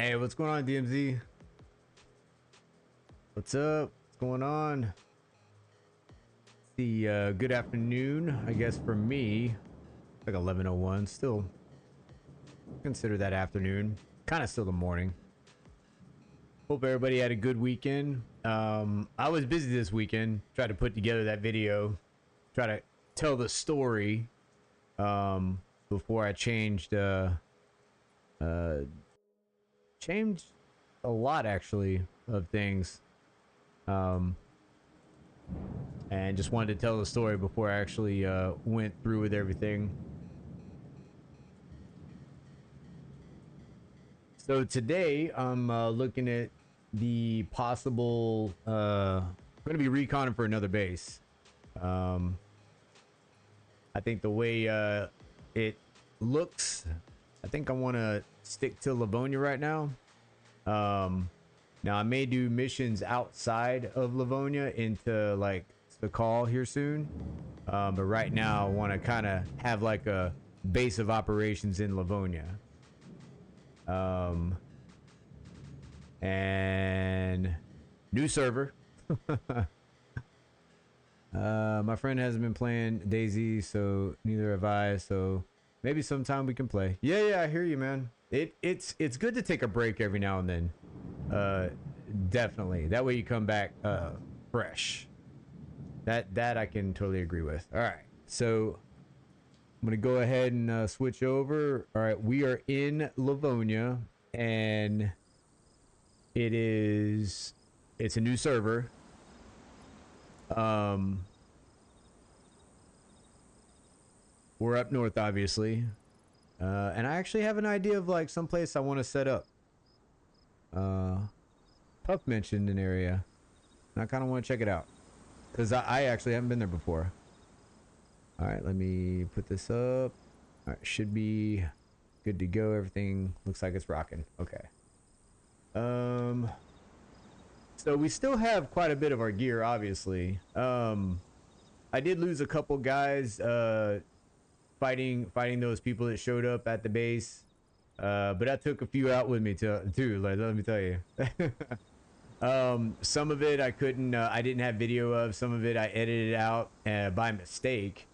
Hey, what's going on, DMZ? What's up? What's going on? The good afternoon, I guess for me. Like 11:01. Still consider that afternoon. Kind of still the morning. Hope everybody had a good weekend. I was busy this weekend. Tried to put together that video. Try to tell the story. Before I changed. Changed a lot actually of things. And just wanted to tell the story before I actually went through with everything. So today I'm looking at the possible I'm going to be reconning for another base. I think the way it looks, I think I want to stick to Livonia right now. Now I may do missions outside of Livonia into like the call here soon, but right now I want to kind of have like a base of operations in Livonia. And new server. My friend hasn't been playing DayZ, so neither have I, so maybe sometime we can play. Yeah, I hear you, man. It's good to take a break every now and then. Definitely. That way you come back fresh. That I can totally agree with. All right, so I'm gonna go ahead and switch over. All right, we are in Livonia, and it's a new server. We're up north, obviously, and I actually have an idea of like some place I want to set up. Puff mentioned an area, and I kind of want to check it out because I actually haven't been there before. All right, let me put this up. All right, should be good to go. Everything looks like it's rocking. Okay. So we still have quite a bit of our gear, obviously. I did lose a couple guys fighting those people that showed up at the base. But I took a few out with me too, like, let me tell you. Some of it I I didn't have video of. Some of it I edited out by mistake.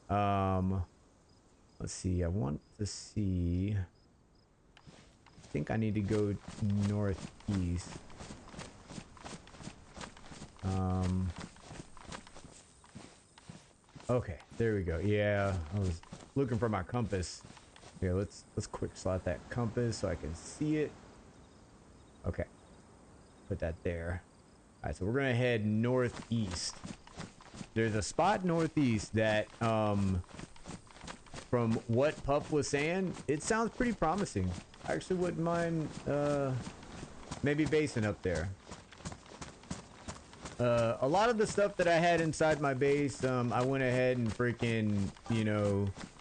Let's see, I want to see. I think I need to go northeast. Okay, there we go. Yeah, I was looking for my compass. Here, let's quick slot that compass so I can see it. Okay, put that there. All right, so we're gonna head northeast. There's a spot northeast that, from what Puff was saying, it sounds pretty promising. I actually wouldn't mind maybe basing up there. A lot of the stuff that I had inside my base, I went ahead and freaking,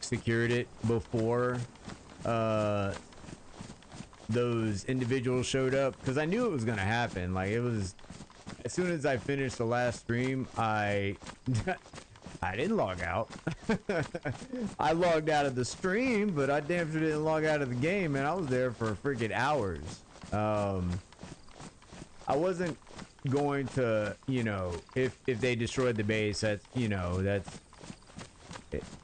secured it before those individuals showed up, because I knew it was gonna happen. Like, it was, as soon as I finished the last stream, I didn't log out. I logged out of the stream, but I damn sure didn't log out of the game, man. I was there for freaking hours. I wasn't going to, if they destroyed the base, that's,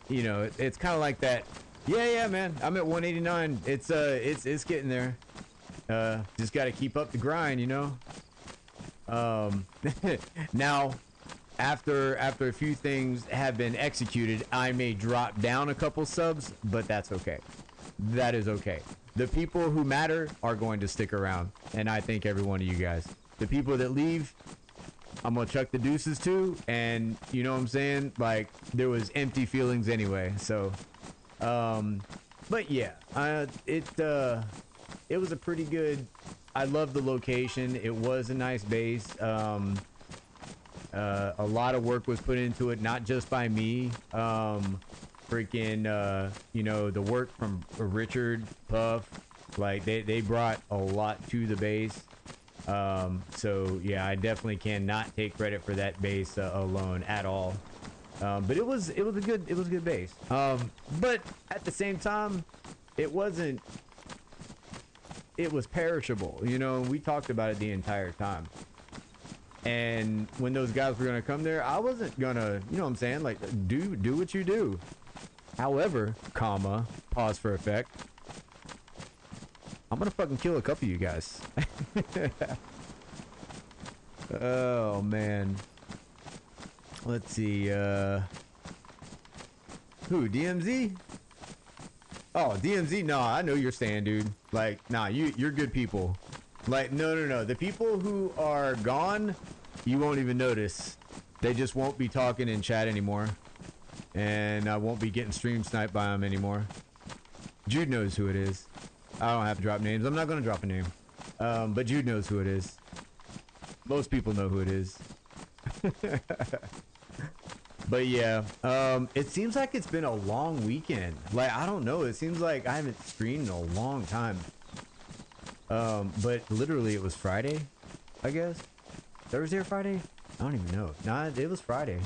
it's kind of like that. Yeah, man, I'm at 189. It's getting there. Just got to keep up the grind, Now, after a few things have been executed, I may drop down a couple subs, but that's okay. That is okay. The people who matter are going to stick around, and I thank every one of you guys. The people that leave, I'm gonna chuck the deuces to, and you know what I'm saying? Like, there was empty feelings anyway. So, but yeah, it was a pretty good. I love the location. It was a nice base. A lot of work was put into it, not just by me. Freaking, the work from Richard, Puff, like they brought a lot to the base. So yeah, I definitely cannot take credit for that base alone at all. But it was a good base. But at the same time, it wasn't it was perishable, you know. We talked about it the entire time. And when those guys were gonna come there, I wasn't gonna, you know what I'm saying, like, do what you do. However, comma, pause for effect, I'm gonna fucking kill a couple of you guys. Oh man. Let's see, who, DMZ? Oh, DMZ, no, I know you're staying, dude. Like, nah, you're good people. Like, no. The people who are gone, you won't even notice. They just won't be talking in chat anymore. And I won't be getting stream sniped by them anymore. Jude knows who it is. I don't have to drop names. I'm not going to drop a name. But Jude knows who it is. Most people know who it is. But yeah, it seems like it's been a long weekend. Like, I don't know. It seems like I haven't streamed in a long time. But literally it was Friday, I guess. Thursday or Friday? I don't even know. Nah, it was Friday.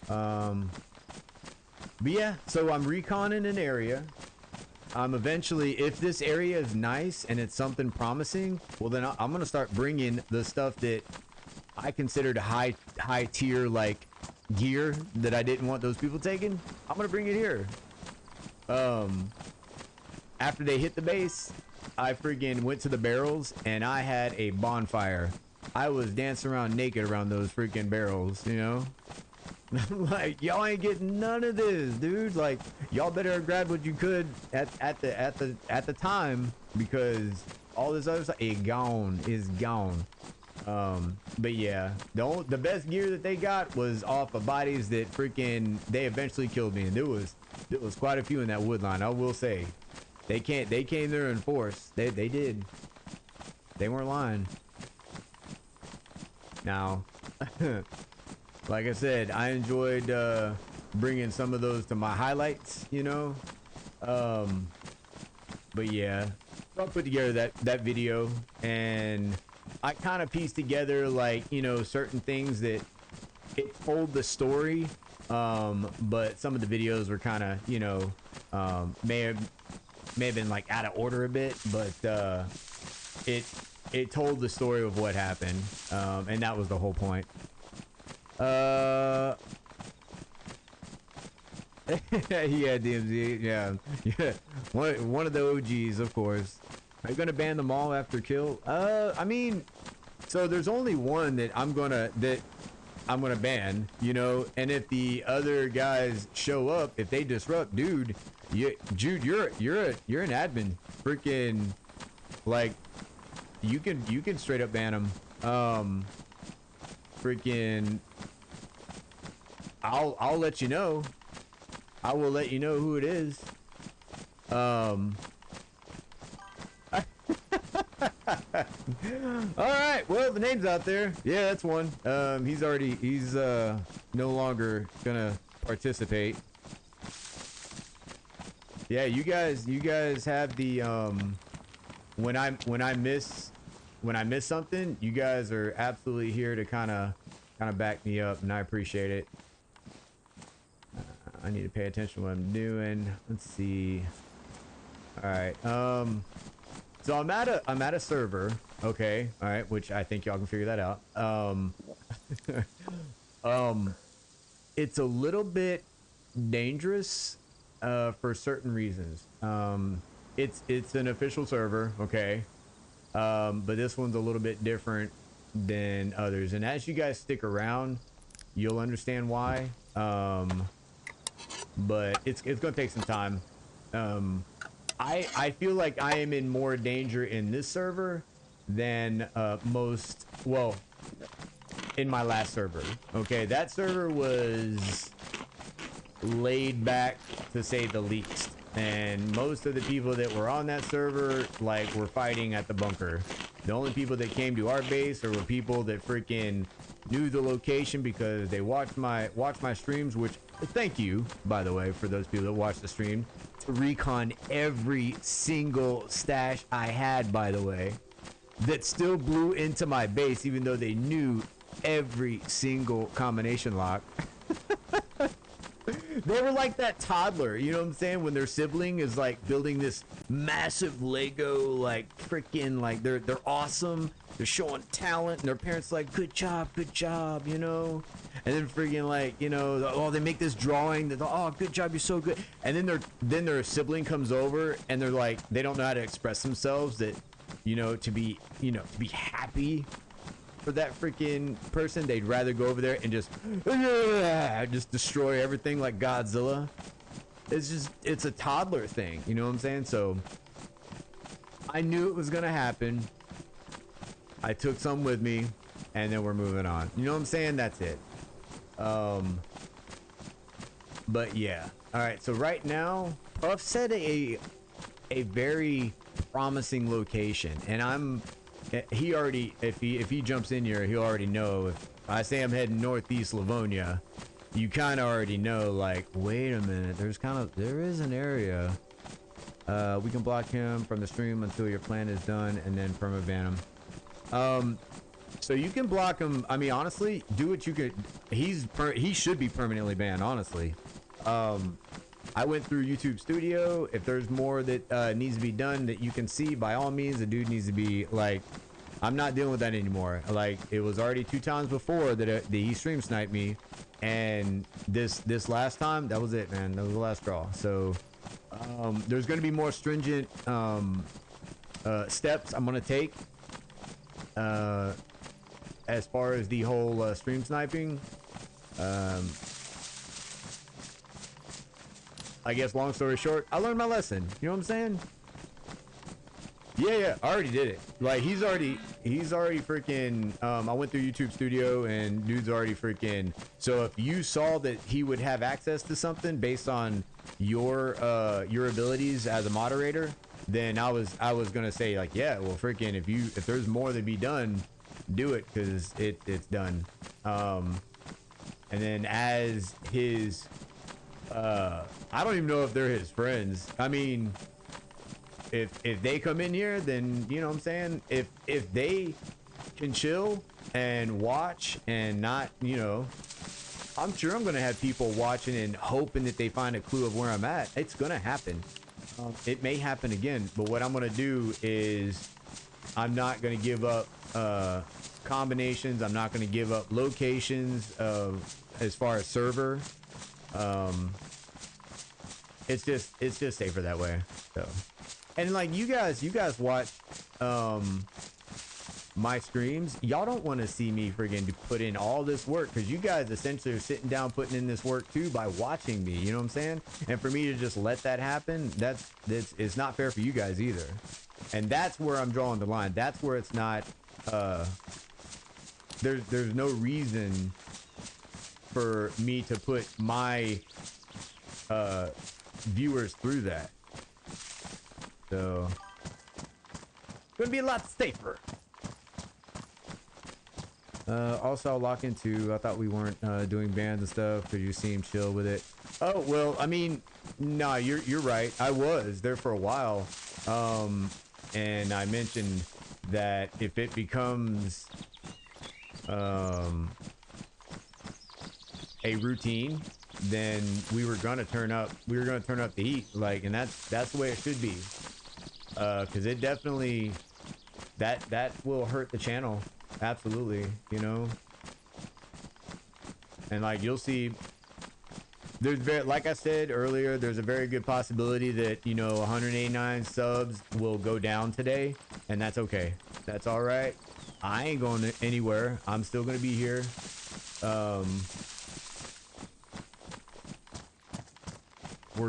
But yeah, so I'm reconning an area. I'm eventually, if this area is nice and it's something promising, well then I'm gonna start bringing the stuff that I considered high tier, like, gear that I didn't want those people taking. I'm gonna bring it here. After they hit the base, I freaking went to the barrels and I had a bonfire. I was dancing around naked around those freaking barrels, you know? Like, y'all ain't getting none of this, dude. Like, y'all better have grabbed what you could at the time, because all this other stuff is gone. But yeah, the best gear that they got was off of bodies that freaking they eventually killed me, and there was quite a few in that wood line. I will say, they came there in force. They did. They weren't lying. Now, like I said, I enjoyed bringing some of those to my highlights, you know. But yeah, so I put together that video, and I kind of pieced together, like, you know, certain things that it told the story, but some of the videos were kind of, you know, may have been like out of order a bit, but it told the story of what happened, and that was the whole point. Yeah, DMZ, yeah. One of the OGs, of course. Are you gonna ban them all after kill? I mean, so there's only one that I'm gonna ban, you know. And if the other guys show up, if they disrupt, dude, Jude, you're an admin. Freaking, like, you can straight up ban them. Freaking, I'll let you know. I will let you know who it is. All right, well, the name's out there. Yeah, that's one. He's no longer gonna participate. Yeah, you guys have the when I miss something, you guys are absolutely here to kind of back me up, and I appreciate it. I need to pay attention to what I'm doing. Let's see. All right. So I'm at a server. Okay. All right. Which I think y'all can figure that out. It's a little bit dangerous, for certain reasons. It's an official server. Okay. But this one's a little bit different than others. And as you guys stick around, you'll understand why. But it's gonna take some time. I feel like I am in more danger in this server than in my last server. Okay, that server was laid back, to say the least, and most of the people that were on that server, like, were fighting at the bunker. The only people that came to our base were people that freaking knew the location because they watched my streams, which, thank you, by the way, for those people that watched the stream, to recon every single stash I had, by the way, that still blew into my base, even though they knew every single combination lock. They were like that toddler, you know what I'm saying? When their sibling is like building this massive Lego, like freaking, like they're awesome. They're showing talent, and their parents like, good job, you know. And then freaking like, you know, oh, they make this drawing. They're, oh, good job, you're so good. And then their sibling comes over, and they're like, they don't know how to express themselves. That, you know, to be happy for that freaking person, they'd rather go over there and just destroy everything like Godzilla. It's a toddler thing, you know what I'm saying? So I knew it was gonna happen. I took some with me, and then we're moving on. You know what I'm saying? That's it. But yeah. All right. So right now, Puff said a very promising location, and he already, if he jumps in here, he'll already know. If I say I'm heading northeast Livonia, you kind of already know, like, wait a minute, there is an area. We can block him from the stream until your plan is done, and then permaban him. So you can block him. I mean, honestly, do what you could. He should be permanently banned, honestly. I went through YouTube Studio. If there's more that needs to be done that you can see, by all means, the dude needs to be like, I'm not dealing with that anymore. Like, it was already 2 times before that he stream sniped me, and this last time, that was it, man. That was the last straw. So there's going to be more stringent steps I'm going to take as far as the whole stream sniping. I guess, long story short, I learned my lesson. You know what I'm saying? Yeah, I already did it. Like, he's already freaking, I went through YouTube Studio, and dude's already freaking, so if you saw that he would have access to something based on your abilities as a moderator, then I was gonna say, like, yeah, well, freaking, if there's more to be done, do it, because it's done. And then as his, I don't even know if they're his friends. I mean, if they come in here, then, you know what I'm saying? If they can chill and watch and not, you know, I'm sure I'm gonna have people watching and hoping that they find a clue of where I'm at. It's gonna happen. It may happen again, but what I'm gonna do is I'm not gonna give up combinations. I'm not gonna give up locations as far as server. It's just safer that way. So, and like you guys watch my streams. Y'all don't want to see me friggin' put in all this work, because you guys essentially are sitting down putting in this work too by watching me. You know what I'm saying? And for me to just let that happen, it's not fair for you guys either. And that's where I'm drawing the line. That's where it's not. There's no reason for me to put my viewers through that. So gonna be a lot safer. Also, I'll lock into, I thought we weren't doing bans and stuff because you seem chill with it. Oh, well, I mean, no, you're right. I was there for a while. And I mentioned that if it becomes a routine, then we were gonna turn up the heat, like, and that's the way it should be. Because it definitely, that will hurt the channel. Absolutely, you know. And like, you'll see, like I said earlier, there's a very good possibility that, you know, 189 subs will go down today, and that's okay. That's all right. I ain't going anywhere. I'm still gonna be here. We're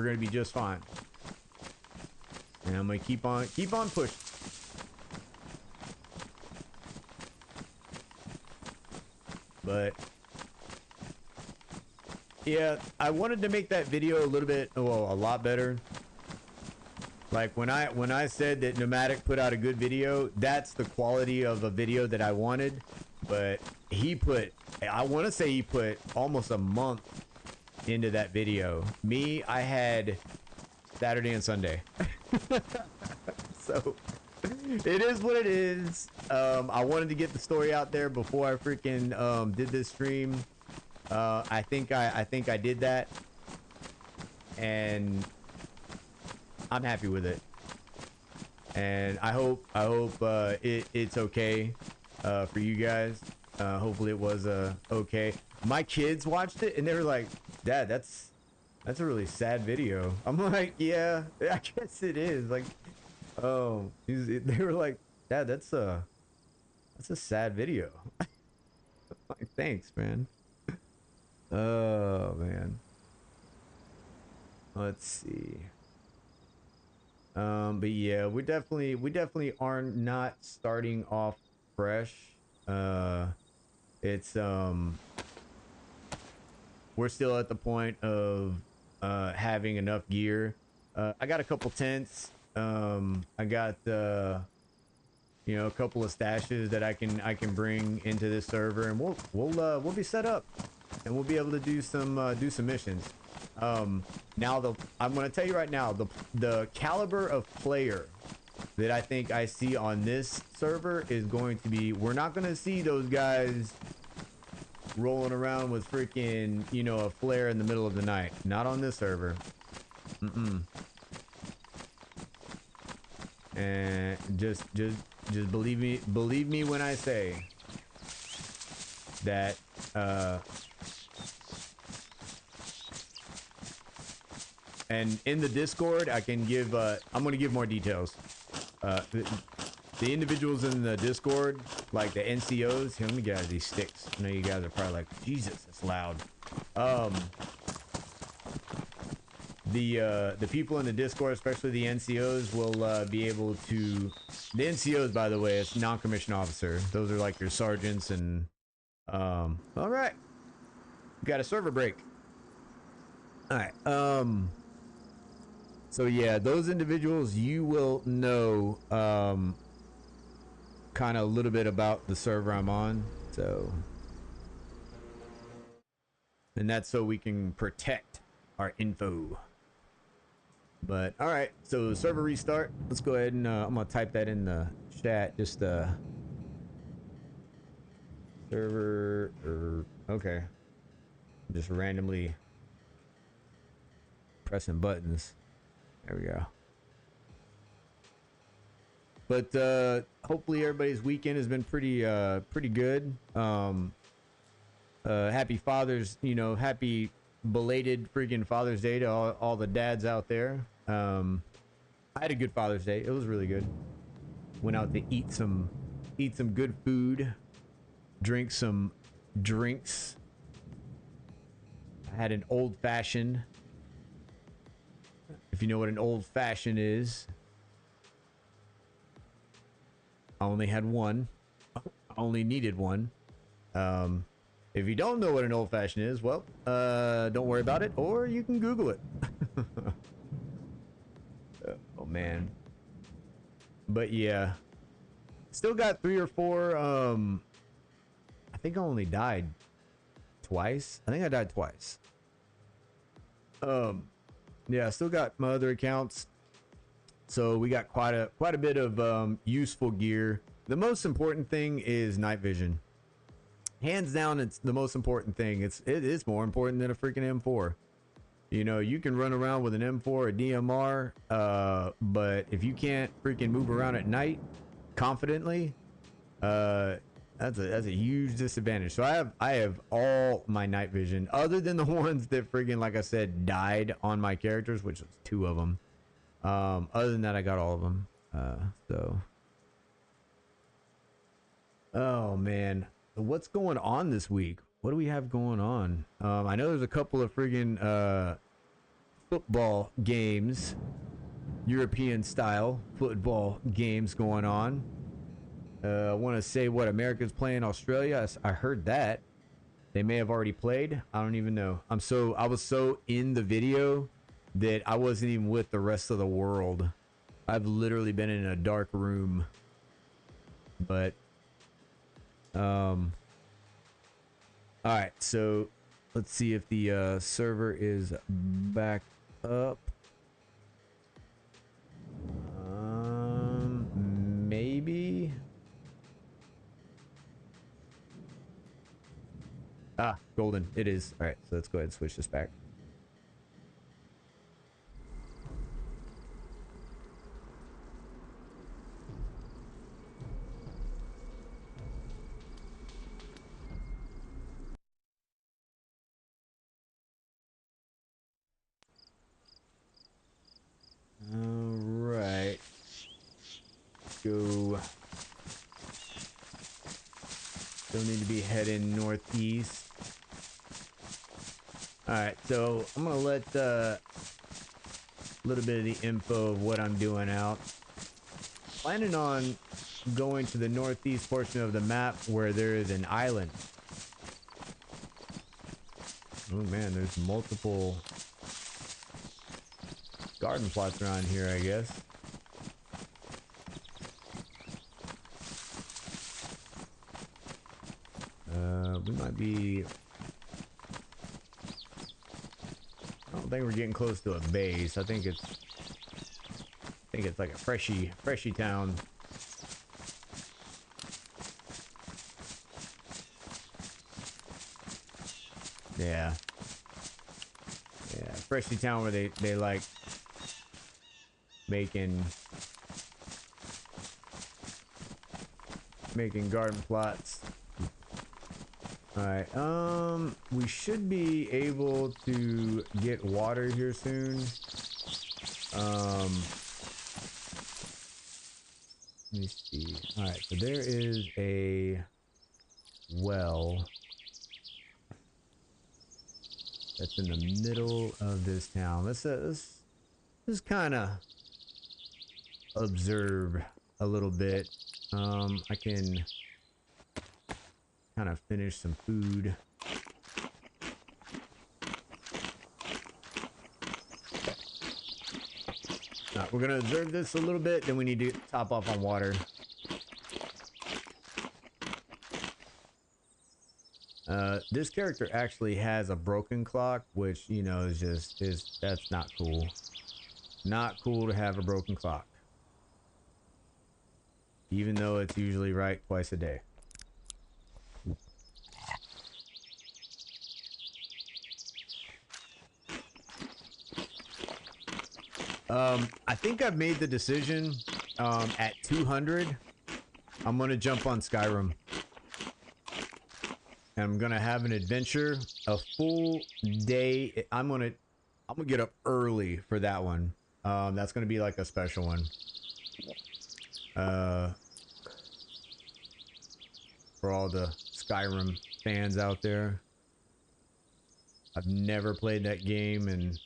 gonna be just fine, and I'm gonna keep on pushing. But yeah, I wanted to make that video a little bit, well, a lot better. Like when I said that Nomadic put out a good video, that's the quality of a video that I wanted. But I want to say he put almost a month into that video. Me, I had Saturday and Sunday. So it is what it is. I wanted to get the story out there before I freaking did this stream. I think I did that. and I'm happy with it. And I hope it's okay for you guys. Hopefully it was okay. My kids watched it and they were like, "Dad, that's a really sad video." I'm like, "Yeah, I guess it is." Like, oh, they were like, "Dad, that's a sad video." Like, thanks, man. Oh man. Let's see. But yeah, we definitely are not starting off fresh. It's we're still at the point of having enough gear. I got a couple tents. I got you know, a couple of stashes that I can bring into this server, and we'll be set up, and we'll be able to do some missions. Now I'm gonna tell you right now, the caliber of player that I think I see on this server is going to be, we're not gonna see those guys rolling around with freaking, you know, a flare in the middle of the night. Not on this server. And just believe me when I say that and in the Discord I can give I'm gonna give more details. The individuals in the Discord, like the NCOs, here, let me get out of these sticks. I know you guys are probably like, Jesus, that's loud. The people in the Discord, especially the NCOs, will be able to. The NCOs, by the way, it's non-commissioned officer. Those are like your sergeants and. All right, we got a server break. All right. So yeah, those individuals, you will know kind of a little bit about the server I'm on. So, and that's so we can protect our info. But all right, so server restart. Let's go ahead and I'm gonna type that in the chat. Just server okay. Just randomly pressing buttons. There we go. But hopefully everybody's weekend has been pretty good. Happy Father's, you know, happy belated freaking Father's Day to all the dads out there. I had a good Father's Day. It was really good. Went out to eat some good food, drink some drinks. I had an old fashioned. If you know what an old fashioned is. I only had one. I only needed one. If you don't know what an old fashioned is, well, don't worry about it, or you can Google it. Oh man. But yeah, still got 3 or 4. I think I only died twice. I think I died twice. Yeah, still got my other accounts. So we got quite a bit of useful gear. The most important thing is night vision. Hands down, it's the most important thing. It is more important than a freaking M4. You know, you can run around with an M4 or DMR, but if you can't freaking move around at night confidently, that's a huge disadvantage. So I have all my night vision, other than the ones that freaking, like I said, died on my characters, which was 2 of them. Other than that, I got all of them. So, oh man, what's going on this week? What do we have going on? I know there's a couple of friggin' football games, European style football games going on. I want to say what America's playing Australia. I heard that they may have already played. I don't even know. I was so in the video that I wasn't even with the rest of the world. I've literally been in a dark room. But all right, so let's see if the server is back up. Maybe. Ah, golden. It is. All right, so let's go ahead and switch this back. go. Still need to be heading northeast. Alright, so I'm gonna let a little bit of the info of what I'm doing out. Planning on going to the northeast portion of the map where there is an island. Oh man, there's multiple garden plots around here, I guess. We might be... I don't think we're getting close to a base. I think it's like a freshy town. Yeah. Yeah, freshy town where they like making garden plots. Alright, we should be able to get water here soon. Let me see. Alright, so there is a well that's in the middle of this town. Let's kind of observe a little bit. I can kind of finish some food. We're gonna observe this a little bit, then we need to top off on water. This character actually has a broken clock, which, you know, that's not cool. Not cool to have a broken clock. Even though it's usually right twice a day. I think I've made the decision, at 200, I'm gonna jump on Skyrim. And I'm gonna have an adventure, a full day. I'm gonna get up early for that one. That's gonna be like a special one. For all the Skyrim fans out there. I've never played that game and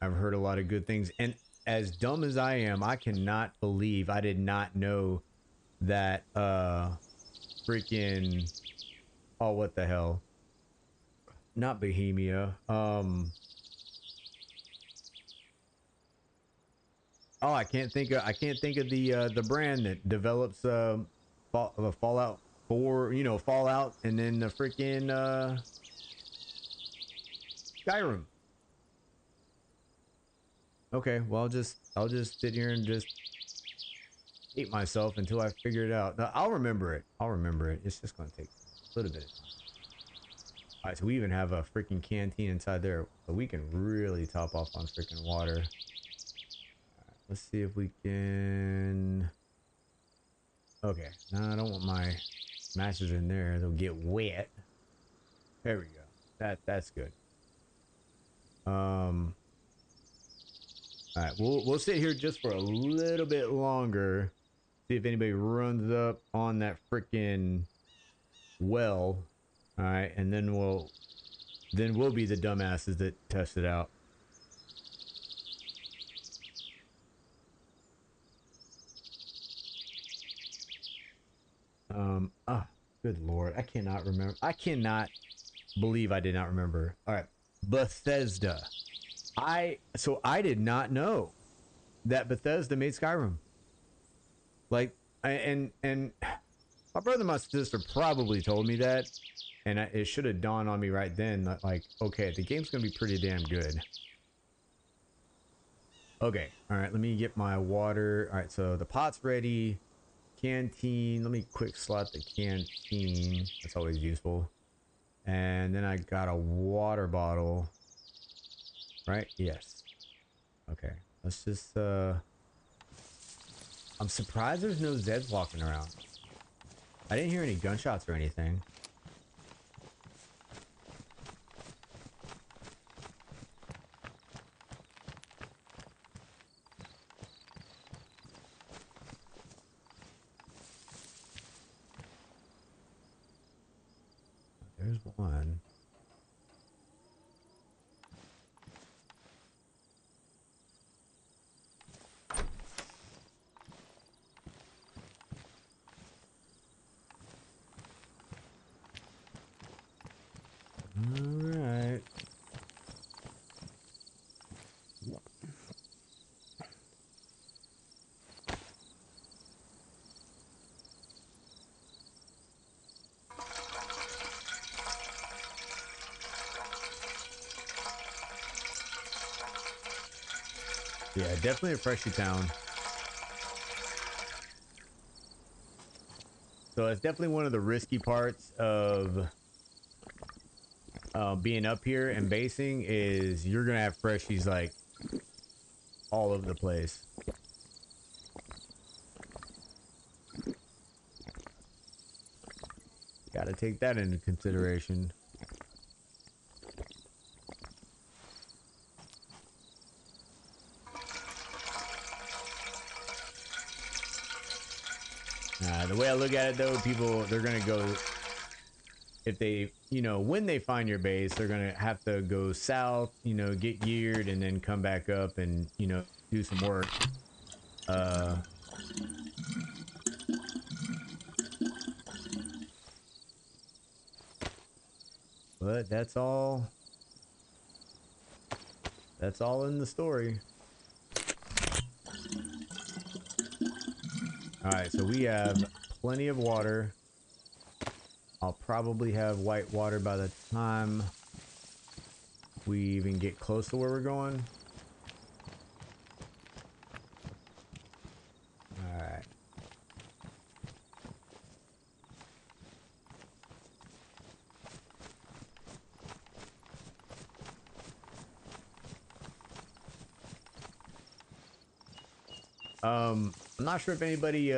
I've heard a lot of good things. And as dumb as I am, I cannot believe I did not know that freaking, oh, what the hell, not Bohemia, oh, I can't think of the brand that develops Fallout 4, you know, Fallout, and then the freaking Skyrim. Okay, well, I'll just sit here and just hate myself until I figure it out. No, I'll remember it. It's just gonna take a little bit of time. All right, so we even have a freaking canteen inside there, so we can really top off on freaking water. All right, let's see if we can. Okay, no, I don't want my matches in there. They'll get wet. There we go. That's good. All right, we'll sit here just for a little bit longer. See if anybody runs up on that freaking well. All right, and then we'll be the dumbasses that test it out. Good Lord, I cannot remember. I cannot believe I did not remember. All right, Bethesda. I did not know that Bethesda made Skyrim. Like, and my brother and my sister probably told me that, and it should have dawned on me right then that, like, okay, the game's gonna be pretty damn good. Okay, all right, let me get my water. All right, so the pot's ready. Canteen, let me quick slot the canteen. That's always useful. And then I got a water bottle. Right? Yes. Okay. Let's just, I'm surprised there's no Zeds walking around. I didn't hear any gunshots or anything. There's one. All right. Yeah, definitely a freshy town. So it's definitely one of the risky parts of being up here and basing is you're gonna have freshies like all over the place. Got to take that into consideration. The way I look at it though, people, they're gonna go, if they, you know, when they find your base, they're gonna have to go south, you know, get geared and then come back up and, you know, do some work. But that's all in the story. All right, so we have plenty of water. I'll probably have white water by the time we even get close to where we're going. All right. I'm not sure if anybody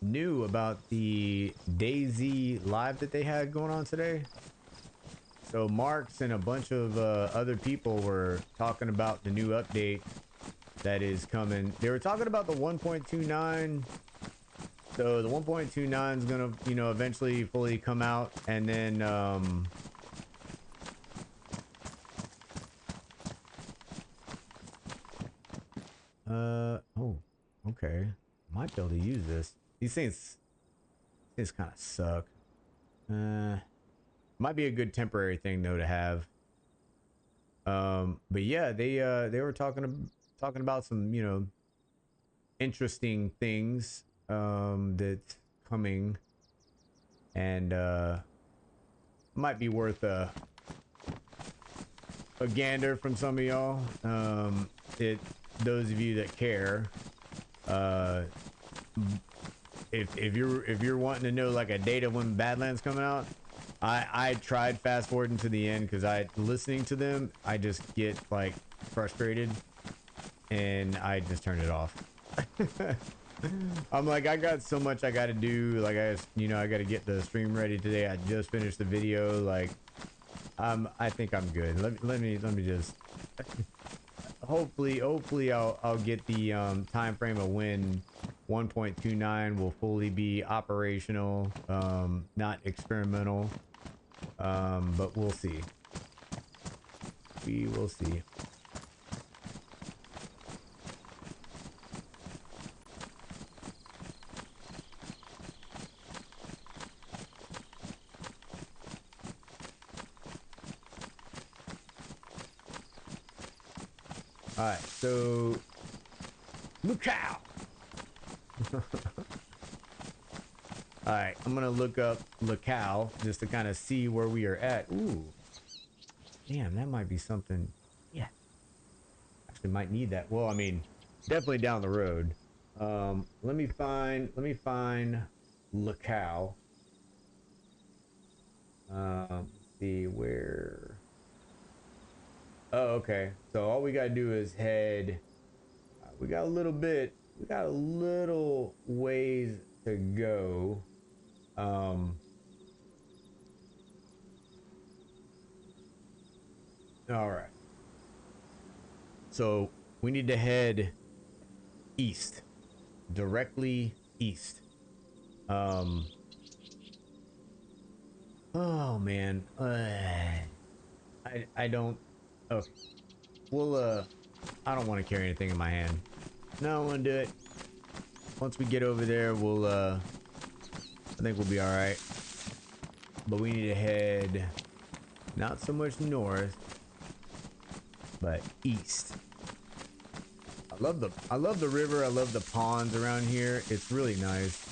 knew about the DayZ live that they had going on today. So Marks and a bunch of other people were talking about the new update that is coming. They were talking about the 1.29. So the 1.29 is gonna, you know, eventually fully come out, and then oh, okay. Might be able to use this. These things kind of suck. Might be a good temporary thing though to have. But yeah, they were talking about some, you know, interesting things that's coming, and might be worth a gander from some of y'all. Those of you that care, if you're wanting to know like a date of when Badlands coming out, I tried fast forwarding to the end because listening to them, I just get like frustrated and I just turned it off. I'm like, I got so much I got to do. Like I got to get the stream ready today. I just finished the video. Like, I think I'm good. Let me just hopefully I'll get the time frame of when 1.29 will fully be operational, not experimental. But we'll see. We will see. All right, so look out. All right, I'm gonna look up locale just to kind of see where we are at. Ooh, damn, that might be something. Yeah, actually might need that. Well, I mean, definitely down the road. Let me find locale. See where. Oh, okay. So all we gotta do is head. We got a little bit. We got a little ways to go. All right. So we need to head east, directly east. Um, Oh man. I don't. Oh, we'll I don't want to carry anything in my hand. No, I don't want to do it. Once we get over there, we'll I think we'll be all right. But we need to head not so much north, but east. I love the river. I love the ponds around here. It's really nice.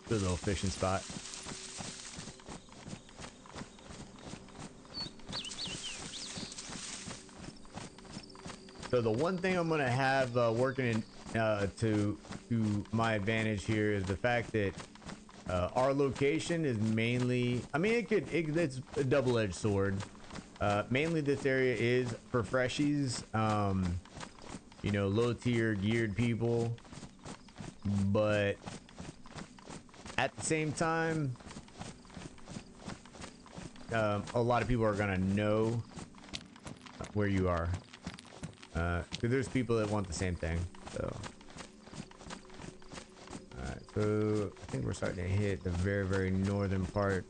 Good little fishing spot. So the one thing I'm gonna have working in to my advantage here is the fact that our location is mainly, I mean, it's a double-edged sword. Mainly this area is for freshies, you know, low tier geared people, but at the same time, a lot of people are gonna know where you are. Because there's people that want the same thing. So, alright, so I think we're starting to hit the very, very northern part.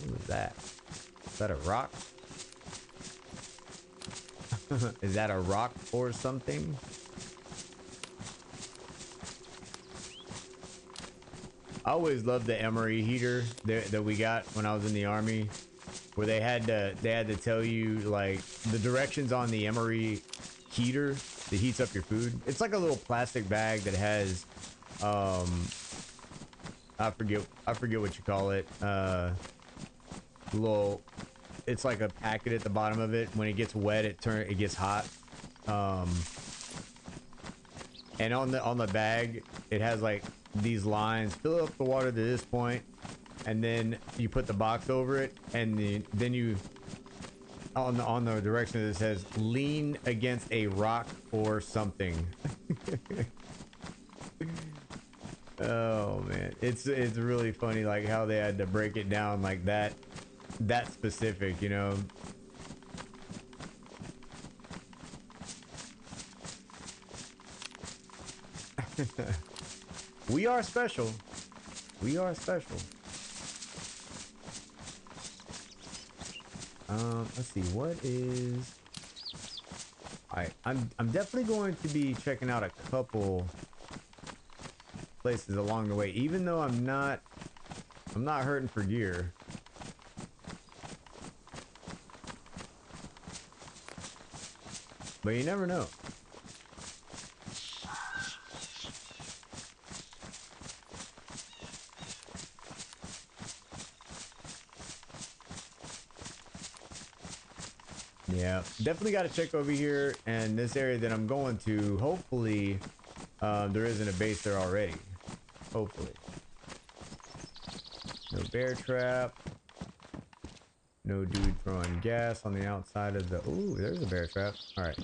What was that? Is that a rock? Is that a rock or something? I always loved the emery heater that we got when I was in the army, where they had to tell you like the directions on the emery heater that heats up your food. It's like a little plastic bag that has I forget what you call it. Little, it's like a packet at the bottom of it. When it gets wet, it gets hot. And on the bag, it has like these lines: fill up the water to this point, and then you put the box over it, and then you on the direction that says lean against a rock or something. Oh man, it's really funny like how they had to break it down like that specific, you know. We are special. We are special. Let's see, what is... Alright, I'm definitely going to be checking out a couple places along the way, even though I'm not hurting for gear. But you never know. Yeah, definitely got to check over here, and this area that I'm going to, hopefully there isn't a base there already. Hopefully. No bear trap. No dude throwing gas on the outside of the... Ooh, there's a bear trap. All right.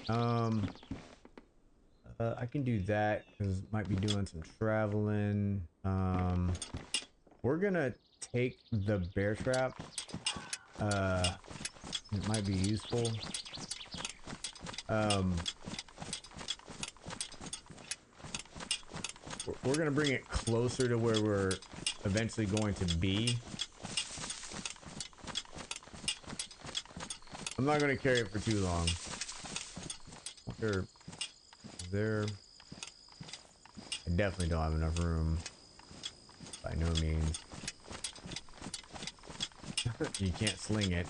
I can do that because might be doing some traveling. We're gonna take the bear trap. It might be useful. We're gonna bring it closer to where we're eventually going to be. I'm not gonna carry it for too long. Wonder, is there... I definitely don't have enough room. By no means. You can't sling it.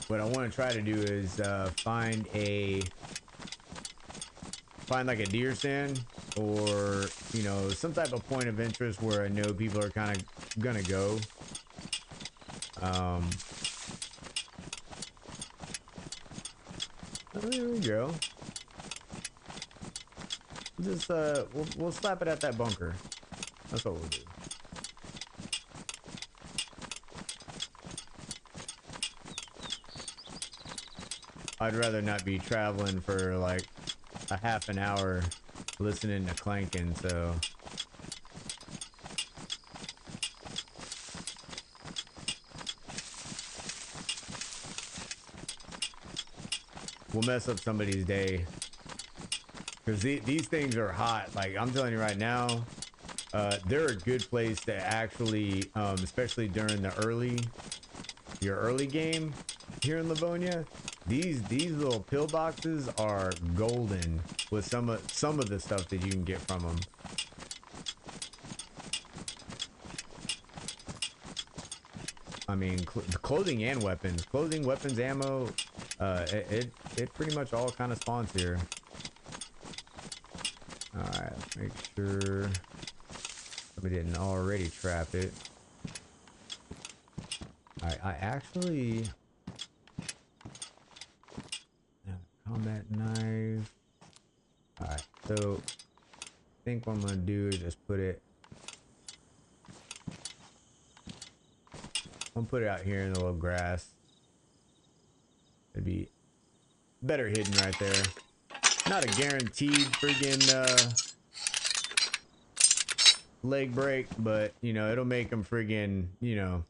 What I want to try to do is find like a deer stand or, you know, some type of point of interest where I know people are kind of gonna go. Oh, there we go. Just we'll slap it at that bunker. That's what we'll do. I'd rather not be traveling for like a half an hour listening to clanking, so we'll mess up somebody's day. Because these things are hot. Like, I'm telling you right now, they're a good place to actually, especially during your early game here in Livonia. These little pillboxes are golden with some of the stuff that you can get from them. I mean, clothing and weapons, weapons, ammo. It pretty much all kind of spawns here. All right, make sure we didn't already trap it. All right, I actually combat knife. All right, so I think what I'm gonna do is just put it. I'm gonna put it out here in the little grass. It'd be better hidden right there. Not a guaranteed friggin' leg break, but you know, it'll make them friggin', you know,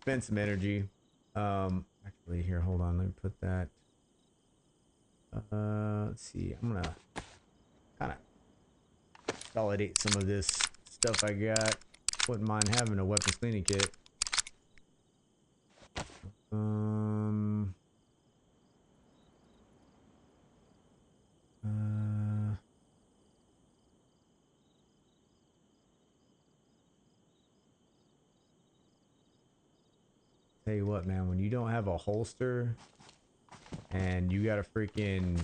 spend some energy. Actually, here, hold on, let me put that. Let's see. I'm gonna kind of consolidate some of this stuff I got. Wouldn't mind having a weapons cleaning kit. Tell you what, man, when you don't have a holster and you gotta freaking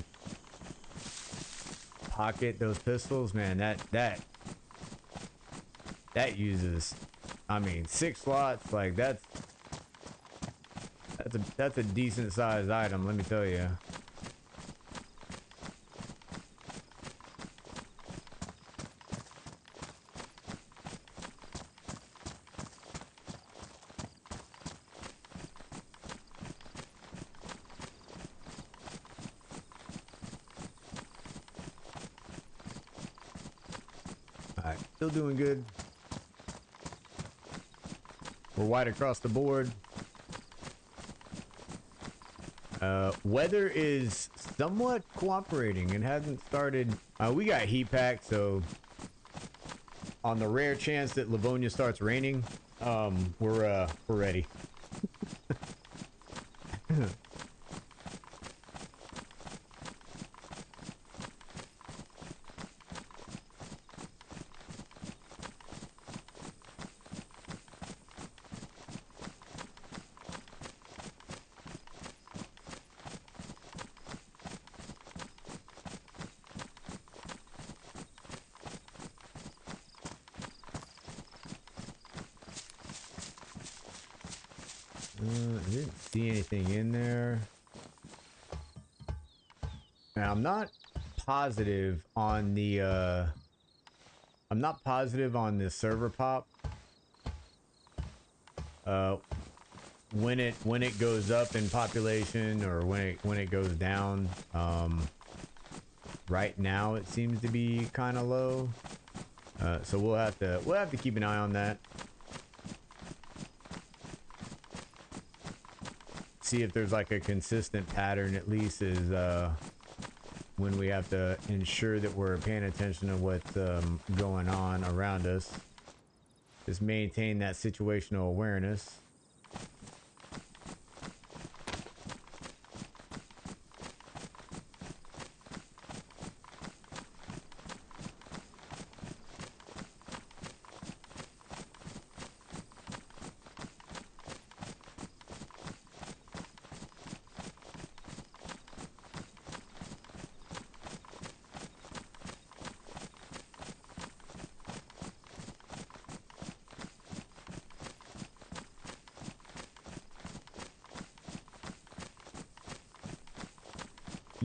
pocket those pistols, man, that uses, I mean, 6 slots. Like that's a decent sized item, let me tell you. Alright, still doing good. We're white across the board. Weather is somewhat cooperating. It hasn't started. We got heat pack, so on the rare chance that Livonia starts raining, we're ready. I didn't see anything in there. Now I'm not positive on the server pop. When it goes up in population or when it goes down. Right now it seems to be kind of low. So we'll have to keep an eye on that. See if there's like a consistent pattern, at least, is when we have to ensure that we're paying attention to what's going on around us. Just maintain that situational awareness.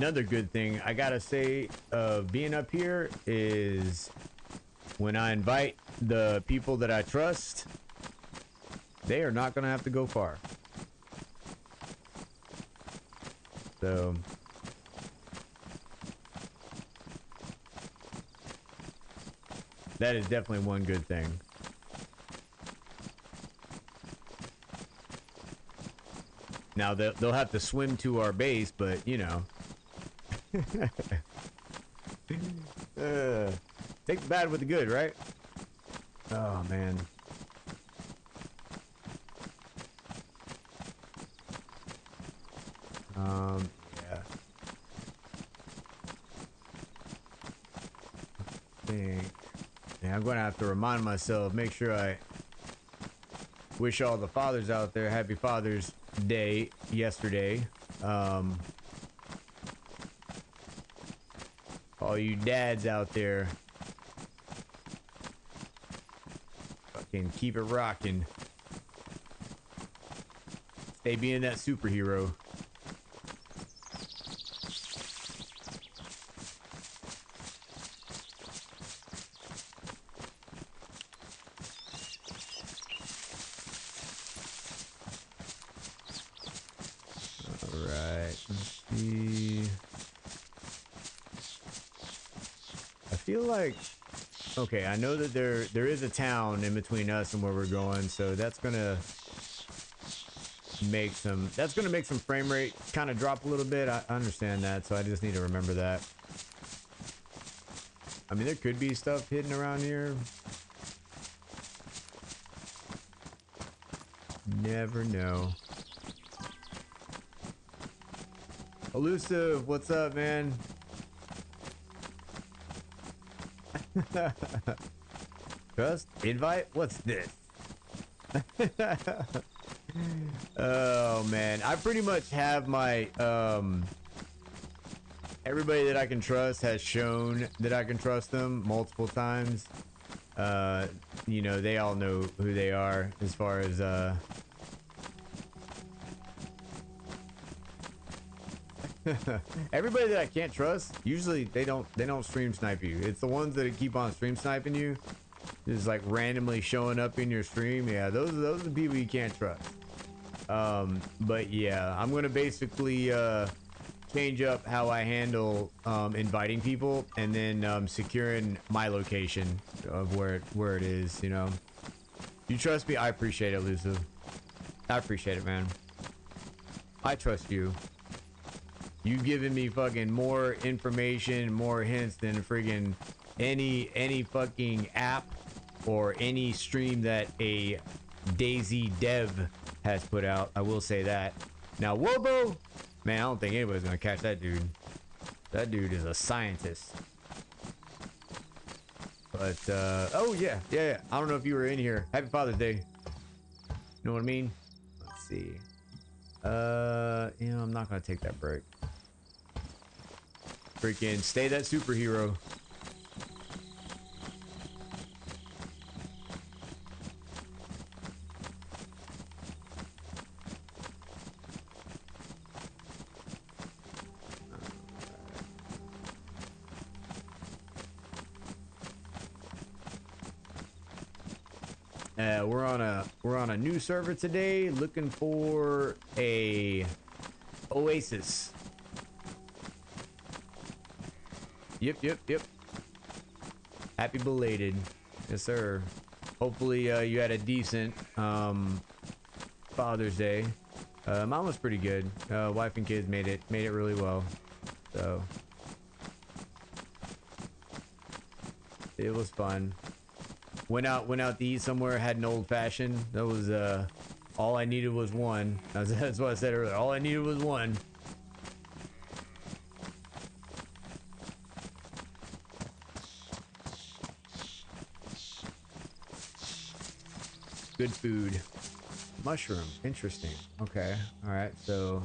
Another good thing I gotta say of being up here is when I invite the people that I trust, they are not gonna have to go far. So that is definitely one good thing. Now they'll have to swim to our base, but you know. Take the bad with the good, right? Oh man. Yeah. Yeah, I'm gonna have to remind myself, make sure I wish all the fathers out there happy Father's Day yesterday. All you dads out there, fucking keep it rocking. Stay being that superhero. Alright, let's see. I feel like, okay, I know that there is a town in between us and where we're going, so that's gonna make some frame rate kind of drop a little bit. I understand that, so I just need to remember that. I mean, there could be stuff hidden around here. Never know. Elusive, what's up, man? Trust? Invite? What's this? Oh man, I pretty much have my everybody that I can trust has shown that I can trust them multiple times. You know, they all know who they are as far as everybody that I can't trust, usually they don't stream snipe you. It's the ones that keep on stream sniping you, just like randomly showing up in your stream. Yeah, those are the people you can't trust. But yeah, I'm gonna basically change up how I handle inviting people and then securing my location of where it is. You know, you trust me, I appreciate it, Lucy. I appreciate it, man. I trust you. You've given me fucking more information, more hints than friggin' any fucking app or any stream that a DayZ dev has put out. I will say that. Now, Wobo, man, I don't think anybody's gonna catch that dude. That dude is a scientist. But oh yeah. I don't know if you were in here. Happy Father's Day. You know what I mean? Let's see. You know, I'm not gonna take that break. Freaking stay that superhero. We're on a new server today, looking for a Oasis. Yep. Happy belated. Yes, sir. Hopefully you had a decent Father's Day. Mine was pretty good. Wife and kids made it really well. So it was fun. Went out to eat somewhere, had an old fashioned. That was all I needed was one. That's what I said earlier. All I needed was one. Good food. Mushroom. Interesting. Okay. All right. So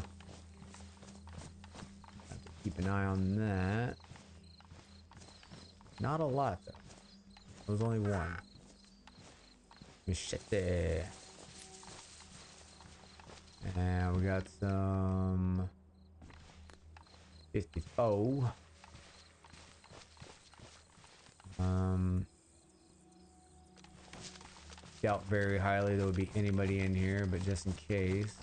have to keep an eye on that. Not a lot though. There was only one. Machete. And we got some 54. Doubt very highly there would be anybody in here, but just in case.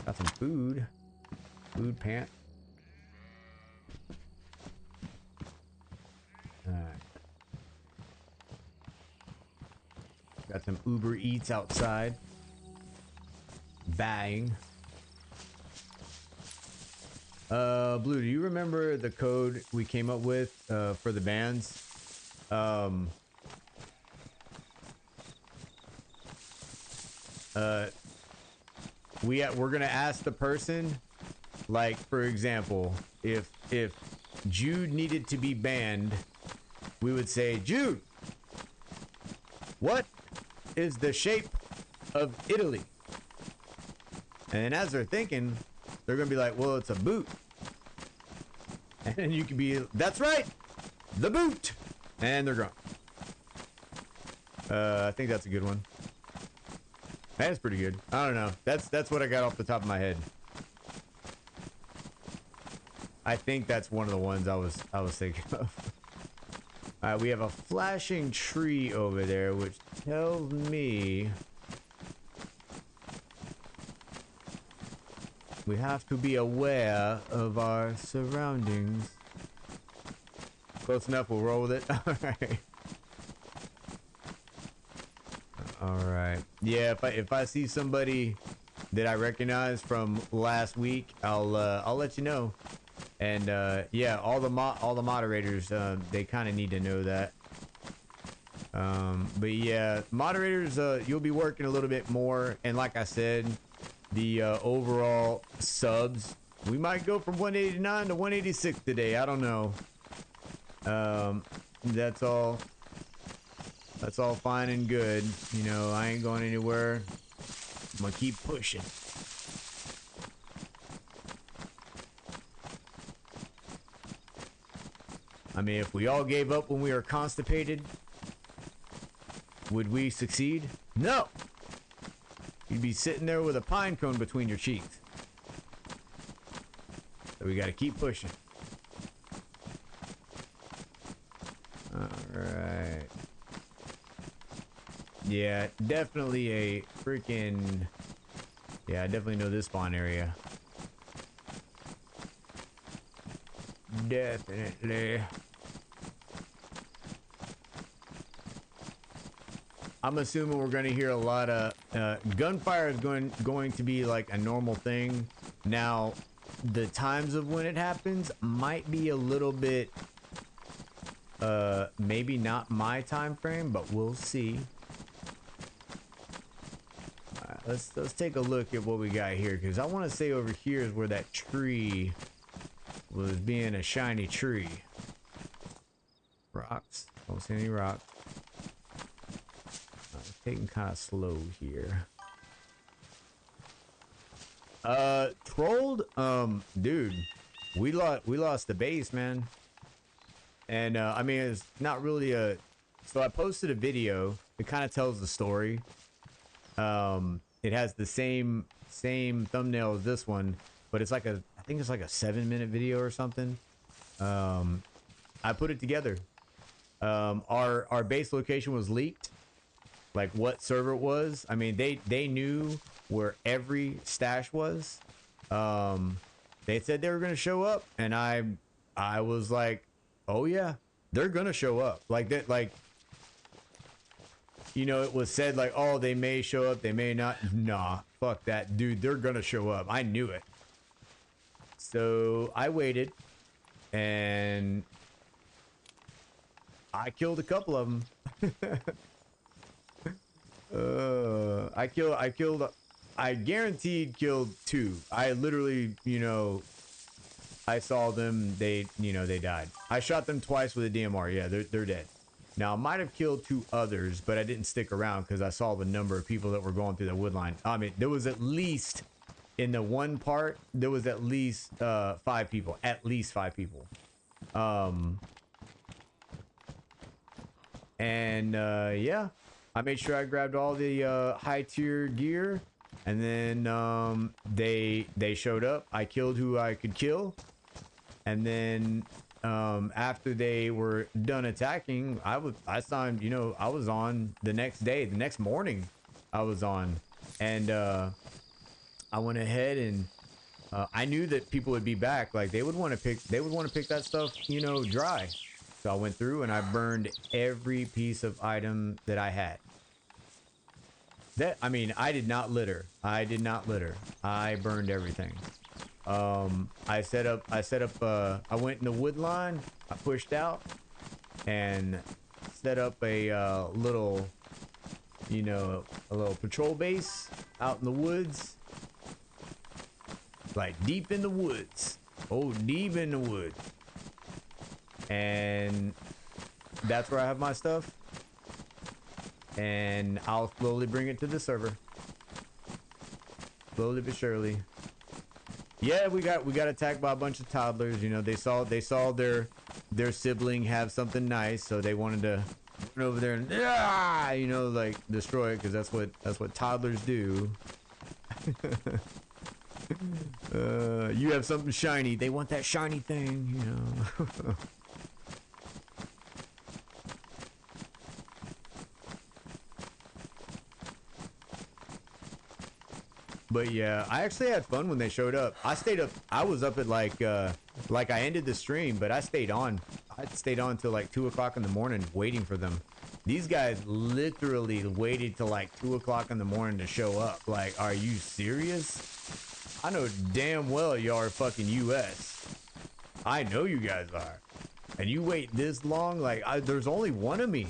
Got some food. Food pant. Alright. Got some Uber Eats outside. Bang. Blue, do you remember the code we came up with for the bands? We're gonna ask the person, like, for example, if Jude needed to be banned, we would say, Jude, what is the shape of Italy? And as they're thinking, they're gonna be like, well, it's a boot. And then you can be, that's right, the boot. And they're gone. I think that's a good one. That's pretty good. I don't know. That's what I got off the top of my head. I think that's one of the ones I was thinking of. Alright, we have a flashing tree over there, which tells me we have to be aware of our surroundings. Close enough, we'll roll with it. Alright. Alright. Yeah, if I see somebody that I recognize from last week, I'll let you know. And yeah, all the moderators, they kind of need to know that. But yeah, moderators, you'll be working a little bit more, and like I said, the overall subs, we might go from 189 to 186 today. I don't know. That's all fine and good. You know, I ain't going anywhere. I'm gonna keep pushing. I mean, if we all gave up when we were constipated, would we succeed? No! You'd be sitting there with a pine cone between your cheeks. So we gotta keep pushing. Alright. Yeah, definitely a freaking... Yeah, I definitely know this spawn area. Definitely. I'm assuming we're going to hear a lot of gunfire is going to be like a normal thing. Now, the times of when it happens might be a little bit maybe not my time frame, but we'll see. All right, let's take a look at what we got here, because I want to say over here is where that tree was being a shiny tree. Rocks. Don't see any rocks. Taking kind of slow here. Trolled? Dude, we lost the base, man. And I mean, it's not really a... So I posted a video. It kind of tells the story. It has the same thumbnail as this one, but it's like I think it's like a 7-minute video or something. I put it together. Our base location was leaked. Like what server it was. I mean, they knew where every stash was. They said they were gonna show up, and I was like, oh yeah, they're gonna show up. Like that, like, you know, it was said like, oh, they may show up, they may not. Nah, fuck that, dude. They're gonna show up. I knew it. So I waited, and I killed a couple of them. I guaranteed killed 2. I literally, you know, I saw them, they died. I shot them twice with a DMR. Yeah, they're dead. Now, I might have killed 2 others, but I didn't stick around because I saw the number of people that were going through the wood line. I mean, there was at least, in the one part, there was at least 5 people. At least 5 people. And, yeah. I made sure I grabbed all the high tier gear, and then they showed up. I killed who I could kill, and then after they were done attacking, I saw him, you know, I was on the next day, the next morning I was on, and I went ahead and I knew that people would be back. Like they would want to pick that stuff, you know, dry. So I went through and I burned every piece of item that I had. I mean, I did not litter. I did not litter. I burned everything. I went in the wood line. I pushed out and set up a little, you know, a little patrol base out in the woods. Like deep in the woods. Oh, deep in the woods. And that's where I have my stuff. And I'll slowly bring it to the server. Slowly but surely. Yeah, we got attacked by a bunch of toddlers. You know, they saw their sibling have something nice, so they wanted to run over there and you know, like destroy it, because that's what toddlers do. You have something shiny, they want that shiny thing, you know. But yeah, I actually had fun when they showed up. I stayed up. I was up at like I ended the stream, but I stayed on. I stayed on till like 2 o'clock in the morning waiting for them. These guys literally waited till like 2 o'clock in the morning to show up. Like, are you serious? I know damn well y'all are fucking US. I know you guys are. And you wait this long? Like, there's only one of me.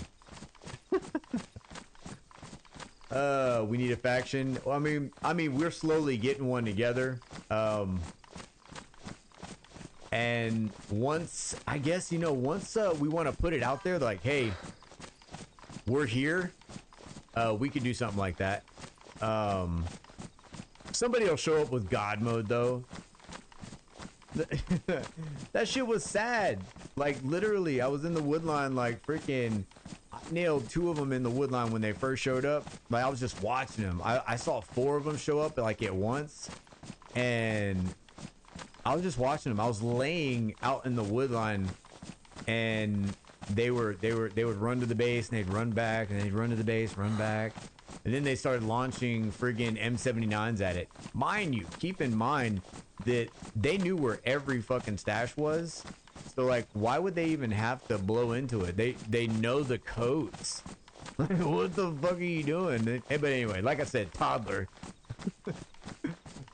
We need a faction. Well, I mean, we're slowly getting one together. And once, I guess, you know, once we want to put it out there, like, hey, we're here. We could do something like that. Somebody will show up with God mode though. That shit was sad. Like literally, I was in the woodline, like freaking. I nailed 2 of them in the woodline when they first showed up. Like I was just watching them. I saw 4 of them show up like at once, and I was just watching them. I was laying out in the woodline, and they would run to the base and they'd run back and they'd run to the base, run back, and then they started launching friggin' M79s at it. Mind you, keep in mind that they knew where every fucking stash was. So like, why would they even have to blow into it? They know the codes. What the fuck are you doing? Hey, but anyway, like I said, toddler.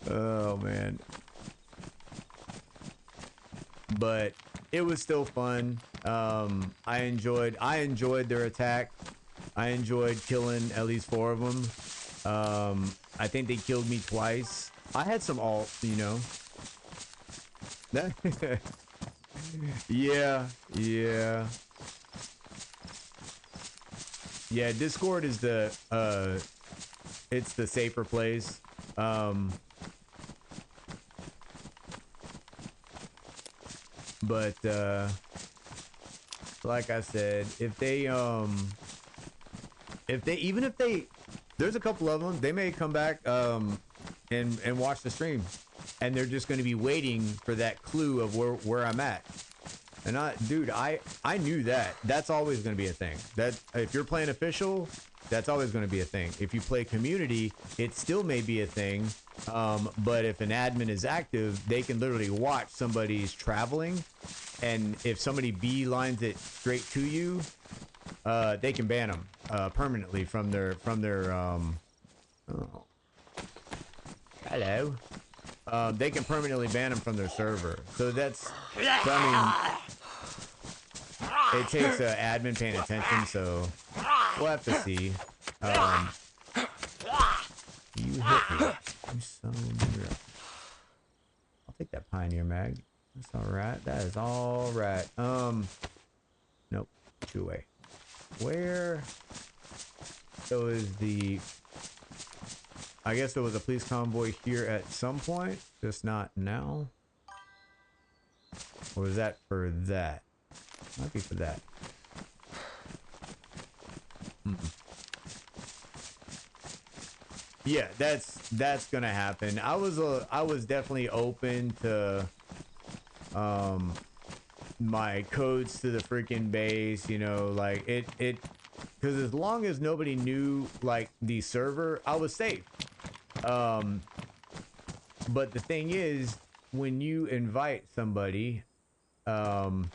Oh man. But it was still fun. I enjoyed their attack. I enjoyed killing at least 4 of them. I think they killed me twice. I had some alts, you know. Yeah. Discord is the it's the safer place. But like I said, if they there's a couple of them, they may come back and watch the stream, and they're just going to be waiting for that clue of where I'm at. And I knew that. That's always going to be a thing. That if you're playing official, that's always going to be a thing. If you play community, it still may be a thing. But if an admin is active, they can literally watch somebody's traveling, and if somebody beelines it straight to you, they can ban them permanently from their oh. Hello. They can permanently ban them from their server. So I mean, it takes an admin paying attention, so we'll have to see. You hit me. You son of a bitch. I'll take that Pioneer mag. That's alright. That is alright. Nope. 2 away. Where? So is the... I guess there was a police convoy here at some point, just not now. Or was that for that? Might be for that. Yeah, that's gonna happen. I was definitely open to my codes to the freaking base, you know, like it because as long as nobody knew like the server, I was safe. Um, but the thing is, when you invite somebody, um,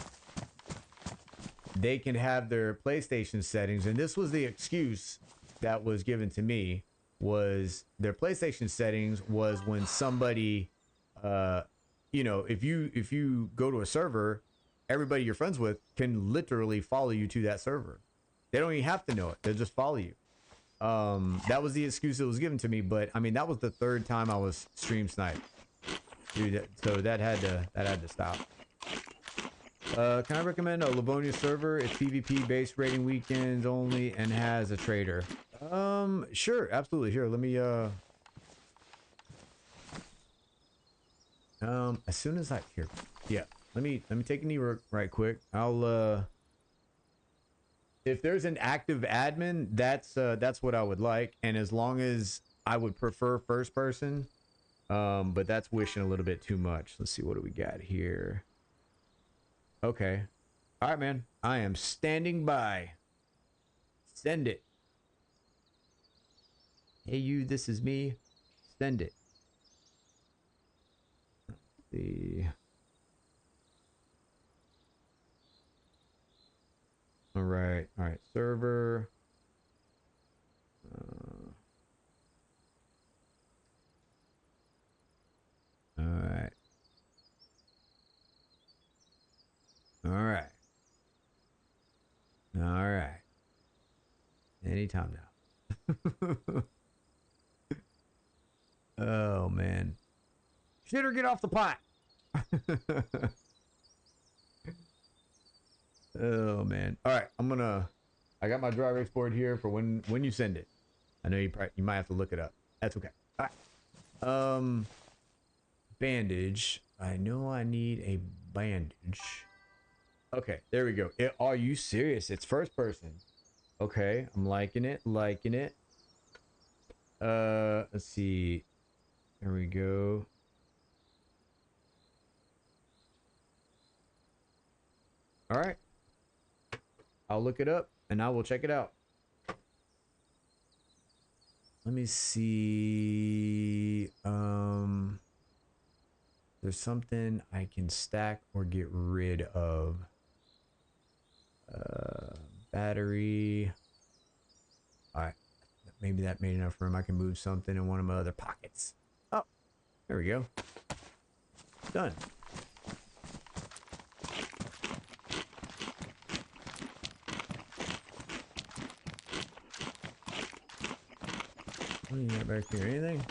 they can have their PlayStation settings, and this was the excuse that was given to me, was their PlayStation settings was when somebody, you know, if you go to a server, everybody you're friends with can literally follow you to that server. They don't even have to know it; they'll just follow you. That was the excuse that was given to me, but I mean that was the third time I was stream sniped, dude. So that had to stop. Can I recommend a Livonia server? It's PvP based, rating weekends only, and has a trader. Sure, absolutely. Here, let me as soon as I here, yeah. Let me take a knee right quick. I'll if there's an active admin, that's what I would like, and as long as I would prefer first person, but that's wishing a little bit too much. Let's see, what do we got here? Okay. All right, man. I am standing by. Send it. Hey, you, this is me. Send it. Let's see. All right. All right. Server. All right. All right. All right. Anytime now. Oh, man. Shitter, get off the pot. Oh, man. All right. I got my dry erase board here for when you send it. I know you might have to look it up. That's okay. All right. Bandage. I know I need a bandage. Okay, there we go. Are you serious? It's first person. Okay, I'm liking it. Liking it. Let's see. There we go. All right. I'll look it up and I will check it out. Let me see. There's something I can stack or get rid of. Battery. All right. Maybe that made enough room. I can move something in one of my other pockets. Oh, there we go. Done. What do you got back here? Anything?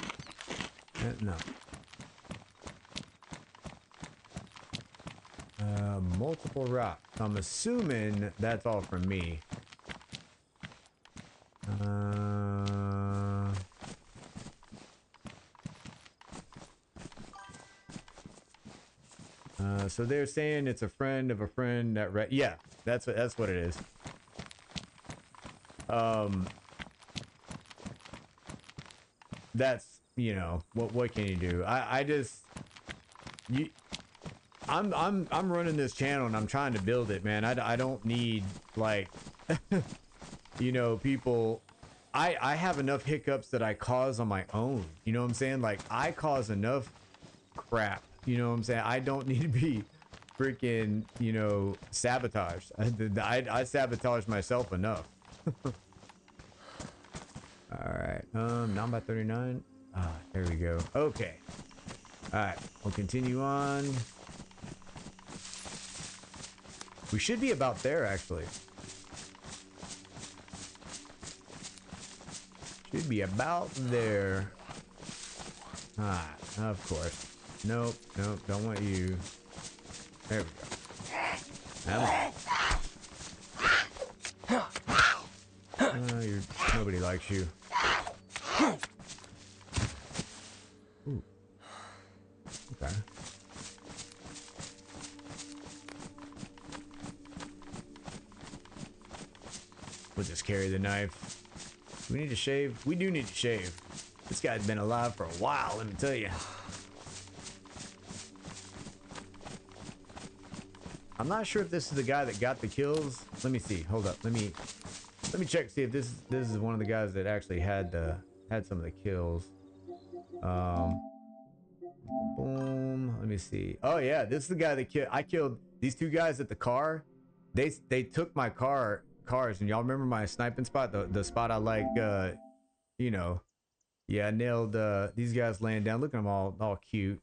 No. Multiple rocks. I'm assuming that's all from me. So they're saying it's a friend of a friend that yeah, that's what it is. That's, you know, what can you do? I'm running this channel and I'm trying to build it, man. I don't need like you know, people. I have enough hiccups that I cause on my own. You know what I'm saying? Like, I cause enough crap. You know what I'm saying? I don't need to be freaking, you know, sabotaged. I sabotage myself enough. All right. Now I'm about 39. Ah, there we go. Okay. All right. We'll continue on. We should be about there, actually. Should be about there. Ah, of course. Nope, nope, don't want you. There we go. Nobody likes you. Ooh. Okay. We'll just carry the knife. We need to shave. We do need to shave. This guy's been alive for a while, let me tell you. I'm not sure if this is the guy that got the kills. Let me see. Hold up. Let me check, see if this is one of the guys that actually had some of the kills. Boom. Let me see. Oh yeah, this is the guy that I killed these two guys at the car. They took my cars, and y'all remember my sniping spot, the spot I like, you know. Yeah, I nailed these guys laying down. Look at them all cute.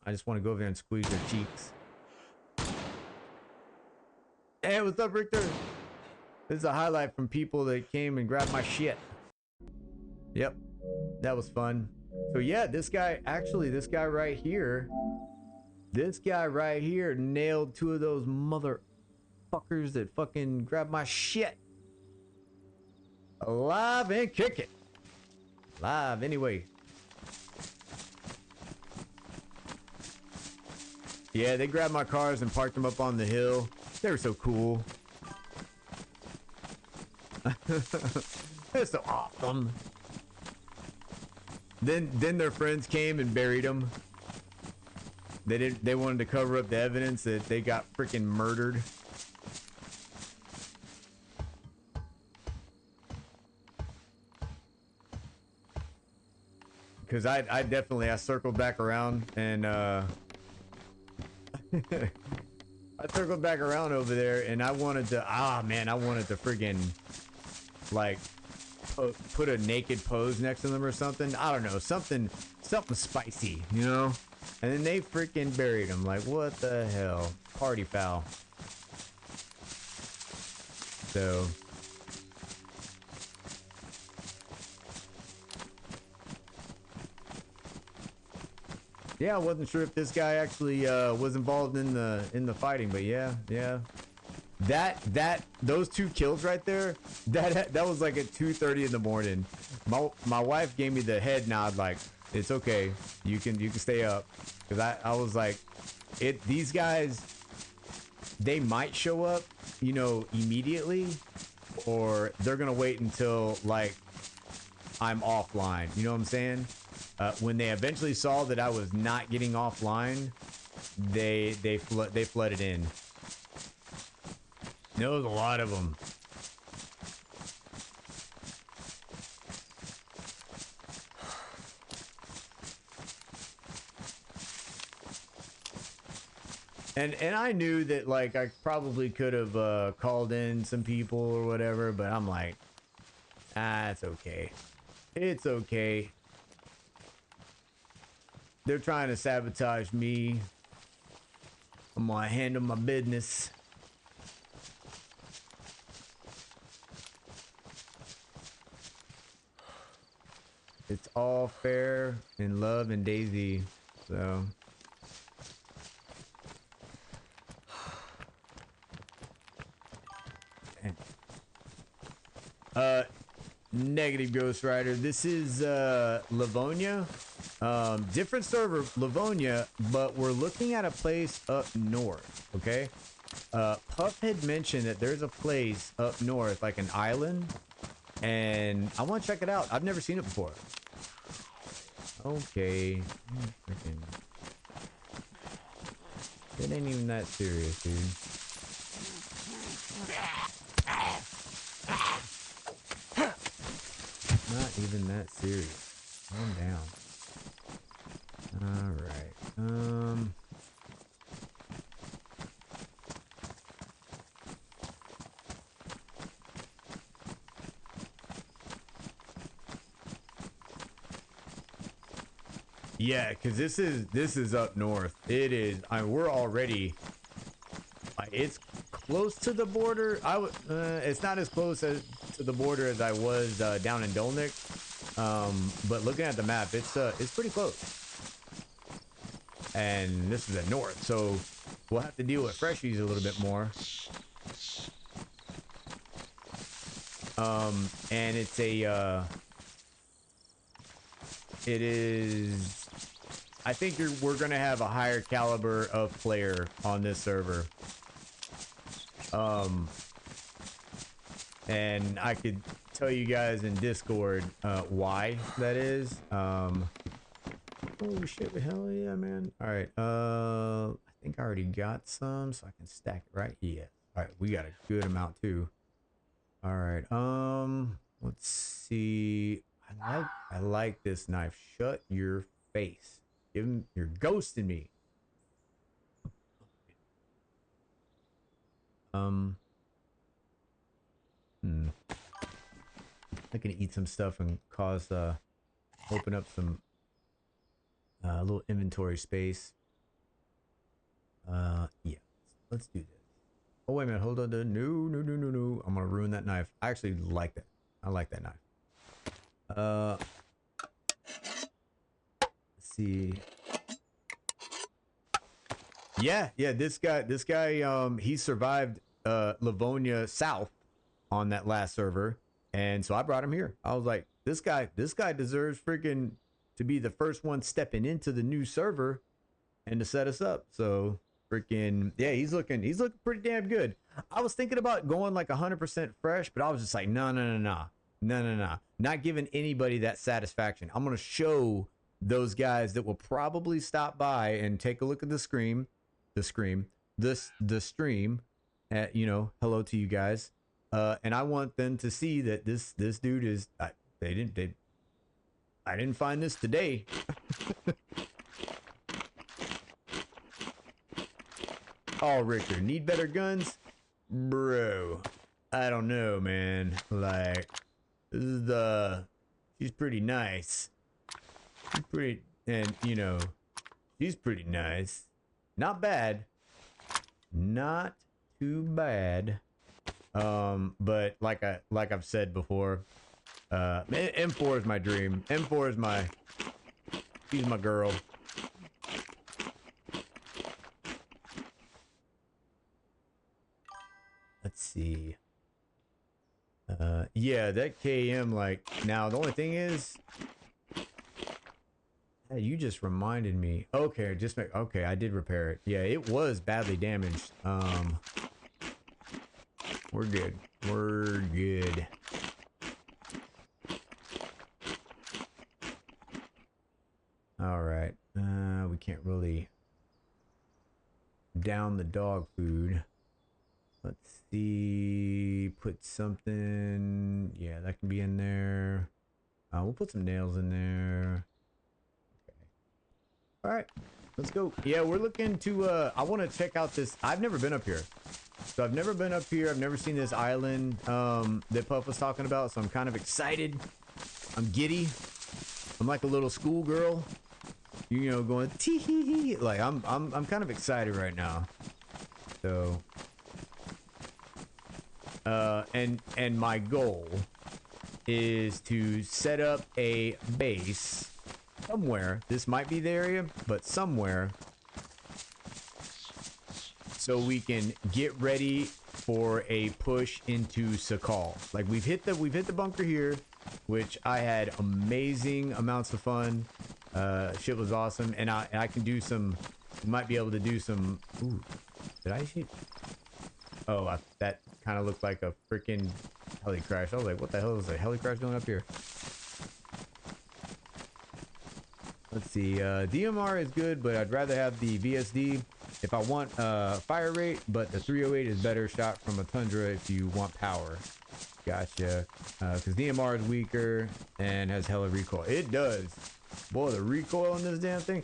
I just want to go over there and squeeze their cheeks. Hey, what's up, Richter? This is a highlight from people that came and grabbed my shit. Yep, that was fun. So yeah, this guy right here, nailed two of those motherfuckers that fucking grabbed my shit. Alive and kicking. Live anyway. Yeah, they grabbed my cars and parked them up on the hill. They were so cool. They're so awesome. Then their friends came and buried them. They wanted to cover up the evidence that they got freaking murdered. Because I definitely circled back around and I circled back around over there, and I wanted to friggin' like put a naked pose next to them or something. I don't know, something spicy, you know. And then they freaking buried him. Like, what the hell? Party foul. So yeah, I wasn't sure if this guy actually was involved in the fighting, but yeah. Those two kills right there, that was like at 2:30 in the morning. My wife gave me the head nod, like, it's okay, you can stay up, because I was like, these guys, they might show up, you know, immediately, or they're gonna wait until like I'm offline, you know what I'm saying? When they eventually saw that I was not getting offline, they flooded in. There was a lot of them. And I knew that, like, I probably could have called in some people or whatever, but I'm like, it's okay. It's okay. They're trying to sabotage me. I'm gonna handle my business. It's all fair in love and DayZ, so. Negative Ghost Rider. This is Livonia. Different server, Livonia, but we're looking at a place up north, okay? Puff had mentioned that there's a place up north, like an island, and I want to check it out. I've never seen it before. Okay. Freaking. It ain't even that serious, dude. Not even that serious. Calm down. All right. Yeah, because this is up north. It is. We're already. It's close to the border. It's not as close to the border as I was down in Dolnik. But looking at the map, it's pretty close. And this is the north, so we'll have to deal with freshies a little bit more. And it's it is. I think we're gonna have a higher caliber of player on this server. And I could tell you guys in Discord why that is. Oh shit, hell yeah, man. All right, I think I already got some, so I can stack it right. Yeah. All right, we got a good amount too. All right, let's see. I like this knife. Shut your face. Give him. You're ghosting me. I can eat some stuff and cause open up some little inventory space. Yeah, let's do this. Oh wait a minute, hold on. No. I'm gonna ruin that knife. I actually like that. I like that knife. Let's see. Yeah. This guy. He survived Livonia South on that last server, and so I brought him here. I was like, this guy deserves freaking to be the first one stepping into the new server and to set us up. So freaking yeah, he's looking pretty damn good. I was thinking about going like 100% fresh, but I was just like, no, not giving anybody that satisfaction. I'm gonna show those guys that will probably stop by and take a look at the stream, you know, hello to you guys, and I want them to see that this dude is. I didn't find this today. Oh, Richter, need better guns? Bro, I don't know, man. Like, this is she's pretty nice. She's pretty, and, you know, she's pretty nice. Not bad. Not too bad. But like I've said before, M4 is my dream. M4 is she's my girl. Let's see. Yeah, that KM, like, now the only thing is, you just reminded me. Okay, okay, I did repair it. Yeah, it was badly damaged. We're good. We're good. All right. We can't really down the dog food. Let's see. Put something. Yeah, that can be in there. We'll put some nails in there. Okay. All right. Let's go. Yeah, we're looking to. I want to check out this. I've never been up here. So I've never been up here. I've never seen this island that Puff was talking about. So I'm kind of excited. I'm giddy. I'm like a little schoolgirl. You know, going tee hee hee. Like I'm kind of excited right now. So. And my goal is to set up a base somewhere. This might be the area, but somewhere, so we can get ready for a push into Sakal. Like we've hit the bunker here, which I had amazing amounts of fun. Shit was awesome, and I can do some. We might be able to do some. Ooh, did I shoot? Oh, that kind of looked like a freaking heli crash. I was like, what the hell is a heli crash doing up here? Let's see. DMR is good, but I'd rather have the VSD if I want fire rate, but the 308 is better shot from a Tundra if you want power. Gotcha. Because DMR is weaker and has hella recoil. It does. Boy, the recoil on this damn thing.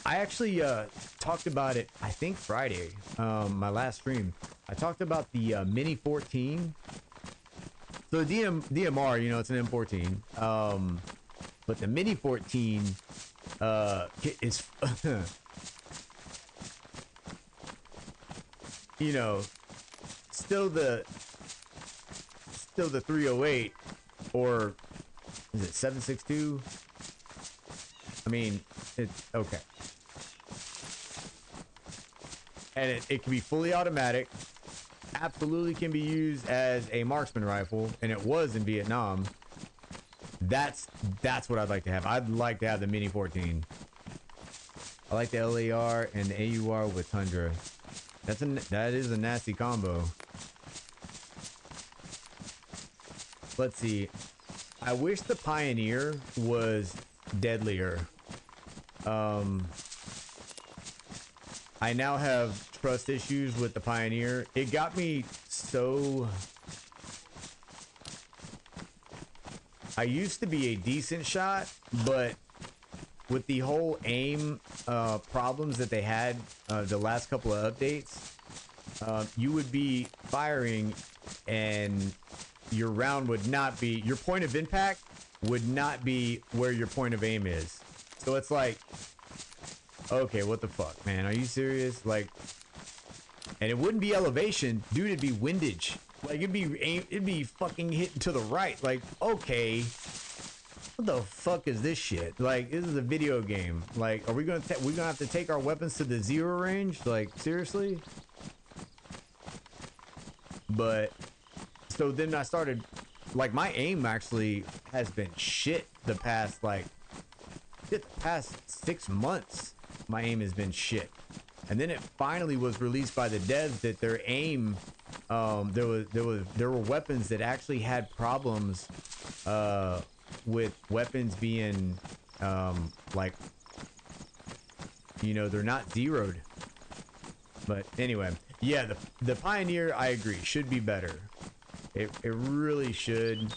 I actually talked about it, I think Friday, my last stream. I talked about the Mini 14. So DMR, you know, it's an M14. But the Mini 14 is, you know, still the 308, or is it 762? I mean, it's okay. And it can be fully automatic. Absolutely can be used as a marksman rifle, and it was in Vietnam. That's what I'd like to have. I'd like to have the Mini 14. I like the LAR and the AUR with Tundra. That is a nasty combo. Let's see. I wish the Pioneer was deadlier. I now have trust issues with the Pioneer. It got me so... I used to be a decent shot, but with the whole aim problems that they had the last couple of updates, you would be firing and your round would not be... Your point of impact would not be where your point of aim is. So it's like... Okay, what the fuck, man? Are you serious? Like, and it wouldn't be elevation, dude. It'd be windage. Like, it'd be fucking hitting to the right. Like, okay, what the fuck is this shit? Like, this is a video game. Like, are we gonna have to take our weapons to the 0 range? Like, seriously? But so then I started, like, my aim actually has been shit the past 6 months. My aim has been shit, and then it finally was released by the devs that their aim, there were weapons that actually had problems with weapons being like, you know, they're not zeroed. But anyway, yeah, the Pioneer, I agree, should be better. It really should.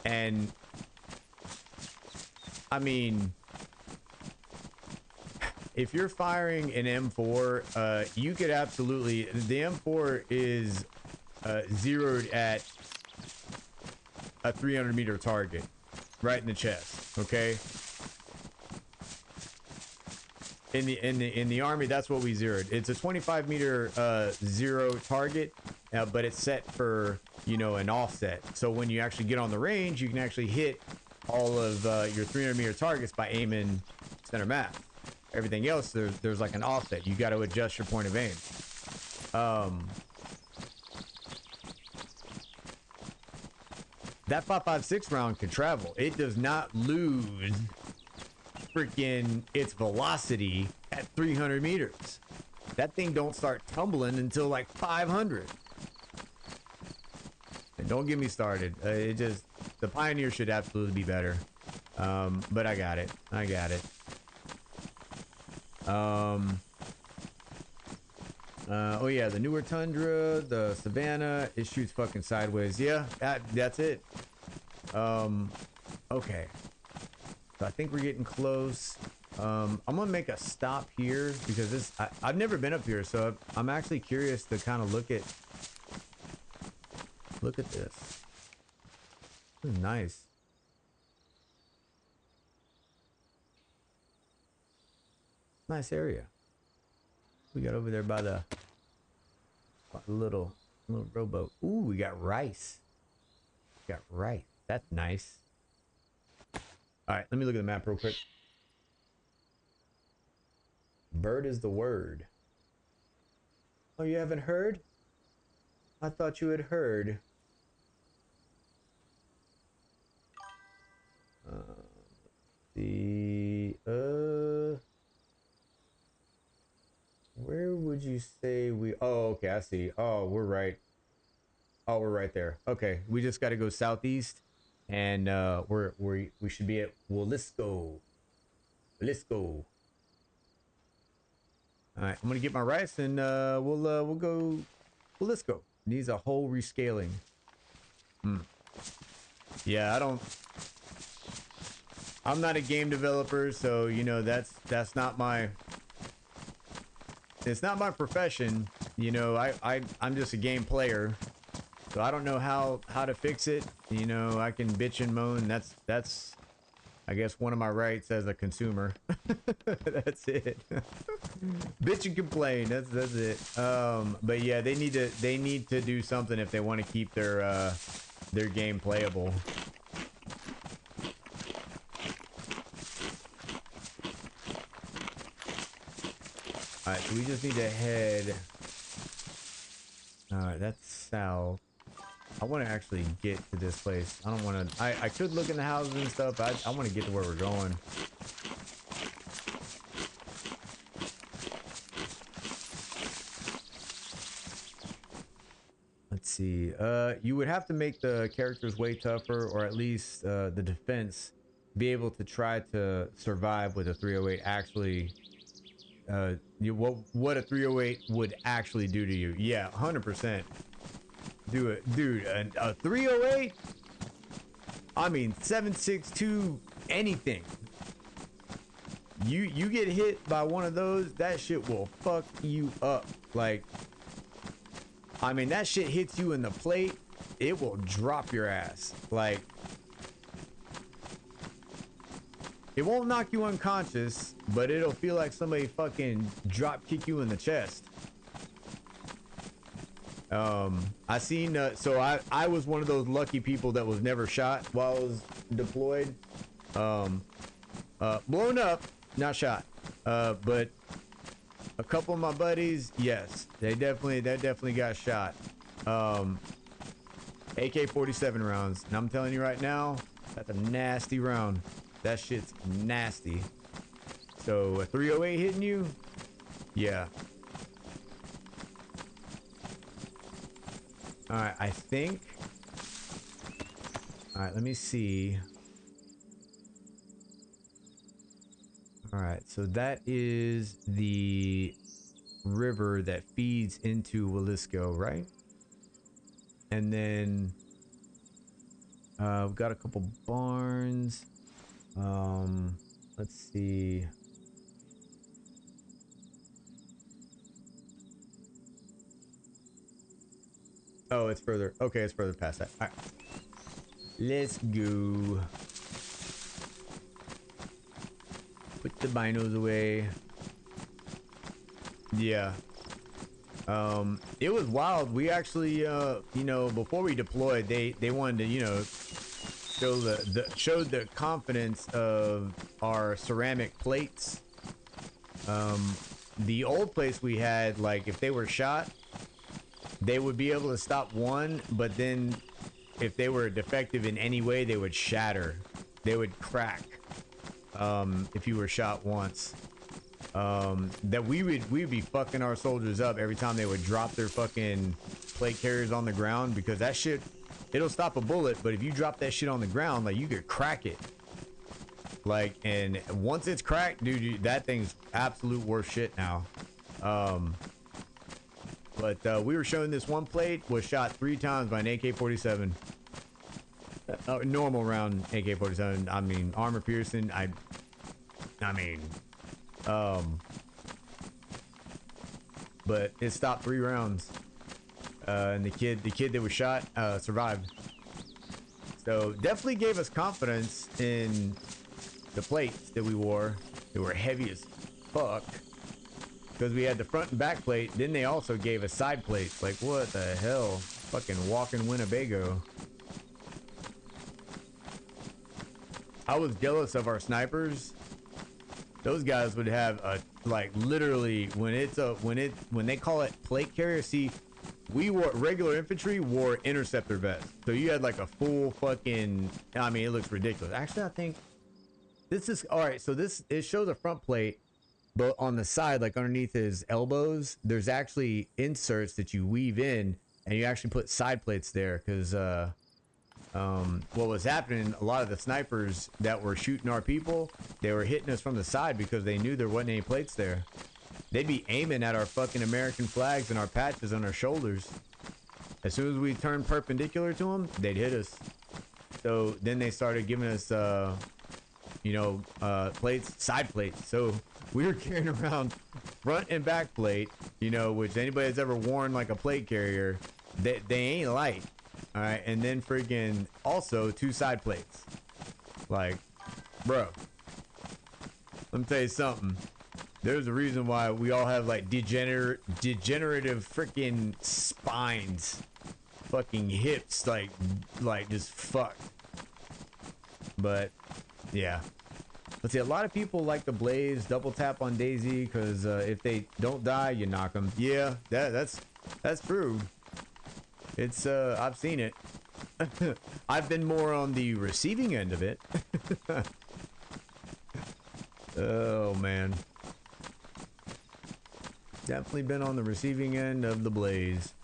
And I mean, if you're firing an M4, you could absolutely... The M4 is zeroed at a 300-meter target, right in the chest. Okay. In the Army, that's what we zeroed. It's a 25-meter zero target, but it's set for, you know, an offset. So when you actually get on the range, you can actually hit all of your 300-meter targets by aiming center mass. Everything else, there's like an offset. You got to adjust your point of aim. That 5.56 round can travel. It does not lose freaking its velocity at 300 meters. That thing don't start tumbling until like 500. And don't get me started. The Pioneer should absolutely be better. But I got it. Oh yeah, the newer Tundra, the Savannah, it shoots fucking sideways. Yeah, that's it. Okay. So I think we're getting close. I'm gonna make a stop here because I've never been up here, so I'm actually curious to kind of look at this. This is nice. Nice area. We got over there by the little rowboat. Ooh, we got rice. That's nice. All right, let me look at the map real quick. Bird is the word. Oh, you haven't heard? I thought you had heard. Where would you say we... Oh, okay, I see. Oh, we're right. Oh, we're right there. Okay, we just got to go southeast, and we should be at Willisco. All right, I'm gonna get my rice, and we'll go Willisco. Needs a whole rescaling. Yeah, I'm not a game developer, so you know that's not my... It's not my profession. You know, I'm just a game player. So I don't know how to fix it. You know, I can bitch and moan. That's I guess one of my rights as a consumer. That's it. Bitch and complain. That's it. But yeah, they need to do something if they want to keep their game playable. Alright, so we just need to head... Alright, that's south. I want to actually get to this place. I don't want to... I could look in the houses and stuff, but I want to get to where we're going. see. You would have to make the characters way tougher, or at least the defense be able to try to survive with a 308 actually. What a 308 would actually do to you. Yeah, 100%. Do it, dude. A 308. I mean, 7.62 anything. You get hit by one of those, that shit will fuck you up. Like, I mean, that shit hits you in the plate, it will drop your ass. Like, it won't knock you unconscious, but it'll feel like somebody fucking drop kick you in the chest. I seen, so I was one of those lucky people that was never shot while I was deployed. Blown up, not shot. But a couple of my buddies, yes, they definitely got shot. AK-47 rounds, and I'm telling you right now, that's a nasty round. That shit's nasty. So a 308 hitting you, yeah. All right, I think. All right, let me see. All right, so that is the river that feeds into Willisco, right? And then we've got a couple barns. Let's see. Oh, it's further. Okay, it's further past that. All right. Let's go. Put the binos away. Yeah. It was wild. We actually, you know, before we deployed, they wanted to, you know, showed the confidence of our ceramic plates. The old place we had, like, if they were shot, they would be able to stop one, but then if they were defective in any way, they would shatter. They would crack. If you were shot once. That we'd be fucking our soldiers up every time they would drop their fucking plate carriers on the ground, because that shit, it'll stop a bullet, but if you drop that shit on the ground, like, you could crack it. Like, and once it's cracked, dude, that thing's absolute worth shit now. But we were showing this one plate was shot 3 times by an AK-47. Normal round AK-47. I mean, armor piercing. I mean, but it stopped 3 rounds. And the kid that was shot survived. So definitely gave us confidence in the plates that we wore. They were heavy as fuck. Because we had the front and back plate, then they also gave us side plates. Like, what the hell? Fucking walking Winnebago. I was jealous of our snipers. Those guys would have a, like, literally, when they call it plate carrier, see, we wore, regular infantry wore interceptor vests. So you had like a full fucking, I mean, it looks ridiculous. Actually, I think this is, all right, so it shows a front plate. But on the side, like underneath his elbows, there's actually inserts that you weave in, and you actually put side plates there. Because what was happening, a lot of the snipers that were shooting our people, they were hitting us from the side because they knew there wasn't any plates there. They'd be aiming at our fucking American flags and our patches on our shoulders. As soon as we turned perpendicular to them, they'd hit us. So then they started giving us, you know, plates, side plates. So we were carrying around front and back plate, you know, which anybody that's ever worn like a plate carrier, they ain't light. All right. And then freaking also 2 side plates. Like, bro, let me tell you something. There's a reason why we all have like degenerative freaking spines. Fucking hips, like just fucked. But yeah. Let's see, a lot of people like the Blaze double tap on DayZ because if they don't die, you knock them. Yeah, that's true. It's I've seen it. I've been more on the receiving end of it. Oh man, definitely been on the receiving end of the Blaze.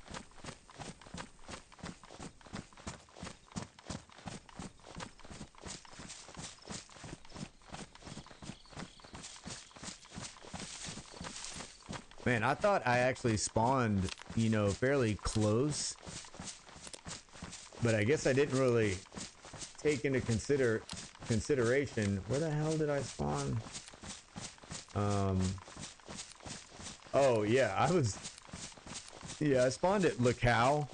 Man, I thought I actually spawned, you know, fairly close, but I guess I didn't really take into consideration. Where the hell did I spawn? Oh yeah, I spawned at Luco,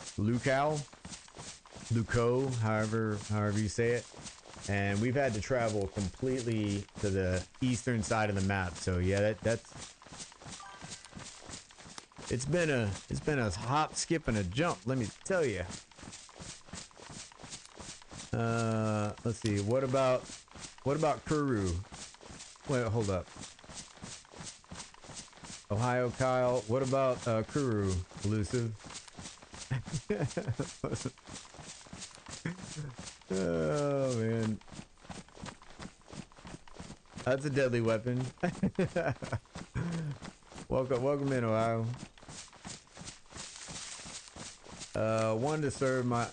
however you say it. And we've had to travel completely to the eastern side of the map. So yeah, that's it's been a hop, skip, and a jump, let me tell you. Let's see. What about Kuru? Wait, hold up. Ohio Kyle. What about Kuru? Elusive. Oh man, that's a deadly weapon. Welcome in, Ohio. Wanted to serve my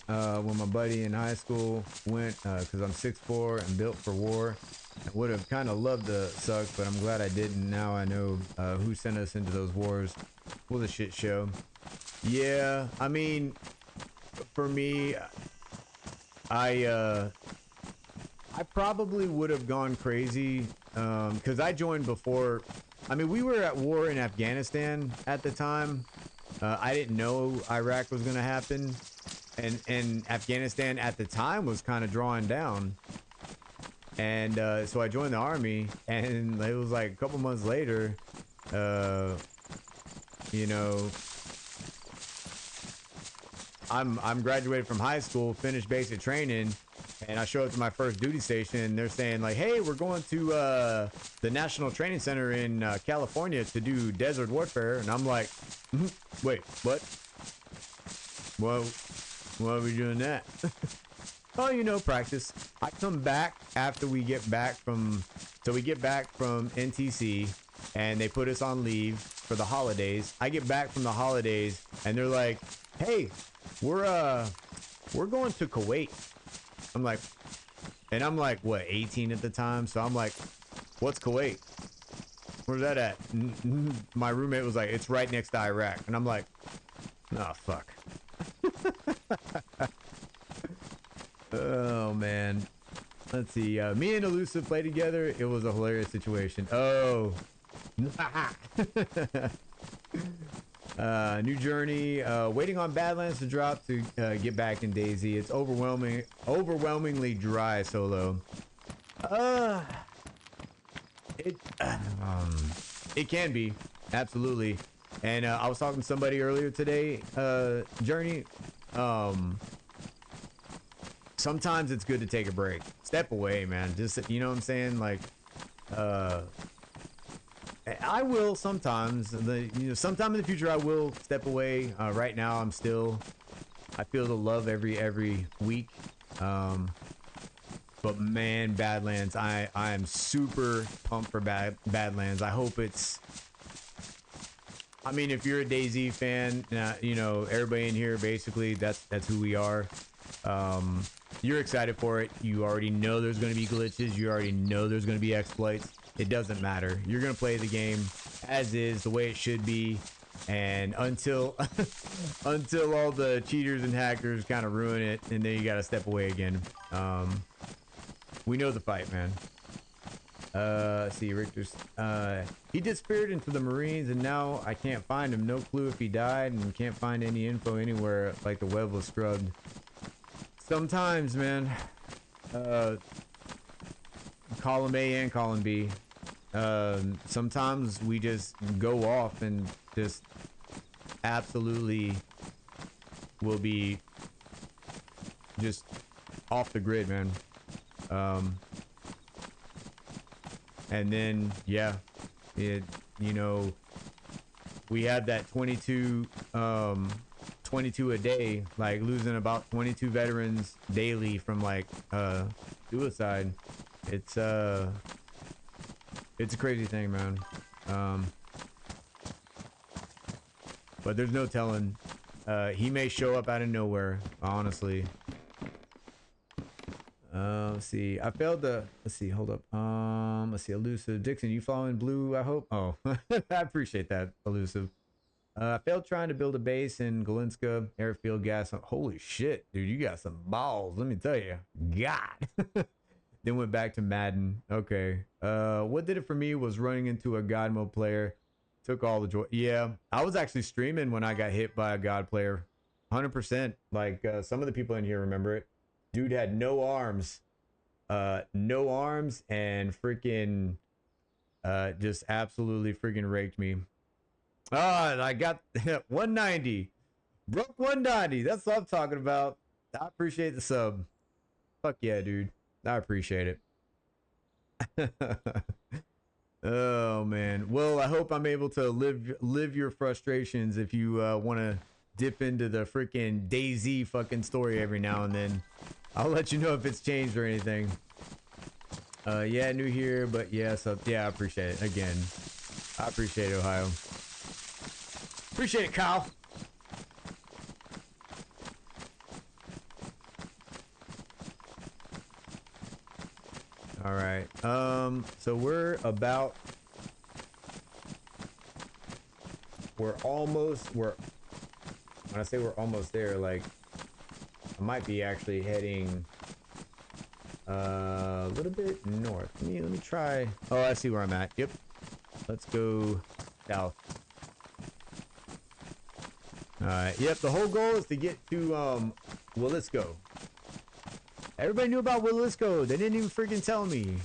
when my buddy in high school went because I'm 6'4" and built for war. I would have kind of loved to suck, but I'm glad I didn't. Now I know who sent us into those wars. Was a shit show. Yeah, I mean, for me, I probably would have gone crazy because I joined before. I mean, we were at war in Afghanistan at the time. I didn't know Iraq was going to happen, and Afghanistan at the time was kind of drawing down. And so I joined the army, and it was like a couple months later, you know, I'm graduated from high school, finished basic training, and I show up to my first duty station, and they're saying like, "Hey, we're going to the National Training Center in California to do desert warfare," and I'm like, "Wait, what? Well, why are we doing that?" Oh, you know, practice. I come back after we get back from NTC, and they put us on leave for the holidays. I get back from the holidays, and they're like, "Hey, we're going to Kuwait." I'm like, what, 18 at the time? So I'm like, "What's Kuwait? Where's that at?" My roommate was like, "It's right next to Iraq," and I'm like, "Oh fuck." Oh man, let's see. Me and Elusive played together. It was a hilarious situation. Oh, new journey. Waiting on Badlands to drop to get back in DayZ. It's overwhelmingly dry solo. It it can be, absolutely. And I was talking to somebody earlier today. Journey. Sometimes it's good to take a break. Step away, man. Just, you know what I'm saying? Like, I will sometimes. Sometime in the future I will step away. Right now I feel the love every week. But man, Badlands, I am super pumped for Badlands. I hope it's. I mean, if you're a DayZ fan, you know, everybody in here basically that's who we are. You're excited for it. You already know there's going to be glitches. You already know there's going to be exploits. It doesn't matter. You're going to play the game as is, the way it should be. And until until all the cheaters and hackers kind of ruin it, and then you got to step away again. We know the fight, man. See, Richter's, he disappeared into the Marines, and now I can't find him. No clue if he died, and can't find any info anywhere. Like the web was scrubbed. Sometimes, man, column A and column B. Sometimes we just go off and just absolutely will be just off the grid, man. And then, yeah, you know, we had that 22 a day, like losing about 22 veterans daily from like suicide. It's a crazy thing, man. But there's no telling. He may show up out of nowhere, honestly. Let's see. I failed the. Let's see. Hold up. Let's see. Elusive Dixon, you following blue? I hope. Oh, I appreciate that, Elusive. I failed trying to build a base in Galinska airfield gas. Holy shit, dude, you got some balls. Let me tell you. God. Then went back to Madden. Okay. What did it for me was running into a God mode player. Took all the joy. Yeah, I was actually streaming when I got hit by a God player. 100%. Like some of the people in here remember it. Dude had no arms. No arms and freaking just absolutely freaking raked me. Ah, I got 190. Broke 190. That's what I'm talking about. I appreciate the sub. Fuck yeah, dude. I appreciate it. Oh man. Well, I hope I'm able to live your frustrations if you want to dip into the freaking DayZ fucking story every now and then. I'll let you know if it's changed or anything. Yeah, new here, but yeah, so yeah, I appreciate it. Again, I appreciate it, Ohio. Appreciate it, Kyle. All right. So we're almost, when I say we're almost there, like I might be actually heading a little bit north. Let me try. Oh, I see where I'm at. Yep. Let's go south. All right. Yep. The whole goal is to get to Willisco. Everybody knew about Willisco. They didn't even freaking tell me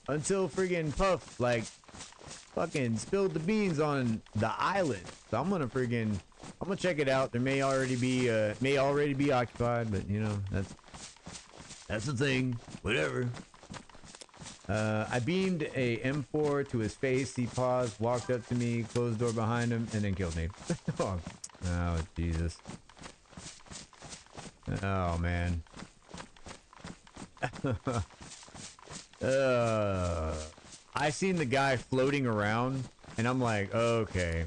until freaking Puff like fucking spilled the beans on the island. So I'm gonna check it out. There may already be occupied, but you know that's the thing. Whatever. I beamed a M4 to his face. He paused, walked up to me, closed the door behind him, and then killed me. Oh Jesus. Oh man. I seen the guy floating around and I'm like, okay,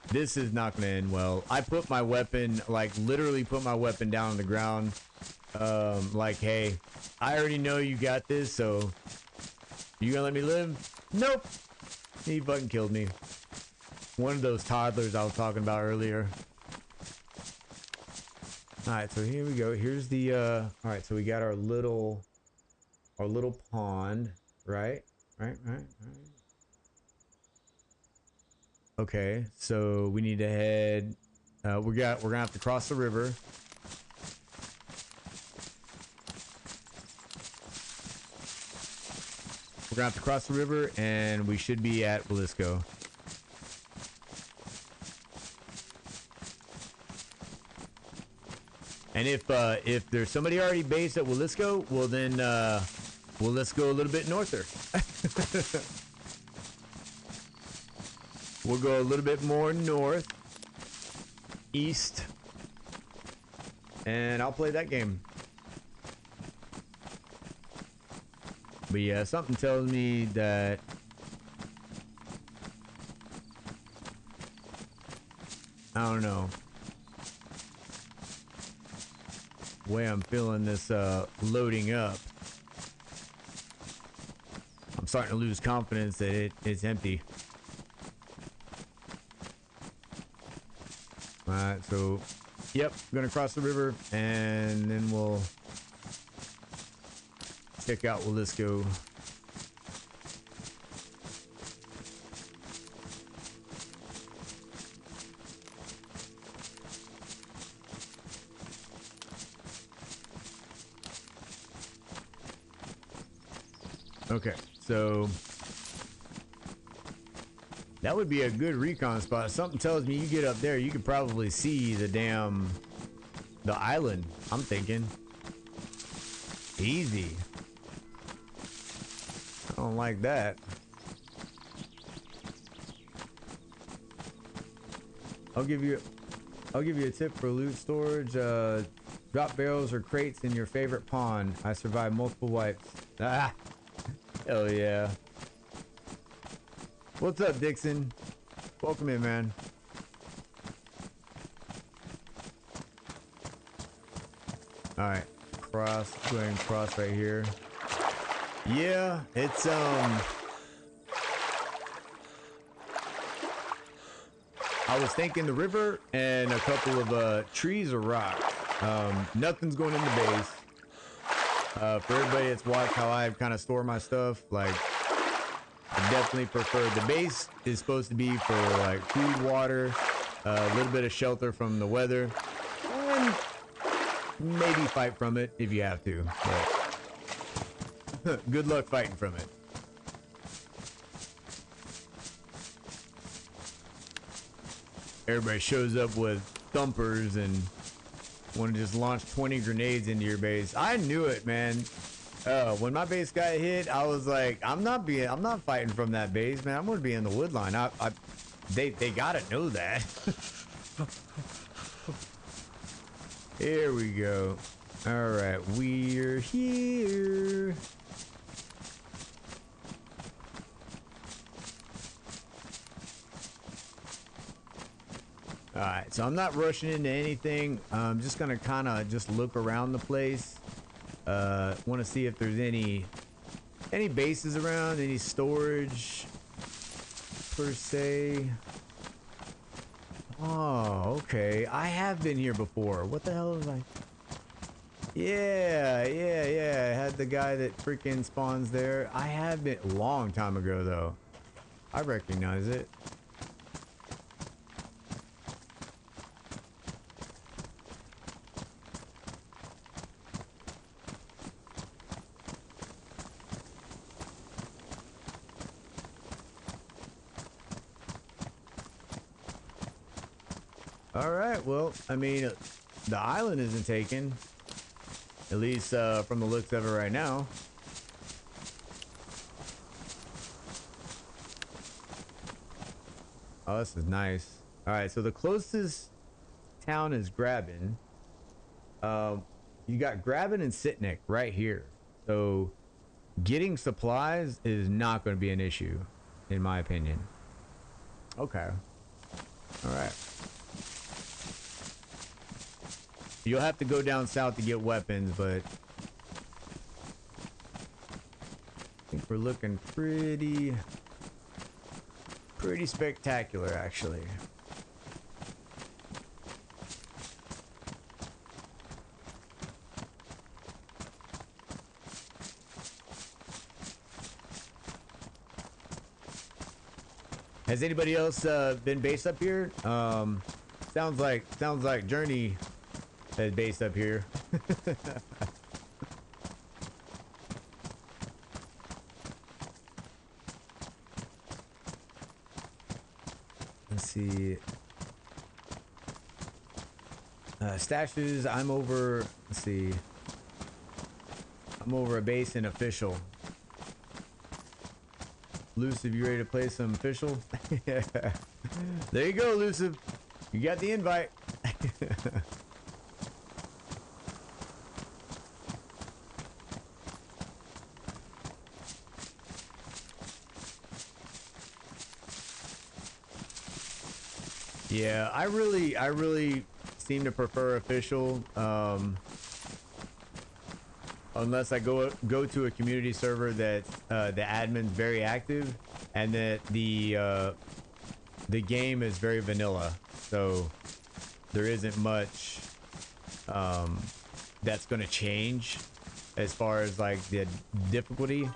this is not gonna end well. I put my weapon, like literally put my weapon down on the ground. Like, hey, I already know you got this, so you gonna let me live? Nope. He fucking killed me. One of those toddlers I was talking about earlier. Alright, so here we go. Here's the alright, so we got our little pond, right? Right. Okay, so we need to head we're gonna have to cross the river. We're gonna have to cross the river and we should be at Willisco. And if there's somebody already based at Willisco, well then let's go a little bit norther. We'll go a little bit more north, east, and I'll play that game. But yeah, something tells me that I don't know. The way I'm feeling this loading up, I'm starting to lose confidence that it's empty. Alright, so yep, I'm gonna cross the river and then we'll check out Willisco. Okay, so that would be a good recon spot. Something tells me you get up there, you could probably see the island. I'm thinking. Easy. I don't like that. I'll give you a tip for loot storage. Drop barrels or crates in your favorite pond. I survived multiple wipes. Ah, hell yeah. What's up, Dixon? Welcome in, man. All right. cross. Go ahead and cross right here. Yeah, it's I was thinking the river and a couple of trees or rocks. Nothing's going in the base. For everybody that's watched how I kind of store my stuff, like I definitely prefer the base is supposed to be for like food, water, a little bit of shelter from the weather, and maybe fight from it if you have to. But good luck fighting from it. Everybody shows up with thumpers and want to just launch 20 grenades into your base. I knew it, man. When my base got hit, I was like, I'm not fighting from that base, man. I'm gonna be in the wood line. They gotta know that. Here we go. All right, we're here. All right, so I'm not rushing into anything. I'm just gonna kind of just look around the place. Want to see if there's any bases around, any storage per se. Oh, okay. I have been here before. What the hell is I? Yeah. I had the guy that freaking spawns there. I have been a long time ago though. I recognize it. All right, well, I mean, the island isn't taken, at least from the looks of it right now. Oh, this is nice. All right, so the closest town is Graben. You got Graben and Sitnik right here. So getting supplies is not going to be an issue, in my opinion. Okay. All right. You'll have to go down south to get weapons, but I think we're looking pretty spectacular, actually. Has anybody else been based up here? Sounds like Journey is based up here. Let's see. Stashes, I'm over, let's see. I'm over a base in official. Luciv, you ready to play some official? There you go, Luciv. You got the invite. Yeah, I really seem to prefer official, unless I go to a community server that the admin's very active and that the game is very vanilla, so there isn't much that's going to change as far as like the difficulty.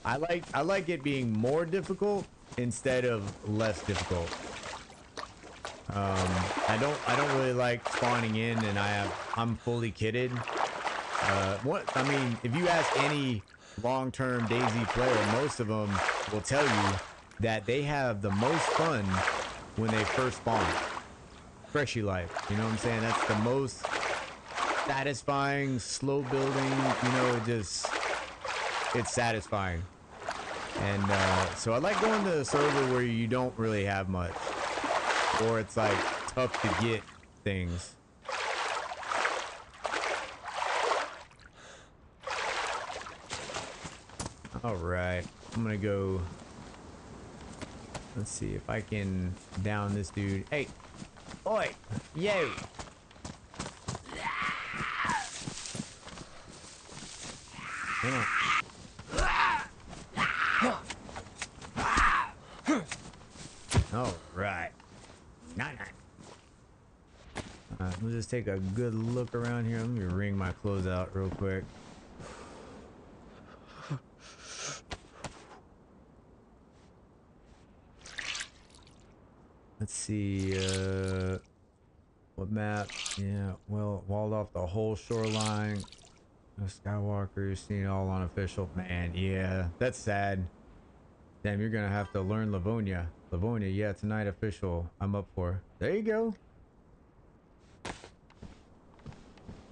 I like it being more difficult instead of less difficult. I don't really like spawning in and I'm fully kitted. I mean, if you ask any long-term DayZ player, most of them will tell you that they have the most fun when they first spawn. Freshy life, you know what I'm saying? That's the most satisfying, slow building, you know, it's satisfying. And so I like going to a server where you don't really have much, or it's like tough to get things. All right, I'm gonna go. Let's see if I can down this dude. Hey, oi, yo. Come on. All right. Nine. We'll just take a good look around here. Let me wring my clothes out real quick. Let's see, what map? Yeah, well, walled off the whole shoreline. No Skywalker, seen all unofficial. Man, yeah, that's sad. Damn, you're gonna have to learn Livonia. Livonia, yeah, tonight official. I'm up for. There you go.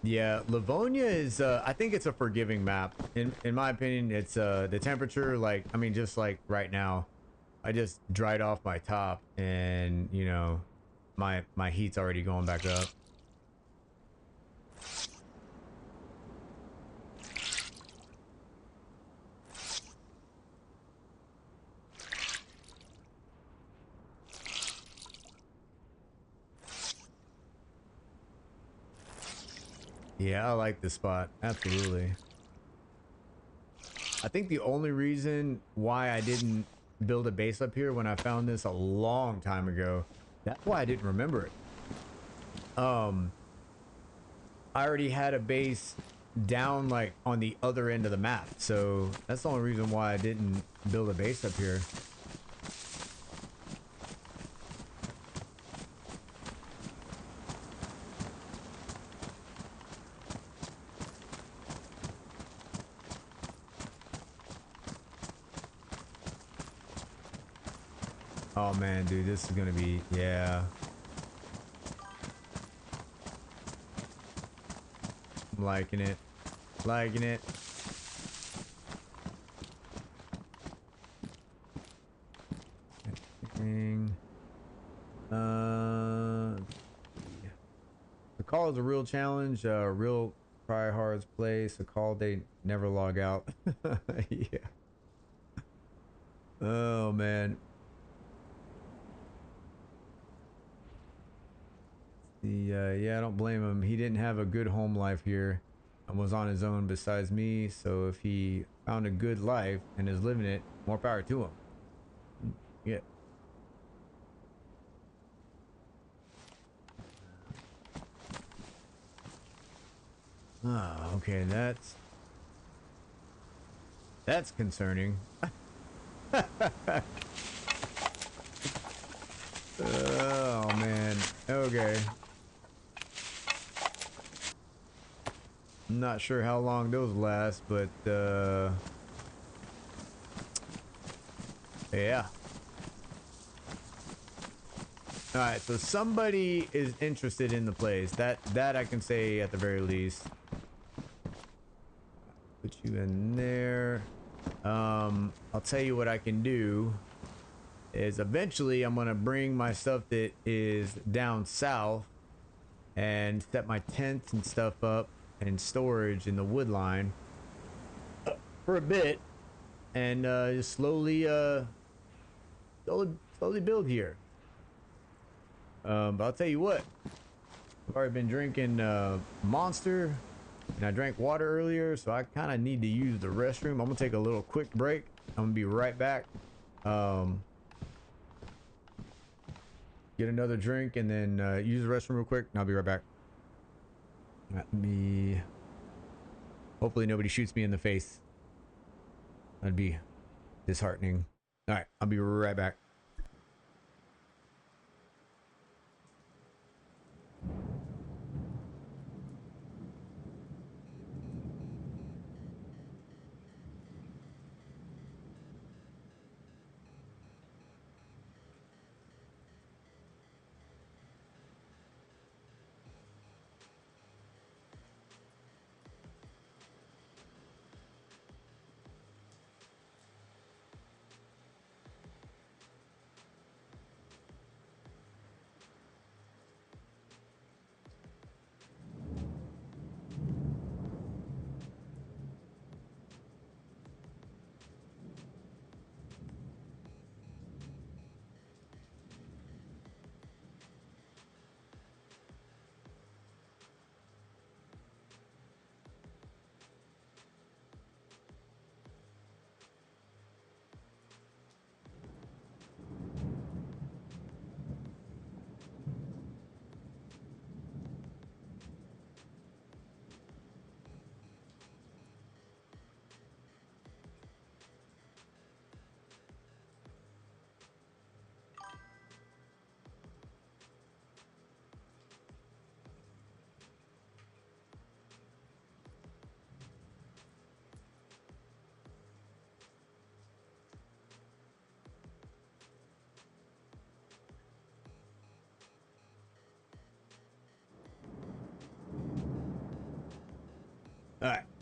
Yeah, Livonia is, I think it's a forgiving map. In my opinion, it's, the temperature, like, I mean, just like right now. I just dried off my top and, you know, my heat's already going back up. Yeah, I like this spot. Absolutely. I think the only reason why I didn't build a base up here when I found this a long time ago, that's why I didn't remember it. I already had a base down like on the other end of the map, so that's the only reason why I didn't build a base up here. Oh man, dude, this is gonna be, yeah. I'm liking it. Liking it. The call is a real challenge, real try hards place. A call they never log out. Yeah. Oh man. Yeah, I don't blame him. He didn't have a good home life here and was on his own besides me. So if he found a good life and is living it, more power to him. Yeah. Ah, okay, that's concerning. Oh man. Okay. I'm not sure how long those last, but yeah. All right, so somebody is interested in the place. That I can say at the very least. Put you in there. I'll tell you what I can do is eventually I'm gonna bring my stuff that is down south and set my tents and stuff up and storage in the wood line for a bit and just slowly build here. But I'll tell you what, I've already been drinking Monster and I drank water earlier, so I kind of need to use the restroom. I'm gonna take a little quick break. I'm gonna be right back. Get another drink and then use the restroom real quick and I'll be right back. Let me... Hopefully nobody shoots me in the face. That'd be disheartening. All right, I'll be right back.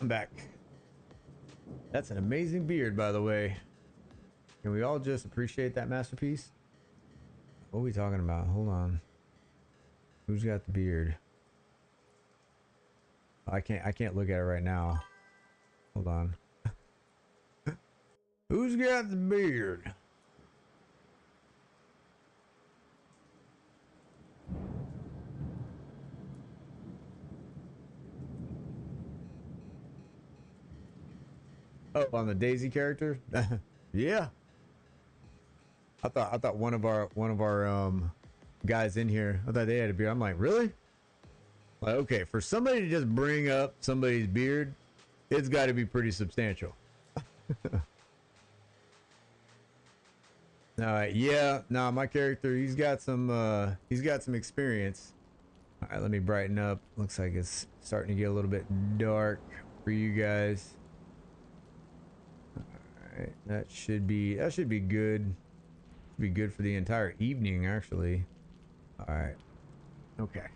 I'm back. That's an amazing beard, by the way. Can we all just appreciate that masterpiece? What are we talking about? Hold on. Who's got the beard? I can't look at it right now. Hold on. Who's got the beard? Oh, on the DayZ character? Yeah. I thought one of our guys in here, I thought they had a beard. I'm like, really? Like, okay, for somebody to just bring up somebody's beard, it's got to be pretty substantial. Yeah, no, my character, he's got some experience. All right, let me brighten up. Looks like it's starting to get a little bit dark for you guys. All right, that should be good. Be good for the entire evening, actually. All right. Okay.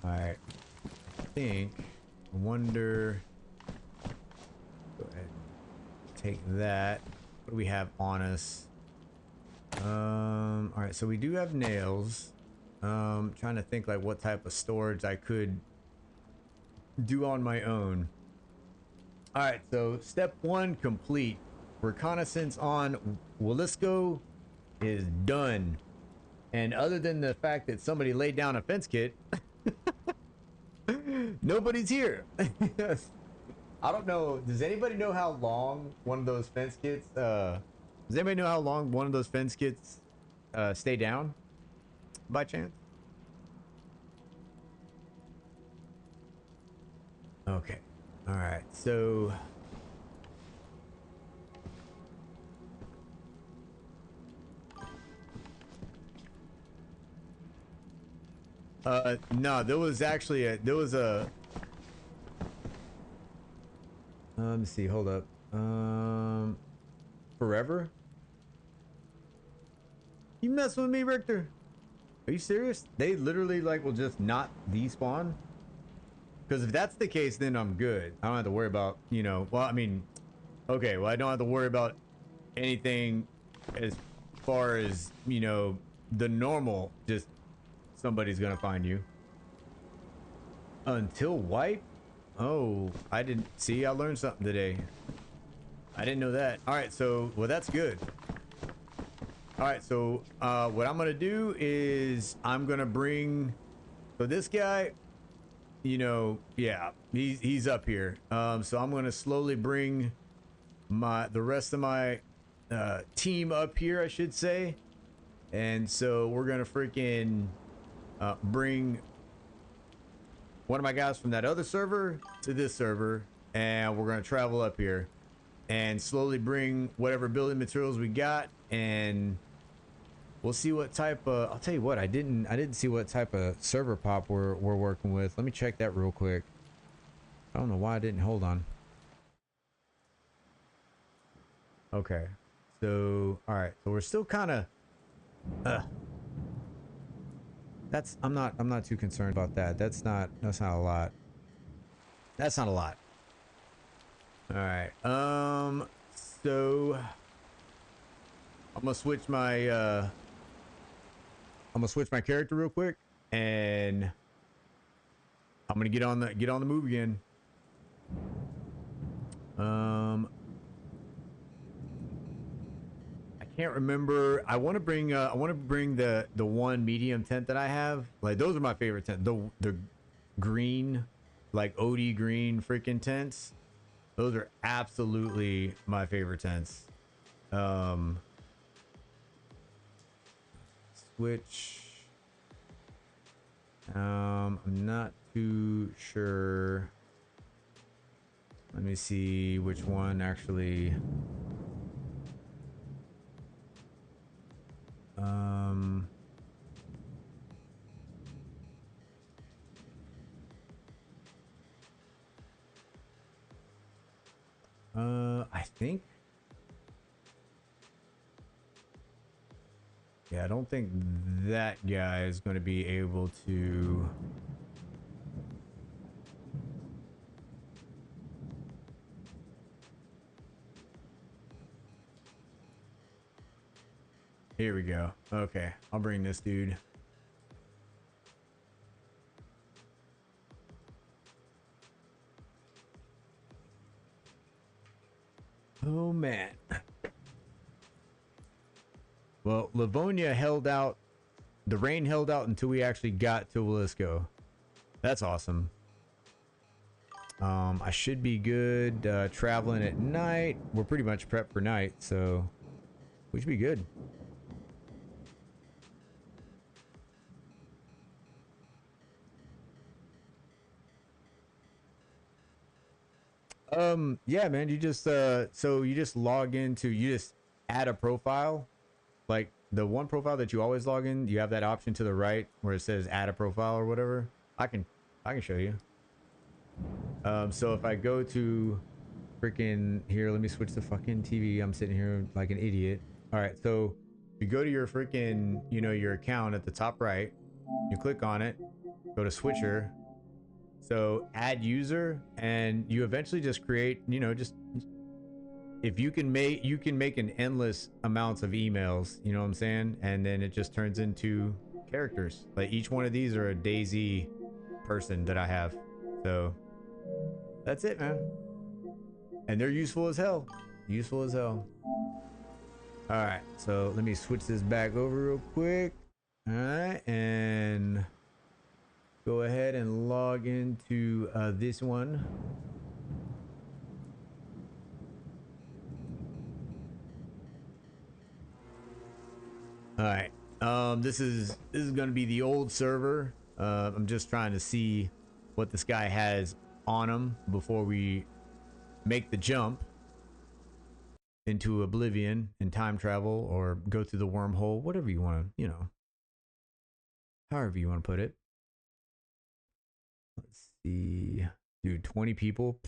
All right. I wonder. Go ahead. Take that. What do we have on us? All right. So we do have nails. Trying to think like what type of storage I could do on my own. All right. So step 1 complete. Reconnaissance on Willisco is done. And other than the fact that somebody laid down a fence kit, nobody's here. I don't know. Does anybody know how long one of those fence kits? Does anybody know how long one of those fence kits stay down? By chance? Okay. All right. So. No, there was actually a. Let me see. Hold up. Forever? You mess with me, Richter? Are you serious? They literally like will just not despawn? Because if that's the case, then I'm good. I don't have to worry about, you know, well, I mean, okay, well, I don't have to worry about anything as far as, you know, the normal, just somebody's gonna find you. Until wipe? Oh, I didn't see. I learned something today. I didn't know that. All right, so, well, that's good. All right, so what I'm gonna do is I'm gonna bring, so this guy, you know, yeah, he's up here. So I'm gonna slowly bring the rest of my team up here, I should say. And so we're gonna freaking bring one of my guys from that other server to this server, and we're gonna travel up here and slowly bring whatever building materials we got, and we'll see what type of, I'll tell you what, I didn't see what type of server pop we're working with. Let me check that real quick. I don't know why I didn't. Hold on. Okay. So, all right. So we're still kind of that's I'm not too concerned about that. That's not a lot. That's not a lot. All right. So I'm gonna switch my character real quick, and I'm gonna get on the move again. I can't remember. I want to bring the one medium tent that I have. Like, those are my favorite tent. The green, like OD green freaking tents. Those are absolutely my favorite tents. Switch. I'm not too sure. Let me see which one actually. I think. Okay, I don't think that guy is going to be able to... Here we go. Okay, I'll bring this dude. Oh, man. Well, Livonia held out. The rain held out until we actually got to Willisco. That's awesome. I should be good traveling at night. We're pretty much prepped for night, so we should be good. Yeah, man, you just so you just log into, you just add a profile, like the one profile that you always log in. You have that option to the right where it says add a profile or whatever. I can show you. So if I go to freaking here, let me switch the fucking TV. I'm sitting here like an idiot. All right, so you go to your freaking, you know, your account at the top right. You click on it, go to switcher. So add user, and you eventually just create, you know, just if you can make an endless amounts of emails, you know what I'm saying? And then it just turns into characters. Like each one of these are a DayZ person that I have. So that's it, man. And they're useful as hell. Useful as hell. All right, so let me switch this back over real quick. All right, and go ahead and log into this one. All right. This is going to be the old server. I'm just trying to see what this guy has on him before we make the jump into oblivion and time travel, or go through the wormhole, whatever you want to, you know, however you want to put it. Let's see. Dude, 20 people.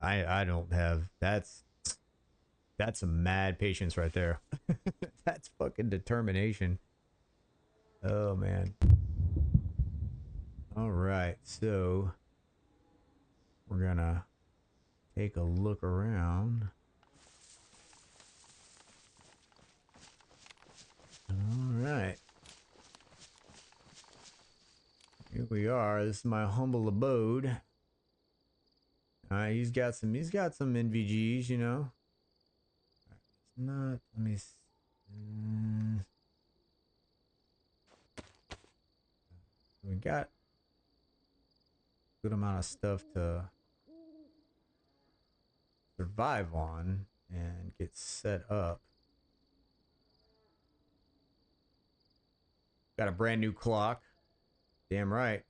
I don't have, that's some mad patience right there. That's fucking determination. Oh man. All right, so we're gonna take a look around. All right, here we are. This is my humble abode. All right, he's got some NVGs, you know. It's not. Let me. We got a good amount of stuff to survive on and get set up. Got a brand new clock. Damn right.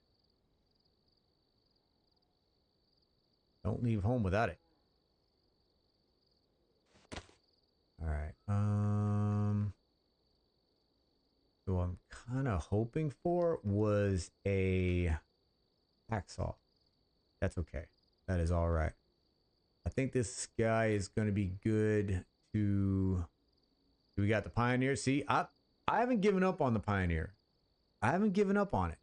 Don't leave home without it. All right. So I'm kind of hoping for was a hacksaw. That's okay. That is all right. I think this guy is going to be good to... We got the Pioneer. See, I haven't given up on the Pioneer. I haven't given up on it.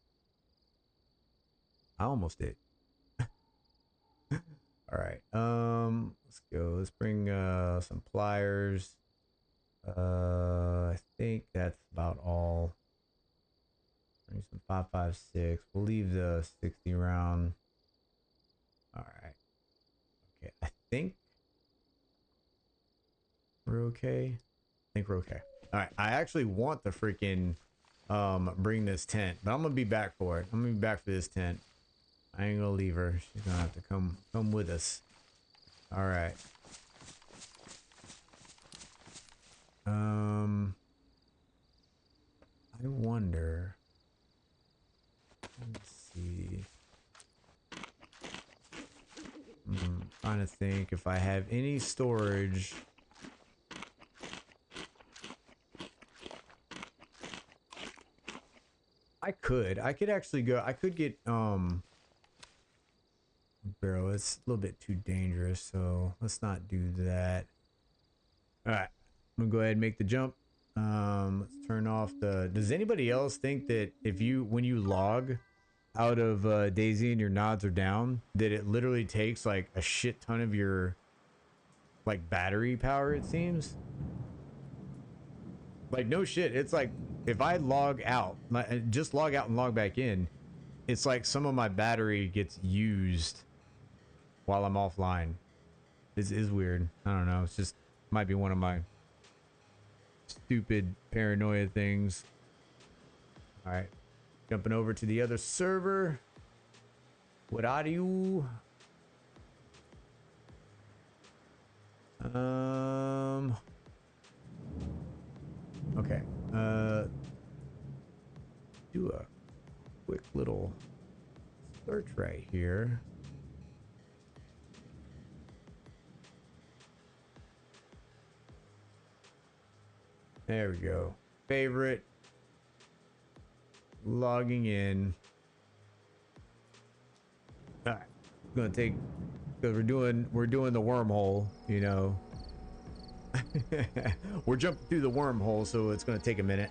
I almost did. All right. Let's go. Let's bring some pliers. I think that's about all. Bring some 5.56. We'll leave the 60 round. All right. Okay. I think we're okay. I think we're okay. All right. I actually want to freaking bring this tent, but I'm gonna be back for it. I'm gonna be back for this tent. I ain't gonna leave her. She's gonna have to come with us. All right. I wonder. Let's see. Trying to think if I have any storage. I could actually go. I could get barrel. It's a little bit too dangerous, so let's not do that. All right, I'm gonna go ahead and make the jump. Let's turn off the. Does anybody else think that if you when you log out of DayZ and your nods are down, that it literally takes like a shit ton of your like battery power? It seems like no shit. It's like if I log out, just log out and log back in, it's like some of my battery gets used while I'm offline. This is weird. I don't know. It's just might be one of my stupid paranoia things. All right, jumping over to the other server. What are you? Okay. Do a quick little search right here. There we go. Favorite. Logging in. All right. Gonna take because we're doing the wormhole, you know. We're jumping through the wormhole, so it's gonna take a minute.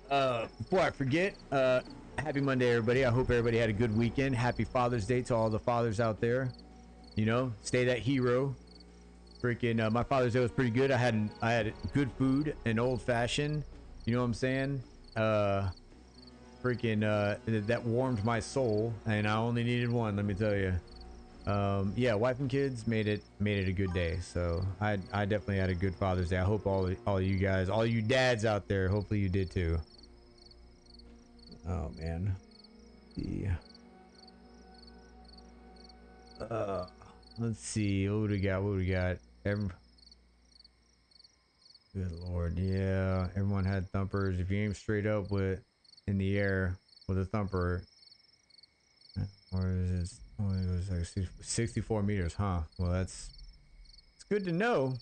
Before I forget, happy Monday, everybody. I hope everybody had a good weekend. Happy Father's Day to all the fathers out there. You know, stay that hero. Freaking, my Father's Day was pretty good. I had good food, an old fashioned. You know what I'm saying? Freaking, that warmed my soul, and I only needed one. Let me tell you. Yeah, wife and kids made it a good day. So I definitely had a good Father's Day. I hope all you guys, all you dads out there, hopefully you did too. Oh man. Yeah. Let's see. What do we got? Good lord, yeah. Everyone had thumpers. If you aim straight up with in the air with a thumper, or is it? Oh, it was like 64 meters, huh? Well, it's good to know.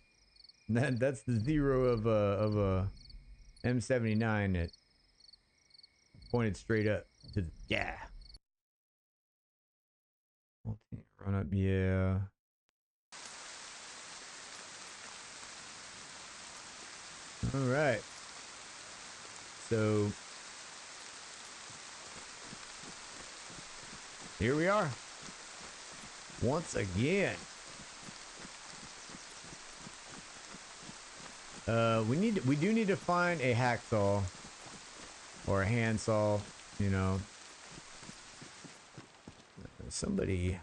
That's the zero of a M79 that pointed straight up to the run up, yeah. All right. So here we are once again. We do need to find a hacksaw or a handsaw, you know. Somebody,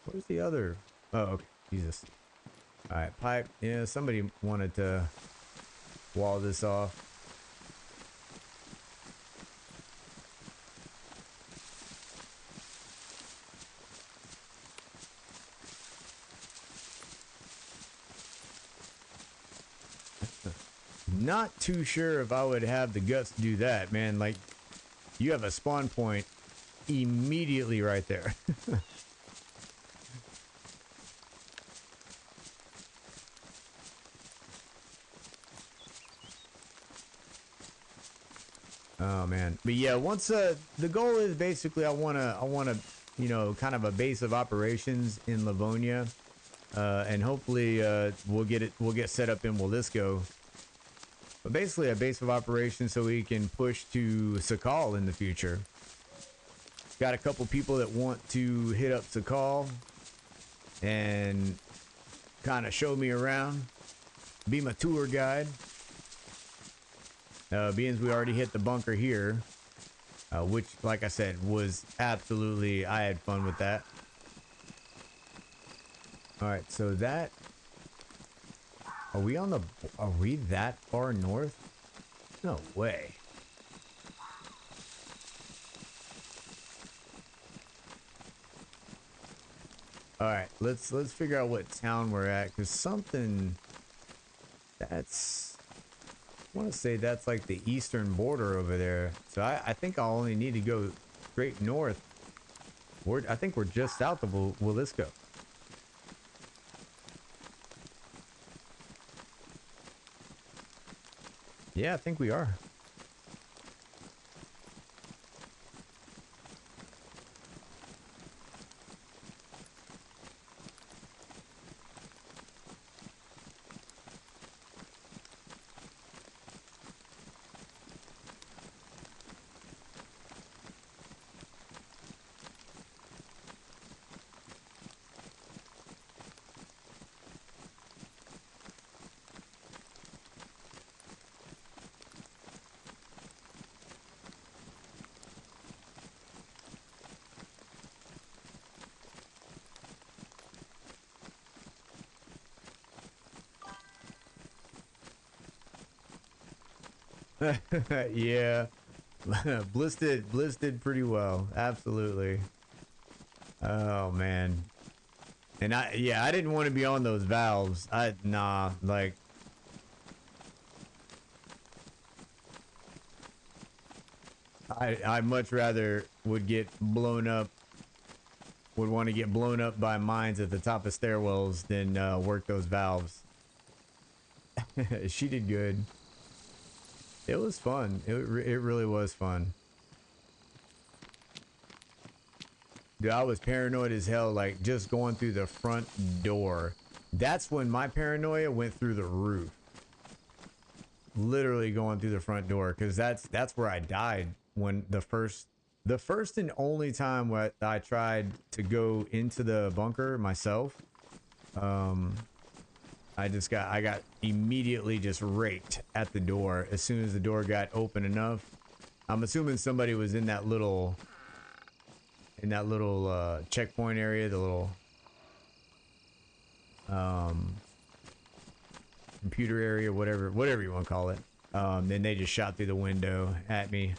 where's the other? Oh, okay. Jesus. All right, pipe. Yeah, somebody wanted to wall this off. Not too sure if I would have the guts to do that, man. Like, you have a spawn point immediately right there. Oh man, but yeah, once the goal is basically I wanna you know, kind of a base of operations in Livonia, and hopefully we'll get set up in Willisco. But basically a base of operations so we can push to Sakal in the future. Got a couple people that want to hit up Sakal and kind of show me around, be my tour guide. Being we already hit the bunker here, which, like I said, was absolutely, I had fun with that. All right, so that, are we that far north? No way. All right, let's figure out what town we're at, because something that's, I want to say that's like the eastern border over there. So I think I'll only need to go straight north. I think we're just south of Willisco. Yeah, I think we are. Yeah. Bliss did pretty well. Absolutely. Oh man. And I didn't want to be on those valves. Nah, like I much rather would want to get blown up by mines at the top of stairwells than work those valves. She did good. It was fun. It really was fun. Dude, I was paranoid as hell, like just going through the front door. That's when my paranoia went through the roof. Literally going through the front door, because that's where I died when the first and only time what I tried to go into the bunker myself. Um, I got immediately just raked at the door as soon as the door got open enough. I'm assuming somebody was in that little checkpoint area, the little um, computer area, whatever you want to call it. Then they just shot through the window at me.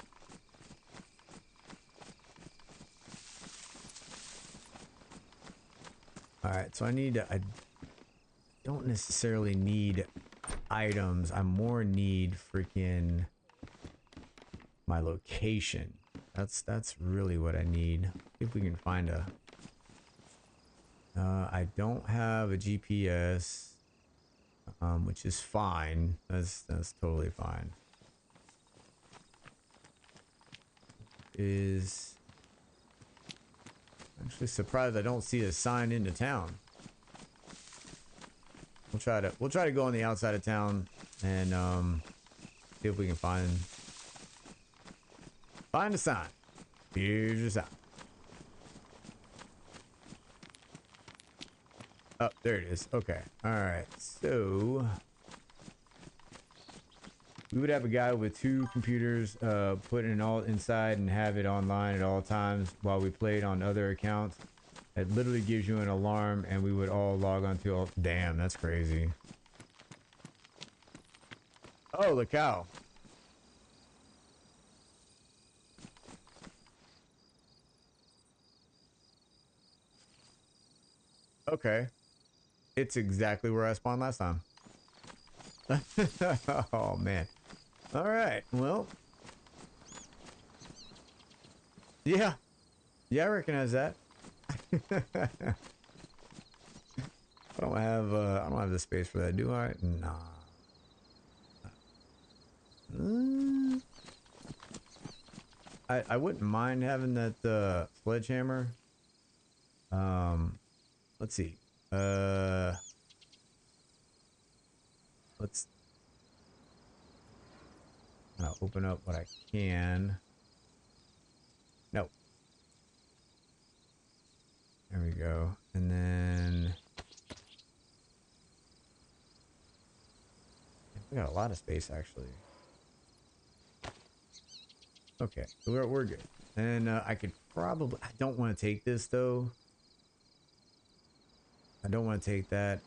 All right, so I don't necessarily need items. I more need freaking my location. That's really what I need. If we can find a I don't have a GPS, which is fine. That's totally fine. Is actually surprised I don't see a sign into town. We'll try to go on the outside of town and see if we can find a sign. Here's your sign. Oh, there it is. Okay. All right. So we would have a guy with 2 computers, putting it all inside and have it online at all times while we played on other accounts. It literally gives you an alarm, and we would all log on to all. Damn, that's crazy. Oh, the cow. Okay. It's exactly where I spawned last time. Oh, man. All right. Well. Yeah. Yeah, I recognize that. I don't have the space for that, do I? Nah. Mm, I wouldn't mind having that sledgehammer. Let's see. Uh, let's open up what I can. No. There we go. And then we got a lot of space actually. Okay, we're good. And I could probably. I don't want to take this though. I don't want to take that.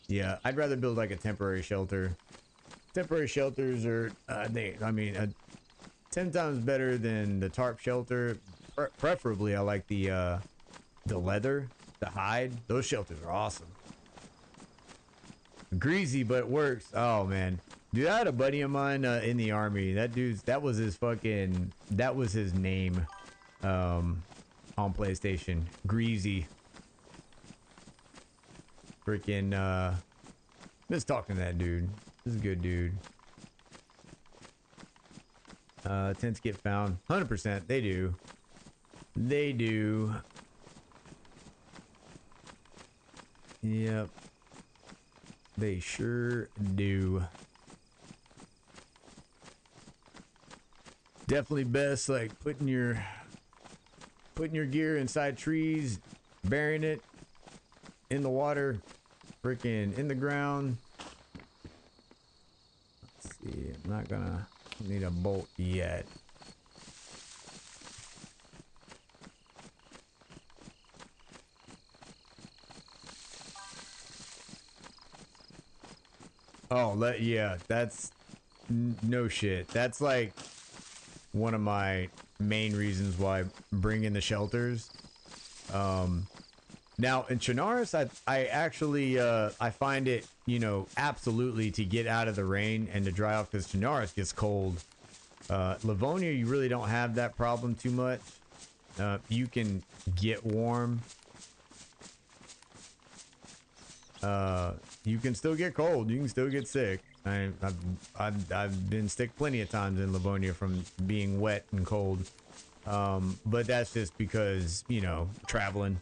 Yeah, I'd rather build like a temporary shelter. Temporary shelters are I mean 10 times better than the tarp shelter. Preferably, I like the leather, the hide. Those shelters are awesome. Greasy, but it works. Oh man, dude, I had a buddy of mine in the army. That was his name, on PlayStation. Greasy. Freaking miss talking to that dude. This is a good dude. Tents get found. 100%. They do. They do. Yep. They sure do. Definitely best like putting your gear inside trees, burying it in the water, freaking in the ground. Let's see. I'm not gonna need a bolt yet. Oh, yeah, that's No shit. That's like one of my main reasons why bringing the shelters. Now in Chernarus, I actually I find it, you know, absolutely to get out of the rain and to dry off because Chernarus gets cold. Livonia, you really don't have that problem too much. You can get warm. You can still get cold. You can still get sick. I've been sick plenty of times in Livonia from being wet and cold. But that's just because, you know, traveling.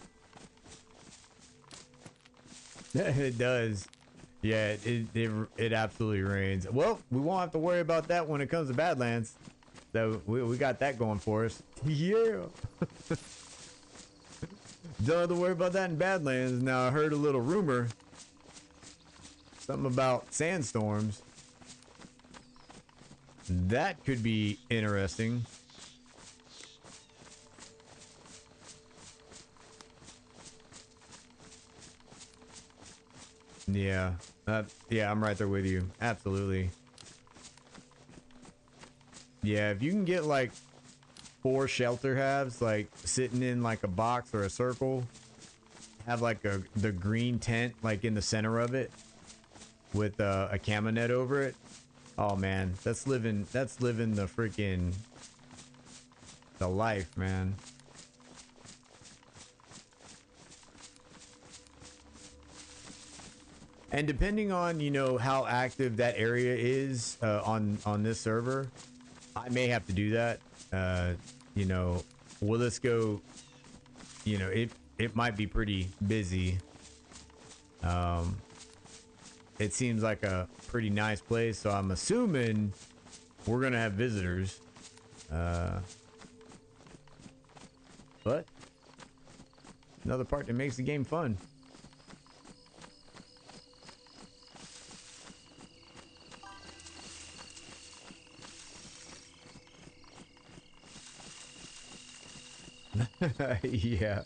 It does. Yeah, it absolutely rains. Well, we won't have to worry about that when it comes to Badlands. So we got that going for us. Yeah. Don't have to worry about that in Badlands. Now I heard a little rumor. Something about sandstorms. That could be interesting. Yeah. Yeah, I'm right there with you. Absolutely. Yeah, if you can get like 4 shelter halves, like sitting in like a box or a circle, have like the green tent like in the center of it with a camo net over it. Oh man, that's living the freaking the life, man. And depending on, you know, how active that area is on this server, I may have to do that. You know, will this go? You know, it might be pretty busy. It seems like a pretty nice place, so I'm assuming we're gonna have visitors. But another part that makes the game fun. Yeah.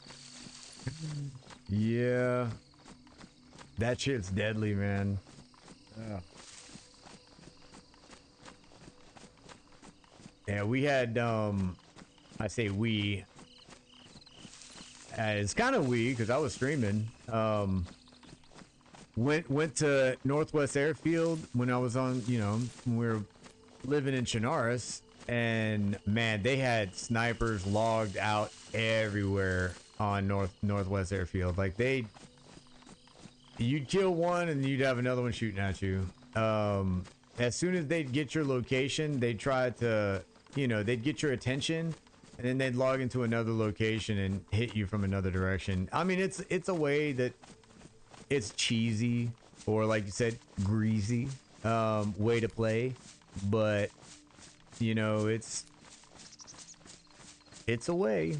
Yeah. That shit's deadly, man. Oh. Yeah, we had I say we. It's kind of we because I was streaming. Went to Northwest Airfield when I was on, you know, when we were living in Chernarus, and man, they had snipers logged out everywhere on Northwest Airfield. Like you'd kill one and you'd have another one shooting at you. As soon as they'd get your location, they'd try to, you know, they'd get your attention, and then they'd log into another location and hit you from another direction. I mean, it's a way that it's cheesy, or like you said, greasy way to play, but you know, it's a way.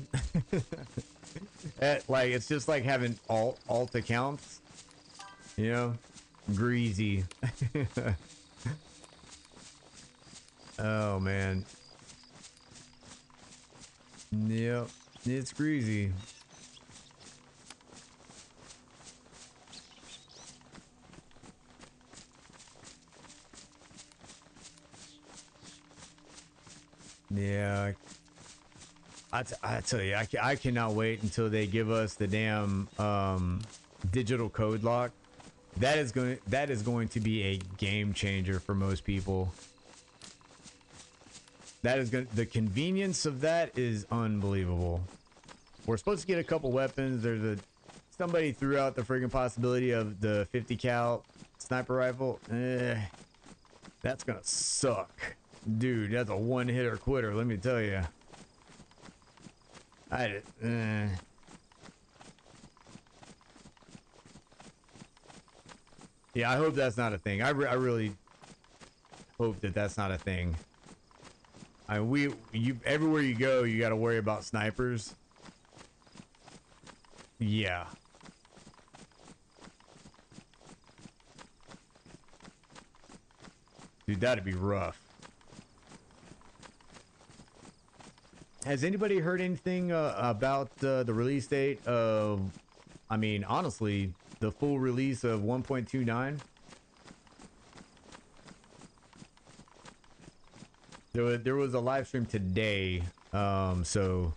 Like, it's just like having alt accounts, you know, greasy. Oh man. Yep, it's greasy. Yeah, I tell you, I cannot wait until they give us the damn digital code lock. That is going to be a game changer for most people. That is going, the convenience of that is unbelievable. We're supposed to get a couple weapons. Somebody threw out the friggin' possibility of the 50 cal sniper rifle. That's gonna suck. Dude, that's a one-hitter quitter, let me tell you. Yeah, I hope that's not a thing. I really hope that that's not a thing. Everywhere you go, you got to worry about snipers. Yeah. Dude, that'd be rough. Has anybody heard anything about the release date of, I mean, honestly, the full release of 1.29? There was a live stream today. So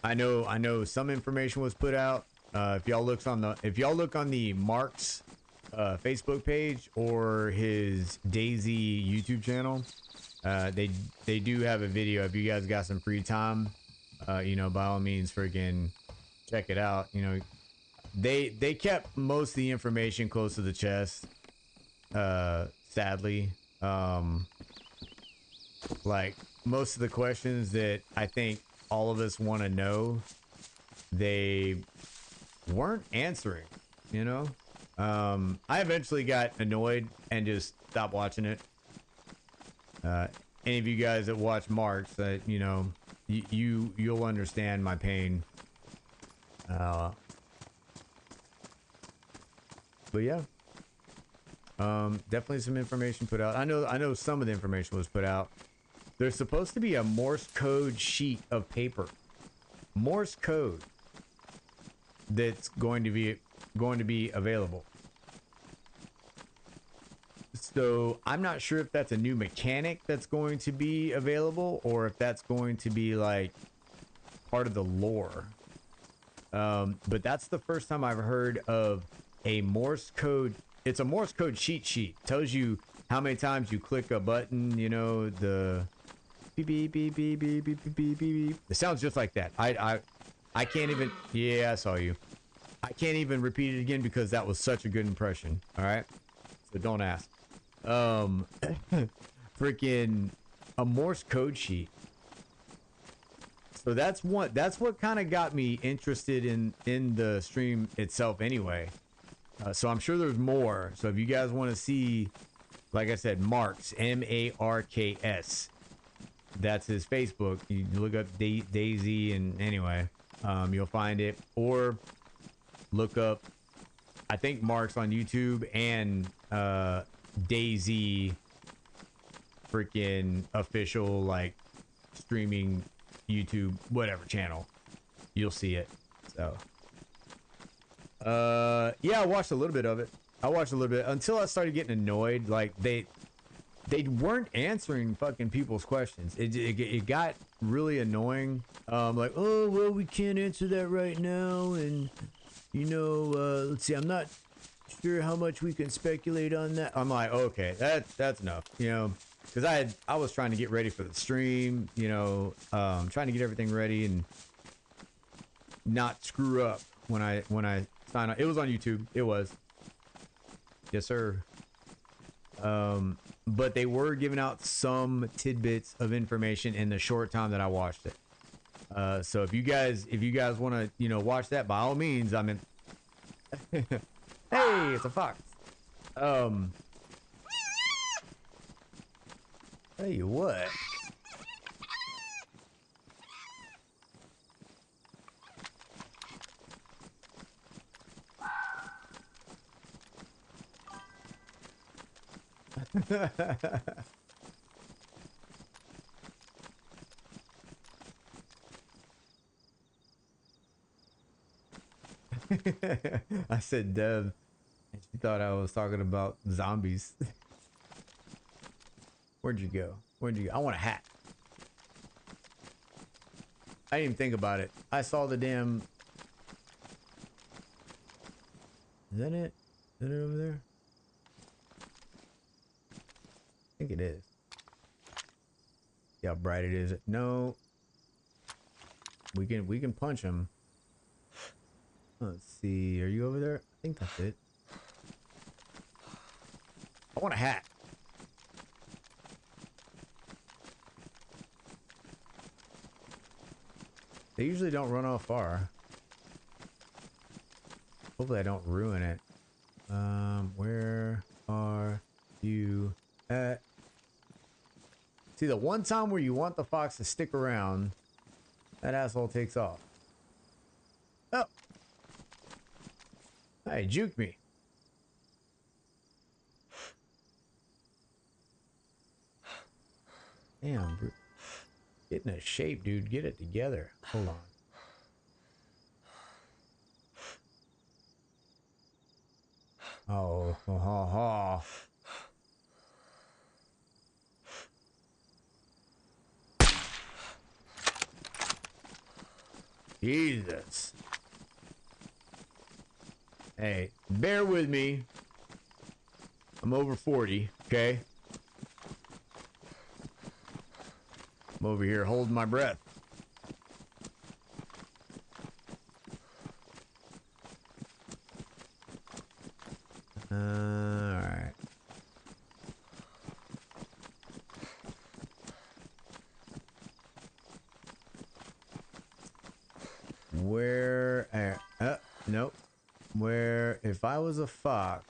I know some information was put out. If y'all look on the Mark's Facebook page or his DayZ YouTube channel, they do have a video. If you guys got some free time, you know, by all means, freaking check it out. You know, they kept most of the information close to the chest. Sadly, like most of the questions that I think all of us want to know, they weren't answering, you know. I eventually got annoyed and just stopped watching it. Any of you guys that watch Marks, that you know, you'll understand my pain. But yeah, definitely some information put out. I know some of the information was put out. There's supposed to be a Morse code sheet of paper, Morse code, that's going to be available. So I'm not sure if that's a new mechanic that's going to be available, or if that's going to be like part of the lore. But that's the first time I've heard of a Morse code. It's a Morse code cheat sheet. Tells you how many times you click a button. You know, the beep beep beep beep beep beep beep beep beep. It sounds just like that. I can't even. Yeah, I saw you. I can't even repeat it again because that was such a good impression. All right, so don't ask. Freaking a Morse code sheet. So that's what kind of got me interested in the stream itself anyway. So I'm sure there's more. So if you guys want to see, like I said, Marks, MARKS, that's his Facebook. You look up DayZ, and anyway, you'll find it. Or look up, I think, Marks on YouTube and DayZ freaking official, like, streaming YouTube whatever channel. You'll see it. So yeah, I watched a little bit of it. I watched a little bit until I started getting annoyed. Like they weren't answering fucking people's questions. It got really annoying. Like, oh well, we can't answer that right now, and you know, let's see, I'm not sure how much we can speculate on that. I'm like, okay, that's enough, you know, because I was trying to get ready for the stream, you know, trying to get everything ready and not screw up when I sign on. It was on YouTube. It was. Yes, sir. But they were giving out some tidbits of information in the short time that I watched it. So if you guys want to, you know, watch that, by all means, I'm in. Hey, it's a fox. Tell you what. I said Dev, and she thought I was talking about zombies. Where'd you go? I want a hat. I didn't even think about it. I saw the damn. Is that it? Is that it over there? I think it is. See how bright it is. No. We can punch him. Let's see. Are you over there? I think that's it. I want a hat. They usually don't run off far. Hopefully I don't ruin it. Where are you at? See, the one time where you want the fox to stick around, that asshole takes off. Oh! Hey, juke me. Damn, bro. Get in a shape, dude. Get it together. Hold on. Oh, ha ha. Jesus. Hey, bear with me. I'm over 40, okay? I'm over here holding my breath. Alright. Where... nope. Where... If I was a fox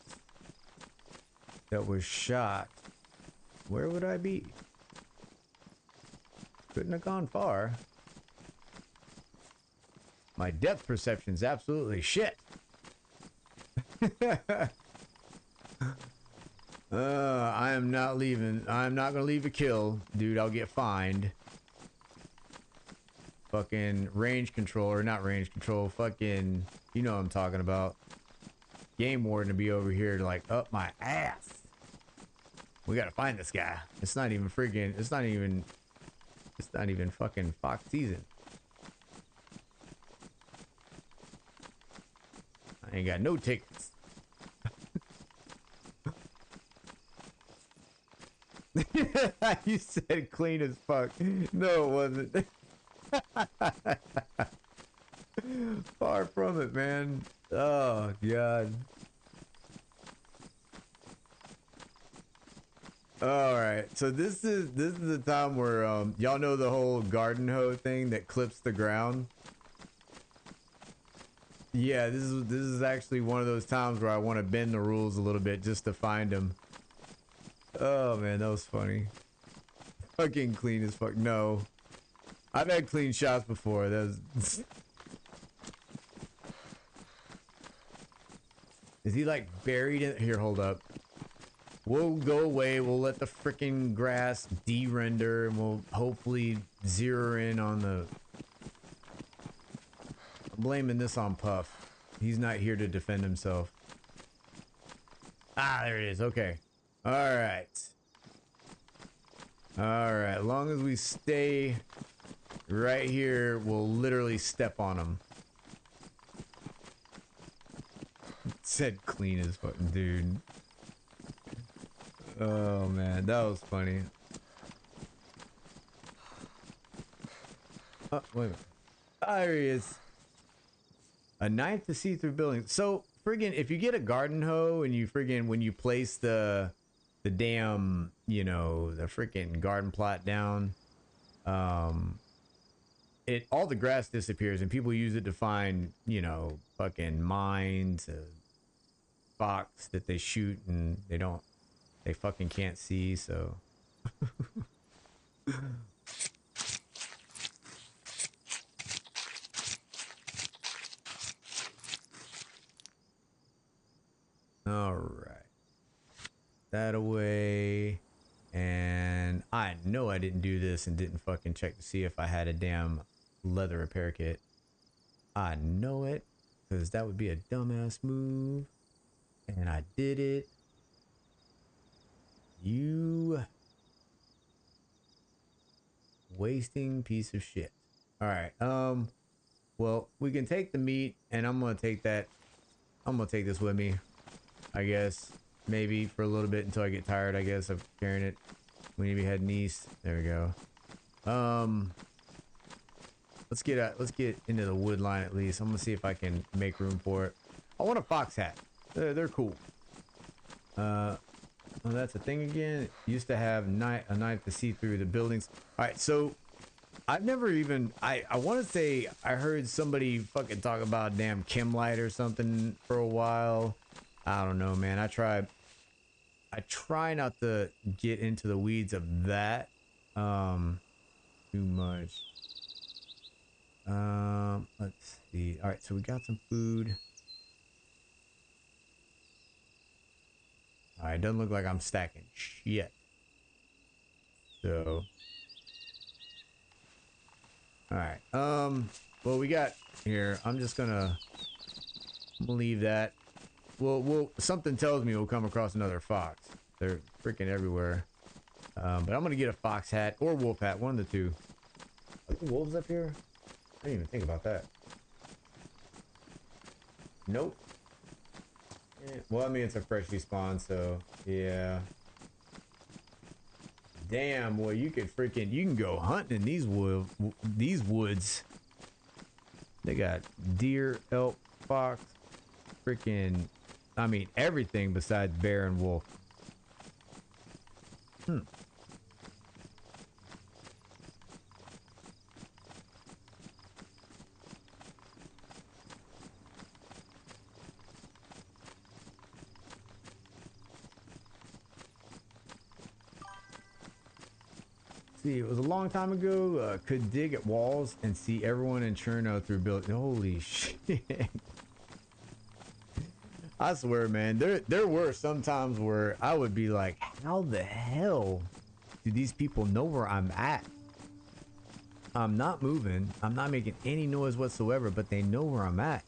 that was shot, where would I be? Couldn't have gone far. My depth perception's absolutely shit. I am not leaving. I'm not gonna leave a kill, dude. I'll get fined. Fucking range control, or not range control. Fucking, you know what I'm talking about. Game warden to be over here to like up my ass. We gotta find this guy. It's not even friggin'. It's not even fucking fox season. I ain't got no tickets. You said clean as fuck. No, it wasn't. Far from it, man. Oh, God. Alright, so this is the time where y'all know the whole garden hoe thing that clips the ground. Yeah, this is actually one of those times where I want to bend the rules a little bit just to find them. Oh man, that was funny. Fucking clean as fuck. No, I've had clean shots before. That's. Is he like buried in here? Hold up. We'll go away. We'll let the freaking grass de-render, and we'll hopefully zero in on the. I'm blaming this on Puff. He's not here to defend himself. Ah, there it is. Okay. All right. All right. As long as we stay right here, we'll literally step on him. Said clean as fucking dude. Oh man, that was funny. Oh, wait a minute. Ah, there he is. A knife to see through buildings. So friggin', if you get a garden hoe and you friggin', when you place the damn, you know, the freaking garden plot down, it all the grass disappears and people use it to find, you know, fucking mines, fox that they shoot and they fucking can't see, so. All right. That away. And I know I didn't do this and didn't fucking check to see if I had a damn leather repair kit. I know it, because that would be a dumbass move. And I did it. You wasting piece of shit. All right. Well, we can take the meat, and I'm gonna take that. I'm gonna take this with me, I guess. Maybe for a little bit until I get tired, I guess, of carrying it. We need to be heading east. There we go. Let's get into the wood line at least. I'm gonna see if I can make room for it. I want a fox hat. They're cool. Oh, that's a thing again. Used to have a knife to see through the buildings. All right, so I've never even. I want to say I heard somebody fucking talk about damn chem light or something for a while. I don't know, man. I try not to get into the weeds of that too much. Let's see. All right, so we got some food. All right, doesn't look like I'm stacking shit. So, all right. Well, we got here. I'm just gonna leave that. Well, something tells me we'll come across another fox. They're freaking everywhere. But I'm gonna get a fox hat or wolf hat, one of the two. Are there wolves up here? I didn't even think about that. Nope. Well, I mean, it's a freshly spawned, so yeah. Damn, boy, you can go hunting in these woods. They got deer, elk, fox, freaking, I mean, everything besides bear and wolf. Hmm. See, it was a long time ago. Could dig at walls and see everyone in Cherno through build. Holy shit! I swear, man. There were some times where I would be like, "How the hell do these people know where I'm at? I'm not moving. I'm not making any noise whatsoever, but they know where I'm at."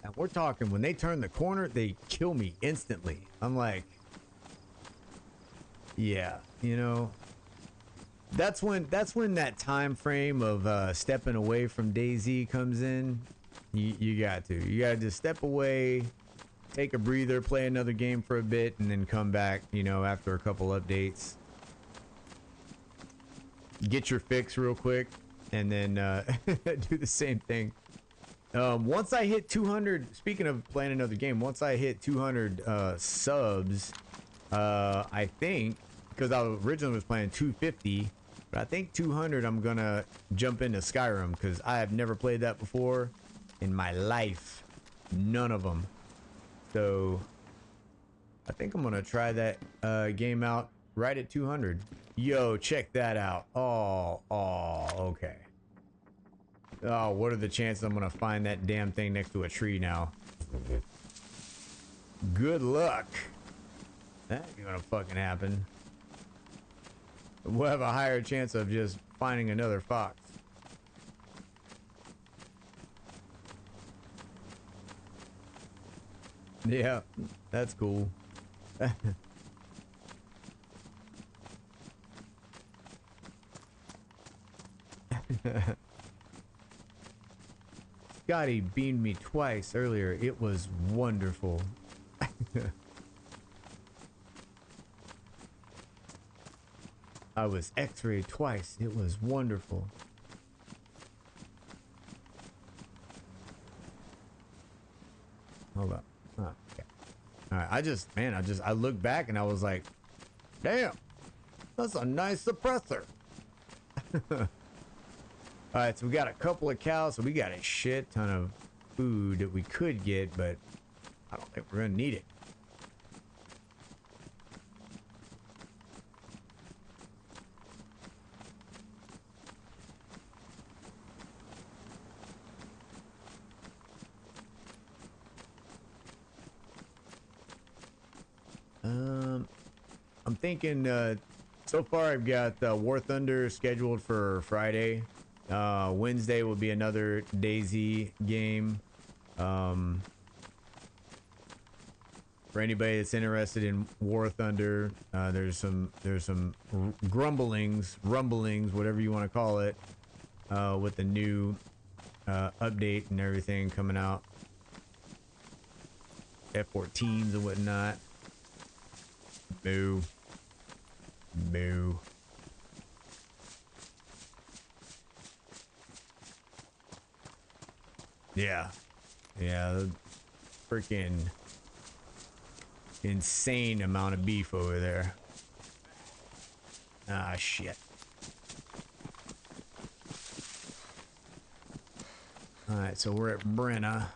And we're talking when they turn the corner, they kill me instantly. I'm like, yeah, you know, that's when that time frame of stepping away from DayZ comes in. You got to just step away, take a breather, play another game for a bit, and then come back, you know, after a couple updates, get your fix real quick, and then do the same thing. Once I hit 200, speaking of playing another game, once I hit 200 subs, I think, because I originally was playing 250, but I think 200 I'm gonna jump into Skyrim, because I have never played that before in my life. None of them. So I think I'm gonna try that game out right at 200. Yo, check that out. Oh, okay. Oh, what are the chances I'm gonna find that damn thing next to a tree now? Good luck. That ain't gonna fucking happen. We'll have a higher chance of just finding another fox. Yeah, that's cool. Scotty beamed me twice earlier. It was wonderful. I was x-rayed twice. It was wonderful. Hold up. Oh, okay. All right. I looked back and I was like, damn, that's a nice suppressor. All right. So we got a couple of cows. So we got a shit ton of food that we could get, but I don't think we're going to need it. I'm thinking, so far I've got War Thunder scheduled for Friday. Wednesday will be another DayZ game. For anybody that's interested in War Thunder, there's some rumblings, whatever you want to call it, with the new update and everything coming out. F-14s and whatnot. Boo. Boo. Yeah. Yeah, the freaking insane amount of beef over there. Ah, shit. Alright, so we're at Brenna.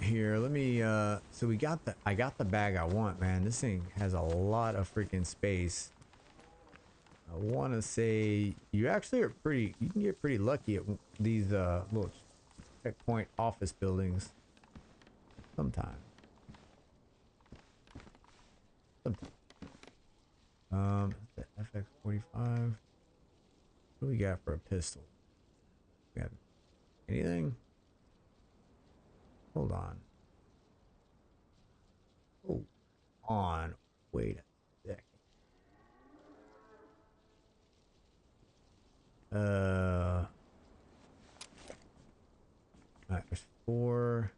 Here, let me, so I got the bag I want, man. This thing has a lot of freaking space. I want to say you actually are you can get pretty lucky at these, little checkpoint office buildings. Sometimes. The FX-45. What do we got for a pistol? We got anything? Hold on. Oh, on. Wait a second. Alright, there's 4.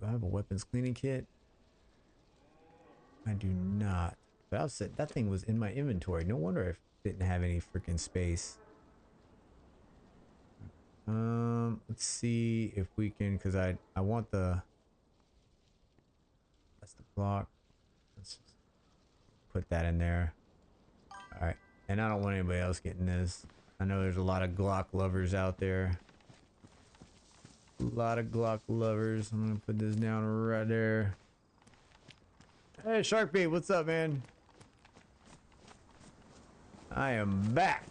Do I have a weapons cleaning kit? I do not. But I was saying that thing was in my inventory. No wonder it didn't have any freaking space. Let's see if we can, because I want the, that's the block. Let's just put that in there. All right, and I don't want anybody else getting this. I know there's a lot of Glock lovers out there. A lot of Glock lovers. I'm gonna put this down right there. Hey, Sharkbait, what's up, man? I am back.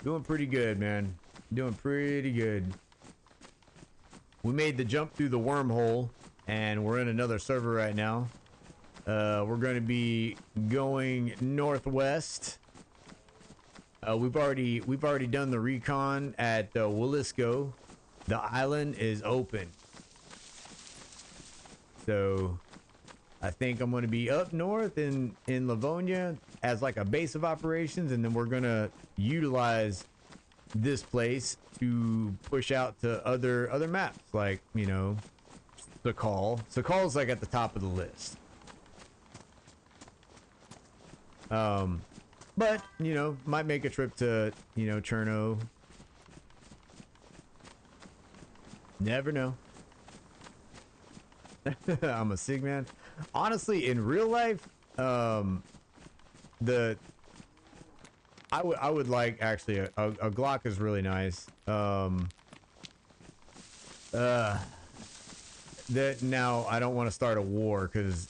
Doing pretty good, man. Doing pretty good. We made the jump through the wormhole, and we're in another server right now. We're going to be going northwest. We've already done the recon at Willisco. The island is open, so I think I'm going to be up north in Livonia as like a base of operations, and then we're going to utilize this place to push out to other maps, like, you know, Sakal. Sakal is like at the top of the list. But, you know, might make a trip to, you know, Cherno. Never know. I'm a Sig man. Honestly, in real life, I would like, actually, a Glock is really nice. That now I don't want to start a war, because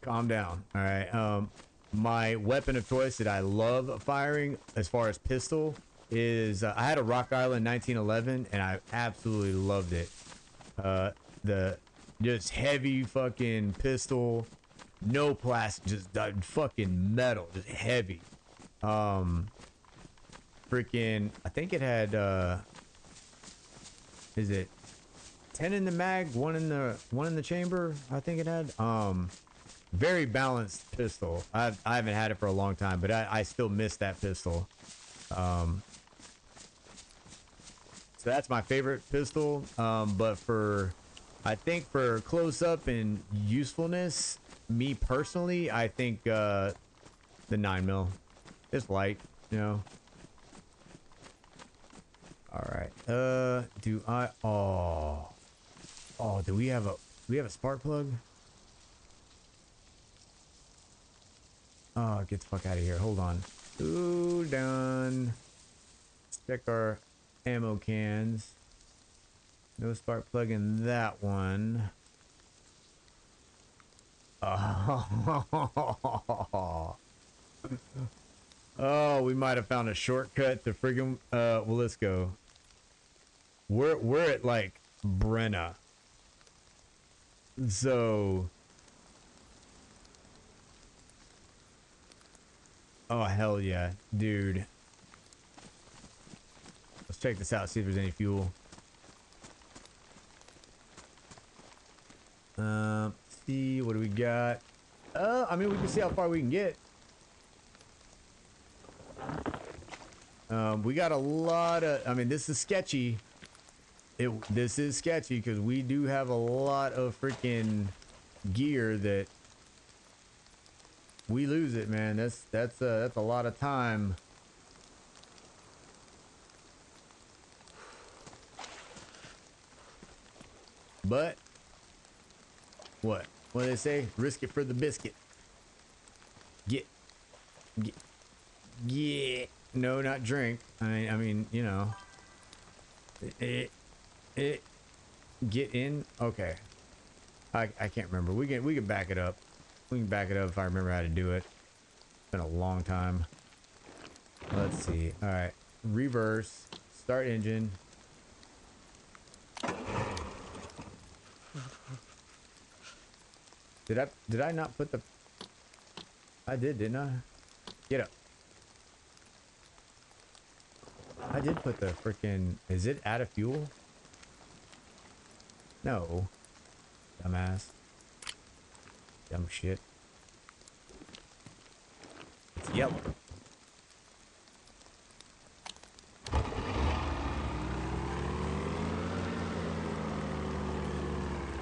calm down. All right. My weapon of choice that I love firing as far as pistol is I had a Rock Island 1911 and I absolutely loved it. The just heavy fucking pistol, no plastic, just fucking metal, just heavy. Freaking, I think it had is it 10 in the mag, one in the chamber? I think it had very balanced pistol. I haven't had it for a long time, but I still miss that pistol. So that's my favorite pistol. But I think for close up and usefulness, me personally, I think the 9mm. It's light, you know. All right. Do I? Oh, do we have a spark plug? Oh, get the fuck out of here. Hold on. Ooh, done. Let's check our ammo cans. No spark plug in that one. Oh, oh, we might have found a shortcut to friggin' Willisco. We're at like Brenna. So, oh hell yeah, dude. Let's check this out, see if there's any fuel. See, what do we got? I mean, we can see how far we can get. We got a lot of, I mean, this is sketchy. This is sketchy because we do have a lot of freaking gear that we lose it, man. That's a lot of time. But what do they say? Risk it for the biscuit. Get. No, not drink. I mean, you know. Get in. Okay. I can't remember. We can back it up. We can back it up if I remember how to do it. It's been a long time. Let's see. All right. Reverse. Start engine. Did I not put the? I did, didn't I? Get up. I did put the freaking. Is it out of fuel? No. Dumbass. Dumb shit. It's yellow.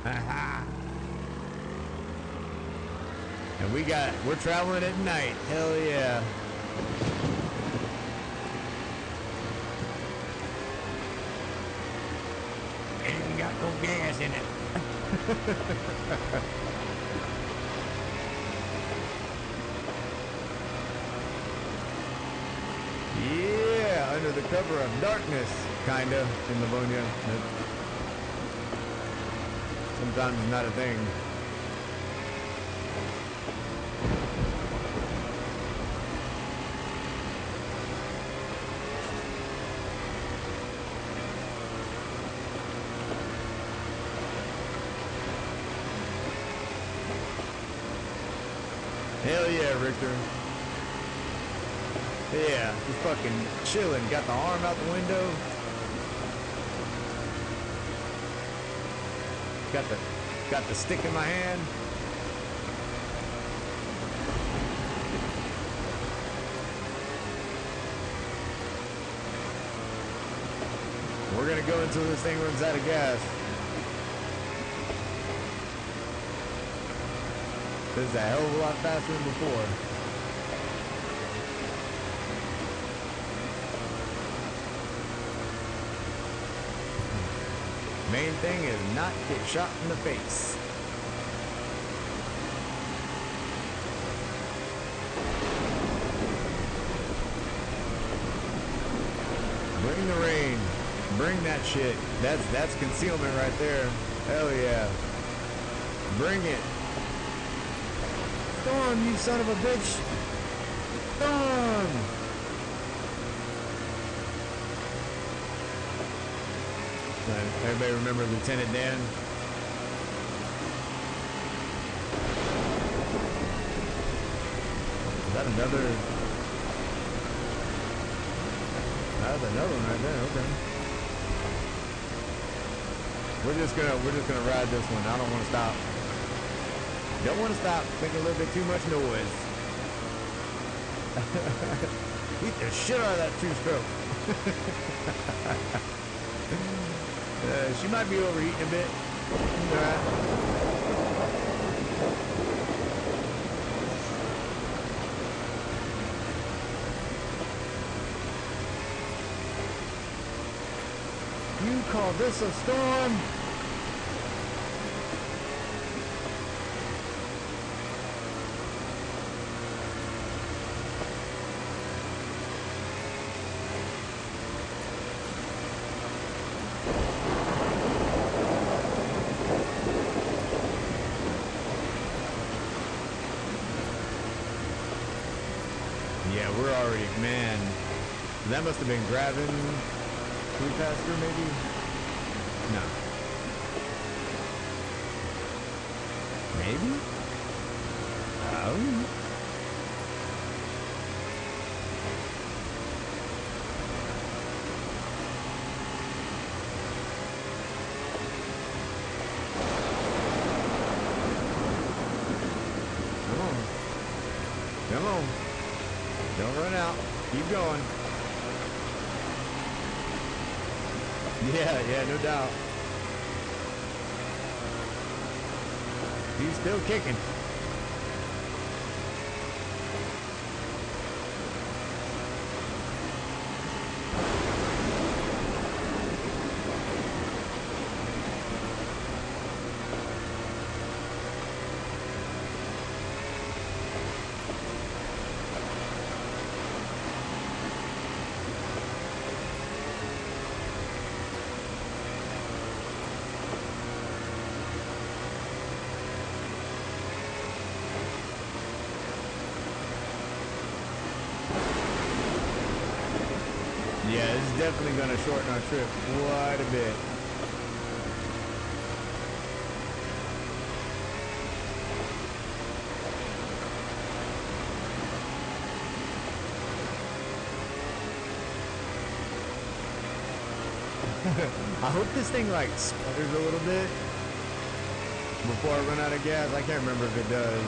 Aha. And we're traveling at night. Hell yeah. It ain't got no gas in it. Yeah, under the cover of darkness, kinda, in Livonia. Sometimes it's not a thing. Hell yeah, Richter. Yeah, he's fucking chilling. Got the arm out the window. Got the stick in my hand. We're gonna go until this thing runs out of gas. This is a hell of a lot faster than before. Main thing is not get shot in the face. Bring the rain. Bring that shit. That's concealment right there. Hell yeah. Bring it. Storm, you son of a bitch. Storm. Everybody remember Lieutenant Dan? Is that another? That's another one right there. Okay. We're just gonna ride this one. I don't want to stop. Don't want to stop. Making a little bit too much noise. Beat the shit out of that two-stroke. She might be overheating a bit. Alright. You call this a storm? Yeah, we're already, man, that must have been grabbing. Can we pass through maybe? No. Maybe? Oh. Come on. Come on. Don't run out. Keep going. Yeah, no doubt. He's still kicking. Yeah, this is definitely going to shorten our trip quite a bit. I hope this thing like sputters a little bit. before I run out of gas? I can't remember if it does.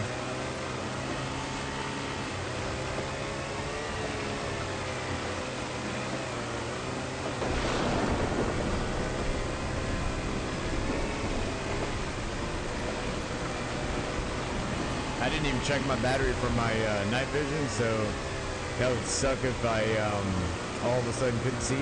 I didn't even check my battery for my night vision, so that would suck if I all of a sudden couldn't see.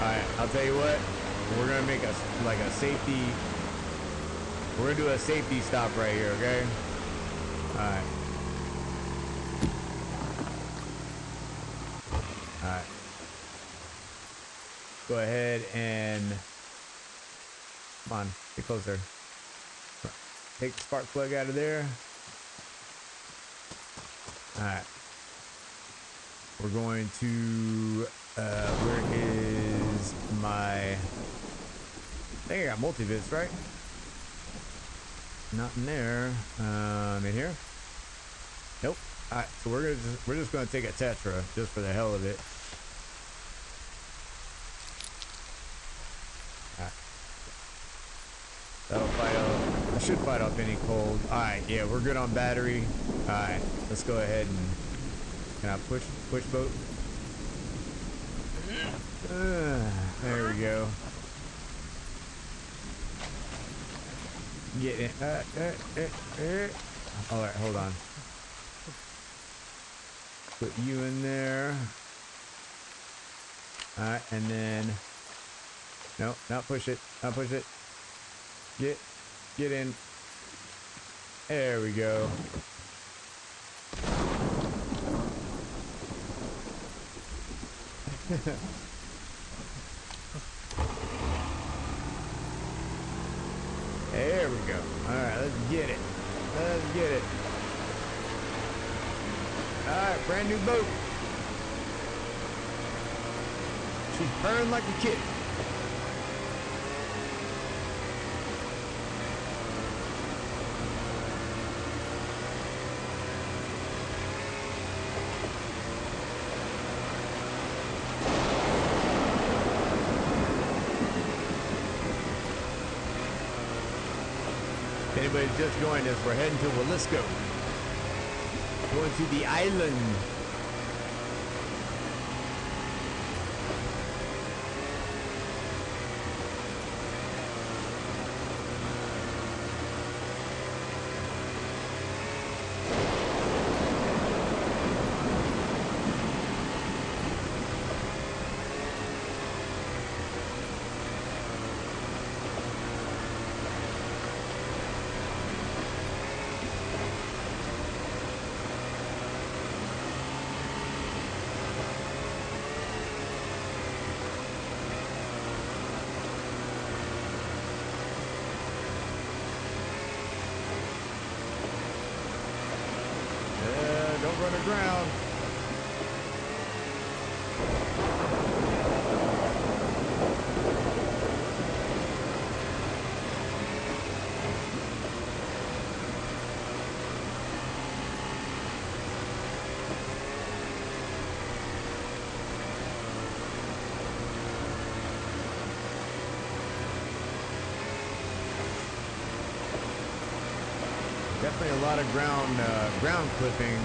Alright, I'll tell you what, we're gonna make a safety. We're gonna do a safety stop right here, okay? Alright. Alright. Go ahead and come on, get closer. Take the spark plug out of there. Alright. We're going to where is my, I think I got multivits, right? Not in there. In here? Nope. Alright, so we're just gonna take a tetra just for the hell of it. Alright. That'll fight off. It should fight off any cold. Alright, yeah, we're good on battery. Alright, let's go ahead and can I push boat? There we go. Get it. All right, hold on. Put you in there. All right, and then no, not push it. Not push it. Get in. There we go. There we go. All right, let's get it. Let's get it. All right, brand new boat. She's purring like a kid. Anybody just joined us, we're heading to Willisco. Going to the island. Don't run aground. Definitely a lot of ground clipping.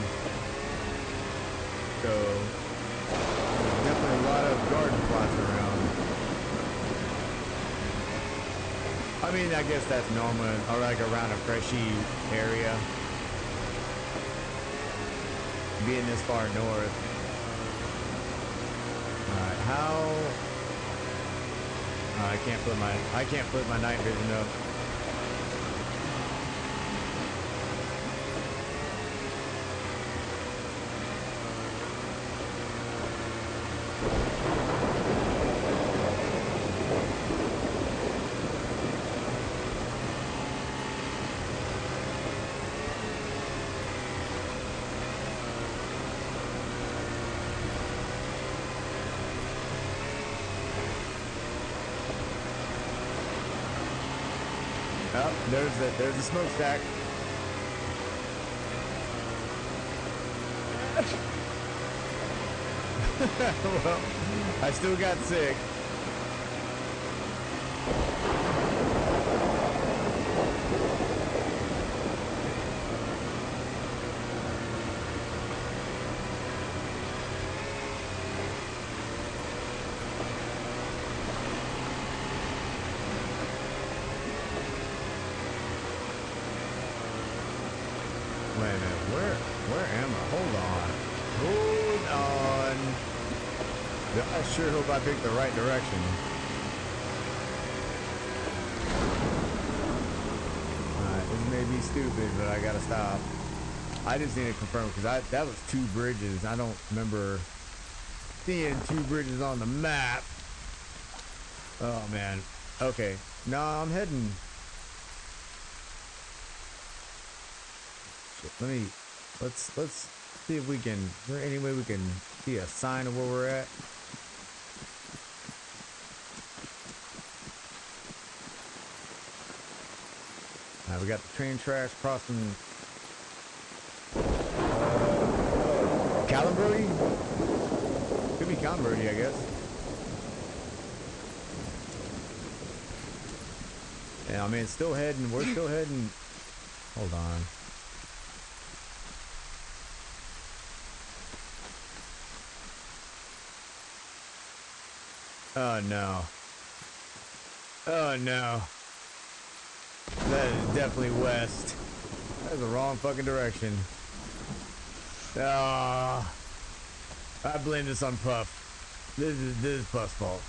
So definitely a lot of garden plots around. I mean, I guess that's normal, or like around a freshy area. Being this far north. Alright, how I can't put my night vision up. Oh, there's the smokestack. Well, I still got sick. Wait a minute, where am I? Hold on. I sure hope I picked the right direction. Alright, this may be stupid, but I gotta stop. I just need to confirm, because that was 2 bridges. I don't remember seeing 2 bridges on the map. Oh, man. Okay. No, I'm heading... Let's see if we can, is there any way we can see a sign of where we're at? We got the train tracks crossing Calambrody? Could be Calambrody, I guess. Yeah, I mean, it's still heading, we're still heading, hold on. Oh no. Oh no. That is definitely west. That's the wrong fucking direction. Ah, I blame this on Puff. This is Puff's fault.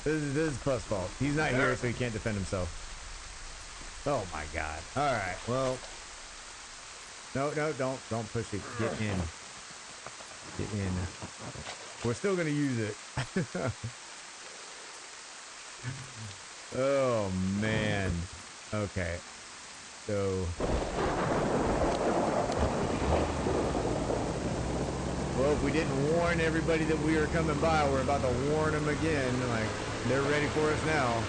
This is Puff's fault. He's not here, so he can't defend himself. Oh my god. Alright, well. No, don't push it. Get in. Get in. We're still gonna use it. Oh man. Okay. So well, if we didn't warn everybody that we were coming by, we're about to warn them again. Like, they're ready for us now.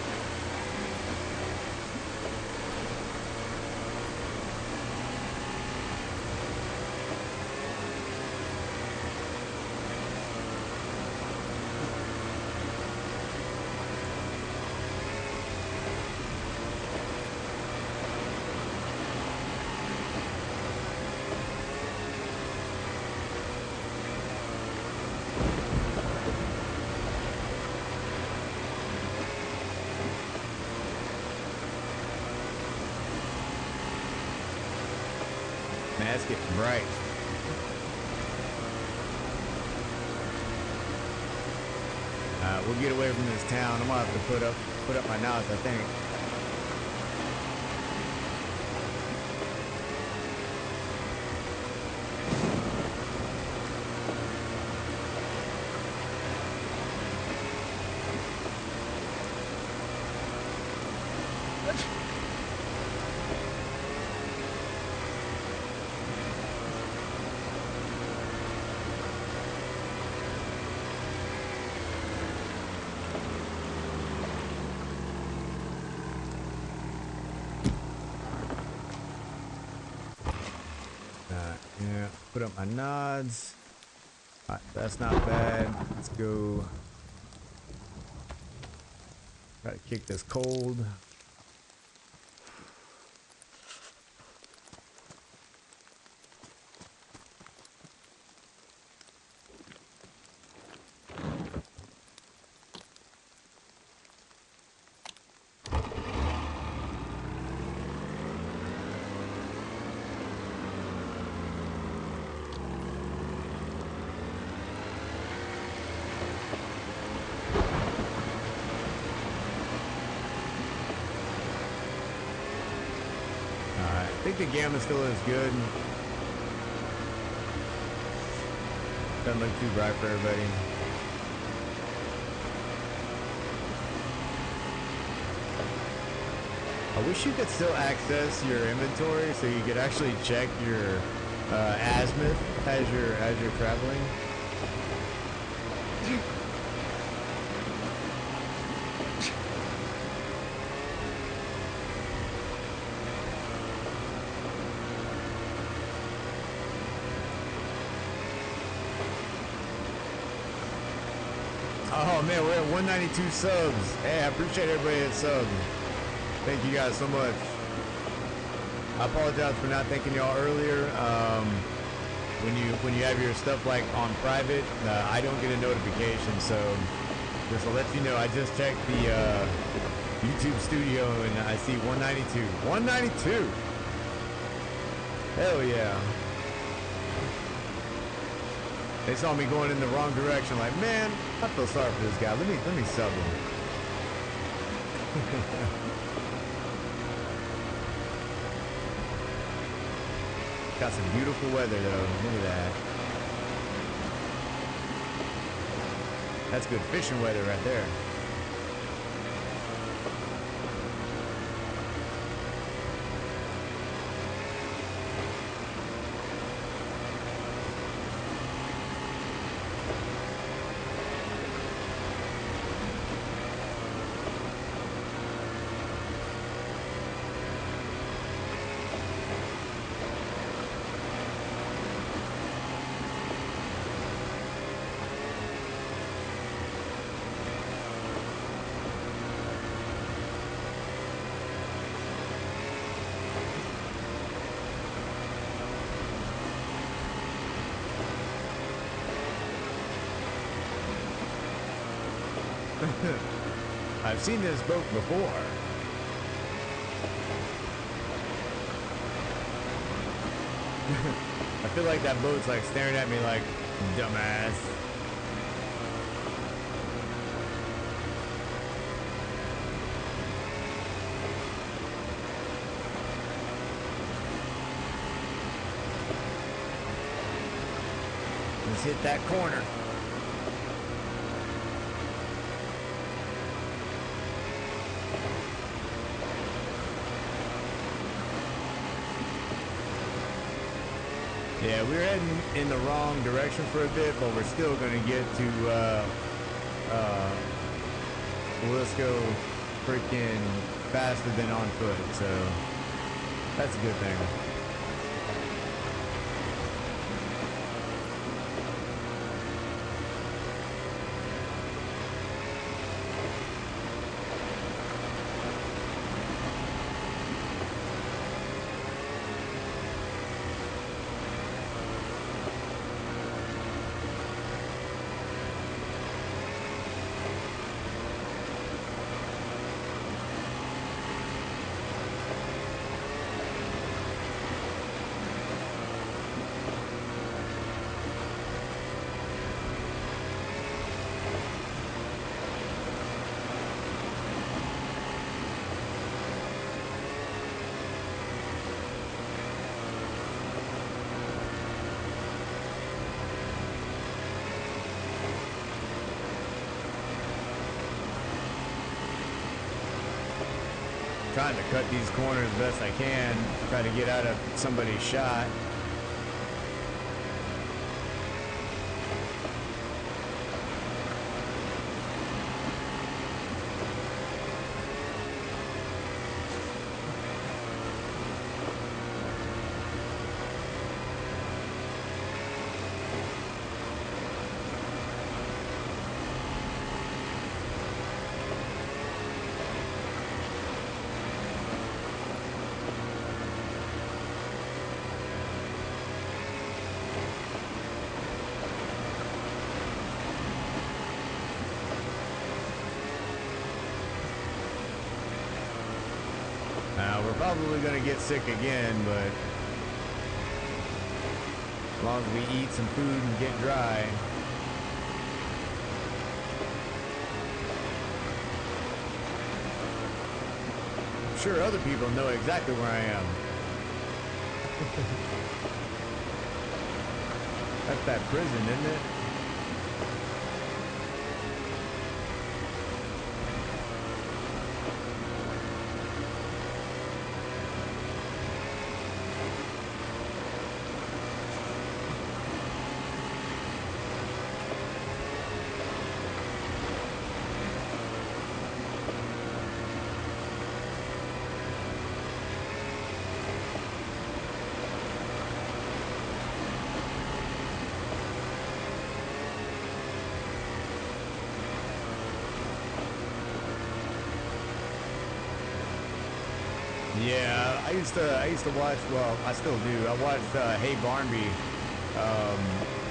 Man, it's getting bright. We'll get away from this town. I'm gonna have to put up my nods, I think. Yeah, put up my nods. Alright, that's not bad. Let's go. Try to kick this cold. I think the gamma still is good. Doesn't look too bright for everybody. I wish you could still access your inventory so you could actually check your azimuth as you're traveling. Oh man, we're at 192 subs. Hey, I appreciate everybody that subbed. Thank you guys so much. I apologize for not thanking y'all earlier. When you have your stuff like on private, I don't get a notification. So just to let you know, I just checked the YouTube studio and I see 192. 192. Hell yeah. They saw me going in the wrong direction. Like, man, I feel sorry for this guy. Let me sub him. Got some beautiful weather though. Look at that. That's good fishing weather right there. I've seen this boat before. I feel like that boat's like staring at me like, dumbass. Let's hit that corner. Yeah, we're heading in the wrong direction for a bit, but we're still going to get to, let's go freaking faster than on foot, so that's a good thing. Trying to cut these corners as best I can, try to get out of somebody's shot. We're probably gonna get sick again, but as long as we eat some food and get dry. I'm sure other people know exactly where I am. That's that prison, isn't it? Yeah, I used to watch. Well, I still do. I watched Hey Barnby.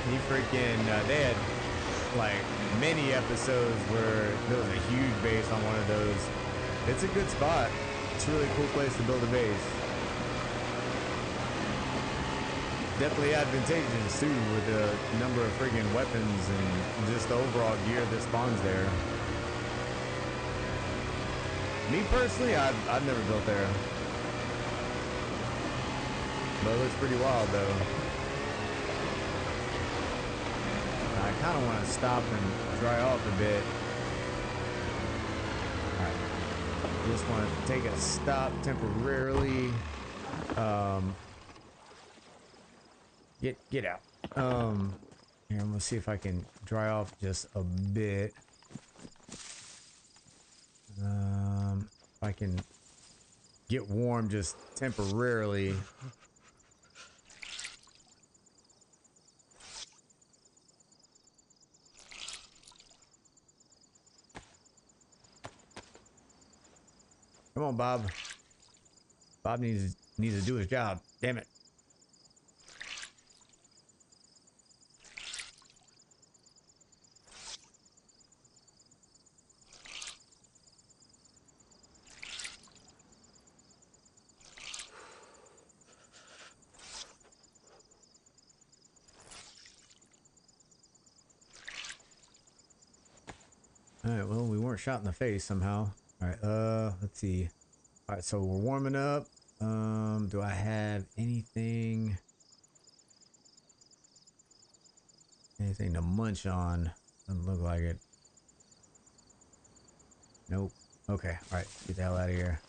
He freaking they had like many episodes where there was a huge base on one of those. It's a good spot. It's a really cool place to build a base. Definitely advantageous too with the number of freaking weapons and just the overall gear that spawns there. Me personally, I've never built there. But it looks pretty wild though. I kind of want to stop and dry off a bit. Alright. Just want to take a stop temporarily. Get out. Here, I'm gonna see if I can dry off just a bit. If I can get warm just temporarily. Come on, Bob. Bob needs to do his job. Damn it. Alright, well, we weren't shot in the face somehow. Alright, let's see. Alright, so we're warming up. Do I have anything to munch on? Doesn't look like it. Nope. Okay, alright, get the hell out of here.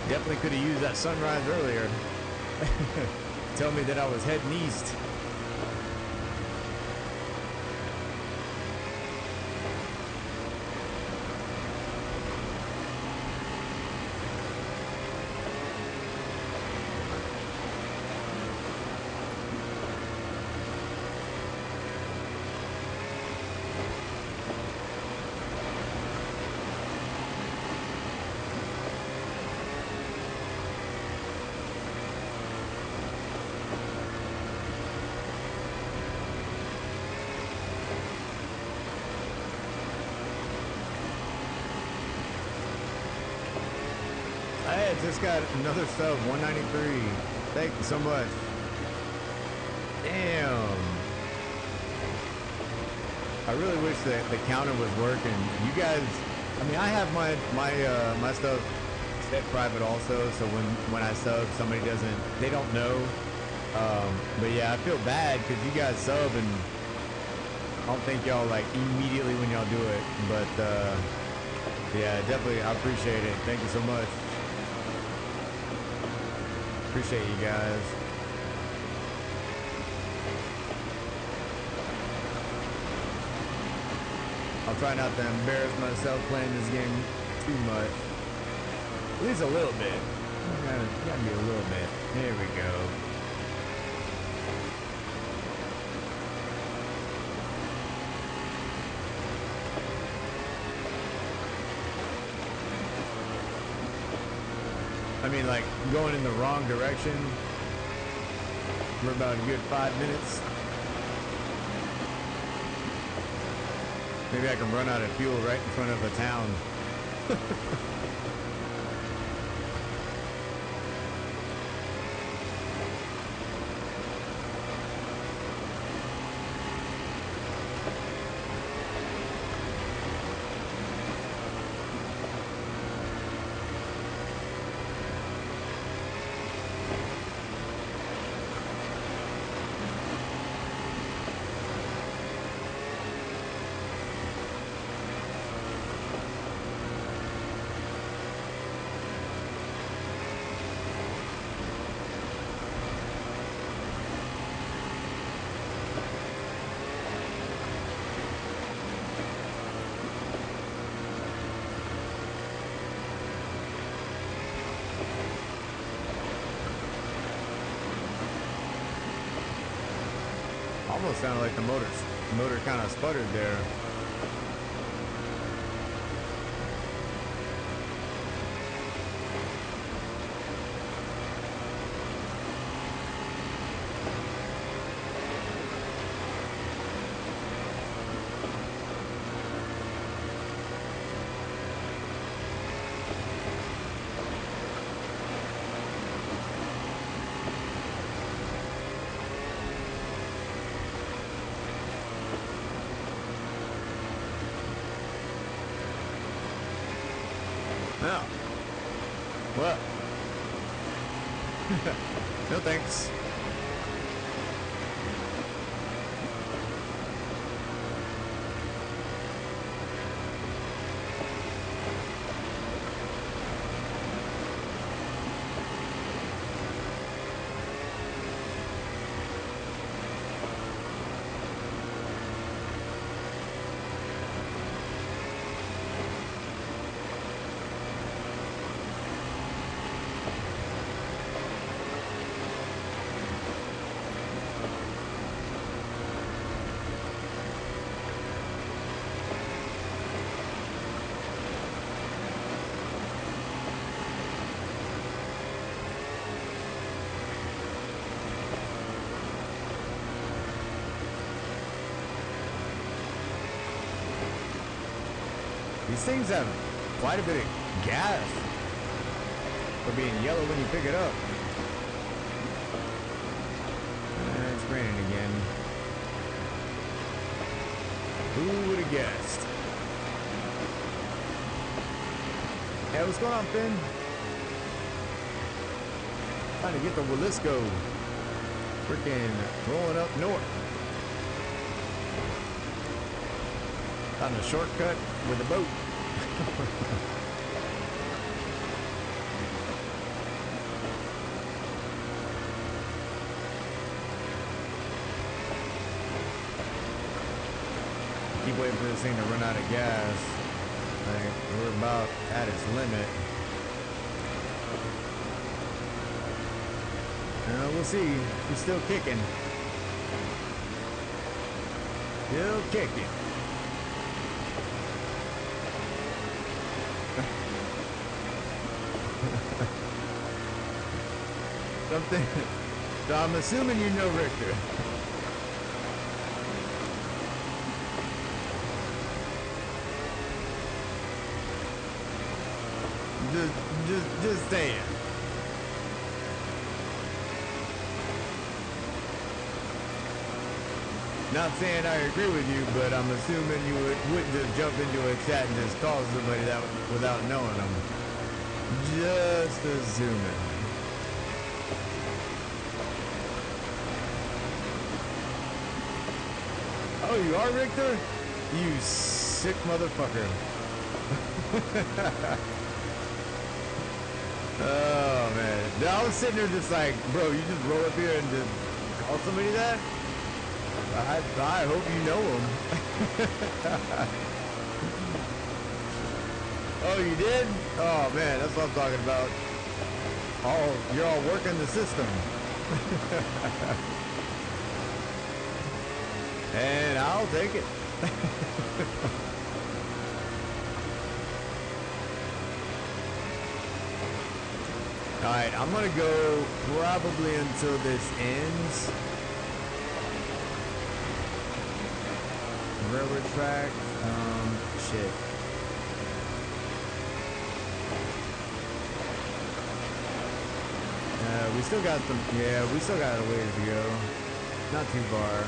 Definitely could have used that sunrise earlier. Tell me that I was heading east. I just got another sub, 193. Thank you so much. Damn. I really wish that the counter was working. You guys, I mean, I have my stuff set private also, so when I sub, somebody they don't know. But yeah, I feel bad because you guys sub and I don't think y'all like immediately when y'all do it. But yeah, definitely, I appreciate it. Thank you so much. Appreciate you guys. I'll try not to embarrass myself playing this game too much. At least a little bit. Gotta be a little bit. There we go. I mean, like, going in the wrong direction for about a good 5 minutes. Maybe I can run out of fuel right in front of a town. Almost sounded like the motor kind of sputtered there. No. What? No thanks. These things have quite a bit of gas for being yellow when you pick it up. It's raining again. Who would have guessed? Hey, what's going on, Finn? Trying to get the Willisco. Freaking rolling up north. On a shortcut with a boat. Keep waiting for this thing to run out of gas. Like, we're about at its limit. We'll see. We're still kicking. Still kicking. Something. So I'm assuming you know Richter. Just saying. Not saying I agree with you, but I'm assuming you wouldn't just jump into a chat and just call somebody that without knowing them. Just assuming. Oh, you are Richter? You sick motherfucker. Oh, man. I was sitting there just like, bro, you just roll up here and just call somebody that? I hope you know him. Oh, you did? Oh, man, that's what I'm talking about. You're all working the system. And I'll take it. Alright, I'm gonna go probably until this ends. Railroad track, shit. We still got some, yeah, we still got a ways to go. Not too far.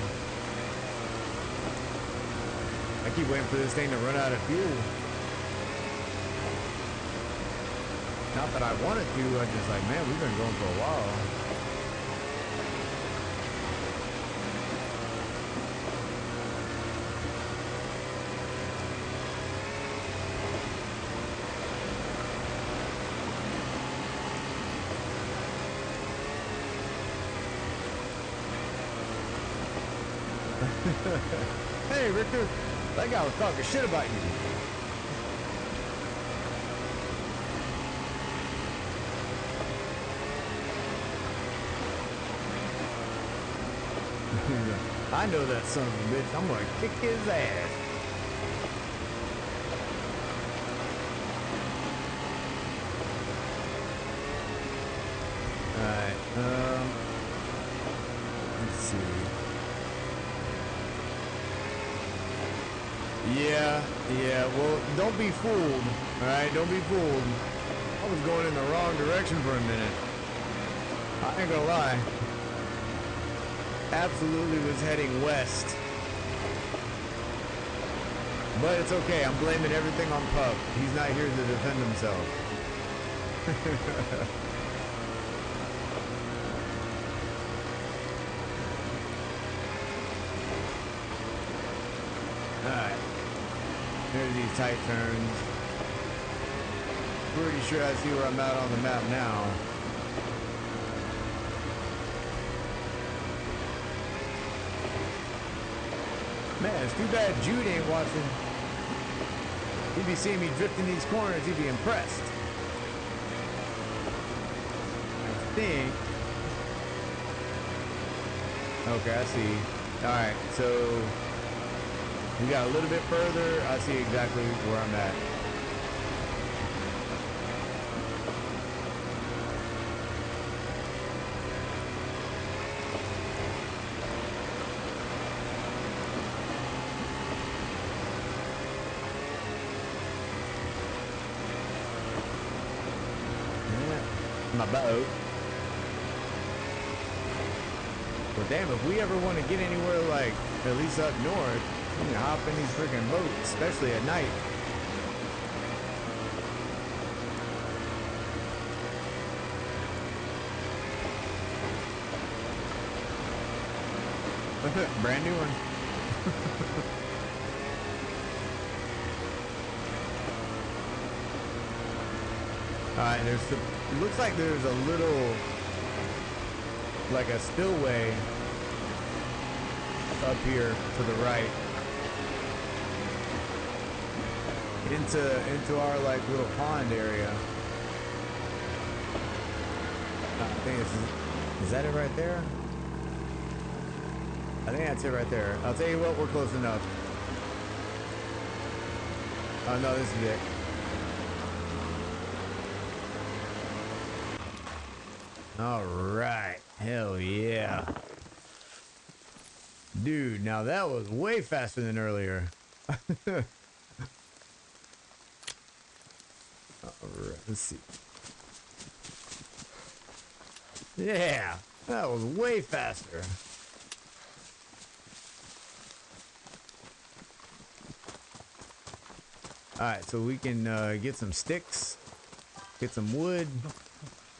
I keep waiting for this thing to run out of fuel. Not that I want it to, I'm just like, man, we've been going for a while. Hey, Richter, that guy was talking shit about you. I know that son of a bitch. I'm gonna kick his ass. Alright, let's see. Yeah, well, don't be fooled, alright? Don't be fooled. I was going in the wrong direction for a minute. I ain't gonna lie. Absolutely was heading west. But it's okay, I'm blaming everything on Pup. He's not here to defend himself. Alright. There's these tight turns. Pretty sure I see where I'm at on the map now. Man, it's too bad Jude ain't watching. He'd be seeing me drifting these corners, he'd be impressed. I think. Okay, I see. Alright, so we got a little bit further. I see exactly where I'm at. My boat. Well, damn, if we ever want to get anywhere, like at least up north, we can hop in these freaking boats, especially at night. Brand new one. Alright, it looks like there's a little, like a spillway up here to the right into our like little pond area. I think is that it right there? I think that's it right there. I'll tell you what, we're close enough. Oh no, this is it. All right, hell yeah. Dude, now that was way faster than earlier. All right, let's see. Yeah, that was way faster. All right, so we can get some sticks, get some wood,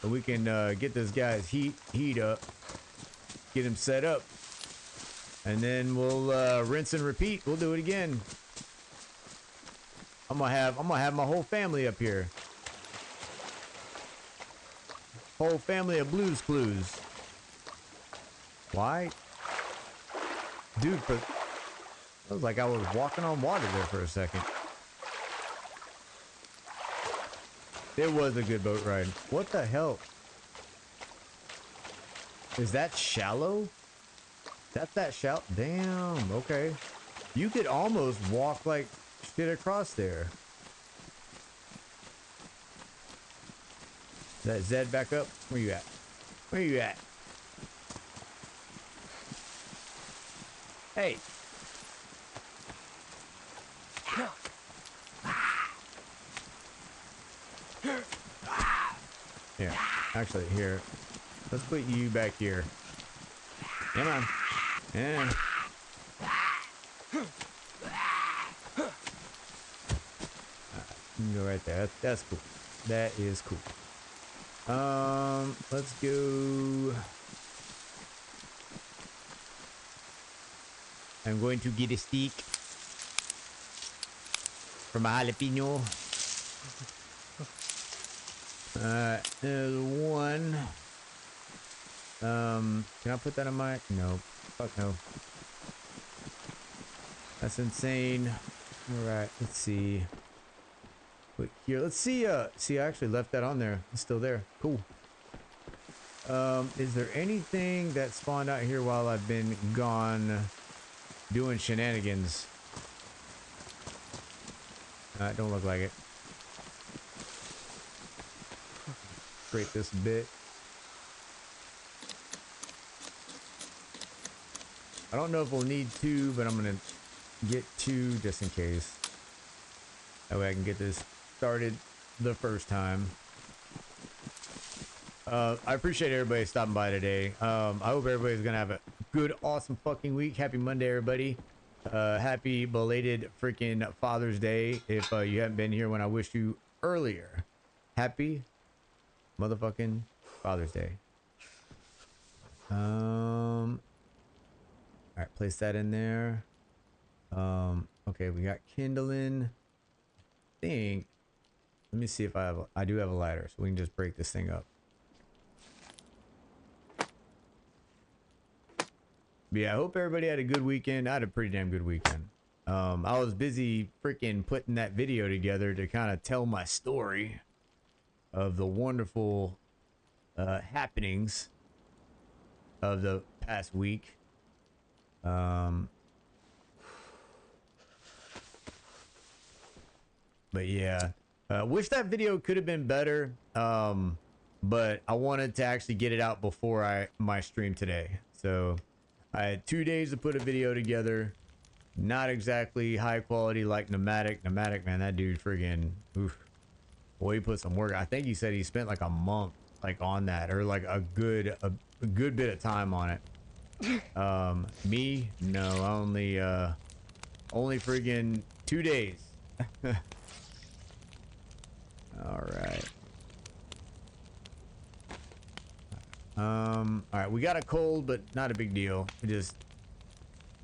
and we can get this guy's heat up, get him set up, and then we'll rinse and repeat. We'll do it again. I'm gonna have my whole family up here. Whole family of Blues Clues. Why? Dude, but it was like I was walking on water there for a second. It was a good boat ride. What the hell? Is that shallow? That's that shallow? Damn, okay. You could almost walk like shit across there. Is that Zed back up? Where you at? Where you at? Hey. Here, actually, here. Let's put you back here. Come on. Yeah. You can go right there. That's cool. That is cool. Let's go. I'm going to get a steak from a jalapeno. There's one. Can I put that on my? No. Fuck no. That's insane. All right. Let's see. Wait here. Let's see. See, I actually left that on there. It's still there. Cool. Is there anything that spawned out here while I've been gone? doing shenanigans. Don't look like it. Scrape this a bit. I don't know if we'll need 2, but I'm gonna get 2 just in case. That way I can get this started the first time. I appreciate everybody stopping by today. I hope everybody's gonna have a good, awesome fucking week. Happy Monday, everybody. Happy belated freaking Father's Day. If you haven't been here when I wished you earlier, happy motherfucking Father's Day. All right, place that in there. Okay, we got kindling. I think. Let me see if I do have a lighter, so we can just break this thing up. But yeah, I hope everybody had a good weekend. I had a pretty damn good weekend. I was busy freaking putting that video together to kind of tell my story of the wonderful happenings of the past week. But yeah, wish that video could have been better. But I wanted to actually get it out before my stream today. So I had 2 days to put a video together. Not exactly high quality like Pneumatic. Pneumatic, man, that dude friggin', oof. Boy, he put some work. I think he said he spent like a month like on that, or like a good bit of time on it. Me, no, only friggin' 2 days. All right. All right, we got a cold, but not a big deal. We just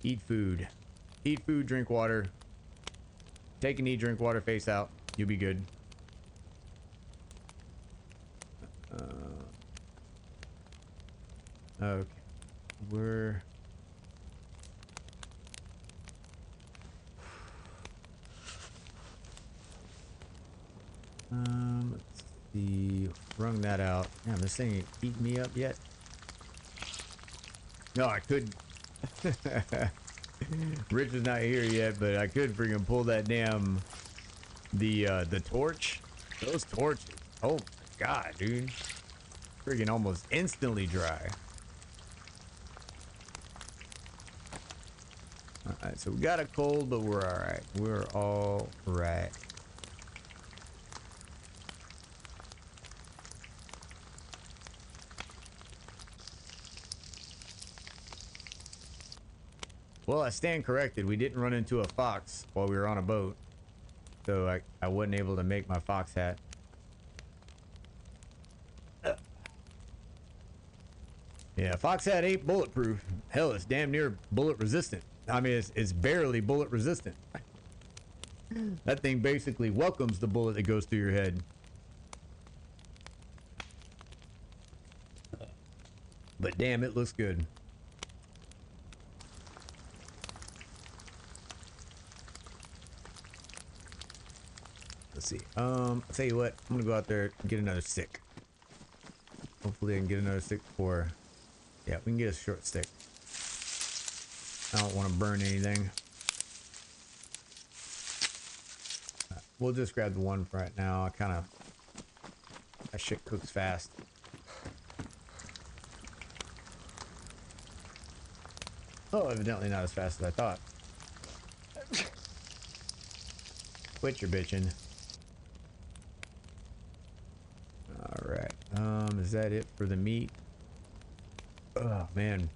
eat food, drink water. Take and eat, drink water, face out. You'll be good. Okay, we're let's see, wrung that out. Damn, this thing ain't eating me up yet. No, I couldn't. Rich is not here yet, but I could freaking pull that damn the torch. Those torches. Oh my god, dude. Freaking almost instantly dry. Alright, so we got a cold, but we're alright. We're all right. Well, I stand corrected. We didn't run into a fox while we were on a boat. So I wasn't able to make my fox hat. Yeah, fox hat ain't bulletproof. Hell, it's damn near bullet resistant. I mean, it's barely bullet resistant. That thing basically welcomes the bullet that goes through your head. But damn, it looks good. Let's see. I'll tell you what. I'm gonna go out there and get another stick. Hopefully I can get another stick before. Yeah, we can get a short stick. I don't want to burn anything. We'll just grab the one for right now. That shit cooks fast. Oh, evidently not as fast as I thought. Quit your bitching. Alright. Is that it for the meat? Oh man.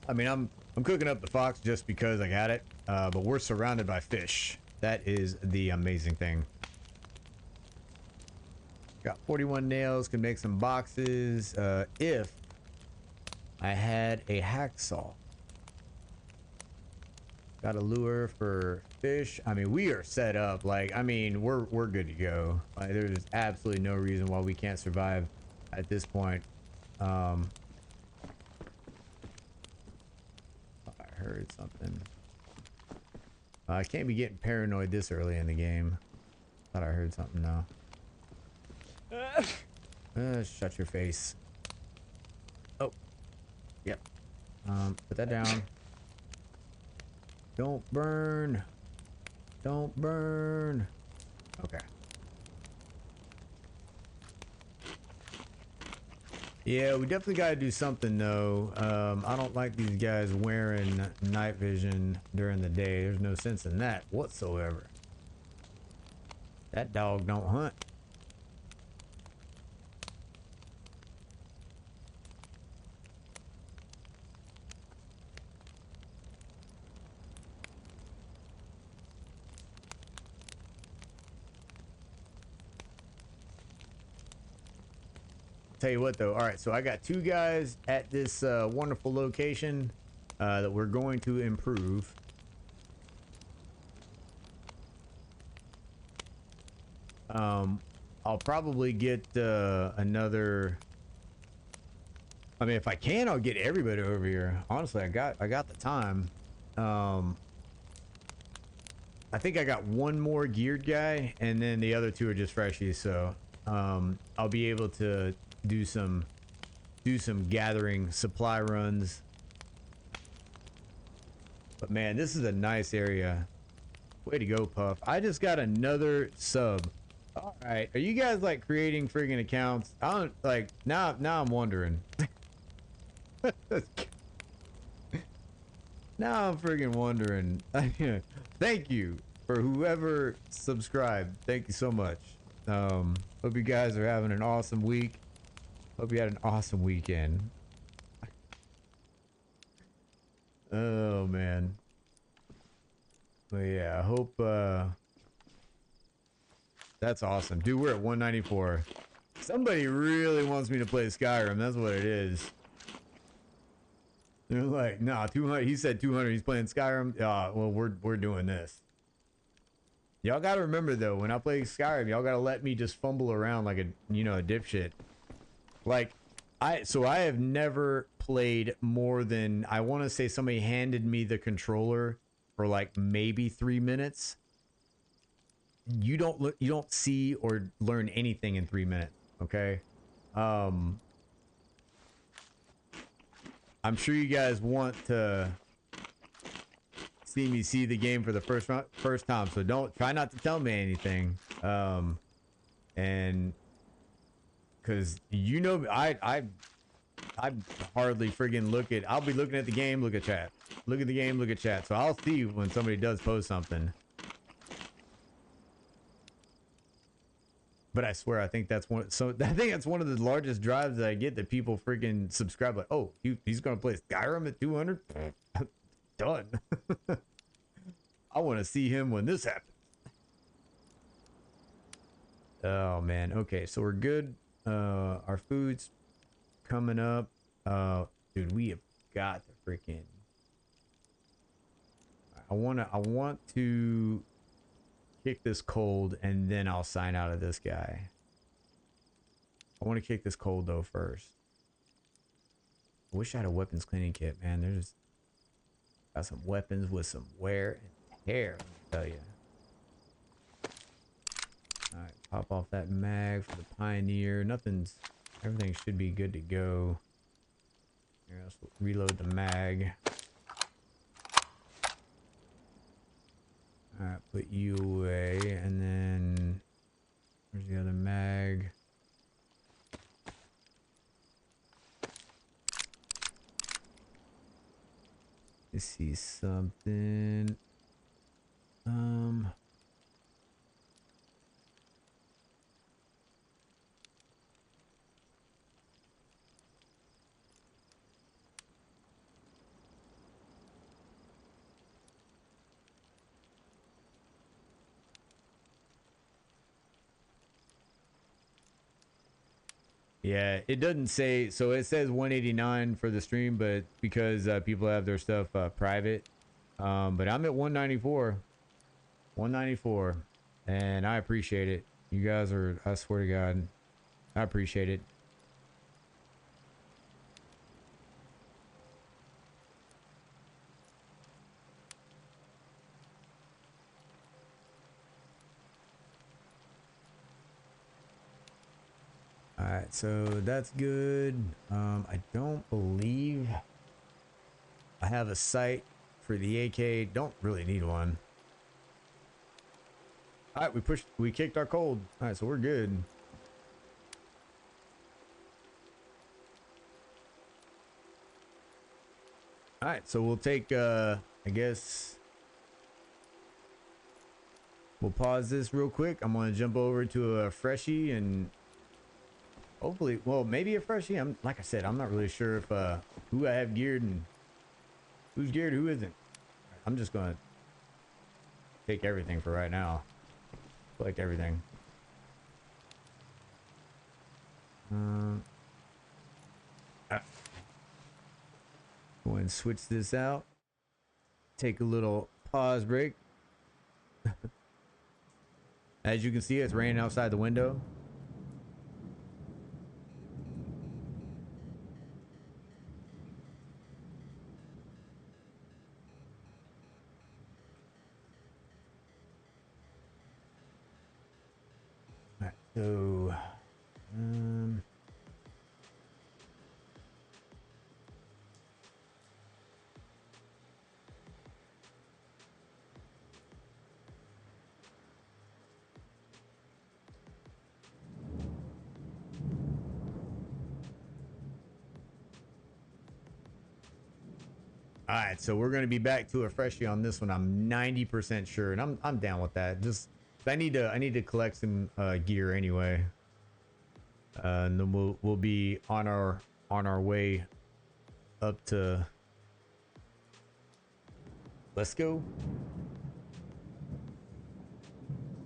I mean, I'm cooking up the fox just because I got it. But we're surrounded by fish. That is the amazing thing. Got 41 nails, can make some boxes. If I had a hacksaw. Got a lure for fish. I mean, we are set up. Like, I mean, we're good to go. Like, there's absolutely no reason why we can't survive at this point. I heard something. I can't be getting paranoid this early in the game. Thought I heard something now. Shut your face. Oh. Yep. Put that down. Don't burn. Don't burn. Okay. Yeah, we definitely got to do something though. I don't like these guys wearing night vision during the day. There's no sense in that whatsoever. That dog don't hunt. Tell you what though, all right, so I got two guys at this wonderful location that we're going to improve. I'll probably get another. I mean, if I can, I'll get everybody over here. Honestly, I got the time. I think I got one more geared guy, and then the other two are just freshies. So I'll be able to do some gathering supply runs. But man, this is a nice area. Way to go, Puff. I just got another sub. All right, are you guys like creating friggin' accounts? I don't like now I'm wondering. Now I'm friggin' wondering. Thank you for whoever subscribed. Thank you so much. Hope you guys are having an awesome week. Hope you had an awesome weekend. Oh man. But yeah, I hope that's awesome. Dude, we're at 194. Somebody really wants me to play Skyrim. That's what it is. They're like, nah, 200. He said 200. He's playing Skyrim. Well, we're doing this. Y'all gotta remember though, when I play Skyrim, y'all gotta let me just fumble around like a dipshit. Like, I have never played more than, I want to say somebody handed me the controller for like maybe 3 minutes. You don't see or learn anything in 3 minutes, okay? I'm sure you guys want to see me see the game for the first time, so don't try not to tell me anything. And because I hardly friggin' look at. I'll be looking at the game, look at chat, look at the game, look at chat. So I'll see when somebody does post something. But I swear, I think that's one. So I think that's one of the largest drives that I get that people freaking subscribe. Like, oh, he's gonna play Skyrim at 200. Done. I want to see him when this happens. Oh man. Okay, so we're good. Our food's coming up. Dude, we have got to freaking. I want to kick this cold, and then I'll sign out of this guy. I want to kick this cold though first. I wish I had a weapons cleaning kit, man. There's got some weapons with some wear and tear, let me tell you. Alright, pop off that mag for the Pioneer. Everything should be good to go. Here, let's reload the mag. Alright, put you away, and then where's the other mag? Let's see something. Yeah, it doesn't say, so it says 189 for the stream, but because people have their stuff private. But I'm at 194. 194. And I appreciate it. You guys are, I swear to God, I appreciate it. Alright, so that's good. I don't believe I have a site for the AK. Don't really need one. All right, we kicked our cold. All right, so we're good. All right, so we'll take, I guess we'll pause this real quick. I'm going to jump over to a freshie and hopefully, well, maybe a freshie. Like I said, I'm not really sure if, who I have geared and who's geared, who isn't. I'm just going to take everything for right now. Collect everything. Go and switch this out. Take a little pause break. As you can see, it's raining outside the window. All right, so all right, so we're gonna be back to a freshie on this one. I'm 90% sure, and I'm down with that. Just I need to collect some gear anyway, and then we'll be on our way up to. Let's go.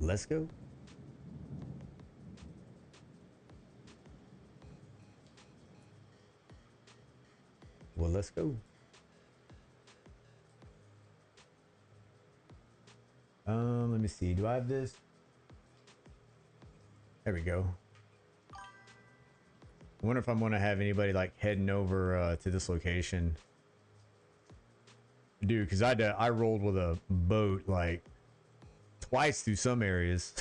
Let's go. Well, let's go. Let me see. Do I have this? There we go. I wonder if I'm gonna have anybody like heading over to this location. Dude, because I rolled with a boat like twice through some areas.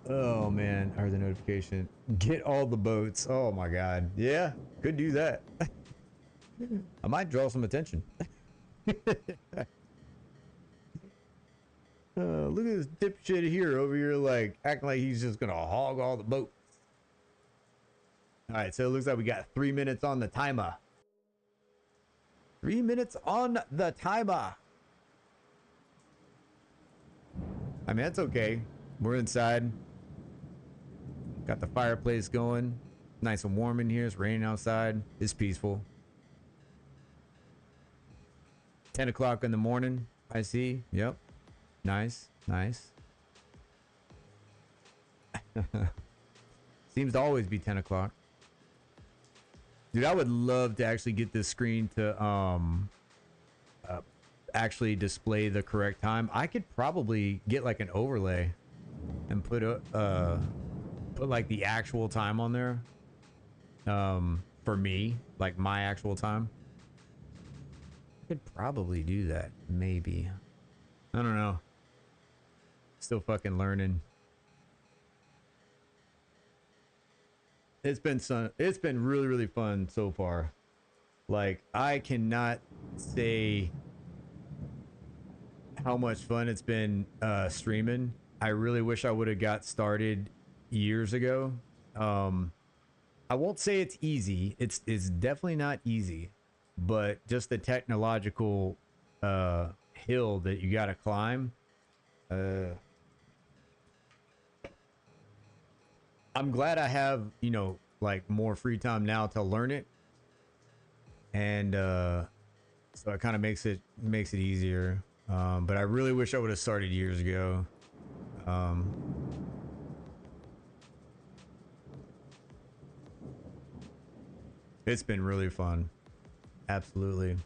Oh man, I heard the notification. Get all the boats. Oh my god. Yeah, could do that. I might draw some attention. Look at this dipshit here over here, like acting like he's just gonna hog all the boats. All right, so it looks like we got 3 minutes on the timer. 3 minutes on the timer. I mean, that's okay. We're inside. Got the fireplace going. Nice and warm in here. It's raining outside. It's peaceful. 10 o'clock in the morning. I see. Yep. Nice. Nice. Seems to always be 10 o'clock. Dude, I would love to actually get this screen to actually display the correct time. I could probably get like an overlay and put like the actual time on there. For me, like my actual time. I could probably do that, maybe. I don't know. Still fucking learning. It's been really, really fun so far. Like, I cannot say how much fun it's been streaming. I really wish I would have got started years ago. I won't say it's easy. It's definitely not easy, but just the technological hill that you got to climb. I'm glad I have, you know, like more free time now to learn it. And so it kind of makes it easier. But I really wish I would have started years ago. It's been really fun. Absolutely.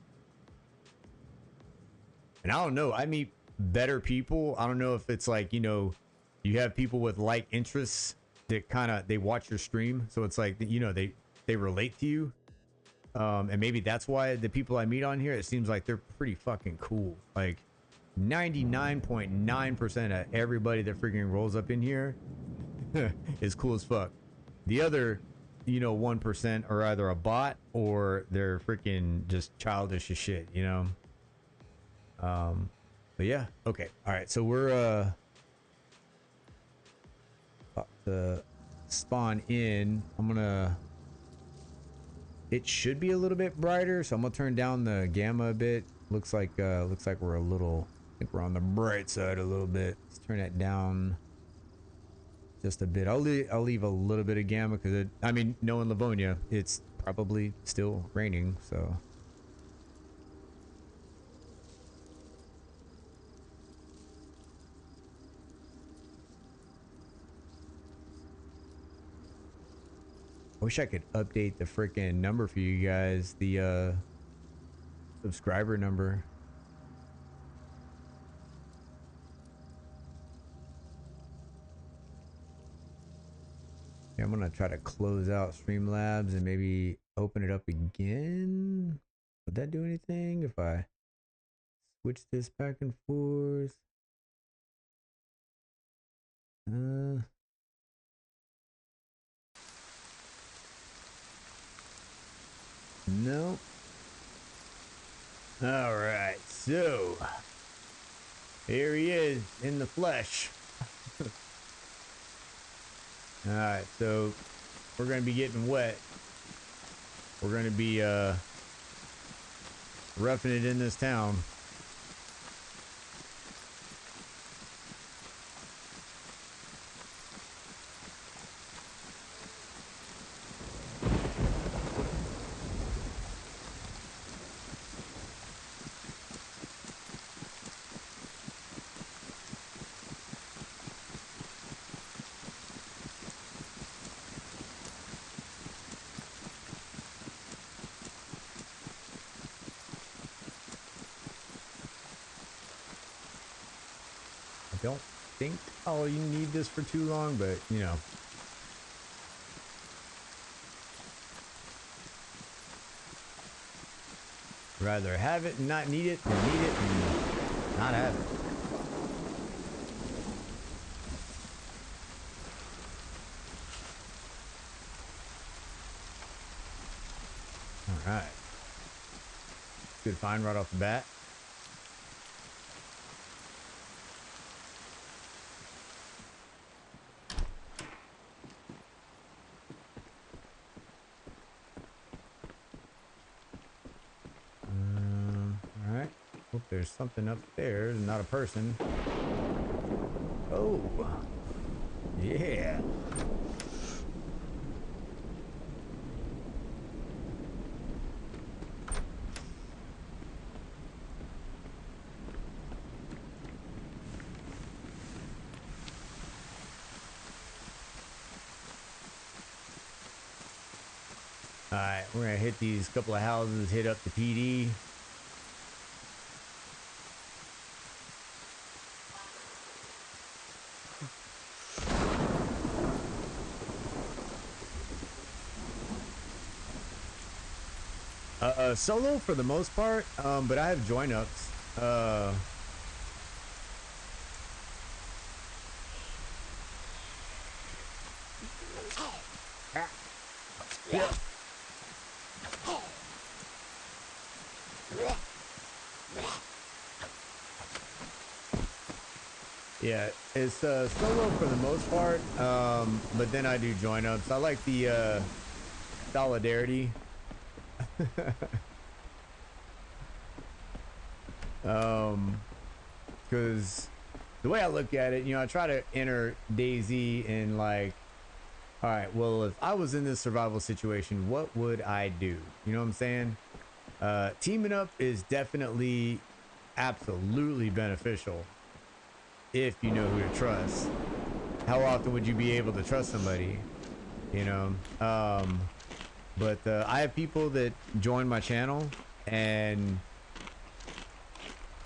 And I don't know, I meet better people. I don't know if it's like, you know, you have people with like interests that kind of, they watch your stream. So it's like, you know, they relate to you. And maybe that's why the people I meet on here, it seems like they're pretty fucking cool. Like 99.9% of everybody that freaking rolls up in here is cool as fuck. The other you know, 1% are either a bot or they're freaking just childish as shit, you know. But yeah, okay, all right. So we're about to spawn in. I'm gonna. It should be a little bit brighter, so I'm gonna turn down the gamma a bit. Looks like we're a little. I think we're on the bright side a little bit. Let's turn that down just a bit. I'll leave a little bit of gamma because I mean, knowing Livonia, it's probably still raining, so. I wish I could update the freaking number for you guys, the subscriber number. Yeah, I'm gonna try to close out Streamlabs and maybe open it up again. Would that do anything if I switch this back and forth? No. All right, so here he is in the flesh. All right, so we're gonna be getting wet. We're gonna be roughing it in this town. I don't think I'll need this for too long, but you know. Rather have it and not need it than need it and not have it. All right. Good find right off the bat. All right. Hope there's something upstairs, not a person. Oh, yeah. All right, we're gonna hit these couple of houses, hit up the PD. Solo for the most part, but I have join ups. Yeah. Yeah, it's solo for the most part, but then I do join ups. I like the solidarity. Because the way I look at it, you know, I try to enter DayZ in like, all right, well, if I was in this survival situation, what would I do? You know what I'm saying? Teaming up is definitely absolutely beneficial if you know who to trust. How often would you be able to trust somebody? You know? But I have people that join my channel, and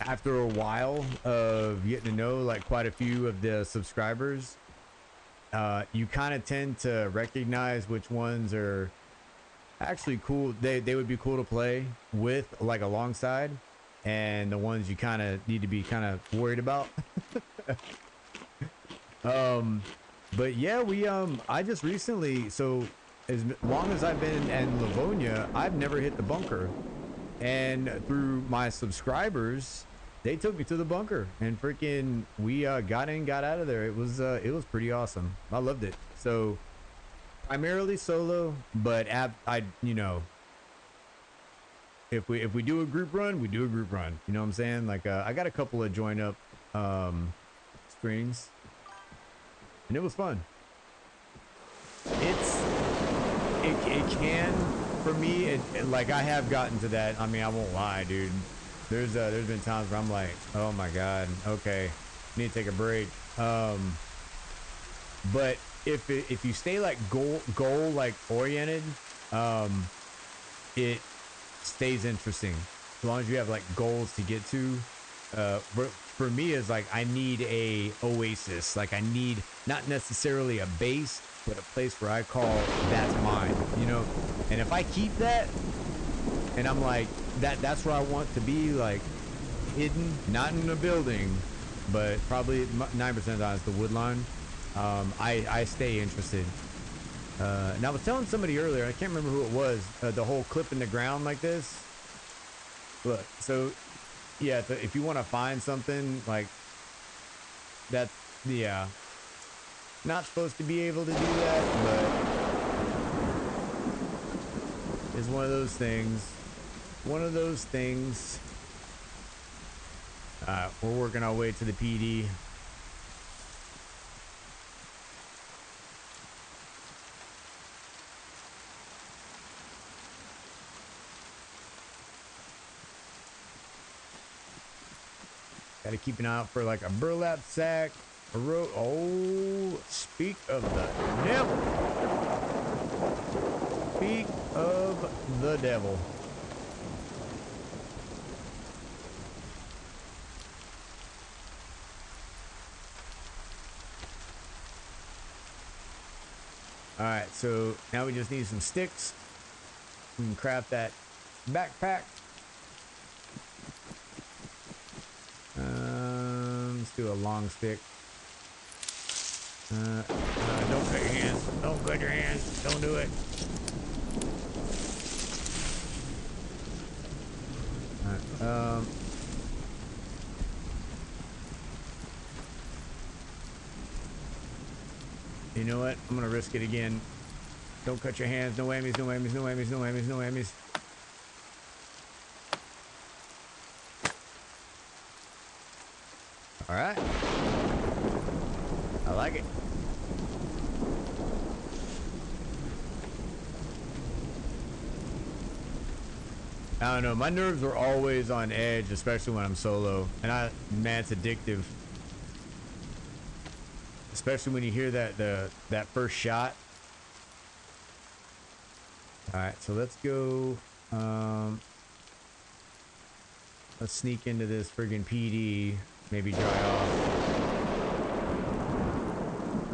after a while of getting to know like quite a few of the subscribers, you kind of tend to recognize which ones are actually cool. They would be cool to play with, like alongside, and the ones you kind of need to be kind of worried about. But yeah, we I just recently, so as long as I've been in Livonia, I've never hit the bunker. And through my subscribers, they took me to the bunker, and freaking we got in, got out of there. It was pretty awesome. I loved it. So primarily solo, but you know, if we do a group run, we do a group run. You know what I'm saying? Like I got a couple of join up screens, and it was fun. It can, for me, like I have gotten to that. I mean, I won't lie, dude. There's been times where I'm like, oh my god, okay, need to take a break. But if you stay like goal like oriented, it stays interesting as long as you have like goals to get to. For me, is like I need a oasis. Like I need not necessarily a base, but a place where I call that's mine, you know. And if I keep that, and I'm like that's where I want to be, like hidden, not in a building, but probably 9% of the time it's the wood line. I stay interested. And I was telling somebody earlier, I can't remember who it was, the whole clip in the ground like this. Look, so yeah, if you want to find something like that, yeah, not supposed to be able to do that, but it's one of those things. One of those things. We're working our way to the PD. Gotta keep an eye out for like a burlap sack, a rope. Oh, speak of the devil. Speak of the devil. All right, so now we just need some sticks. We can craft that backpack. Let's do a long stick. Don't cut your hands. Don't cut your hands. Don't do it. All right, you know what? I'm gonna risk it again. Don't cut your hands. No whammies, no whammies, no whammies, no whammies, no whammies. All right. I like it. I don't know. My nerves are always on edge, especially when I'm solo. And man, it's addictive. Especially when you hear that first shot. All right, so let's go. Let's sneak into this friggin' PD. Maybe dry off.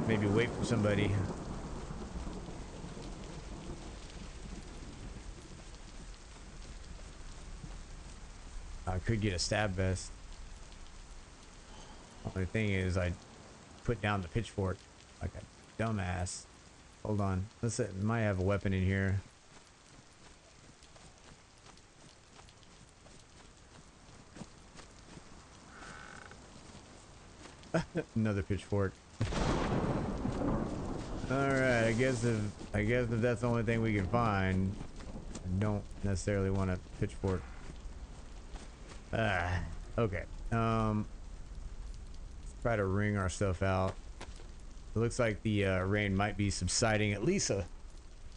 Maybe wait for somebody. I could get a stab vest. Only thing is, I put down the pitchfork like a dumbass. Hold on. Let's see. Might have a weapon in here. Another pitchfork. All right. I guess if that's the only thing we can find, I don't necessarily want a pitchfork. Okay. Let's try to wring our stuff out. It looks like the rain might be subsiding, at least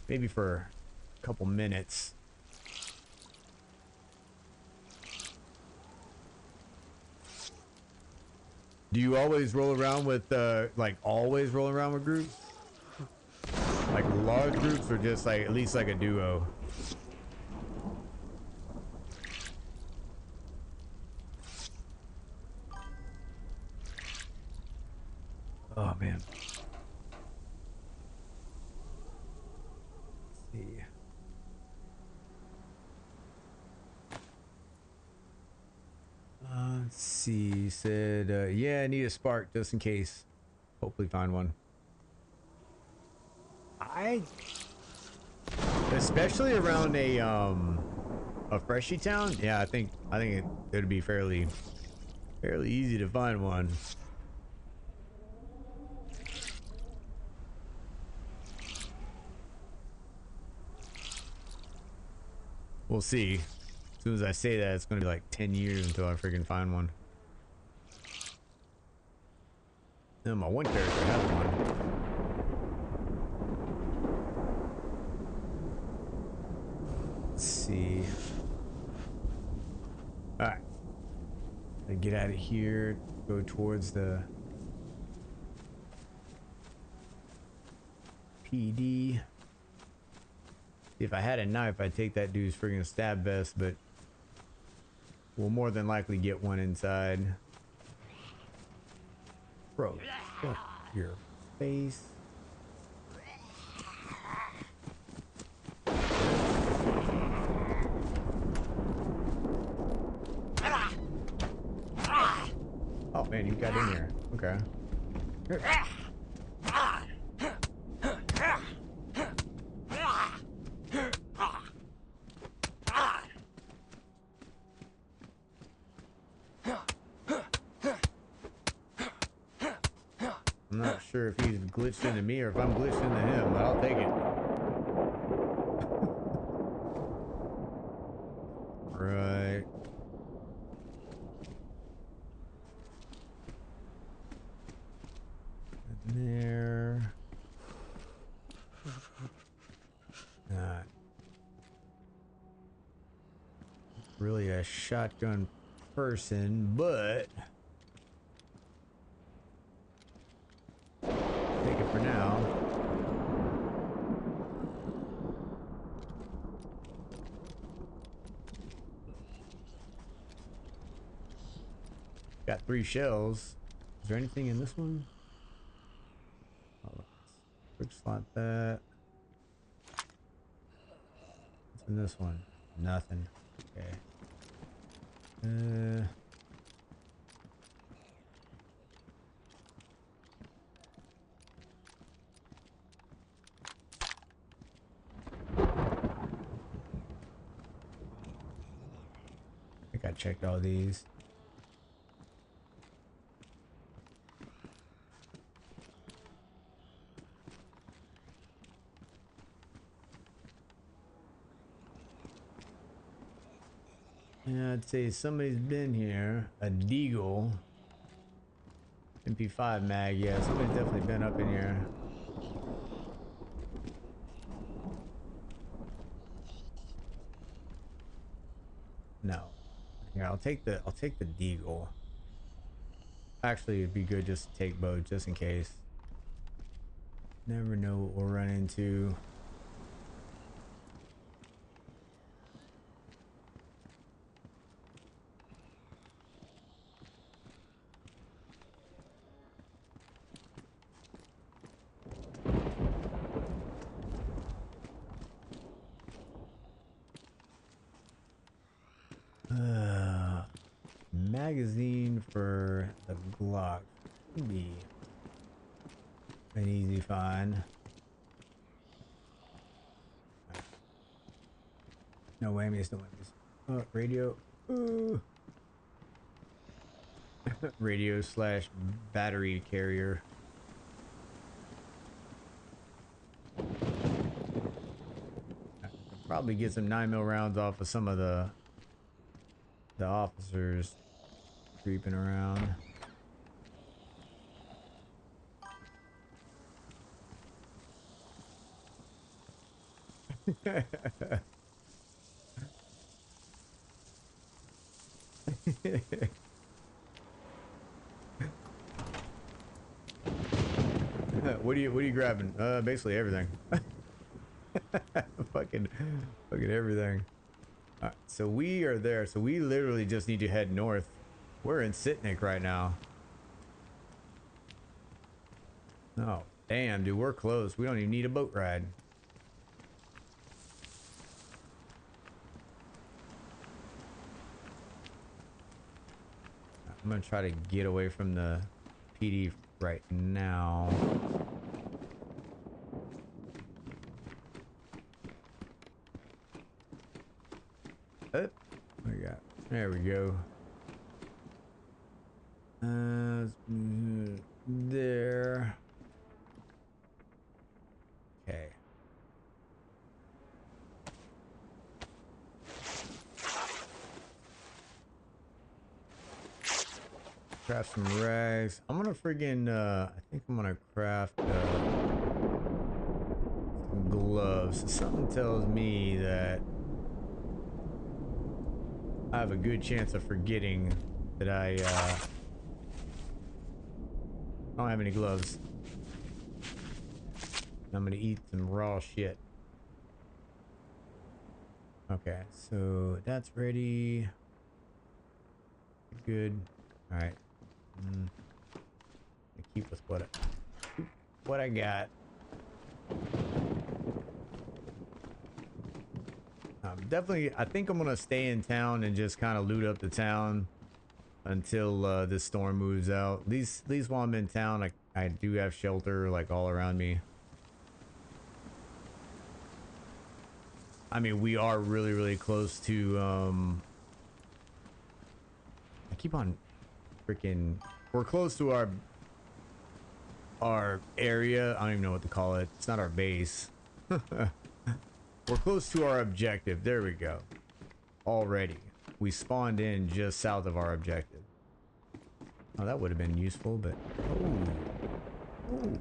maybe for a couple minutes. Do you always roll around with like always roll around with groups? Like large groups, or just like at least like a duo? Oh man. Let's see. Let's see. You said, yeah, I need a spark just in case. Hopefully find one. especially around a freshy town. Yeah, I think it'd be fairly easy to find one. We'll see. As soon as I say that, it's gonna be like 10 years until I freaking find one. No, my one character has one. Let's see. Alright. Get out of here. Go towards the PD. If I had a knife, I'd take that dude's friggin' stab vest, but we'll more than likely get one inside. Bro, fuck your face. Oh man, you got in here. Okay. Here. I'm not sure if he's glitched into me or if I'm glitched into him, but I'll take it. Right. There. Not really a shotgun person, but take it for now. Got 3 shells. Is there anything in this one? Quick slot that. What's in this one? Nothing. Okay. I think I checked all these. Yeah, I'd say somebody's been here. A deagle. MP5 mag, yeah, somebody's definitely been up in here. No. Here, I'll take the deagle. Actually, it'd be good just to take both, just in case. Never know what we'll run into. Magazine for the Glock would be an easy find. No whammies, no whammies. Oh, radio. Ooh. Radio slash battery carrier. I could probably get some 9mm rounds off of some of the officers creeping around. What are you grabbing? Basically everything. fucking everything. All right, so we are there. So we literally just need to head north. We're in Sitnik right now. Oh, damn, dude, we're close. We don't even need a boat ride. I'm gonna try to get away from the PD right now. Up. There we go. There. Okay. Craft some rags. I'm gonna friggin' I think I'm gonna craft some gloves. Something tells me that I have a good chance of forgetting that I don't have any gloves. I'm gonna eat some raw shit. Okay, so that's ready. Good. All right. Keep with what I got. Definitely, I think I'm gonna stay in town and just kind of loot up the town until this storm moves out. At least while I'm in town, I do have shelter like all around me. I mean, we are really close to I keep on freaking, we're close to our area. I don't even know what to call it. It's not our base. We're close to our objective. There we go. Already. We spawned in just south of our objective. Oh, that would have been useful, but... Ooh.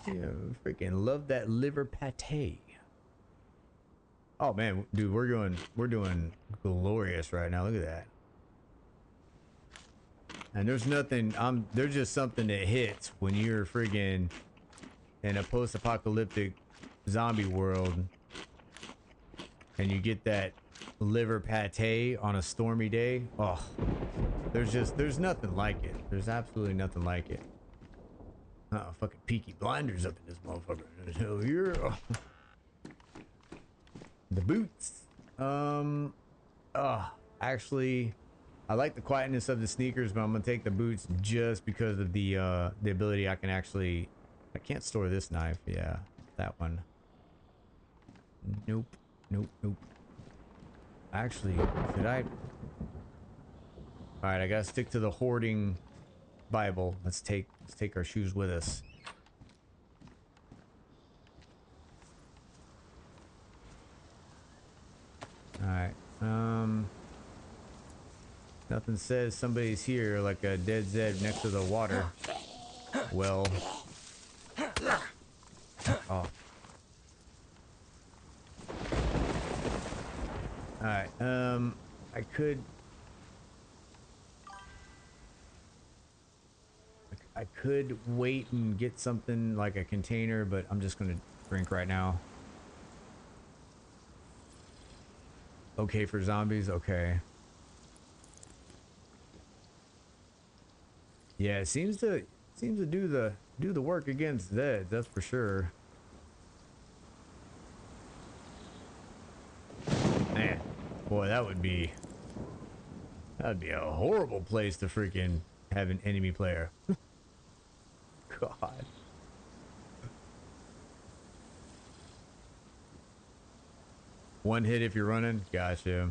Yeah, freaking love that liver pate. Oh man, dude, we're doing glorious right now. Look at that. And there's nothing, there's just something that hits when you're friggin' in a post-apocalyptic zombie world and you get that liver pate on a stormy day. Oh, there's nothing like it. There's absolutely nothing like it. Oh, fucking Peaky Blinders up in this motherfucker. Hell yeah. The boots. Actually, I like the quietness of the sneakers, but I'm gonna take the boots just because of the ability I can actually... I can't store this knife. Yeah, that one. Nope. Actually, should I... Alright, I gotta stick to the hoarding Bible. Let's take our shoes with us. Alright, nothing says somebody's here like a DayZ next to the water. Well. Oh. Alright, I could wait and get something like a container, but I'm just gonna drink right now. Okay for zombies? Okay. Yeah, it seems to do the work against Zed, that's for sure. Man, boy, that'd be a horrible place to freaking have an enemy player. God. One hit if you're running? Gotcha.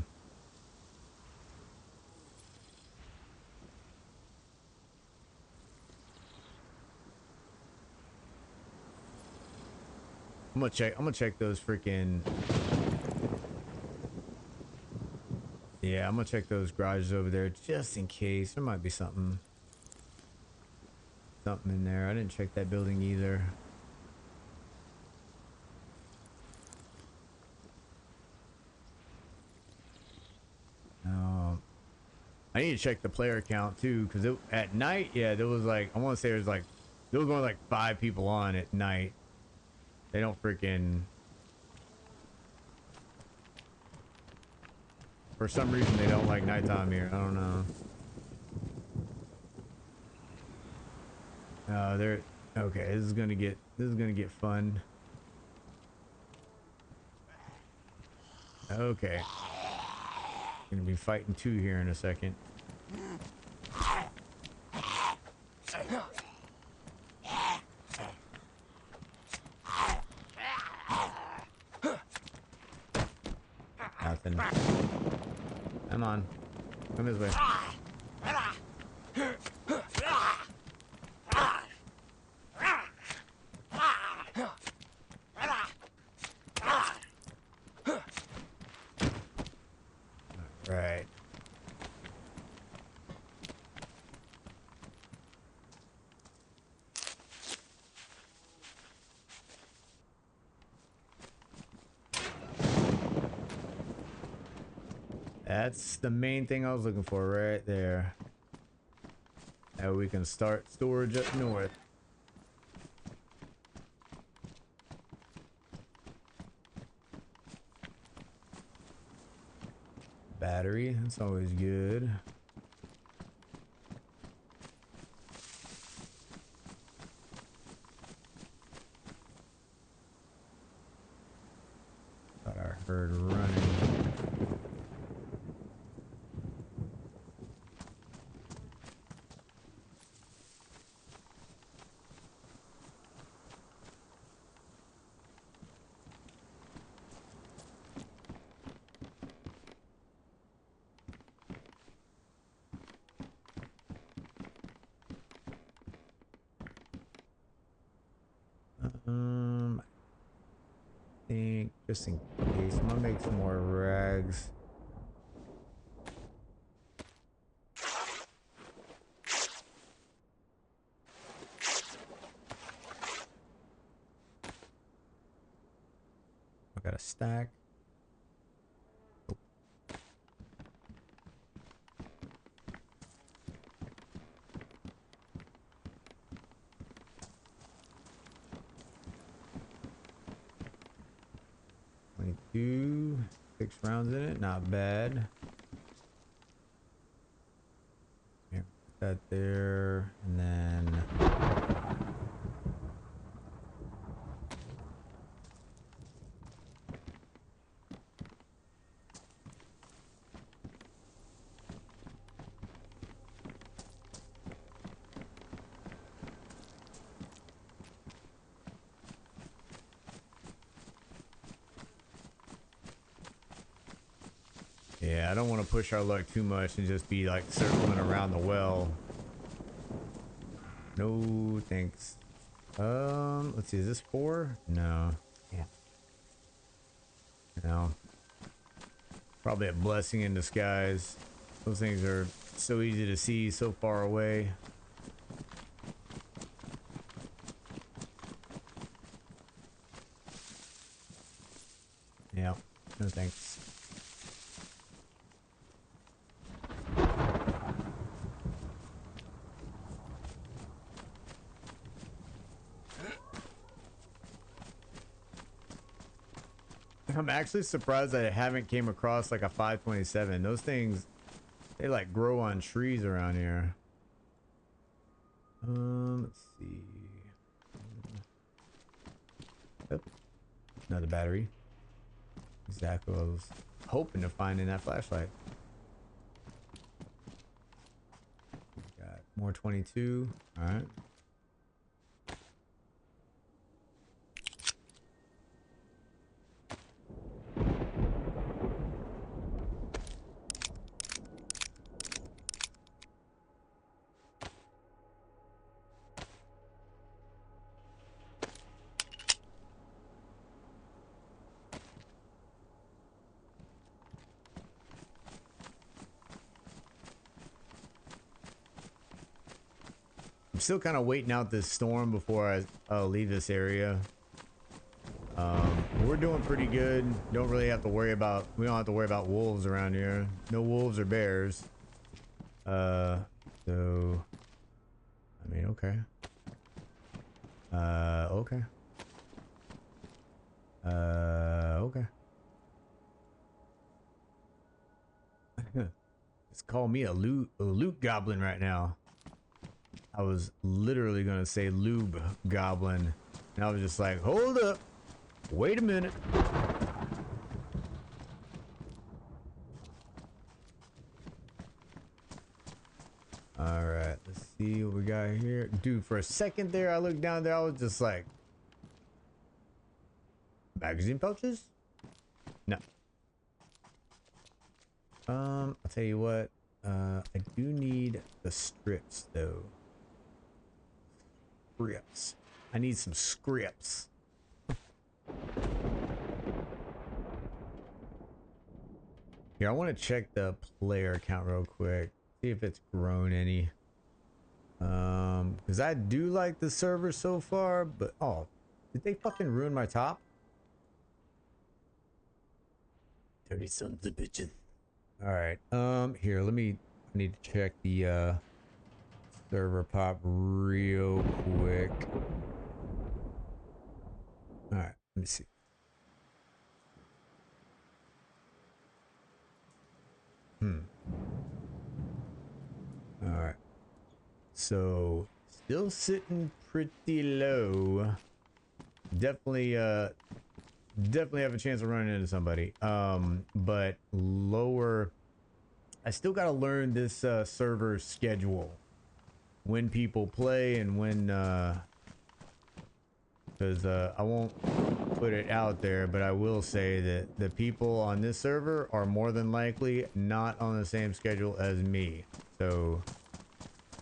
I'm gonna check those freaking... Yeah, I'm gonna check those garages over there just in case. There might be something in there. I didn't check that building either. I need to check the player count too, because at night, yeah, there was like, I want to say there was only like 5 people on at night. They don't freaking... For some reason, they don't like nighttime here. I don't know. They're... Okay, this is gonna get fun. Okay. Gonna be fighting 2 here in a second. nothing. Come on. Come this way. Right. That's the main thing I was looking for right there. Now we can start storage up north. Battery, that's always good. Thought I heard running. I think just in case, I'm gonna make some more rags. I got a stack. Oh. 22, 6 rounds in it, not bad. Here, put that there, and then yeah, I don't want to push our luck too much and just be like circling around the well. No thanks. Let's see, is this 4? No. Yeah. No. Probably a blessing in disguise. Those things are so easy to see so far away. Yeah. No thanks. I'm actually surprised that I haven't came across like a 527. Those things, they like grow on trees around here. Let's see. Yep. Another battery. Exactly what I was hoping to find in that flashlight. Got more 22. All right. I'm still kind of waiting out this storm before I leave this area. We're doing pretty good. Don't really have to worry about, we don't have to worry about wolves around here. No wolves or bears. So, I mean, okay. Okay. Okay. It's call me a loot goblin right now. I was literally gonna say lube goblin, and I was just like, hold up, wait a minute. All right, let's see what we got here. Dude, for a second there, I looked down there, I was just like, magazine pouches? No. I'll tell you what. I do need the strips though. Scripts. I need some scripts. Here, I want to check the player count real quick. See if it's grown any. Because I do like the server so far, but oh, did they fucking ruin my top? Dirty sons of bitches. Alright, here, I need to check the, server pop real quick. Alright, let me see. Alright. So, still sitting pretty low. Definitely have a chance of running into somebody. But lower. I still got to learn this server schedule. When people play and when because I won't put it out there, but I will say that the people on this server are more than likely not on the same schedule as me. So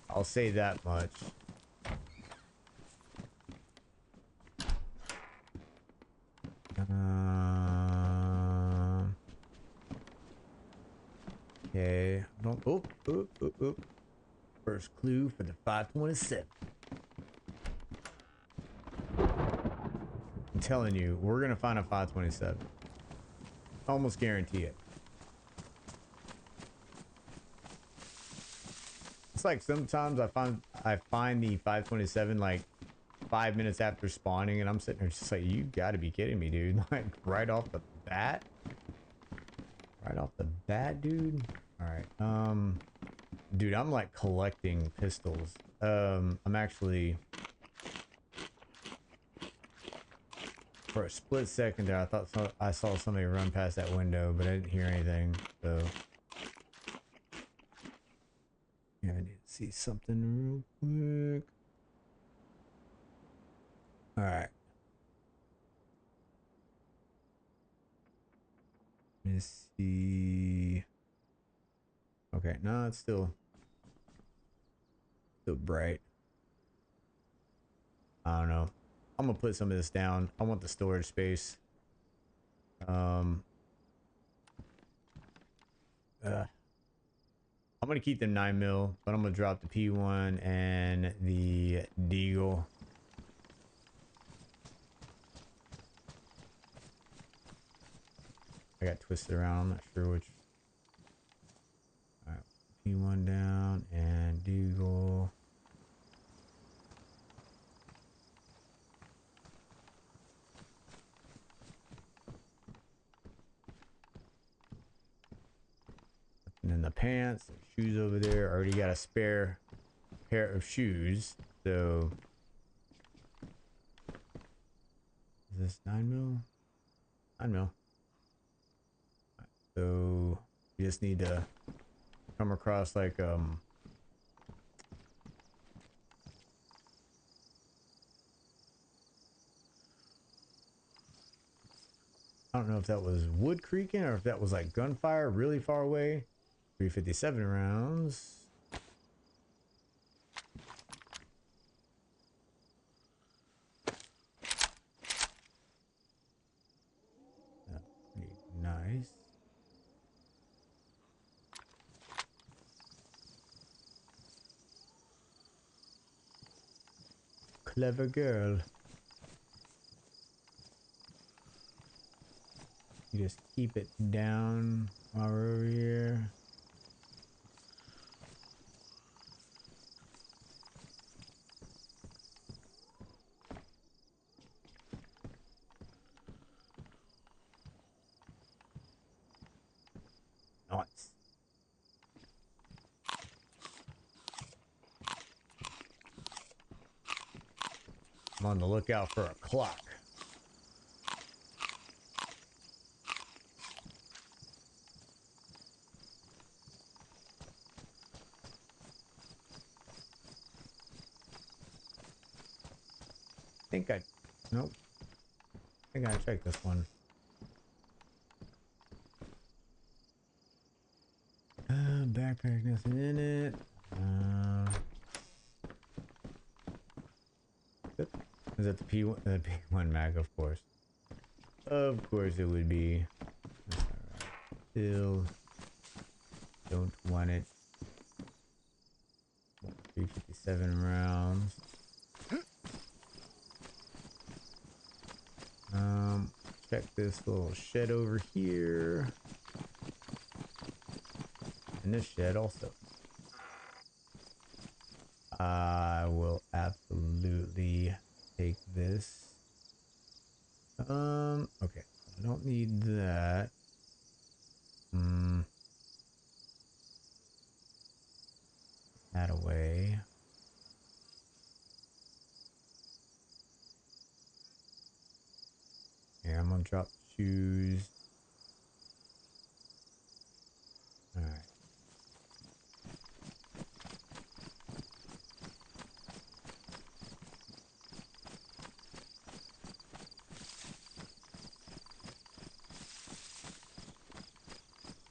I'll say that much. Okay. Don't. Oop. First clue for the 527. I'm telling you, we're gonna find a 527. Almost guarantee it. It's like sometimes I find the 527 like 5 minutes after spawning, and I'm sitting there just like, you gotta be kidding me, dude. Like right off the bat. Right off the bat, dude. Alright, dude, I'm like collecting pistols. I'm actually, for a split second there, I saw somebody run past that window, but I didn't hear anything, so. Yeah, I need to see something real quick. Alright. Let me see. Okay, no, it's still bright. I don't know. I'm gonna put some of this down. I want the storage space. I'm gonna keep the 9mm, but I'm gonna drop the P1 and the Deagle. I got twisted around. I'm not sure which. Alright, P1 down and Deagle. And then the pants, shoes over there. I already got a spare pair of shoes. So is this 9mm? 9mm. So you just need to come across like I don't know if that was wood creaking or if that was like gunfire really far away. 357 rounds. Pretty nice. Clever girl. You just keep it down while we're over here. Nice. I'm on the lookout for a clock. Nope. I think I checked this one. backpack, nothing in it. Is that the P1? The P1 mag, of course. Of course it would be. That's alright. Still don't want it. 357 rounds. Check this little shed over here. And this shed also. I will absolutely take this. Okay. I don't need that. That away. Here, I'm gonna drop shoes. Alright.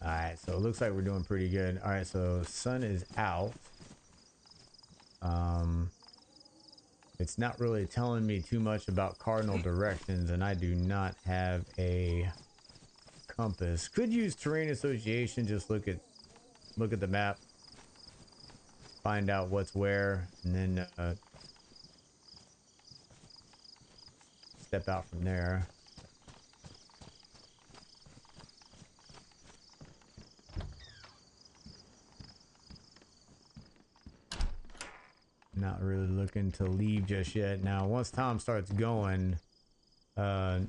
Alright, so it looks like we're doing pretty good. Alright, so sun is out. It's not really telling me too much about cardinal directions, and I do not have a compass. Could use terrain association, just look at the map, find out what's where, and then step out from there. Not really looking to leave just yet. Now, once Tom starts going, we'll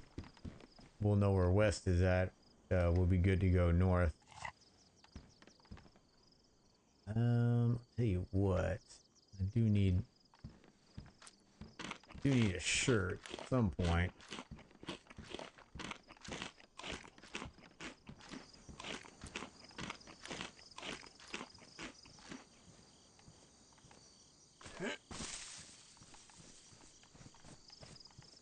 know where west is at. We'll be good to go north. Tell you what, I do need a shirt at some point.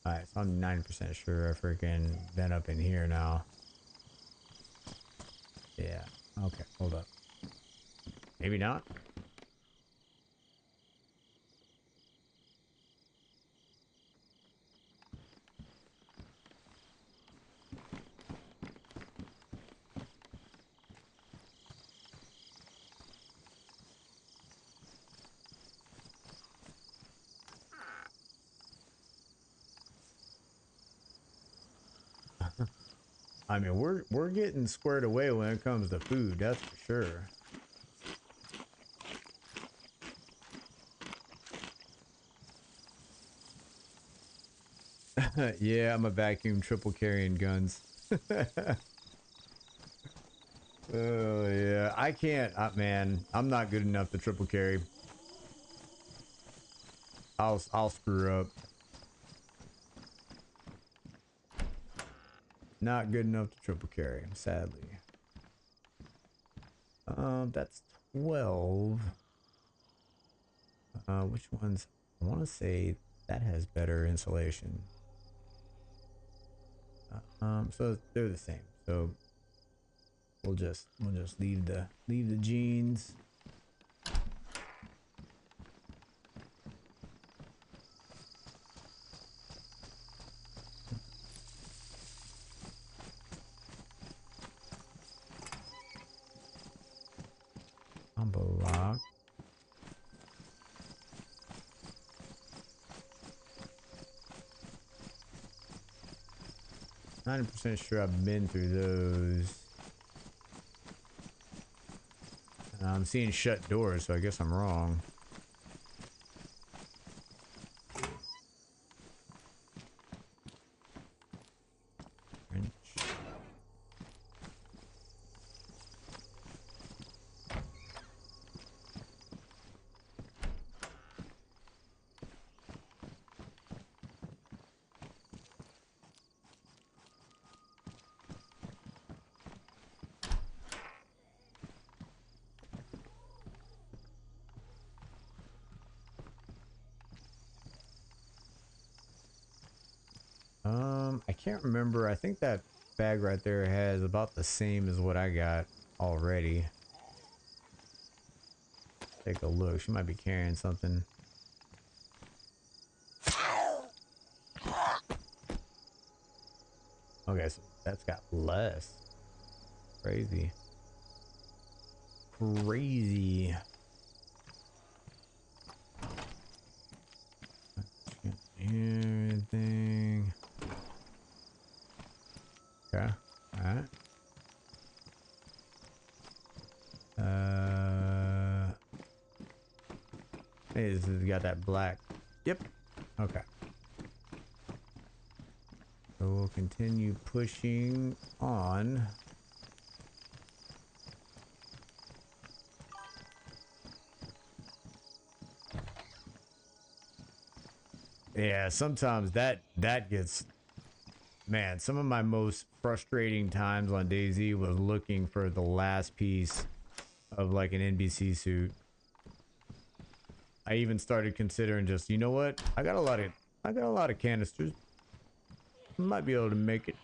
Alright, so I'm 90% sure I freaking been up in here now. Yeah. Okay, hold up. Maybe not. I mean, we're getting squared away when it comes to food, that's for sure. Yeah, I'm a vacuum triple carrying guns. Oh yeah, I can't, man. I'm not good enough to triple carry. I'll screw up. Not good enough to triple carry, sadly. That's 12. Which ones? I want to say that has better insulation. So they're the same. So we'll just leave the jeans. Combo lock. 90% sure I've been through those. I'm seeing shut doors, so I guess I'm wrong. Wrench. I can't remember. I think that bag right there has about the same as what I got already. take a look. She might be carrying something. Okay, so that's got less. Crazy. Crazy. Anything. Okay. Alright. Hey, this has got that black. Yep. Okay. So we'll continue pushing on. Yeah, sometimes that gets, man, some of my most frustrating times on DayZ was looking for the last piece of like an NBC suit. I even started considering just, you know what? I got a lot of canisters. Might be able to make it.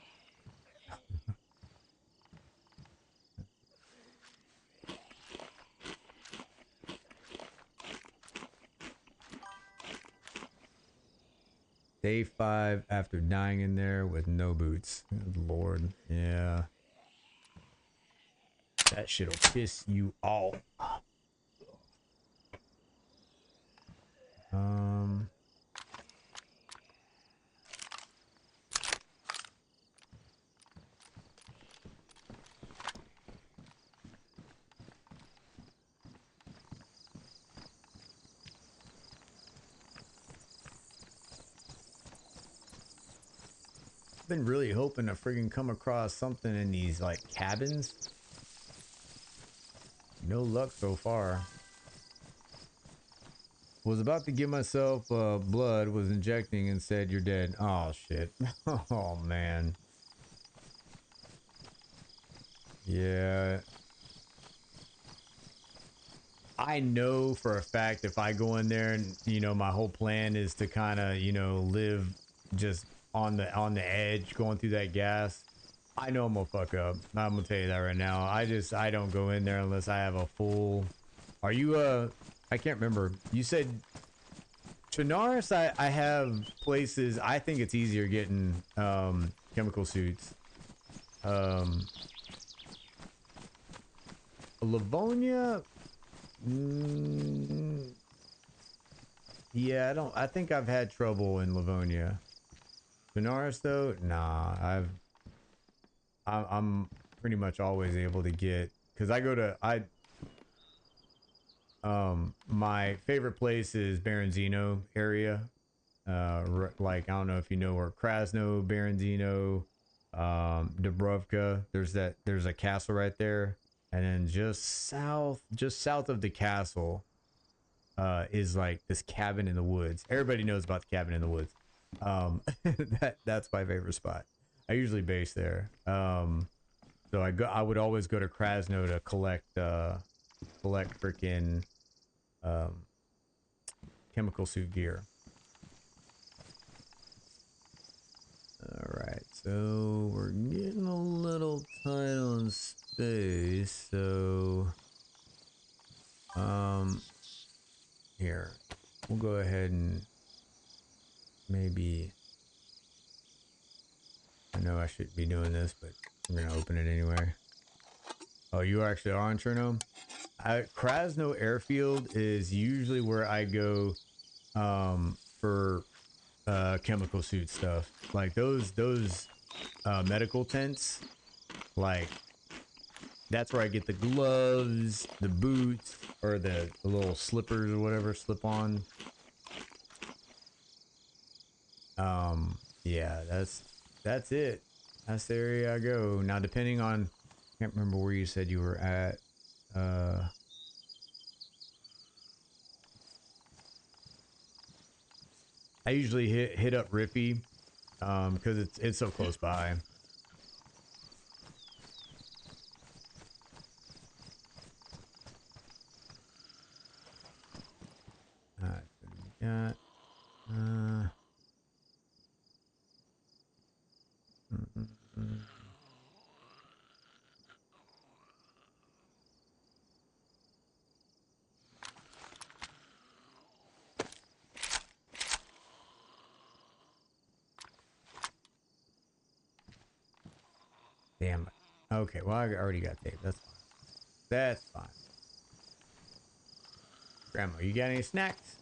Day 5 after dying in there with no boots. Good Lord. Yeah. That shit'll piss you off. Been really hoping to friggin' come across something in these like cabins. No luck so far. Was about to give myself blood, was injecting and said you're dead. Oh shit. Oh man. Yeah. I know for a fact if I go in there and, you know, my whole plan is to kind of, you know, live just on the edge going through that gas. I know I'm gonna fuck up. I'm gonna tell you that right now. I don't go in there unless I have a full. Are you I can't remember. You said Chinaris. I have places. I think it's easier getting chemical suits. Livonia. Yeah, I think I've had trouble in Livonia. Benares though, nah. I'm pretty much always able to get, because my favorite place is Berenzino area. Like I don't know if you know where Krasno, Berenzino, Dubrovka. There's a castle right there, and then just south of the castle is like this cabin in the woods. Everybody knows about the cabin in the woods. That's my favorite spot. I usually base there. So I would always go to Krasno to collect freaking chemical suit gear. All right, so we're getting a little tight on space, so here, we'll go ahead and maybe, I know I shouldn't be doing this, but I'm gonna open it anyway. Oh, you actually are on Cherno? Krasno Airfield is usually where I go for chemical suit stuff. Like those medical tents, like that's where I get the gloves, the boots, or the little slippers or whatever, slip on. Yeah, that's it. That's the area I go. Now depending on, I can't remember where you said you were at. I usually hit up Rippy because it's so close by. Alright, so we got Damn it. Okay, well, I already got tape. That's fine. That's fine. Grandma, you got any snacks?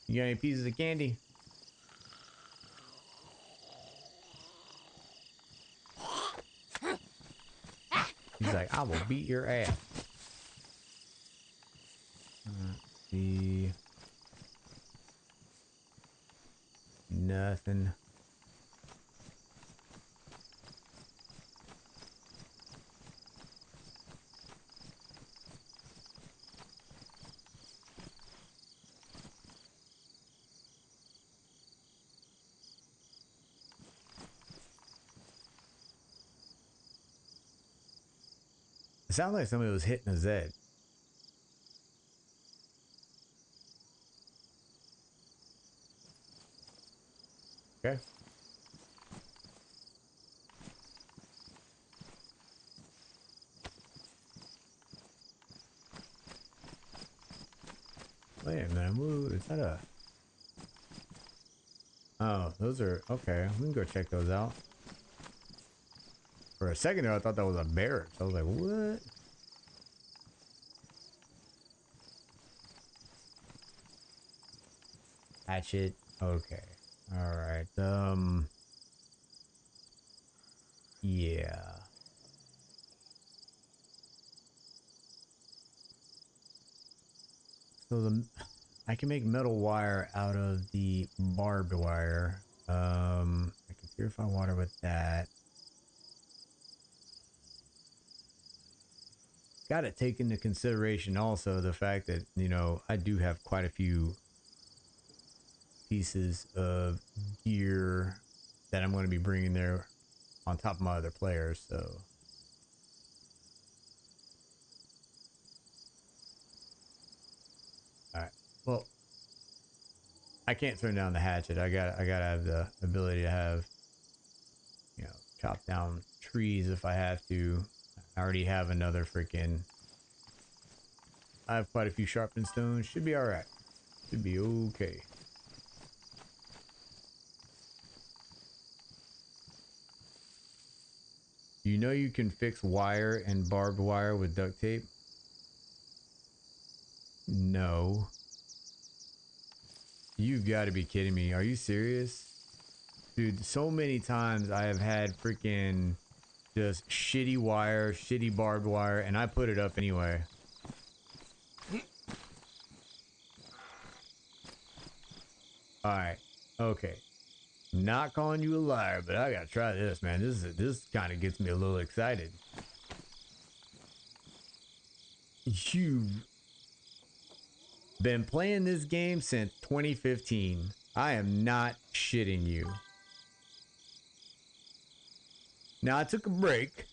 You got any pieces of candy? He's like, I will beat your ass. Let's see. Nothing. It sounds like somebody was hitting a Z. Okay. Wait a minute. Ooh, is that a... Oh, those are... Okay, we can go check those out. For a second there, I thought that was a barracks. I was like, what? Hatchet. Okay. Alright. Yeah. So I can make metal wire out of the barbed wire. I can purify water with that. Got to take into consideration also the fact that, you know, I do have quite a few pieces of gear that I'm going to be bringing there on top of my other players, so... Alright, well, I can't turn down the hatchet. I gotta have the ability to have, you know, chop down trees if I have to. I already have another freaking... I have quite a few sharpened stones. Should be alright. Should be okay. You know you can fix wire and barbed wire with duct tape? No. You've got to be kidding me. Are you serious? Dude, so many times I have had freaking just shitty wire, shitty barbed wire, and I put it up anyway. Alright. Okay. Not calling you a liar, but I gotta try this, man. This kind of gets me a little excited. You've been playing this game since 2015. I am not shitting you. Now I took a break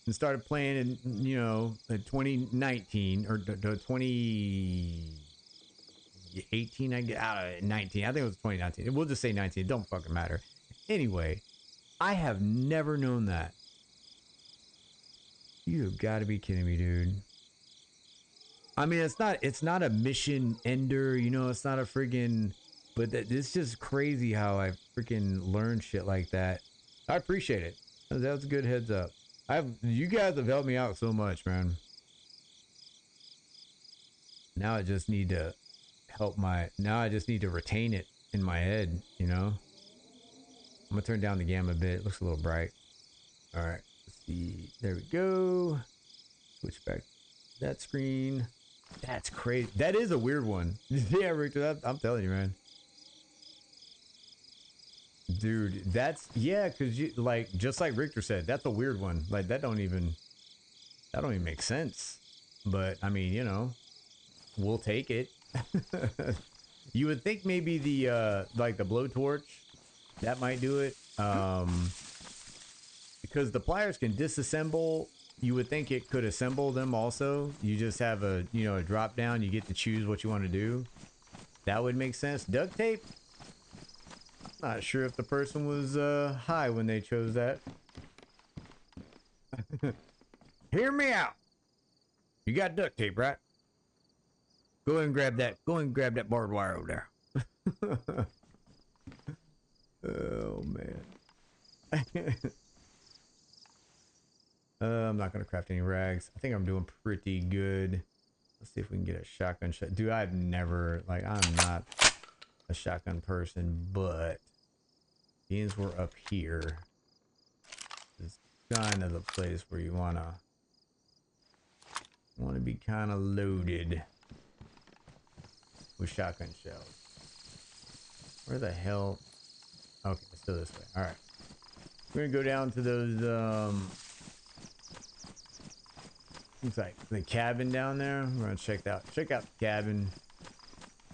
and started playing in, you know, 2019 or 2018. I get out of 19. I think it was 2019. We'll just say 19. It don't fucking matter. Anyway, I have never known that. You have got to be kidding me, dude. I mean, it's not a mission ender, you know, it's not a friggin', but it's just crazy how I freaking learned shit like that. I appreciate it. That's a good heads up. You guys have helped me out so much, man. Now I just need to now I just need to retain it in my head, you know? I'm gonna turn down the gamma a bit. It looks a little bright. All right, let's see. There we go. Switch back to that screen. That's crazy. That is a weird one. Yeah, Richter, I'm telling you, man. Dude, that's... Yeah, because you... Like, just like Richter said, that's a weird one. Like, that don't even make sense. But, I mean, you know, we'll take it. You would think maybe the, like, the blowtorch, that might do it. Because the pliers can disassemble. You would think it could assemble them also. You just have a, you know, a drop down. You get to choose what you want to do. That would make sense. Duct tape? I'm not sure if the person was high when they chose that. Hear me out. You got duct tape, right? Go ahead and grab that. Go ahead and grab that barbed wire over there. Oh, man. I'm not gonna craft any rags. I think I'm doing pretty good. Let's see if we can get a shotgun shot. Dude, I've never, like, I'm not a shotgun person, but beans were up here. This is kind of the place where you wanna be kind of loaded with shotgun shells. Where the hell? Okay, let's go this way. All right, we're gonna go down to those. Looks like the cabin down there. We're gonna check out the cabin.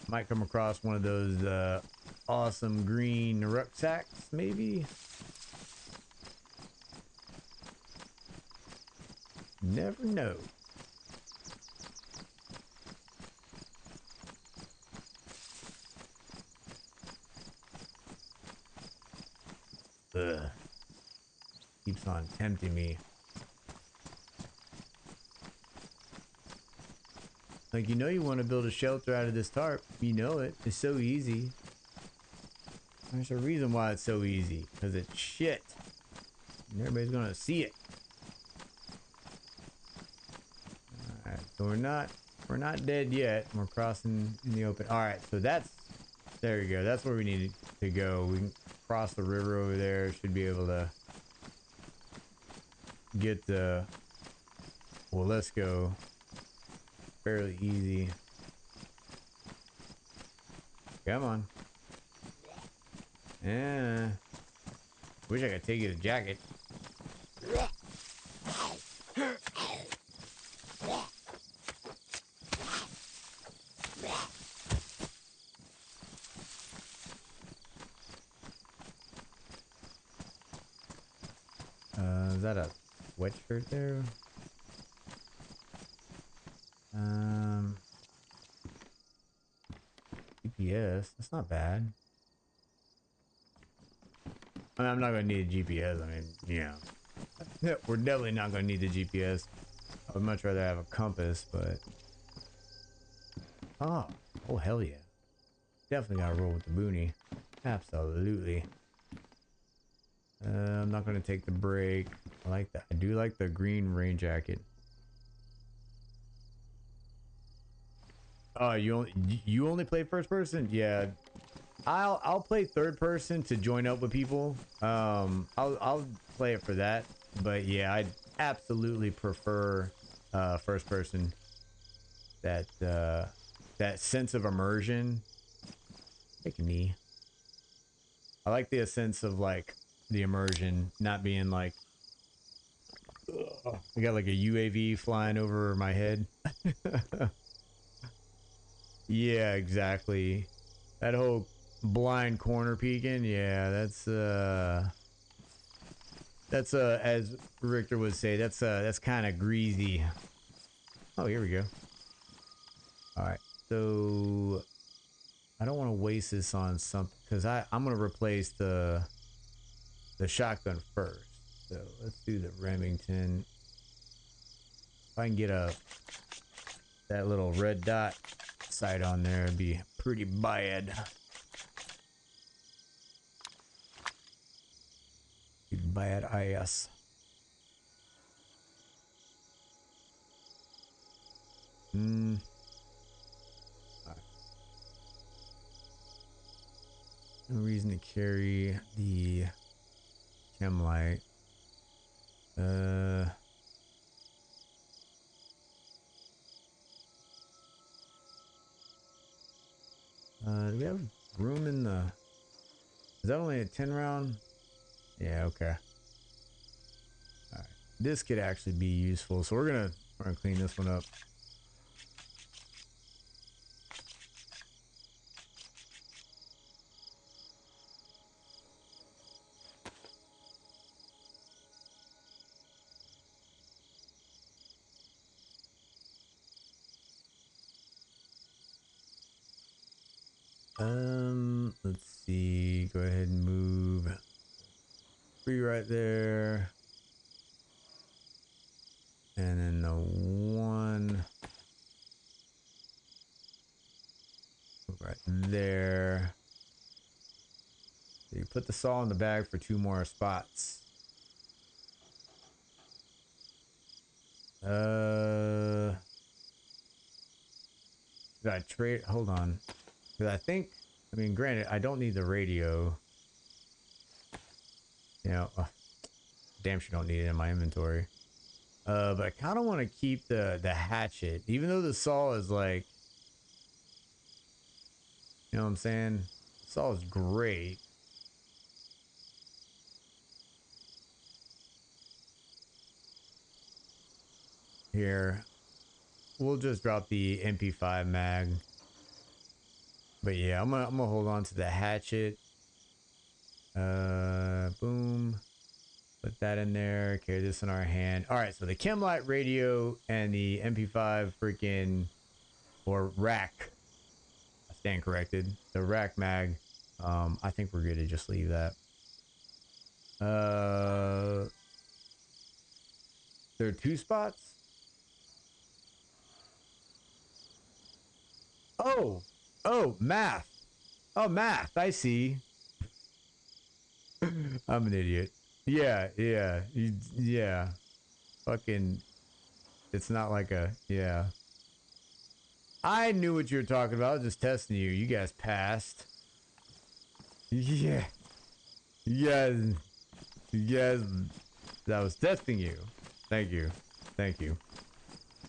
Might come across one of those awesome green rucksacks, maybe. Never know. Ugh. Keeps on tempting me. Like, you know, you want to build a shelter out of this tarp. You know it. It's so easy. There's a reason why it's so easy. Because it's shit. And everybody's going to see it. Alright, so we're not dead yet. We're crossing in the open. Alright, so there you go. That's where we need to go. We can cross the river over there. Should be able to get the... Well, let's go. Fairly easy. Come on. Yeah. Wish I could take you the jacket. Is that a sweatshirt there? GPS. That's not bad. I mean, I'm not gonna need a GPS. I mean, yeah. We're definitely not gonna need the GPS. I would much rather have a compass, but... Oh, hell yeah. Definitely gotta roll with the boonie. Absolutely. I'm not gonna take the break. I like that. I do like the green rain jacket. Oh, you only play first person? Yeah. I'll play third person to join up with people. I'll play it for that. But yeah, I absolutely prefer first person. That sense of immersion. Take me. I like the sense of like the immersion not being like I got like a UAV flying over my head. Yeah, exactly. That whole blind corner peeking, yeah, that's as Richter would say, that's kind of greasy. Oh, here we go. All right, so I don't want to waste this on something because I'm gonna replace the shotgun first. So let's do the Remington. If I can get that little red dot sight on there, it'd be pretty bad. Bad ass. Right. No reason to carry the chem light. Do we have room in the... Is that only a 10 round? Yeah, okay. Alright. This could actually be useful. So we're gonna clean this one up. Let's see. Go ahead and move 3 right there. And then the 1 right there. So you put the saw in the bag for 2 more spots. Did I trade? Hold on. Because I think, I mean, granted, I don't need the radio. You know, damn sure don't need it in my inventory. But I kind of want to keep the hatchet, even though the saw is like, you know what I'm saying? The saw is great. Here, we'll just drop the MP5 mag. But yeah, I'm gonna hold on to the hatchet. Boom. Put that in there. Carry this in our hand. All right, so the Chemlight radio and the MP5 freaking or rack. I stand corrected. The rack mag. I think we're good to just leave that. There are 2 spots. Oh, math. Oh, math. I see. I'm an idiot. Yeah. Fucking, it's not like a, yeah. I knew what you were talking about. I was just testing you. You guys passed. Yeah. You guys, I was testing you. Thank you.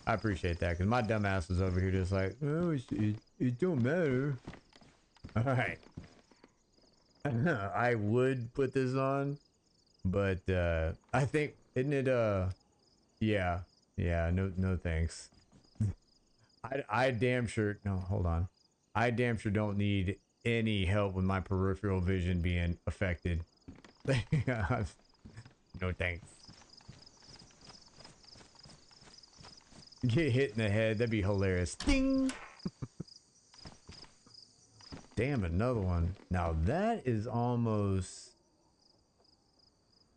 I appreciate that, because my dumbass was over here just like, oh, it don't matter. All right. I would put this on, but I think, isn't it, yeah, no thanks. I damn sure, no, hold on. I damn sure don't need any help with my peripheral vision being affected. No thanks. Get hit in the head, that'd be hilarious. Ding! Damn, another one. Now that is almost...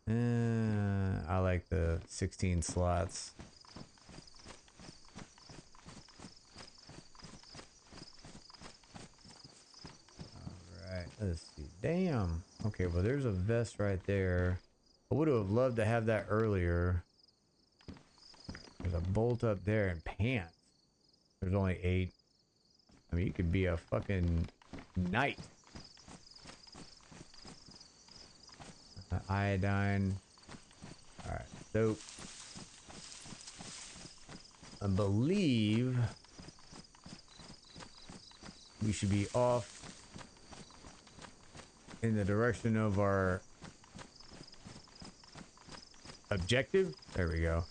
I like the 16 slots. Alright, let's see. Damn. Okay, well there's a vest right there. I would have loved to have that earlier. There's a bolt up there and pants. There's only 8. I mean, you could be a fucking knight. Iodine. Alright, so I believe we should be off in the direction of our objective. There we go.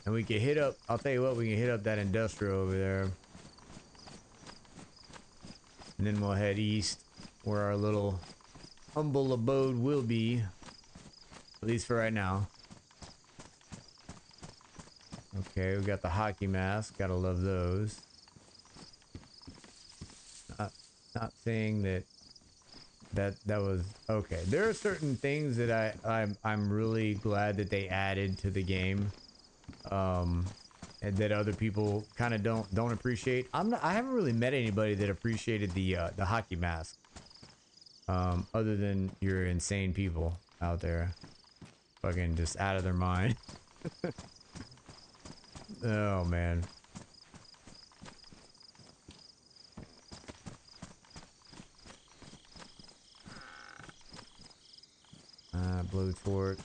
And we can hit up, I'll tell you what, we can hit up that industrial over there. And then we'll head east where our little humble abode will be. At least for right now. Okay, we got the hockey mask. Gotta love those. Not saying that was okay. There are certain things that I'm really glad that they added to the game. And that other people kind of don't appreciate. I haven't really met anybody that appreciated the hockey mask. Other than your insane people out there, fucking just out of their mind. Oh man. Blowtorch.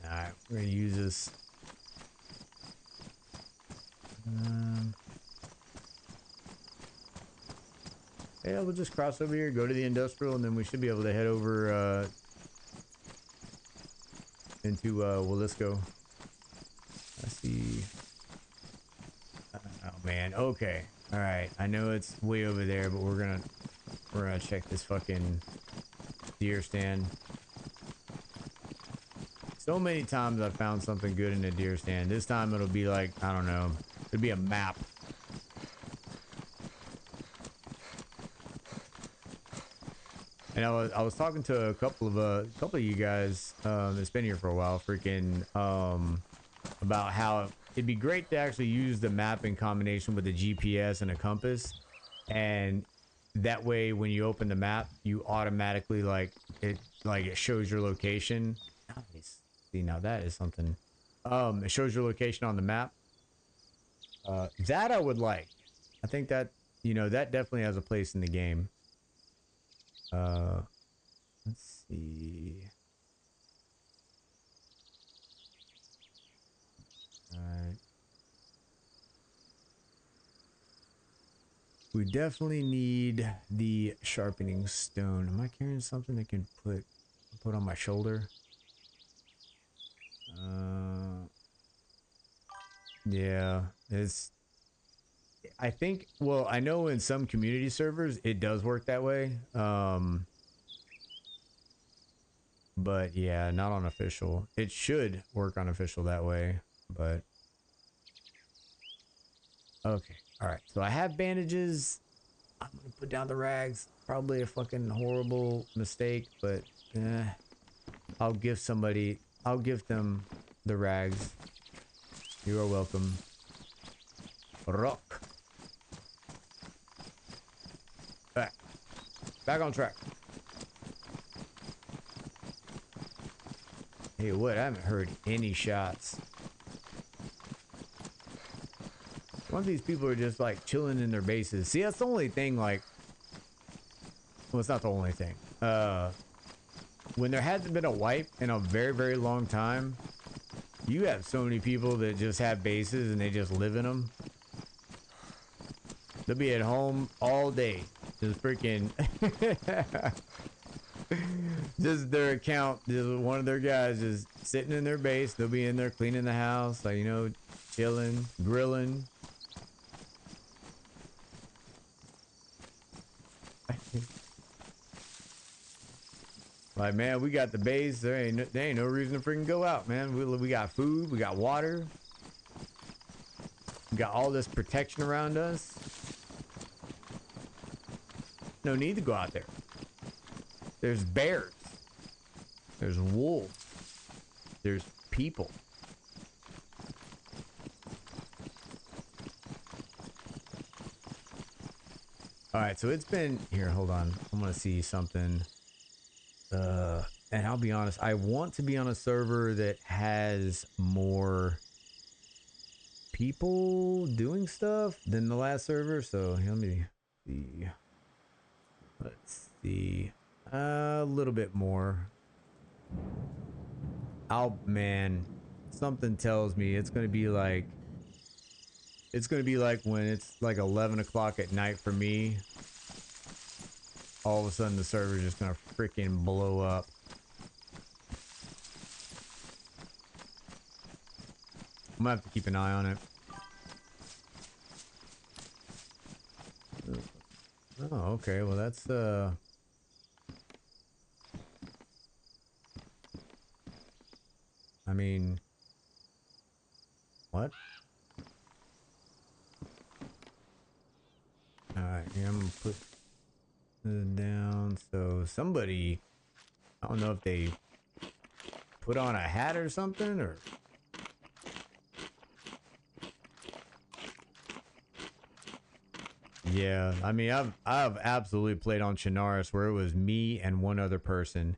Alright, we're gonna use this. Yeah, we'll just cross over here, go to the industrial, and then we should be able to head over into Willisco. I see. Oh man, okay. Alright, I know it's way over there, but we're gonna check this fucking deer stand. So many times I've found something good in a deer stand. This time it'll be like, I don't know, it'll be a map. And I was talking to a couple of you guys that's been here for a while, freaking about how it'd be great to actually use the map in combination with a GPS and a compass, and that way when you open the map, you automatically it shows your location. Nice. See, now that is something. It shows your location on the map. That I would like. I think that, you know, that definitely has a place in the game. Let's see. Alright. We definitely need the sharpening stone. Am I carrying something that can put on my shoulder? Yeah, I think, well, I know in some community servers it does work that way. But yeah, not on official. It should work on official that way, but okay. All right. So I have bandages. I'm gonna put down the rags. Probably a fucking horrible mistake, but I'll give them the rags. You are welcome. Rock. Back on track. Hey, what? I haven't heard any shots. One of these people are just like chilling in their bases. See, that's the only thing, like, well, it's not the only thing. When there hasn't been a wipe in a very, very long time, you have so many people that just have bases and they just live in them. They'll be at home all day. Just freaking... just their account, just one of their guys is sitting in their base. They'll be in there cleaning the house, like, you know, chilling, grilling. Like, man, we got the base. There ain't no reason to freaking go out, man. We got food, we got water, we got all this protection around us. No need to go out there. There's bears. There's wolves. There's people. All right, so it's been here. Hold on, I'm gonna see something. And I'll be honest, I want to be on a server that has more people doing stuff than the last server. So let me see. Let's see. A little bit more. Man, something tells me it's gonna be like when it's like 11 o'clock at night for me. All of a sudden the server's just gonna freaking blow up. I'm gonna have to keep an eye on it. Oh, okay. Well, that's I mean, what? All right, here I'm gonna put this down. So somebody, I don't know if they put on a hat or something, or yeah. I mean, I've absolutely played on Chinaris where it was me and one other person,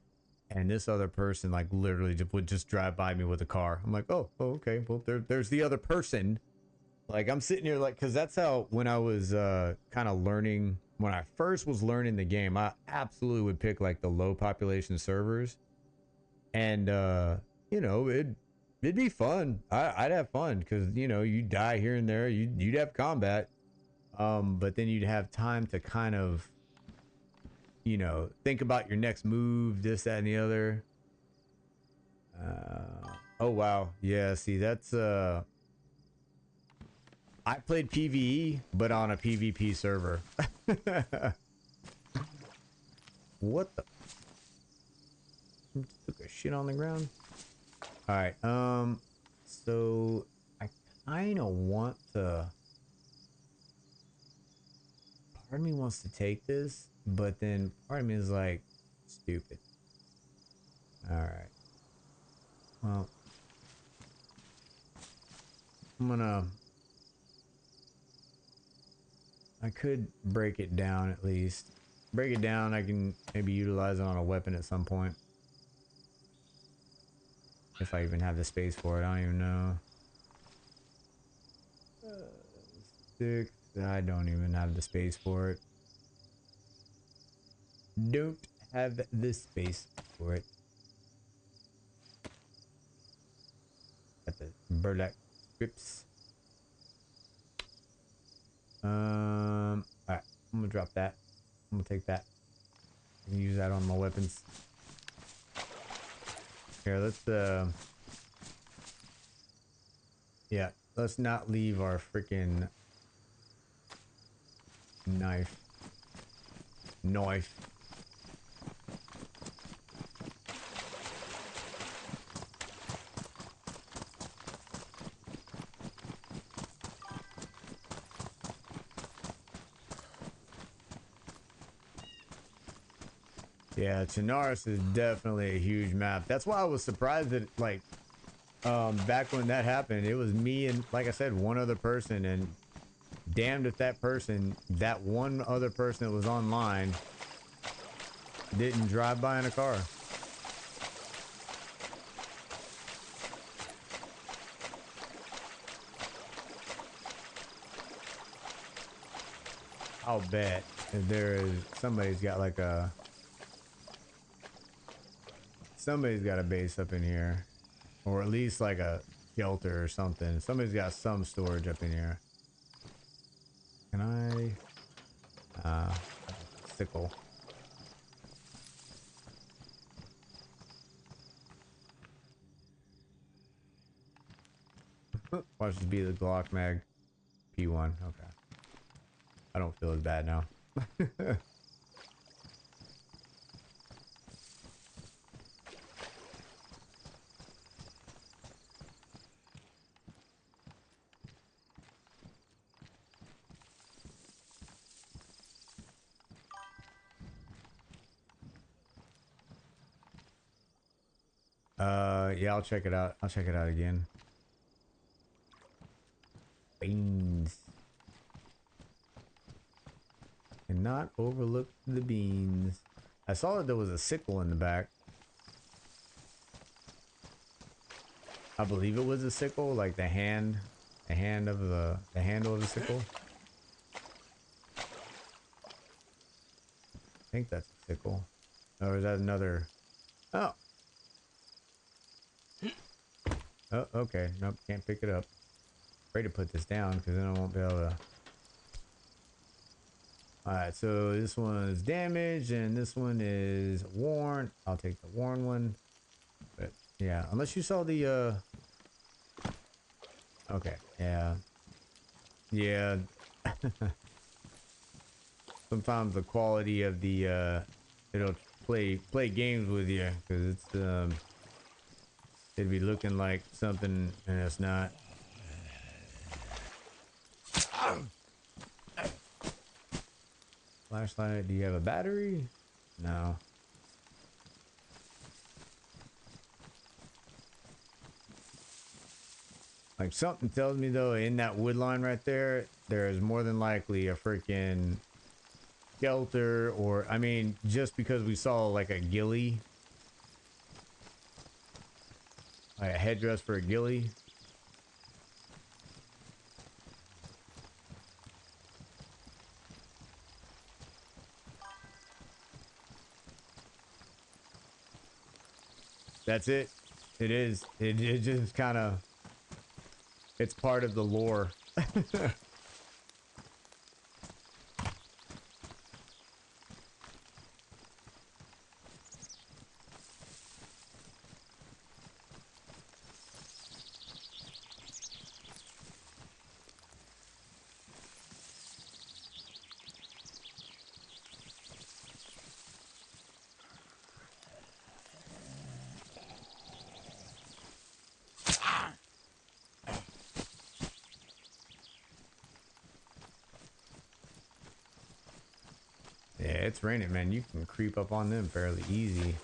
and this other person like literally would just drive by me with a car. I'm like, oh, okay. Well, there's the other person. Like, I'm sitting here like, because that's how, when I was kind of learning, when I first was learning the game, I absolutely would pick like the low population servers, and you know, it'd be fun. I'd have fun because, you know, you die here and there, you'd have combat, but then you'd have time to kind of, you know, think about your next move, this, that, and the other. Oh wow, yeah. See, that's I played PvE, but on a PvP server. What the? Just took a shit on the ground. All right. So I kind of want to. Part of me wants to take this, but then part of me is like, stupid. All right. Well. I could break it down at least. Break it down, I can maybe utilize it on a weapon at some point. If I even have the space for it, I don't even know. Stick, I don't even have the space for it. Don't have the space for it. Got the burlap strips. Alright, I'm gonna drop that. I'm gonna take that. I can use that on my weapons. Here, let's yeah, let's not leave our freaking knife. Yeah, Chinaris is definitely a huge map. That's why I was surprised that, like, back when that happened, it was me and, like I said, one other person, and damned if that person, that one other person that was online, didn't drive by in a car. I'll bet if there is, somebody's got a base up in here, or at least like a shelter or something. Somebody's got some storage up in here. Can I sickle? Watch this be the Glock mag P1. Okay, I don't feel as bad now. Yeah, I'll check it out. I'll check it out again. Beans. Cannot overlook the beans. I saw that there was a sickle in the back. I believe it was a sickle, like the handle of the sickle. I think that's a sickle. Or is that another? Oh. Oh, okay. Nope, can't pick it up. Afraid to put this down because then I won't be able to. Alright, so this one is damaged and this one is worn. I'll take the worn one. But yeah, unless you saw the okay, yeah. Yeah. Sometimes the quality of the it'll play games with you because it's it'd be looking like something and it's not. Flashlight, do you have a battery? No. Like, something tells me though, in that wood line right there, there is more than likely a freaking shelter, or I mean, just because we saw like a ghillie, like a headdress for a ghillie. That's it. It is. It just kind of, it's part of the lore. Yeah, it's raining, man. You can creep up on them fairly easy.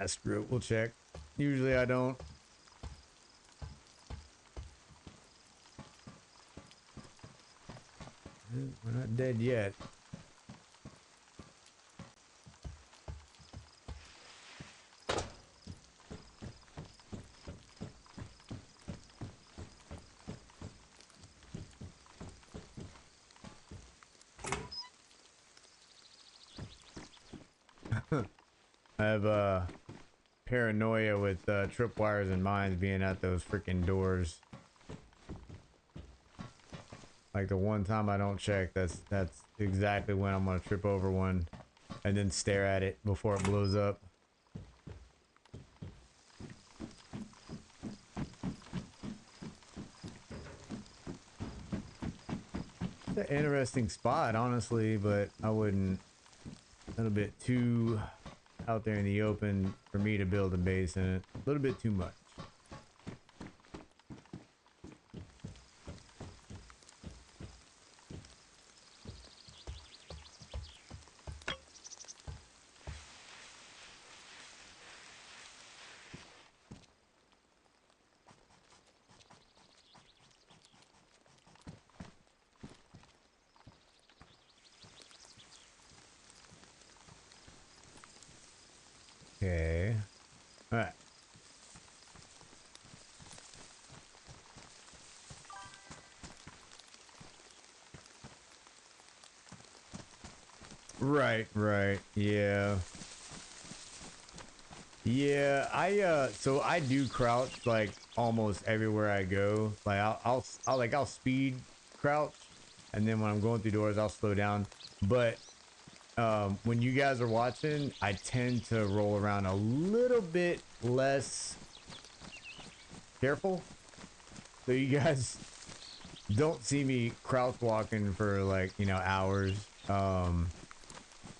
Screw it. We'll check. Usually I don't. We're not dead yet. I have paranoia with tripwires and mines being at those freaking doors. Like the one time I don't check, that's exactly when I'm gonna trip over one and then stare at it before it blows up. It's an interesting spot, honestly, but I wouldn't. A little bit too out there in the open for me to build a base in it. A little bit too much. Okay. All right. Right. Yeah. Yeah, so I do crouch like almost everywhere I go. Like I'll speed crouch, and then when I'm going through doors I'll slow down. But when you guys are watching, I tend to roll around a little bit less careful. So you guys don't see me crouch walking for like, you know, hours.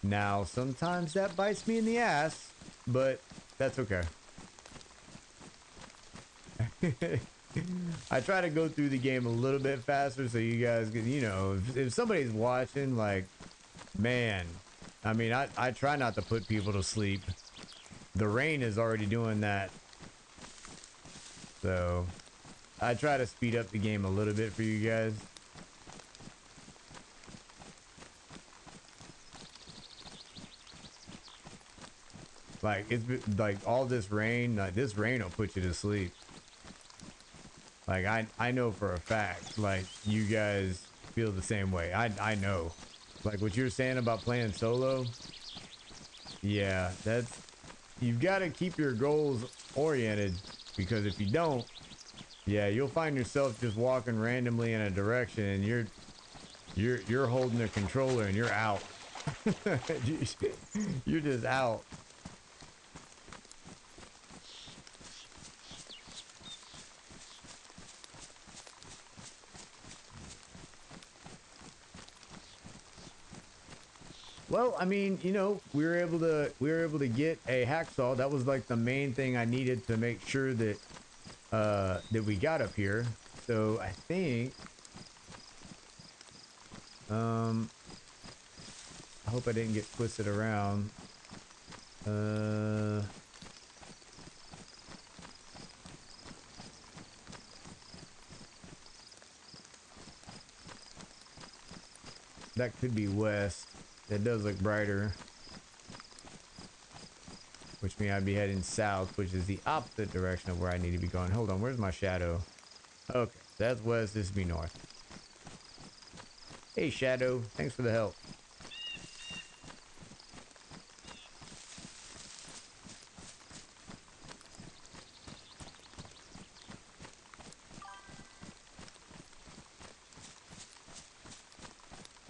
Now sometimes that bites me in the ass, but that's okay. I try to go through the game a little bit faster so you guys can, you know, if somebody's watching, like, man, I mean, I try not to put people to sleep. The rain is already doing that. So I try to speed up the game a little bit for you guys. Like, it's like all this rain, like this rain will put you to sleep. Like I know for a fact, like you guys feel the same way. I know. Like what you're saying about playing solo. Yeah, that's, you've got to keep your goals oriented, because if you don't, yeah, you'll find yourself just walking randomly in a direction and you're holding the controller and you're out. You're just out. Well, I mean, you know, we were able to get a hacksaw. That was like the main thing I needed to make sure that that we got up here. So I think I hope I didn't get twisted around. Uh that could be west. That does look brighter. Which means I'd be heading south, which is the opposite direction of where I need to be going. Hold on, where's my shadow? Okay, that's west, this would be north. Hey, Shadow, thanks for the help.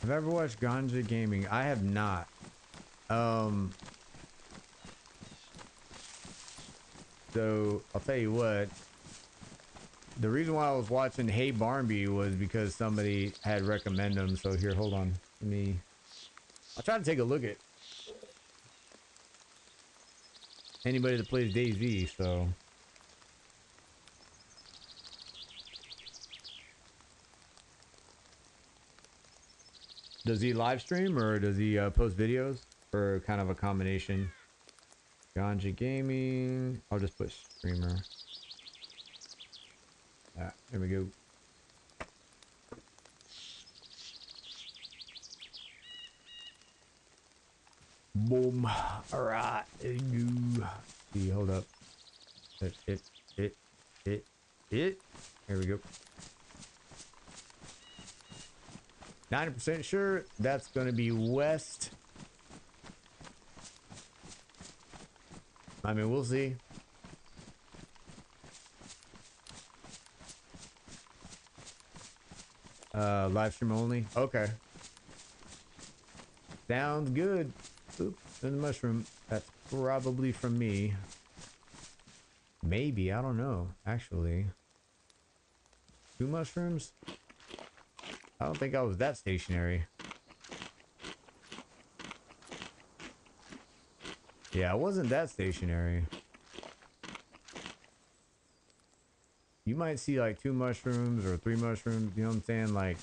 Have I ever watched Ganja Gaming? I have not. So I'll tell you what. The reason why I was watching Hey Barnby was because somebody had recommended them. So here, hold on. Let me. I'll try to take a look at anybody that plays DayZ. So does he live stream or does he post videos, or kind of a combination? Ganja Gaming. I'll just put streamer. There we go. Boom. All right. See, hold up. It. Here we go. 90% sure that's going to be west. I mean, we'll see. Live stream only. Okay. Sounds good. Oops, there's a mushroom. That's probably from me. Maybe, I don't know. Actually. 2 mushrooms? I don't think I was that stationary. Yeah, I wasn't that stationary. You might see like 2 mushrooms or 3 mushrooms, you know what I'm saying? Like,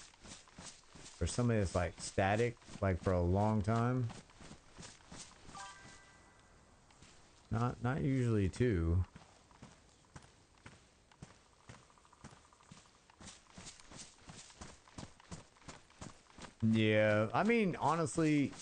for somebody that's like static, like for a long time. Not usually 2. Yeah, I mean, honestly,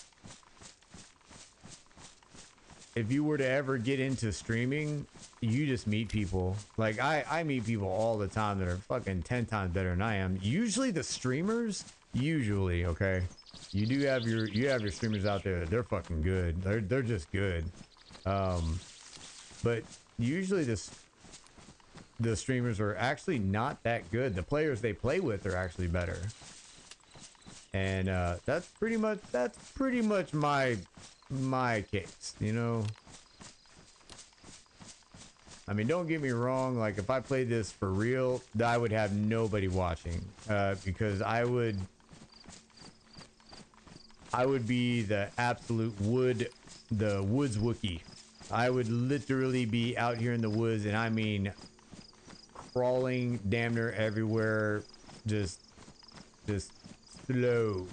if you were to ever get into streaming, you just meet people. Like, I meet people all the time that are fucking 10 times better than I am. Usually the streamers, okay? You do have your streamers out there that they're fucking good. They're just good. But usually the streamers are actually not that good. The players they play with are actually better. And that's pretty much my case, you know. I mean, don't get me wrong, like if I played this for real, I would have nobody watching, because I would be the absolute woods Wookie. I would literally be out here in the woods, and I mean crawling damn near everywhere, just slow.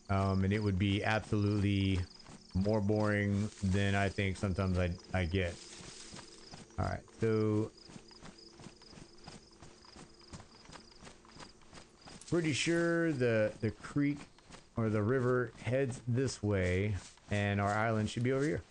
And it would be absolutely more boring than I think sometimes I get. All right, so pretty sure the creek or the river heads this way, and our island should be over here.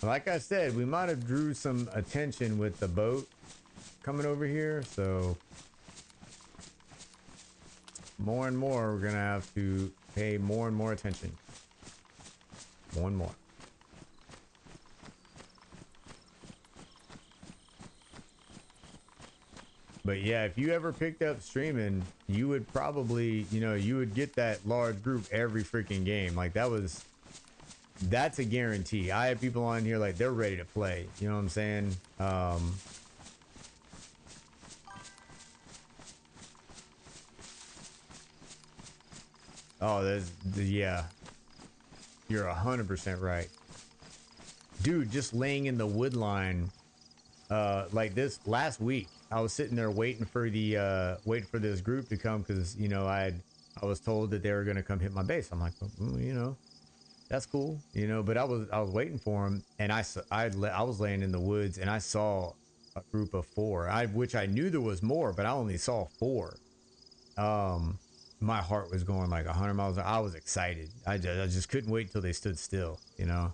Like I said, we might have drew some attention with the boat coming over here, so more and more we're gonna have to pay more and more attention. More and more. But yeah, if you ever picked up streaming, you would probably, you know, you would get that large group every freaking game. Like that's a guarantee. I have people on here like they're ready to play. You know what I'm saying? Oh, yeah. You're 100% right. Dude, just laying in the wood line, like this last week, I was sitting there waiting for this group to come because, you know, I was told that they were going to come hit my base. I'm like, well, you know, that's cool, you know, but I was waiting for them, and I was laying in the woods, and I saw a group of 4, which I knew there was more, but I only saw 4. My heart was going like 100 miles. I was excited. I just couldn't wait until they stood still, you know.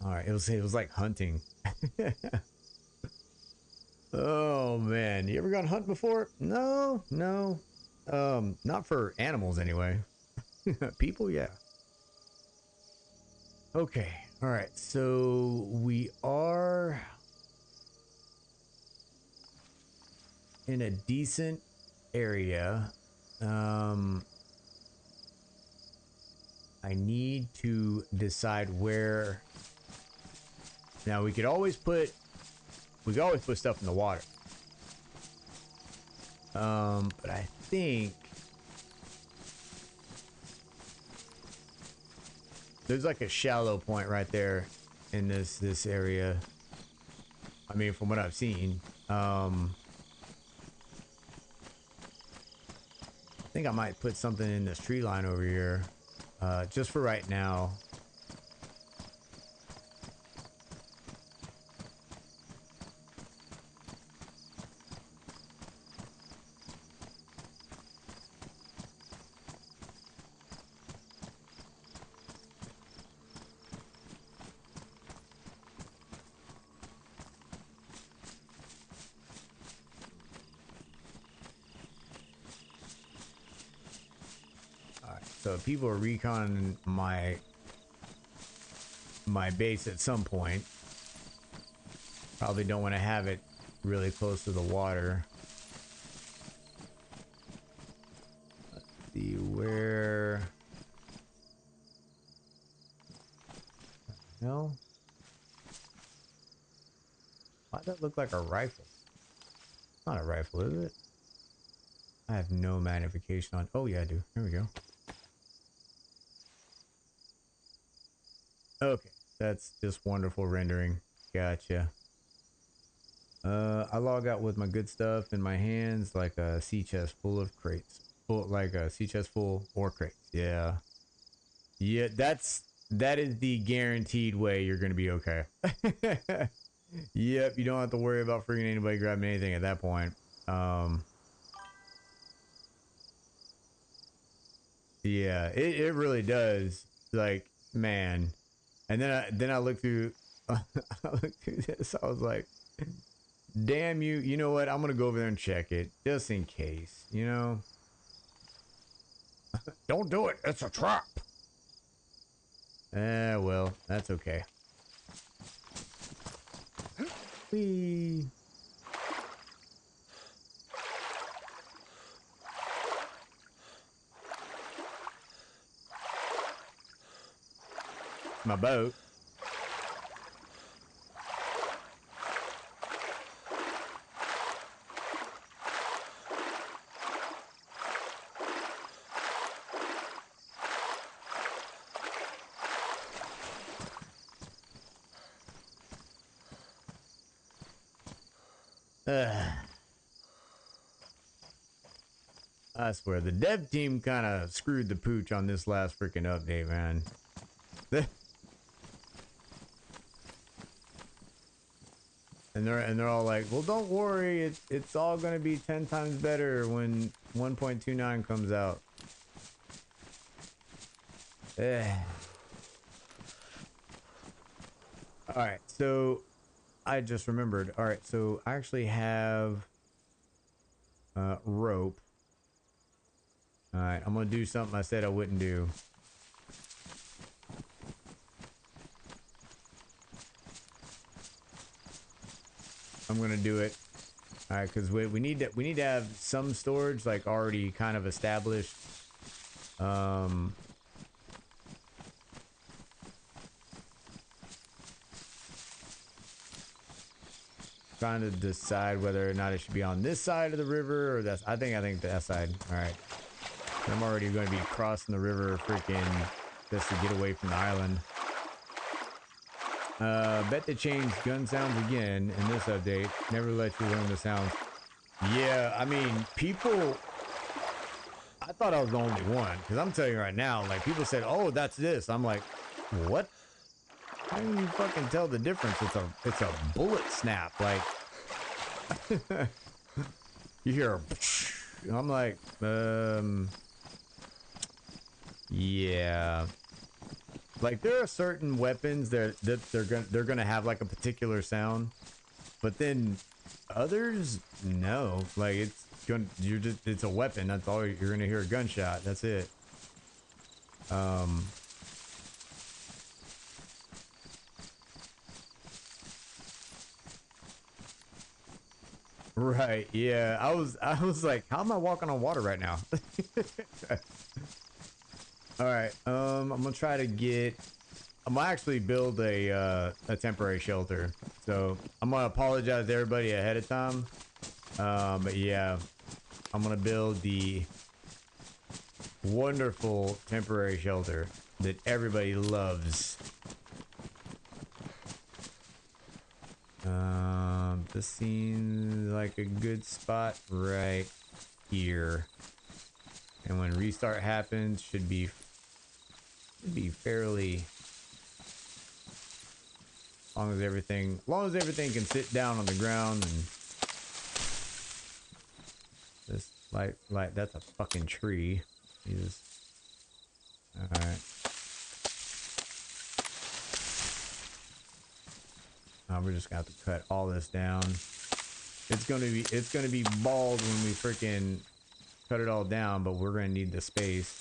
All right, it was like hunting. Oh man, you ever gone hunt before? No. Not for animals anyway. People, yeah. Okay, all right, so we are in a decent area. I need to decide where. Now we could always put stuff in the water. But I think there's like a shallow point right there in this area. I mean, from what I've seen. I think I might put something in this tree line over here, just for right now. So people are reconning my base at some point. Probably don't want to have it really close to the water. Let's see where. No. Why'd that look like a rifle? It's not a rifle, is it? I have no magnification on. Oh yeah, I do. Here we go. Okay, that's just wonderful rendering. Gotcha. I log out with my good stuff in my hands, like a sea chest full of crates. Like a sea chest full or crates. Yeah. Yeah, that is the guaranteed way you're gonna be okay. Yep, you don't have to worry about freaking anybody grabbing anything at that point. Yeah, it really does. Like, man. And then I looked through I looked through this. I was like, damn you. You know what? I'm gonna go over there and check it just in case, you know. Don't do it. It's a trap. Well, that's okay. Whee. My boat. I swear, the dev team kind of screwed the pooch on this last freaking update, man. And they're all like, well, don't worry, it's all gonna be 10 times better when 1.29 comes out. All right, so I just remembered. All right, so I actually have rope. All right, I'm gonna do something I said I wouldn't do. I'm gonna do it. All right, because we need to have some storage like already kind of established. Trying to decide whether or not it should be on this side of the river or that's. I think that side. All right. I'm already going to be crossing the river, freaking, just to get away from the island. Bet they changed gun sounds again in this update. Never let you learn the sounds. Yeah, I mean, people. I thought I was the only one because I'm telling you right now, like people said, "Oh, that's this." I'm like, "What? How can you fucking tell the difference? It's a bullet snap." Like, you hear. I'm like, yeah. Like there are certain weapons that they're gonna have like a particular sound, but then others no. Like it's a weapon. That's all you're gonna hear, a gunshot. That's it. Right. Yeah. I was like, how am I walking on water right now? All right. I'm gonna try to get. I'm gonna actually build a temporary shelter. So I'm gonna apologize to everybody ahead of time. But yeah, I'm gonna build the wonderful temporary shelter that everybody loves. This seems like a good spot right here. And when restart happens, should be fairly, as long as everything can sit down on the ground. And this like that's a fucking tree. Jesus. All right. We're just gonna have to cut all this down. It's gonna be bald when we freaking cut it all down, but we're gonna need the space.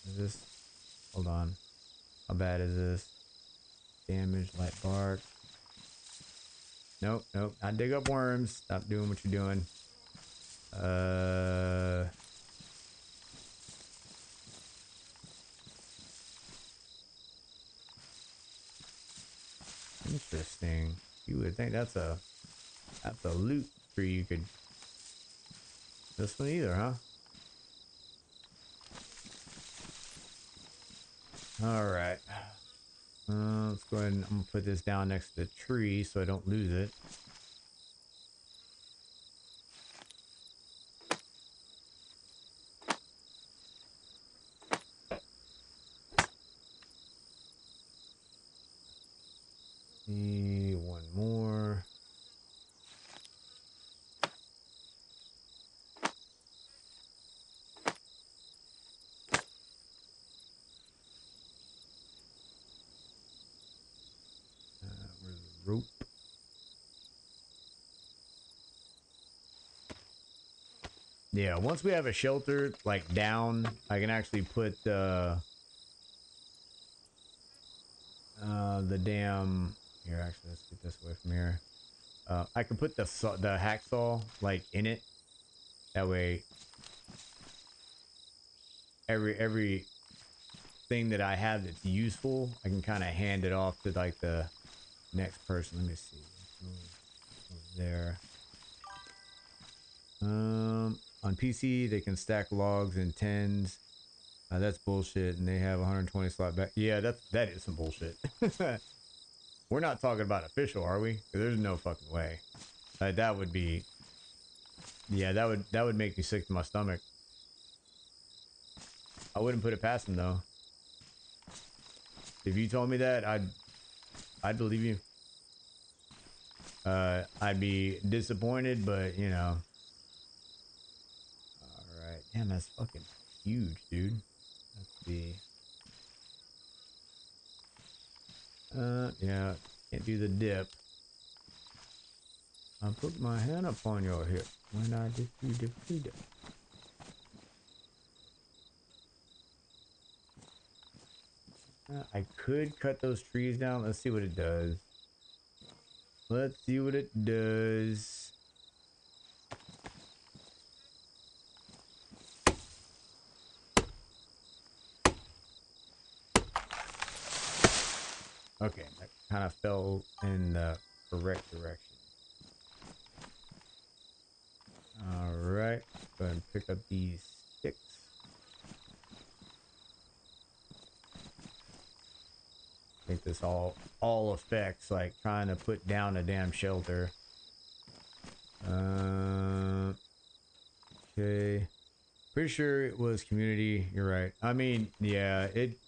Is this, hold on. How bad is this? Damage, light bark. Nope, I dig up worms. Stop doing what you're doing. Interesting. You would think that's a loot tree you could. This one either, huh? All right. Let's go ahead and I'm gonna put this down next to the tree so I don't lose it. One more. Where's the rope? Yeah, once we have a shelter like down, I can actually put the damn, here, actually let's get this away from here. I can put the hacksaw like in it. That way every thing that I have that's useful, I can kind of hand it off to like the next person. Let me see. Over there. On PC they can stack logs in tens. That's bullshit, and they have 120 slot back. Yeah, that is some bullshit. We're not talking about official, are we? There's no fucking way. That would be. Yeah, that would make me sick to my stomach. I wouldn't put it past them though. If you told me that, I'd believe you. I'd be disappointed, but you know. All right, damn, that's fucking huge, dude. Let's see. Yeah, can't do the dip. I put my hand upon your hip when I did you defeat it. I could cut those trees down. Let's see what it does. Let's see what it does. Okay, that kind of fell in the correct direction. Alright, go ahead and pick up these sticks. I think this all affects like trying to put down a damn shelter. Okay. Pretty sure it was community. You're right. I mean, yeah, it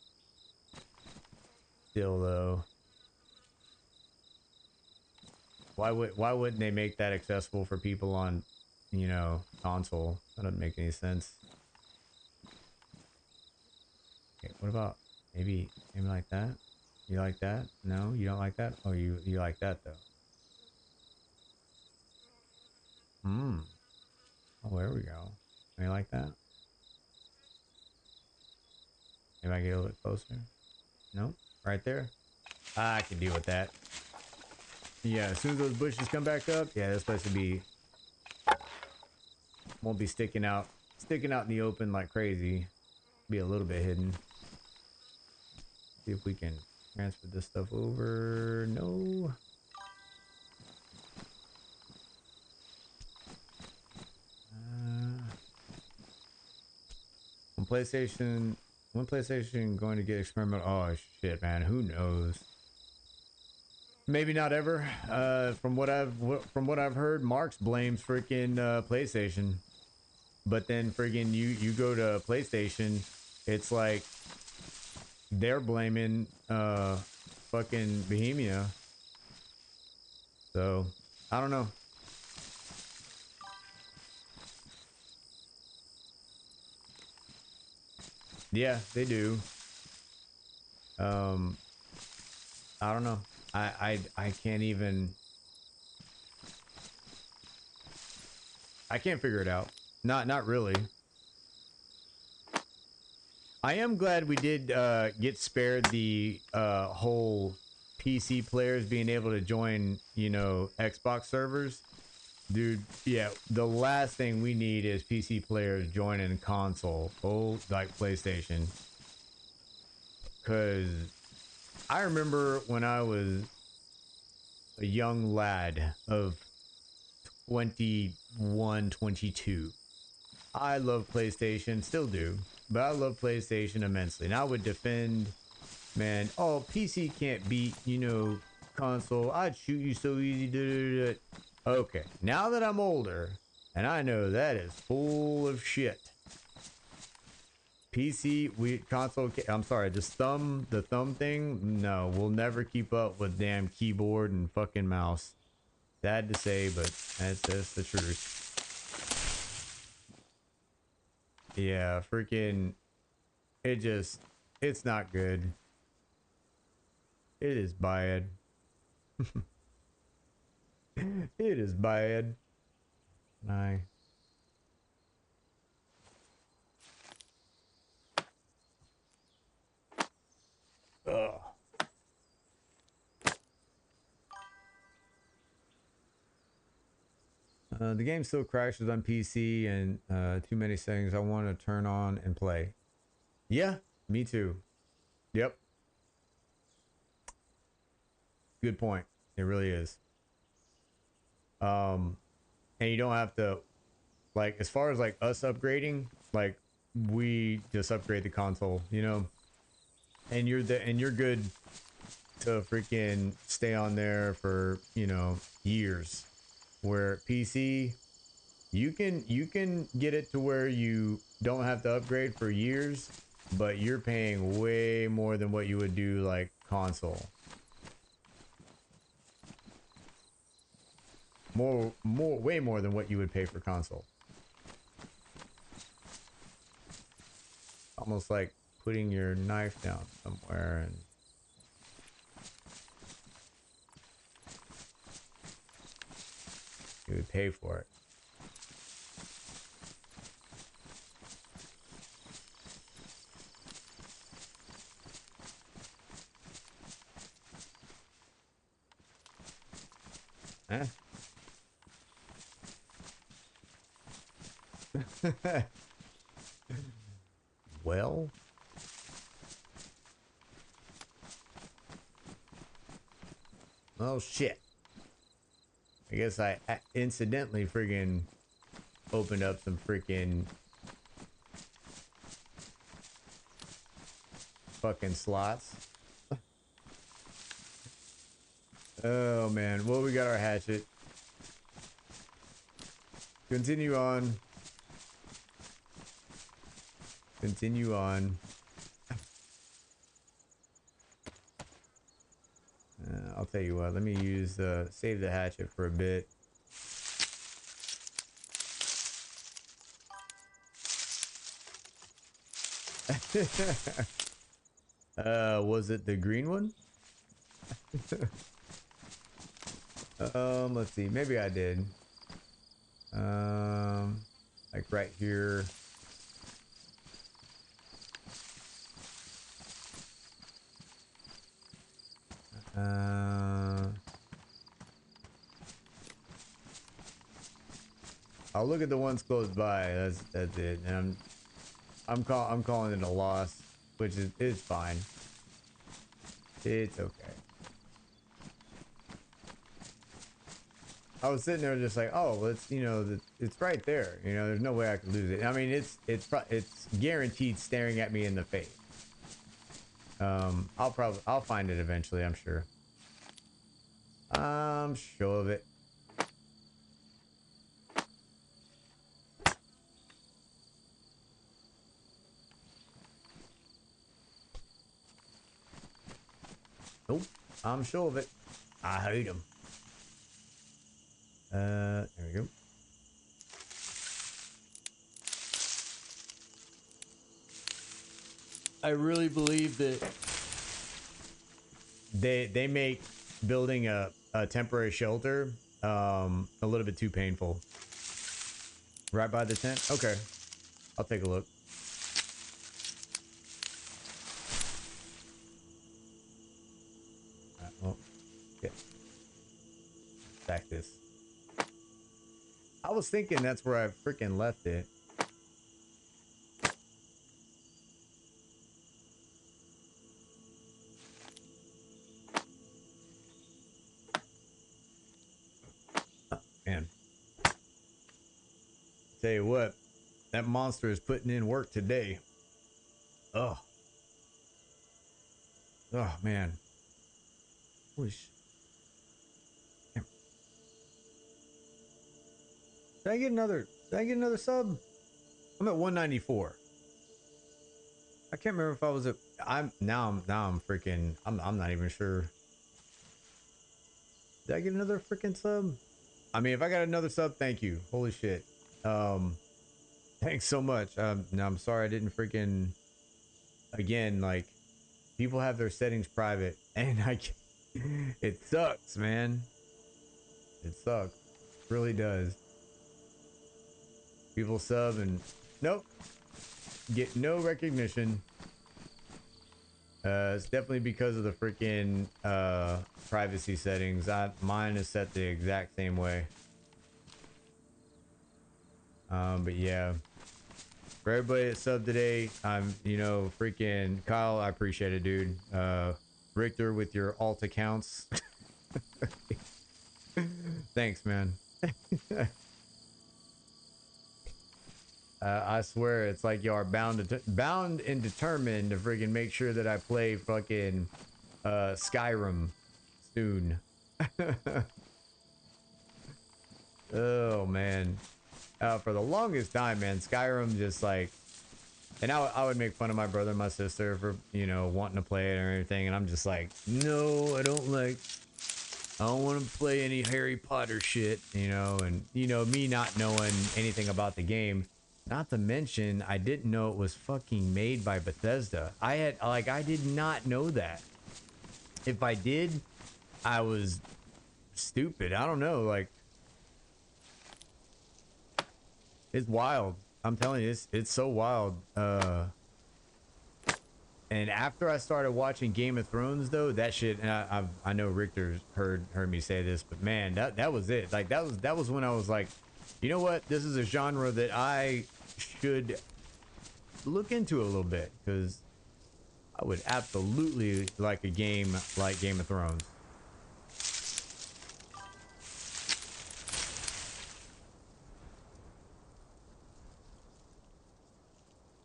still though. Why wouldn't they make that accessible for people on, you know, console? That doesn't make any sense. Okay, what about maybe like that? You like that? No, you don't like that? Oh, you like that though. Hmm. Oh, there we go. You like that? Maybe I get a little bit closer. No, right there. I can deal with that. Yeah, as soon as those bushes come back up, yeah, that's supposed to be won't be sticking out in the open like crazy. Be a little bit hidden. See if we can transfer this stuff over. No. PlayStation, when PlayStation going to get experimental? Oh shit, man, who knows? Maybe not ever. From what I've heard, Marx blames freaking PlayStation, but then freaking you go to PlayStation, it's like they're blaming fucking Bohemia. So I don't know. Yeah, they do. Um, I don't know. I can't even. I can't figure it out. Not really. I am glad we did get spared the whole PC players being able to join, you know, Xbox servers. Dude, yeah, the last thing we need is PC players joining console, like PlayStation. Because I remember when I was a young lad of 21, 22. I love PlayStation, still do, but I love PlayStation immensely. And I would defend, man, oh, PC can't beat, you know, console. I'd shoot you so easy. Da, da, da. Okay, now that I'm older, and I know that is full of shit. PC, I'm sorry, the thumb thing, no, we'll never keep up with damn keyboard and fucking mouse. Sad to say, but that's the truth. Yeah, freaking, it's not good. It is bad. It is bad. I. Ugh. The game still crashes on PC and too many settings I want to turn on and play. Yeah, me too. Yep. Good point. It really is. Um, and you don't have to, like, as far as like us upgrading, like we just upgrade the console, you know, and you're good to freaking stay on there for, you know, years. Where PC, you can get it to where you don't have to upgrade for years, but you're paying way more than what you would do like console. Way more than what you would pay for console. Almost like putting your knife down somewhere and you would pay for it. Eh? Well, oh shit. I guess I incidentally friggin' opened up some freaking fucking slots. Oh man, well, we got our hatchet. Continue on. Continue on. I'll tell you what, let me use save the hatchet for a bit. Was it the green one? Let's see, maybe I did. Like right here. I'll look at the ones close by. That's it. And I'm calling it a loss, which is fine. It's okay. I was sitting there just like, oh, well, it's, you know, it's right there. You know, there's no way I could lose it. I mean, it's guaranteed staring at me in the face. I'll find it eventually, I'm sure. I'm sure of it. Nope, I'm sure of it. I hate him. There we go. I really believe that they make building a temporary shelter a little bit too painful. Right by the tent? Okay. I'll take a look. Alright, well, yeah. Stack this. I was thinking that's where I freaking left it. Man. Tell you what, that monster is putting in work today. Oh. Oh, man. Holy sh... Did I get another sub? I'm at 194. I can't remember if I was at... I'm freaking... I'm not even sure. Did I get another freaking sub? I mean, if I got another sub, thank you. Holy shit. Thanks so much. No, I'm sorry I didn't freaking... Again, like, people have their settings private, and it sucks, man. It sucks. It really does. People sub and nope, get no recognition. It's definitely because of the freaking privacy settings. Mine is set the exact same way. But yeah, for everybody that subbed today, you know, freaking Kyle, I appreciate it, dude. Richter with your alt accounts. Thanks, man. I swear, it's like y'all are bound and determined to freaking make sure that I play fucking Skyrim soon. Oh man, for the longest time, man, Skyrim just like, and I would make fun of my brother and my sister for, you know, wanting to play it or anything, and I'm just like, no, I don't want to play any Harry Potter shit, you know, and you know me not knowing anything about the game. Not to mention, I didn't know it was fucking made by Bethesda. I did not know that. If I did, I was stupid. I don't know. Like, it's wild. I'm telling you, it's so wild. And after I started watching Game of Thrones, though, that shit, and I know Richter's heard me say this, but man, that was it. Like, that was when I was like, you know what? This is a genre that I should look into a little bit, because I would absolutely like a game like Game of Thrones.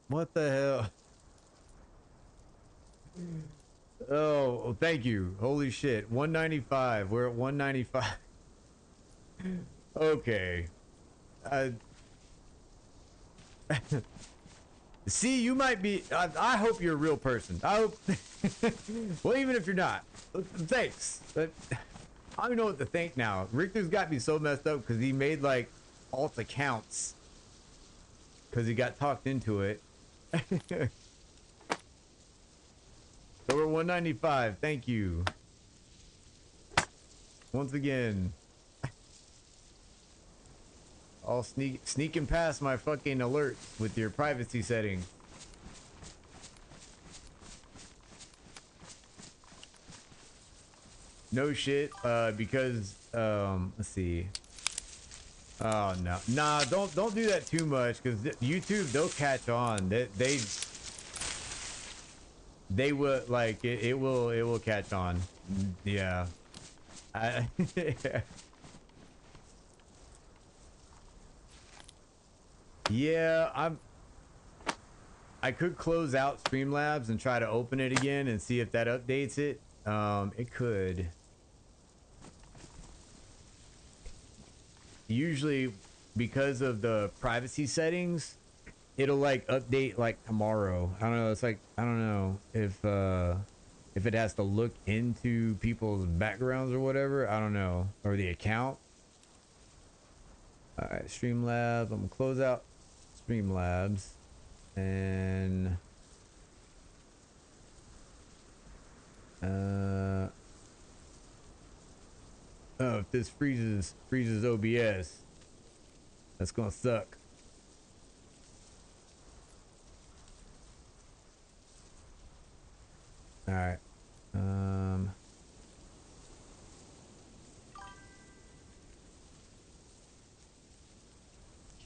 What the hell? Oh, thank you. Holy shit. 195. We're at 195. Okay. See, you might be. I hope you're a real person. I hope. Well, even if you're not, thanks. But I don't even know what to think now. Richter's got me so messed up because he made like alt accounts because he got talked into it. So we're 195. Thank you. Once again. I'll sneaking past my fucking alerts with your privacy setting. No shit, because let's see. Oh no, nah, don't do that too much, because YouTube, they'll catch on. They will, like, it will catch on. Yeah. Yeah, I could close out Streamlabs and try to open it again and see if that updates it. It could. Usually, because of the privacy settings, it'll like update like tomorrow. I don't know. It's like I don't know if it has to look into people's backgrounds or whatever. I don't know, or the account. All right, Streamlabs. I'm gonna close out Streamlabs and oh, if this freezes OBS, that's gonna suck. All right.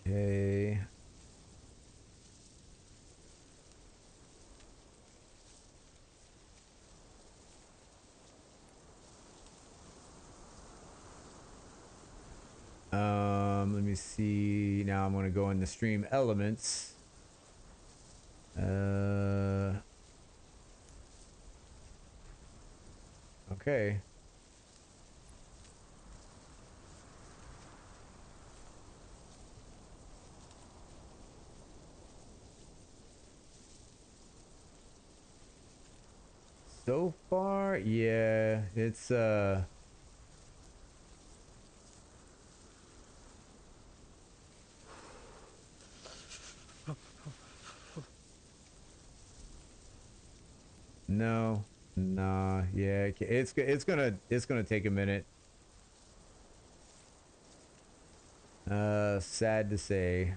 Okay. Let me see. Now I'm gonna go in the stream elements. Okay. So far, yeah, it's no, nah, yeah, it's gonna take a minute. Sad to say.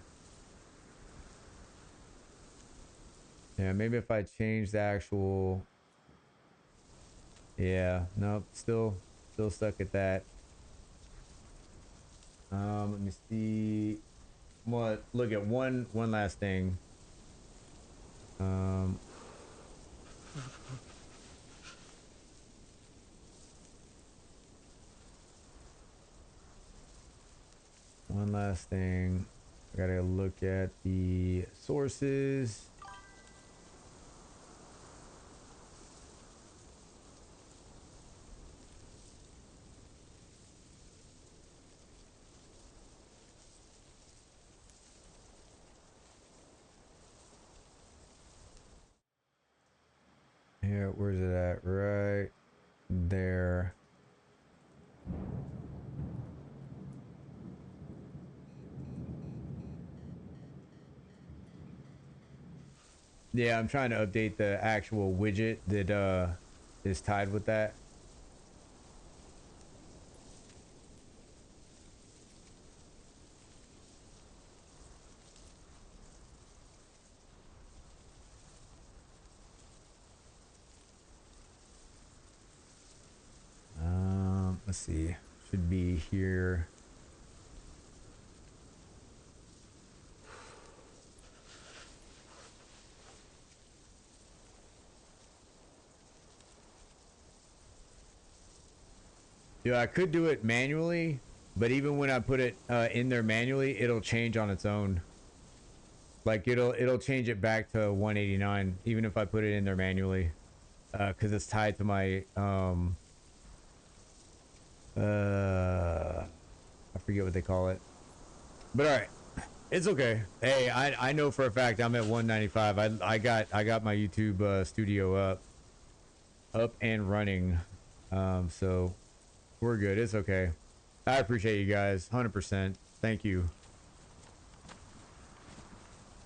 Yeah, maybe if I change the actual. Yeah, nope, still stuck at that. Let me see. What? Look at one last thing. One last thing. I gotta look at the sources. Here, where's it at? Right there. Yeah, I'm trying to update the actual widget that is tied with that. Let's see. Should be here. Yeah, I could do it manually, but even when I put it in there manually, it'll change on its own. Like it'll change it back to 189, even if I put it in there manually, because it's tied to my I forget what they call it. But all right, it's okay. Hey, I know for a fact I'm at 195. I got my YouTube studio up and running, so we're good. It's okay. I appreciate you guys, 100%. Thank you.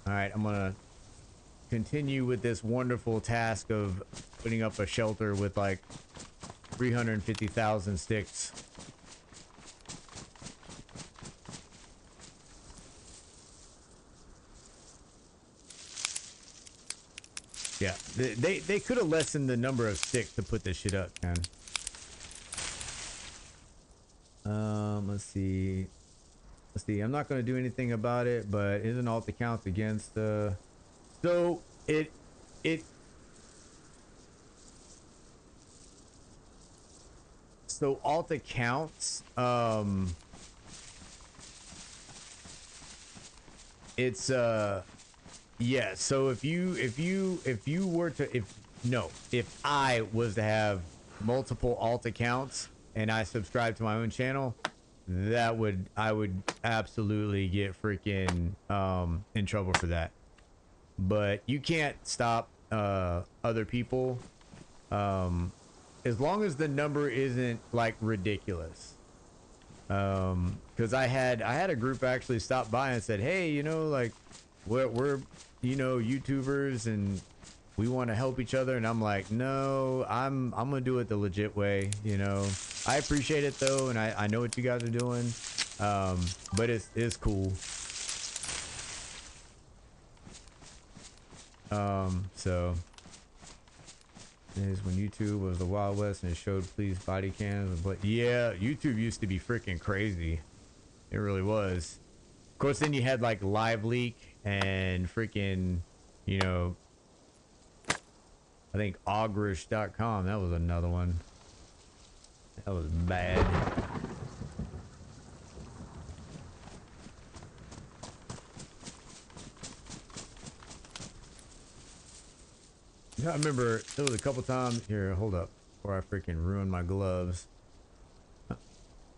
All right, I'm gonna continue with this wonderful task of putting up a shelter with like 350,000 sticks. Yeah, they could have lessened the number of sticks to put this shit up, man. Let's see. Let's see. I'm not gonna do anything about it, but isn't alt accounts against so it so alt accounts it's yeah. So if you were to if I was to have multiple alt accounts and I subscribe to my own channel, I would absolutely get freaking in trouble for that. But you can't stop other people as long as the number isn't like ridiculous. Because I had a group actually stop by and said, hey, you know, like we're you know, YouTubers and we want to help each other. And I'm like, no, I'm gonna do it the legit way. You know, I appreciate it though, and I know what you guys are doing. But it's cool. So is when YouTube was the Wild West and it showed police body cams. But yeah, YouTube used to be freaking crazy. It really was. Of course, then you had like Live Leak and freaking, you know, I think augrish.com. That was another one. That was bad. Yeah, I remember there was a couple times here. Hold up, before I freaking ruin my gloves.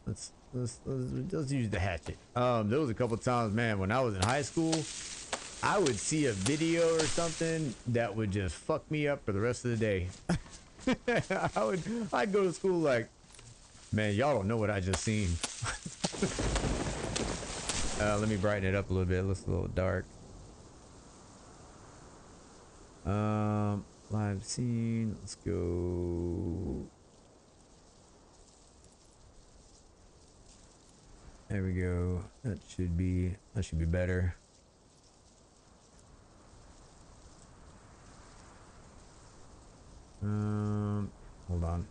Let's use the hatchet. There was a couple times, man, when I was in high school, I would see a video or something that would just fuck me up for the rest of the day. I'd go to school like, man, y'all don't know what I just seen. Let me brighten it up a little bit. It looks a little dark. Live scene. Let's go. There we go. That should be better. Hold on.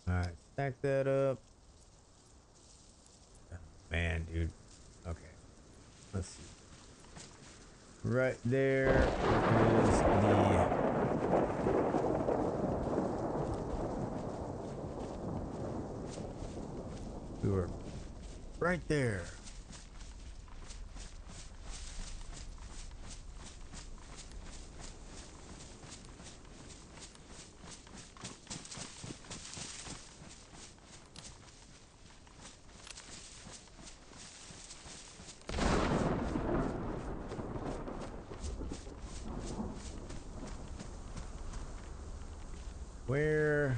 Alright, stack that up. Man, dude. Okay. Let's see. Right there is the... We were right there. Where?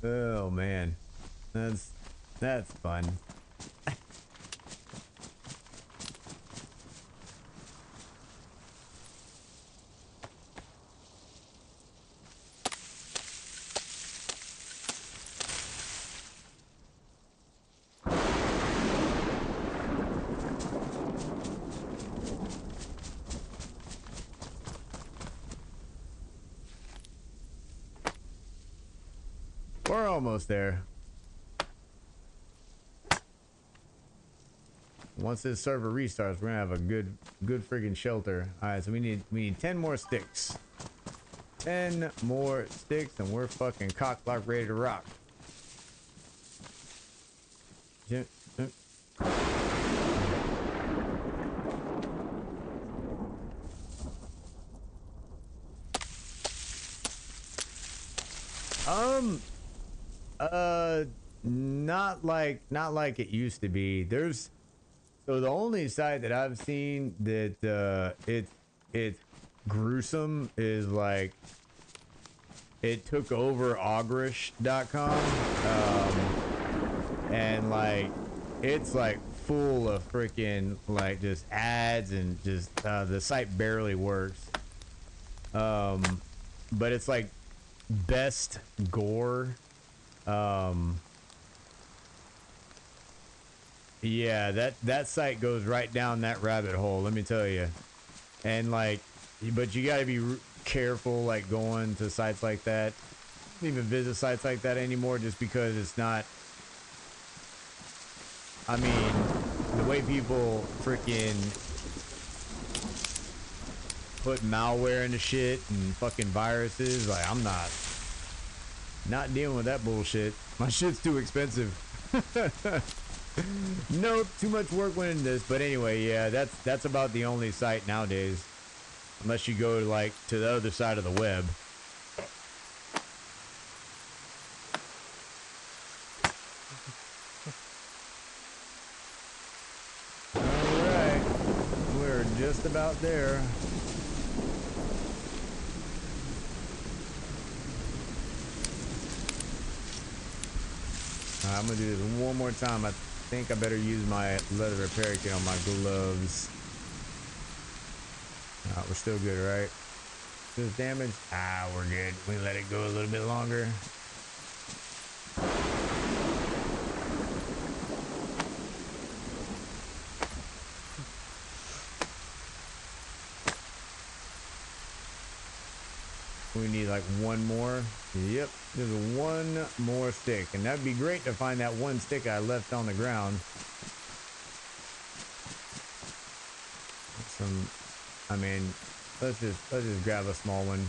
Oh man, that's fun. We're almost there. Once this server restarts, we're gonna have a good friggin' shelter. All right, so we need 10 more sticks. 10 more sticks, and we're fucking cock block ready to rock. Not like it used to be. So the only site that I've seen that it's gruesome is like it took over augrish.com, and like it's like full of freaking like just ads and just the site barely works. But it's like best gore. Yeah, that site goes right down that rabbit hole, let me tell you. And like but you gotta be careful, like going to sites like that. Don't even visit sites like that anymore, just because it's not. I mean, the way people freaking put malware into shit and fucking viruses, like I'm not dealing with that bullshit. My shit's too expensive. Nope, too much work went into this. But anyway, yeah, that's about the only site nowadays, unless you go like to the other side of the web. All right, we're just about there. I'm gonna do this one more time. I think I better use my leather repair kit on my gloves. We're still good, right? This damage? We're good. We let it go a little bit longer. We need like one more. Yep, there's one more stick, and that'd be great to find that one stick I left on the ground. I mean, let's just grab a small one.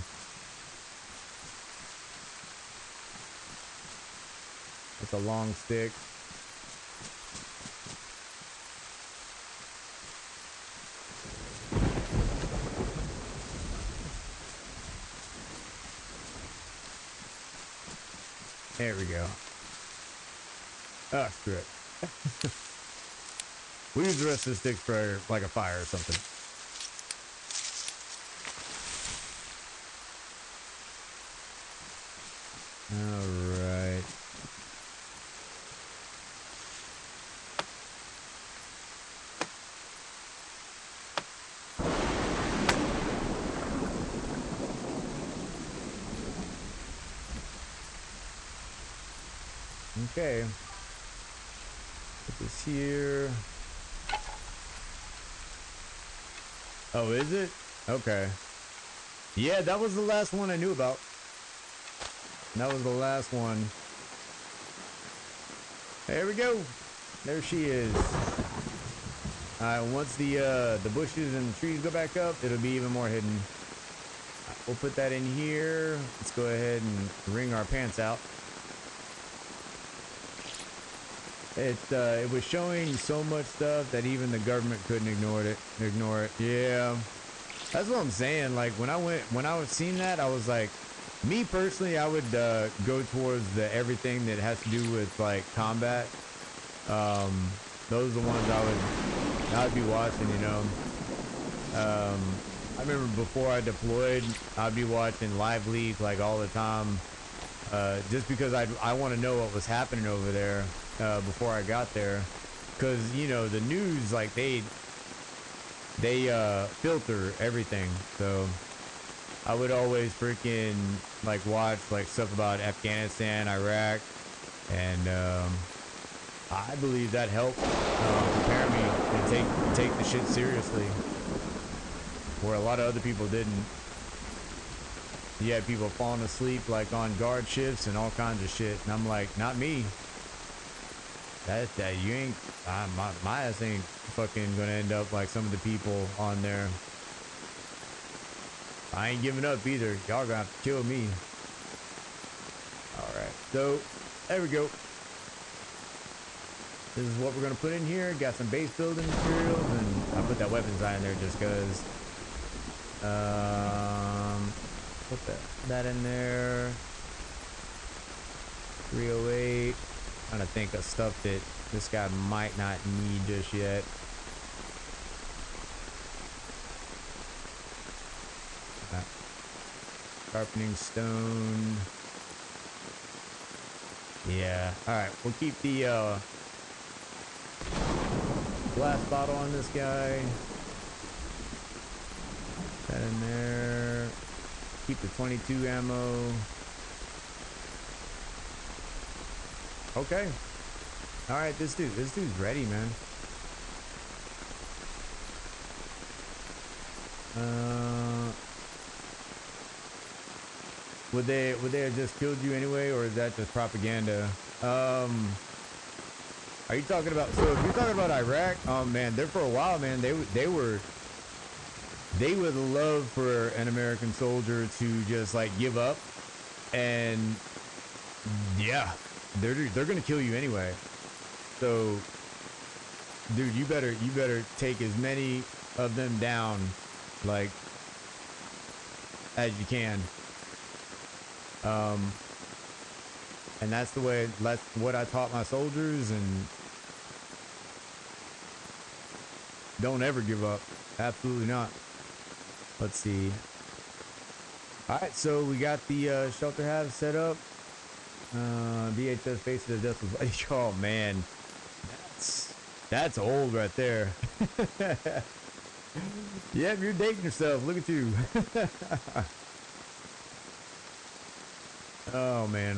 It's a long stick. There we go. Oh, screw it. We use the rest of the sticks for like a fire or something. All right. Okay. Put this here. Oh, is it? Okay. Yeah, that was the last one I knew about. That was the last one. There we go. There she is. Once the bushes and the trees go back up, it'll be even more hidden. We'll put that in here. Let's go ahead and wring our pants out. It was showing so much stuff that even the government couldn't ignore it. Yeah, that's what I'm saying. Like when I was seeing that, I was like, me personally, I would go towards the everything that has to do with like combat. Those are the ones I'd be watching. You know, I remember before I deployed, I'd be watching Live Leak like all the time, just because I want to know what was happening over there. Before I got there, because you know the news, like they filter everything, so I would always freaking like watch like stuff about Afghanistan, Iraq, and I believe that helped prepare me to take the shit seriously, where a lot of other people didn't. You had people falling asleep like on guard shifts and all kinds of shit, and I'm like, not me. That you ain't, my ass ain't fucking gonna end up like some of the people on there. I ain't giving up either. Y'all gonna have to kill me. Alright, so there we go. This is what we're gonna put in here. Got some base building materials, and I put that weapons eye in there just cause. Put that in there. 308. Trying to think of stuff that this guy might not need just yet. Sharpening stone. Yeah. All right. We'll keep the glass bottle on this guy. Put that in there. Keep the 22 ammo. Okay. All right, this dude's ready, man. would they have just killed you anyway, or is that just propaganda? Are you talking about? So if you're talking about Iraq, man, there for a while, man, they would love for an American soldier to just like give up, and yeah, they're gonna kill you anyway. So, dude, you better take as many of them down, like, as you can. And that's what I taught my soldiers, and don't ever give up. Absolutely not. Let's see. All right, so we got the shelter house set up. VHS faces of death was oh man, that's old right there. Yep, you're dating yourself. Look at you. Oh man.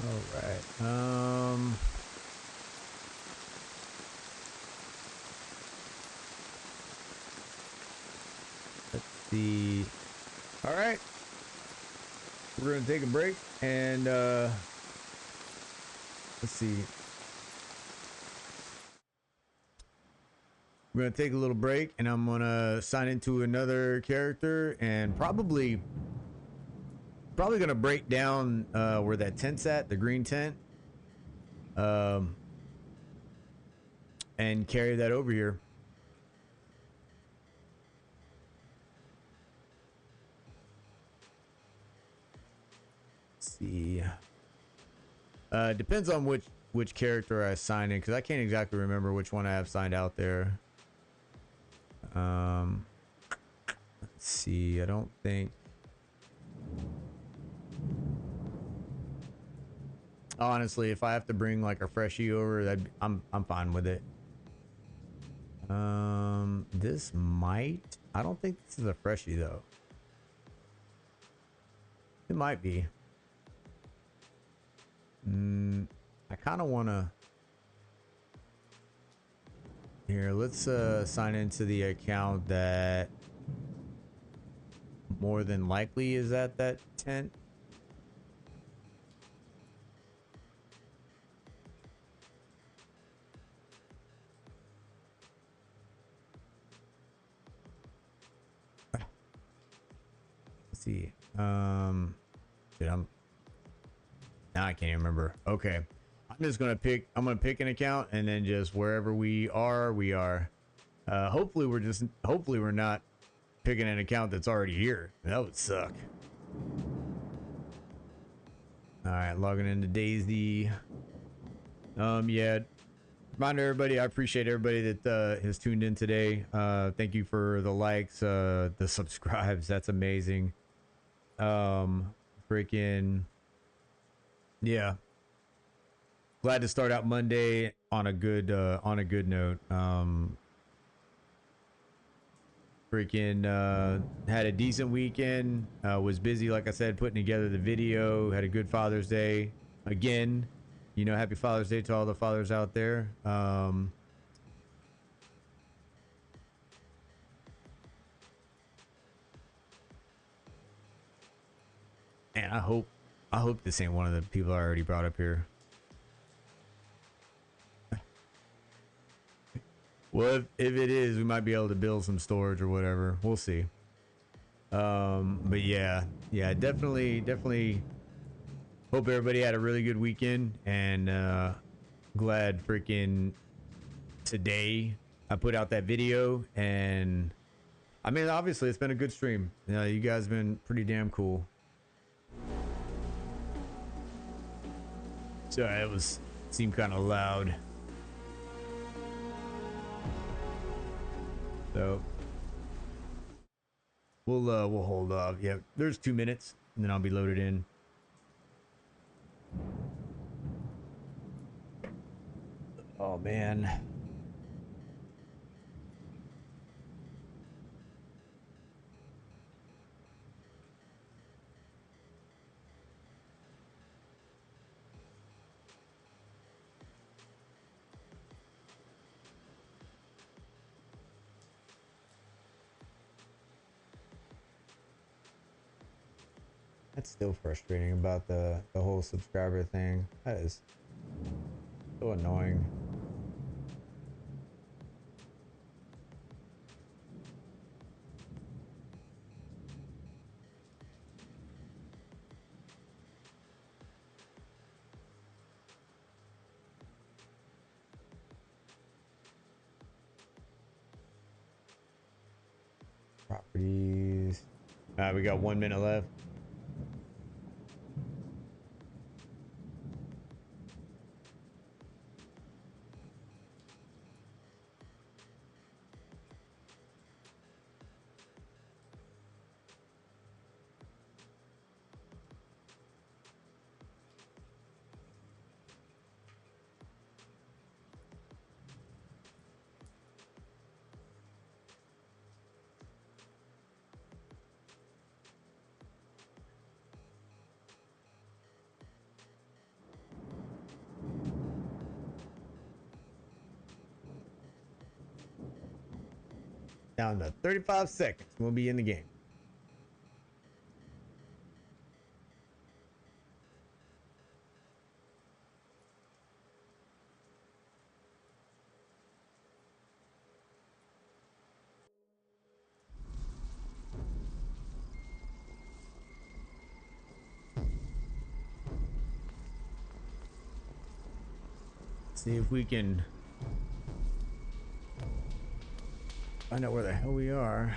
All right. Let's see. All right. We're gonna take a break and let's see. We're gonna take a little break, and I'm gonna sign into another character, and probably gonna break down where that tent's at, the green tent, and carry that over here. Let's see. Depends on which character I sign in, because I can't exactly remember which one I have signed out there. Let's see. I don't think. Honestly, if I have to bring like a freshie over, I'm fine with it. This might. I don't think this is a freshie though. It might be. I kind of want to. Here, let's sign into the account that more than likely is at that tent. Let's see. Dude, now I can't even remember. Okay. I'm just gonna pick an account, and then just wherever we are. Hopefully we're not picking an account that's already here. That would suck. All right, logging into DayZ. Yeah. Reminder everybody, I appreciate everybody that has tuned in today. Thank you for the likes, the subscribes. That's amazing. Freaking yeah. Glad to start out Monday on a good note. Had a decent weekend. Was busy, like I said, putting together the video. Had a good Father's Day. Again, happy Father's Day to all the fathers out there. And I hope this ain't one of the people I already brought up here. Well, if it is, we might be able to build some storage or whatever. We'll see. But yeah, definitely hope everybody had a really good weekend, and glad freaking today I put out that video. And I mean, obviously it's been a good stream. You guys have been pretty damn cool. Sorry, it seemed kind of loud. So we'll hold off. Yeah, there's 2 minutes, and then I'll be loaded in. Oh man. That's still frustrating about the whole subscriber thing. That is so annoying. Properties. We got 1 minute left. Down to 35 seconds. We'll be in the game. See if we can find out where the hell we are.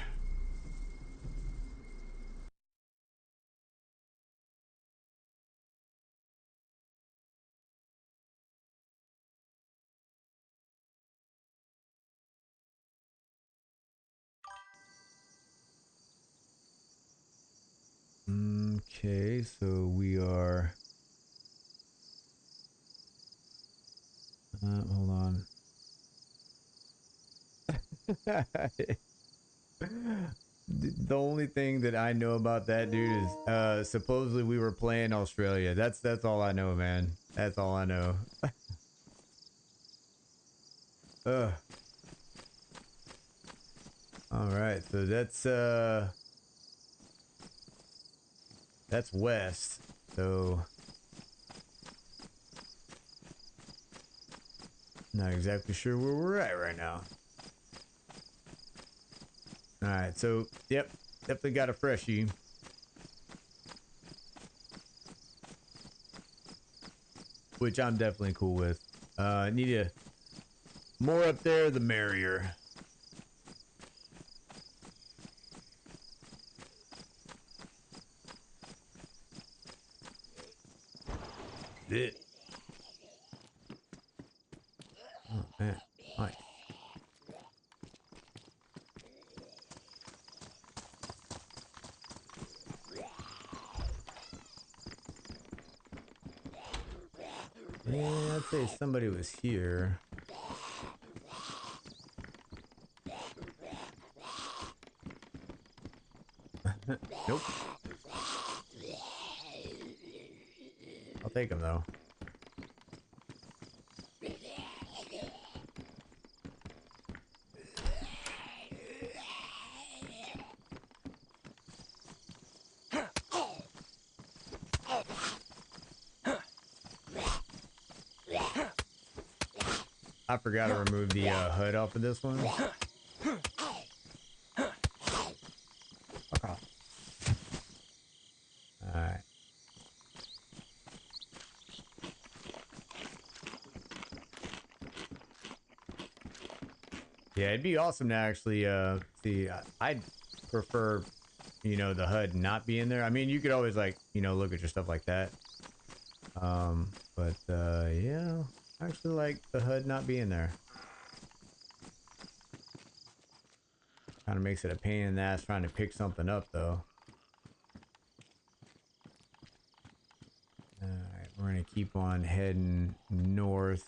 Okay, so we are hold on. The only thing that I know about that dude is supposedly we were playing Australia. That's all I know, man. That's all I know. Ugh. All right, so that's west. So not exactly sure where we're at right now. All right, so yep, definitely got a freshie. Which I'm definitely cool with. Need a more up there, the merrier. It. Oh man, nice. Yeah, I'd say somebody was here. Nope. I'll take him though. I forgot to remove the HUD off of this one. Okay. Alright. Yeah, it'd be awesome to actually see. I'd prefer, you know, the HUD not be in there. I mean, you could always like, you know, look at your stuff like that. But yeah, I actually like the HUD not being there. Kind of makes it a pain in the ass trying to pick something up, though. Alright, we're gonna keep on heading north.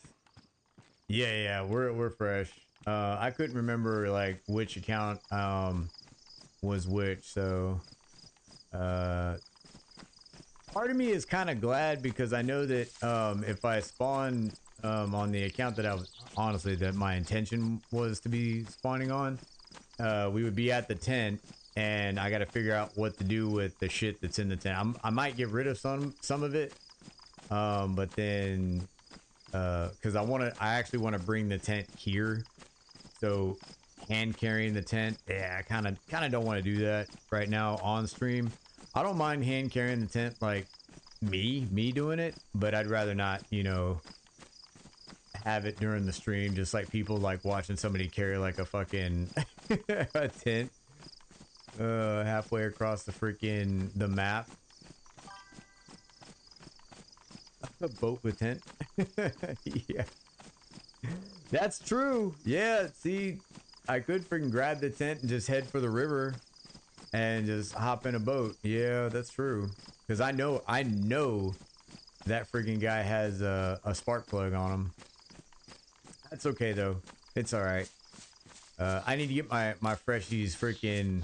Yeah, we're fresh. I couldn't remember like which account was which, so part of me is kind of glad because I know that if I spawn on the account that I was honestly that my intention was to be spawning on, we would be at the tent and I got to figure out what to do with the shit that's in the tent. I might get rid of some of it, but then because I actually want to bring the tent here, so hand carrying the tent, yeah, I kind of don't want to do that right now on stream. I don't mind hand carrying the tent, like me doing it, but I'd rather not, you know, have it during the stream, just like people like watching somebody carry like a fucking a tent halfway across the map. A boat with tent. Yeah, that's true. Yeah, see, I could freaking grab the tent and just head for the river and just hop in a boat. Yeah, that's true. Because I know that freaking guy has a spark plug on him. That's okay though. It's all right. I need to get my freshies freaking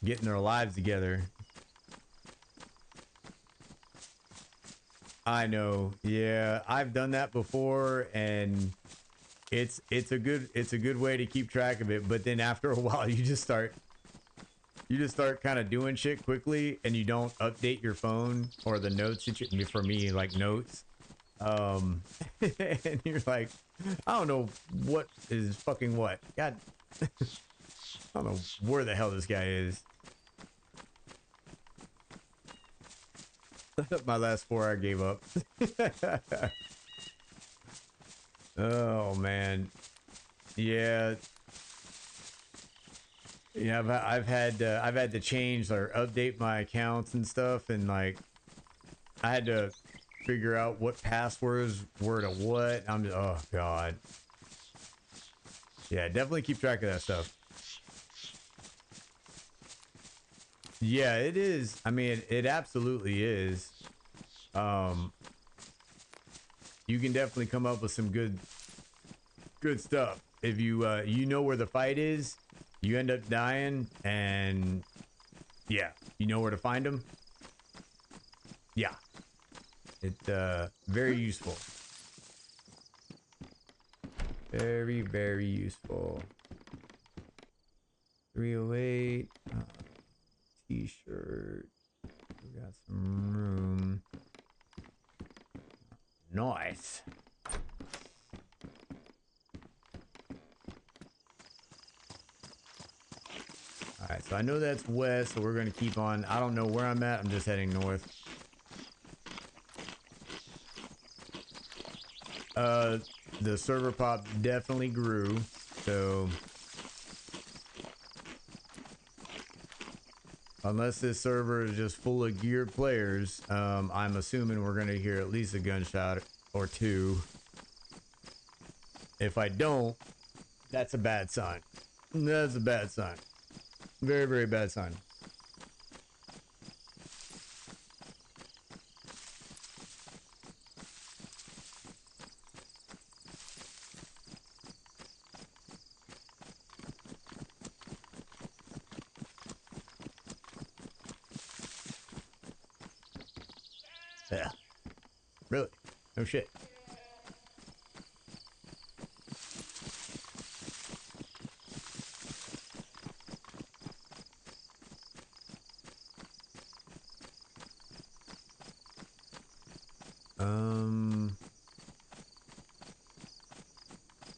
getting their lives together. I know. Yeah, I've done that before, and it's a good way to keep track of it. But then after a while, you just start kind of doing shit quickly, and you don't update your phone or the notes that you, for me, like notes. Um, and you're like, I don't know what is fucking what. God, I don't know where the hell this guy is. My last four, I gave up. Oh man, yeah, yeah. I've had to change or update my accounts and stuff, and like I had to figure out what passwords were to what. I'm just, oh god, yeah. Definitely keep track of that stuff. Yeah, it is. I mean, it absolutely is. Um, you can definitely come up with some good stuff if you know where the fight is. You end up dying, and yeah, you know where to find them. Yeah, it's very useful. Very, very useful. 308 t-shirt. We got some room. Nice. All right, so I know that's west, so we're going to keep on. I don't know where I'm at. I'm just heading north. The server pop definitely grew, so unless this server is just full of geared players, I'm assuming we're going to hear at least a gunshot or two. If I don't, that's a bad sign. That's a bad sign. Very, very bad sign. Yeah. Really? No shit.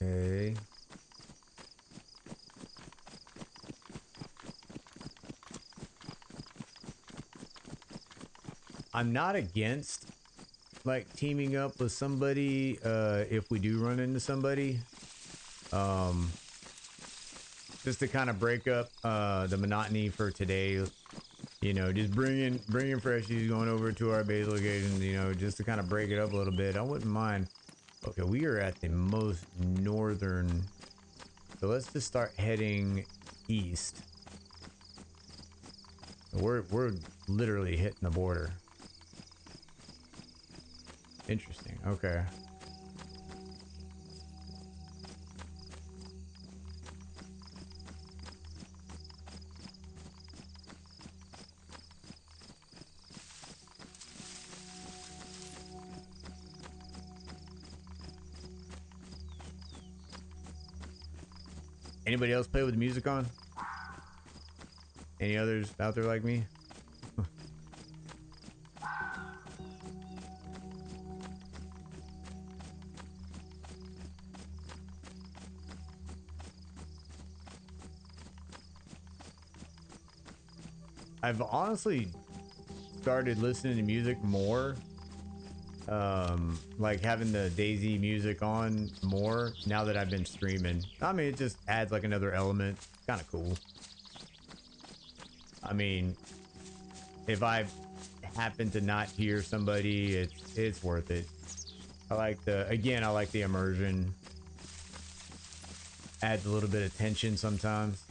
Okay. I'm not against like teaming up with somebody if we do run into somebody. Um just to kind of break up the monotony for today. You know, just bringing freshies, going over to our base location, you know, just to kind of break it up a little bit. I wouldn't mind. Okay, we are at the most northern. So let's just start heading east. We're literally hitting the border. Interesting. Okay. Anybody else play with the music on? Any others out there like me? I've honestly started listening to music more, like having the DayZ music on more now that I've been streaming. I mean, it just adds like another element. Kind of cool. I mean, if I happen to not hear somebody, it's worth it. I like I like the immersion. Adds a little bit of tension sometimes.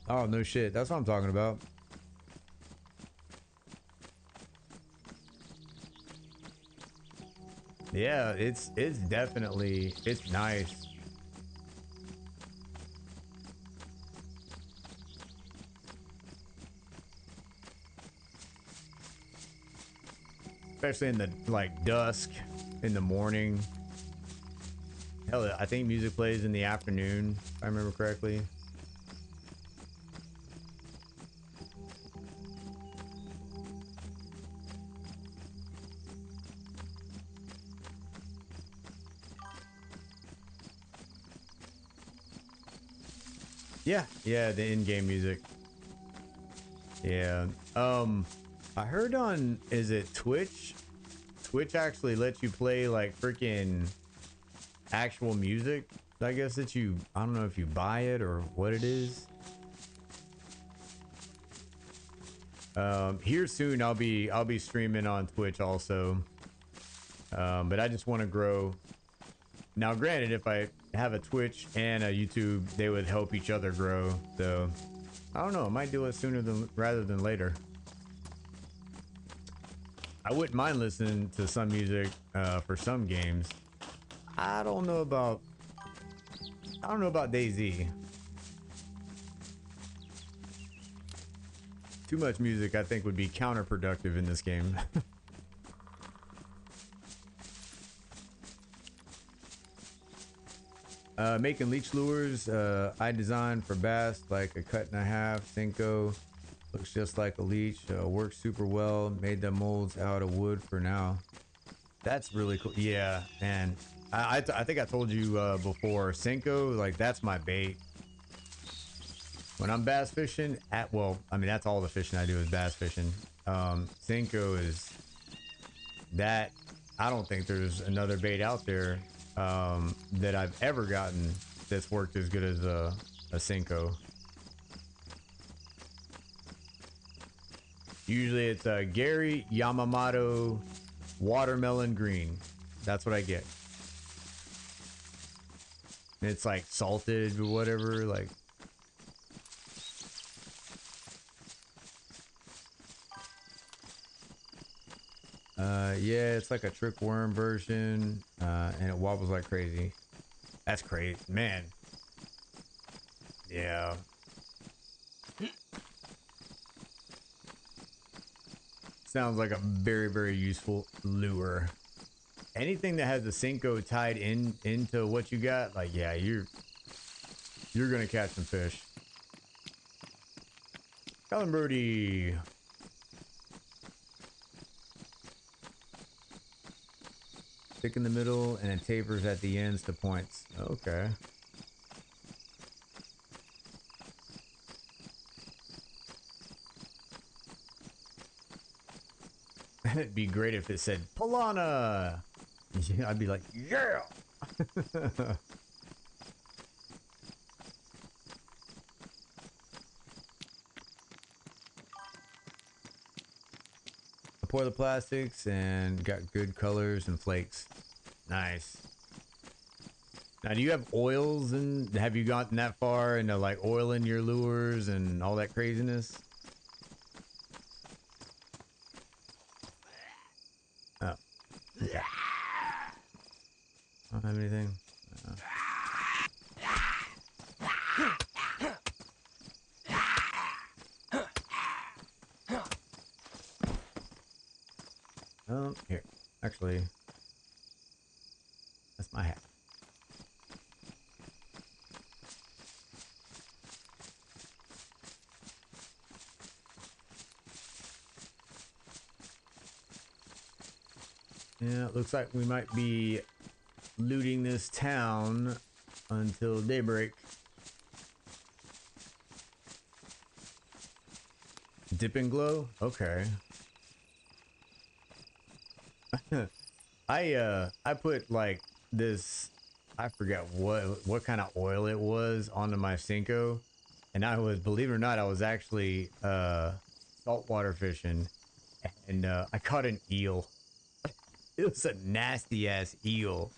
Oh, no shit. That's what I'm talking about. Yeah, it's definitely, it's nice. Especially in the like dusk, in the morning. Hell, I think music plays in the afternoon, if I remember correctly. Yeah, yeah, the in-game music. Yeah. I heard on, is it Twitch? Twitch actually lets you play like freaking actual music. I guess that you, I don't know if you buy it or what it is. Here soon I'll be streaming on Twitch also. But I just want to grow. Now, granted, if I have a Twitch and a YouTube, they would help each other grow. So I don't know. I might do it sooner than rather than later. I wouldn't mind listening to some music for some games. I don't know about DayZ. Too much music, I think, would be counterproductive in this game. Making leech lures, I designed for bass, like a 1.5 Cinco. Looks just like a leech. Works super well. Made the molds out of wood for now. That's really cool. Yeah, man. I think I told you before, Cinco, like that's my bait. When I'm bass fishing, well, I mean, that's all the fishing I do is bass fishing. Cinco is that. I don't think there's another bait out there that I've ever gotten that's worked as good as a Cinco. Usually it's a Gary Yamamoto watermelon green. That's what I get. And it's like salted or whatever, like. Yeah, it's like a trick worm version, and it wobbles like crazy. That's crazy, man. Yeah. Sounds like a very, very useful lure. Anything that has the Cinco tied into what you got, like, yeah, you're gonna catch some fish. Colin Birdie. Thick in the middle and it tapers at the ends to points. Okay. It'd be great if it said Polana. Yeah, I'd be like, yeah. Pour the plastics and got good colors and flakes. Nice. Now, do you have oils and have you gotten that far into like oiling your lures and all that craziness? Oh, okay. I don't have anything. Here, actually. That's my hat. Yeah, it looks like we might be looting this town until daybreak. Dip and glow? Okay. I put like this, I forget what kind of oil it was onto my Cinco, and I was, believe it or not, I was actually saltwater fishing, and I caught an eel. It was a nasty ass eel.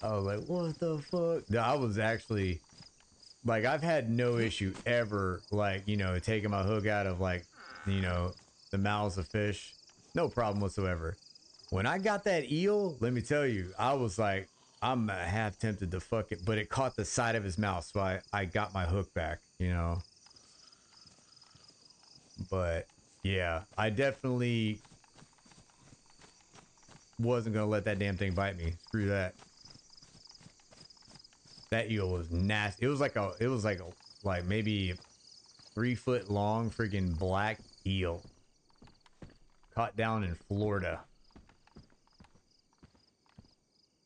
I was like, what the fuck? No, I was actually like, I've had no issue ever, like, you know, taking my hook out of like, you know, the mouths of fish. No problem whatsoever. When I got that eel, let me tell you, I was like, I'm half tempted to fuck it, but it caught the side of his mouth, so I got my hook back, you know. But yeah, I definitely wasn't gonna let that damn thing bite me. Screw that. That eel was nasty. Like maybe 3 foot long freaking black eel caught down in Florida.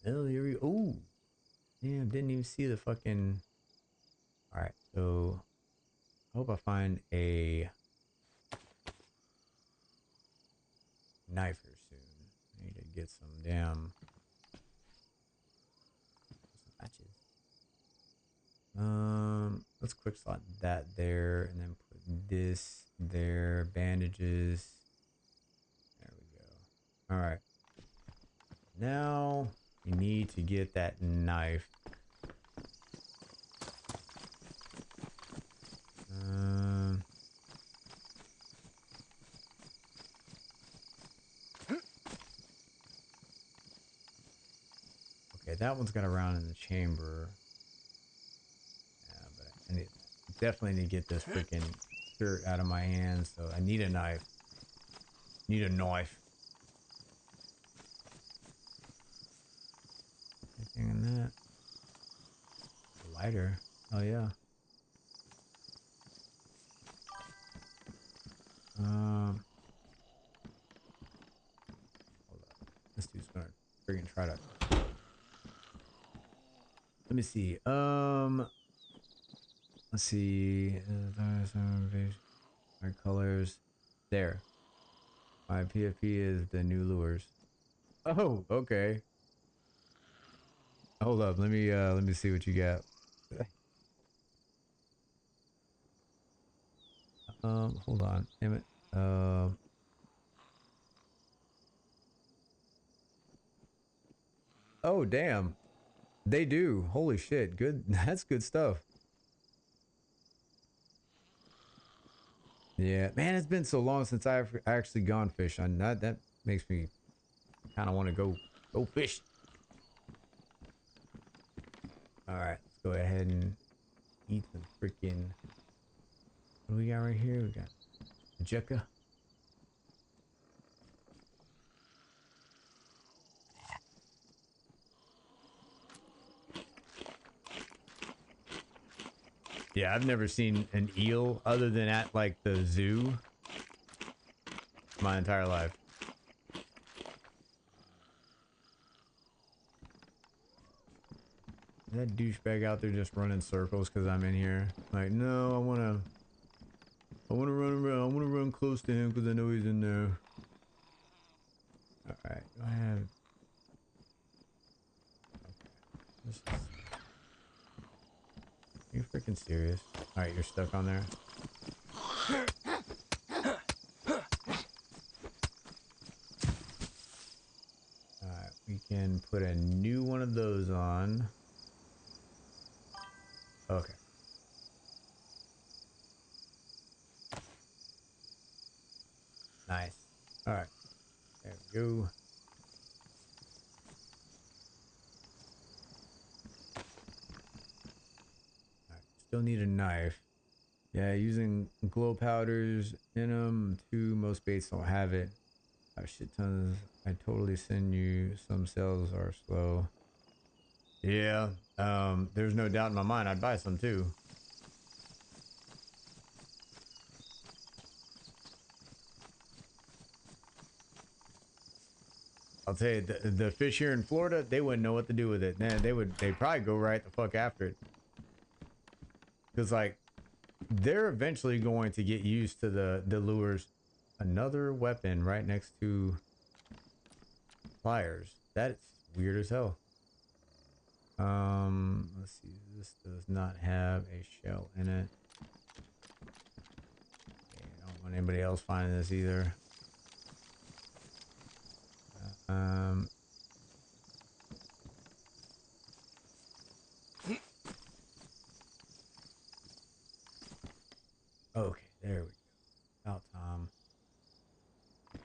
Oh, here we. Oh, damn! Didn't even see the fucking. All right, so I hope I find a knife here soon. I need to get some damn some matches. Let's quick slot that there, and then put this there. Bandages. There we go. All right. Now we need to get that knife. Um. Okay, that one's got a round in the chamber. Yeah, but definitely need to get this freaking shirt out of my hands. So I need a knife. Need a knife. Anything in that? A lighter. Oh yeah. Hold up. This dude's gonna freaking try to. Let me see. Let's see. My colors. There. My PFP is the new lures. Oh, okay. Hold up. Let me see what you got. Hold on. Damn it. Oh, damn. They do. Holy shit. Good. That's good stuff. Yeah, man, it's been so long since I've actually gone fish. On that makes me kind of want to go fish. All right, let's go ahead and eat some freaking. What do we got right here? We got Jekka. Yeah, I've never seen an eel other than at like the zoo my entire life. That douchebag out there just running circles because I'm in here. Like, no, I wanna run around. I wanna run close to him because I know he's in there. All right, do I have? Okay, this is. Are you freaking serious? All right, you're stuck on there. All right, we can put a new one of those on. Okay. Nice. All right. There we go. All right. Still need a knife. Yeah, using glow powders in them too. Most baits don't have it. I have shit tons. I totally send you. Some cells are slow. Yeah. There's no doubt in my mind I'd buy some too. I'll tell you, the fish here in Florida, they wouldn't know what to do with it. Man, they'd probably go right the fuck after it. Because, like, they're eventually going to get used to the lures. Another weapon right next to pliers. That's weird as hell. Let's see. This does not have a shell in it. Okay, I don't want anybody else finding this either. Um, okay, there we go. About time.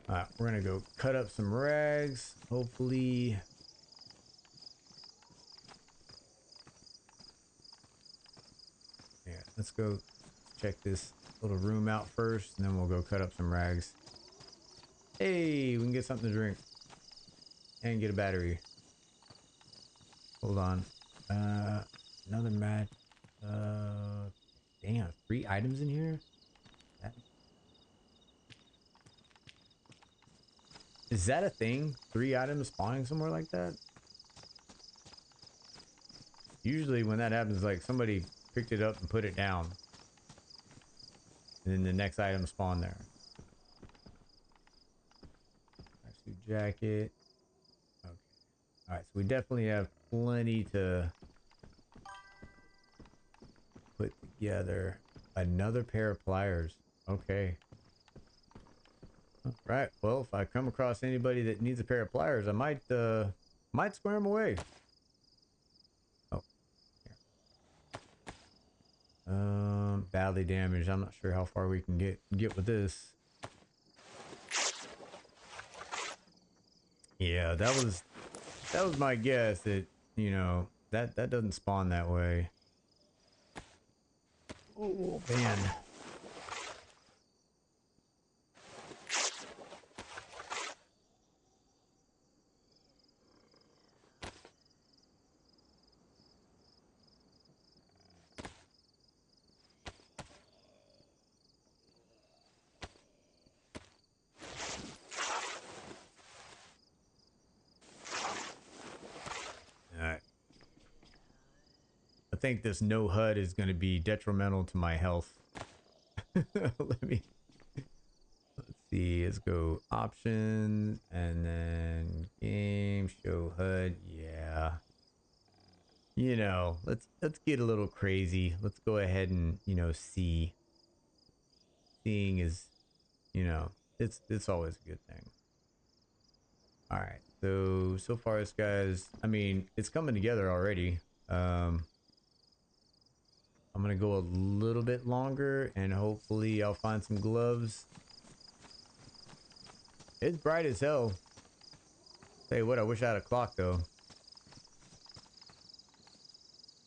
Alright, we're gonna go cut up some rags. Hopefully. Yeah, let's go check this little room out first, and then we'll go cut up some rags. Hey, we can get something to drink. And get a battery. Hold on. Another match. Damn, 3 items in here? That... Is that a thing? 3 items spawning somewhere like that? Usually when that happens, like somebody picked it up and put it down. And then the next item spawned there. Suit jacket. Okay. Alright, so we definitely have plenty to put together. Another pair of pliers. Okay. Right. Well, if I come across anybody that needs a pair of pliers, I might square them away. Oh. Here. Badly damaged. I'm not sure how far we can get with this. Yeah, that was my guess that, you know, that doesn't spawn that way. Oh, man. Alright. I think this no HUD is going to be detrimental to my health. Let's see. Let's go options and then game, show HUD. Yeah. You know, let's get a little crazy. Let's go ahead and, you know, see. Seeing is, you know, it's always a good thing. All right. So far this guy's, I mean, it's coming together already. I'm gonna go a little bit longer and hopefully I'll find some gloves. It's bright as hell. Tell you what, I wish I had a clock though.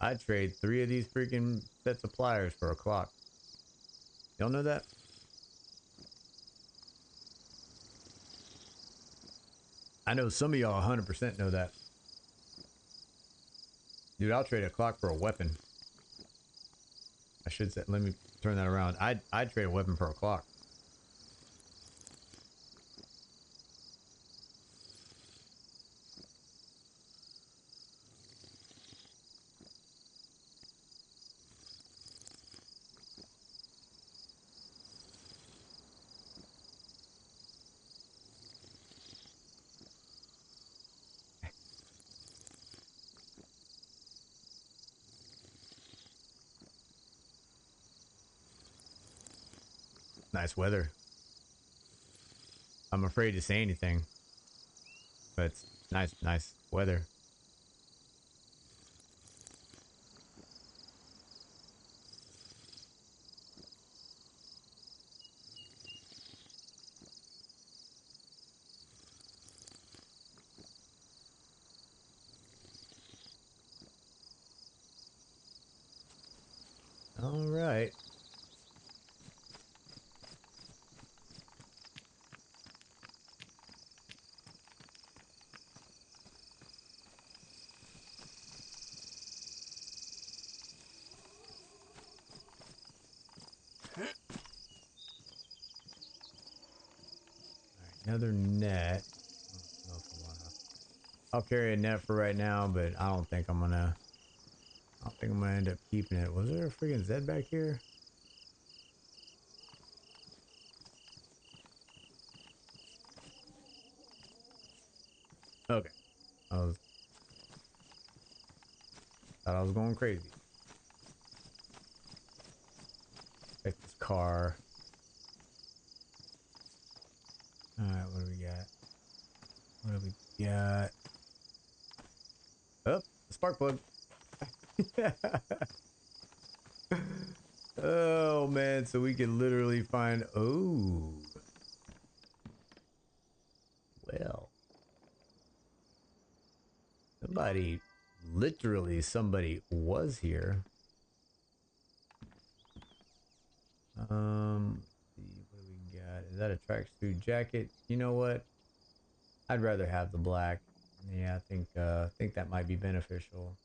I'd trade 3 of these freaking sets of pliers for a clock. Y'all know that? I know some of y'all 100% know that. Dude, I'll trade a clock for a weapon. I should say, let me turn that around. I'd trade a weapon for a clock. Nice weather. I'm afraid to say anything, but it's nice weather. All right. Another net. I don't know if I wanna. I'll carry a net for right now, but I don't think I'm gonna. I don't think I'm gonna end up keeping it. Was there a freaking Zed back here? Okay. I was thought I was going crazy. Check this car. Alright, what do we got? What do we got? Oh, a spark plug. Oh man, so we can literally find. Oh, well, somebody, literally somebody was here. Let's see, what do we got? Is that a tracksuit jacket? You know what? I'd rather have the black. Yeah, I think that might be beneficial.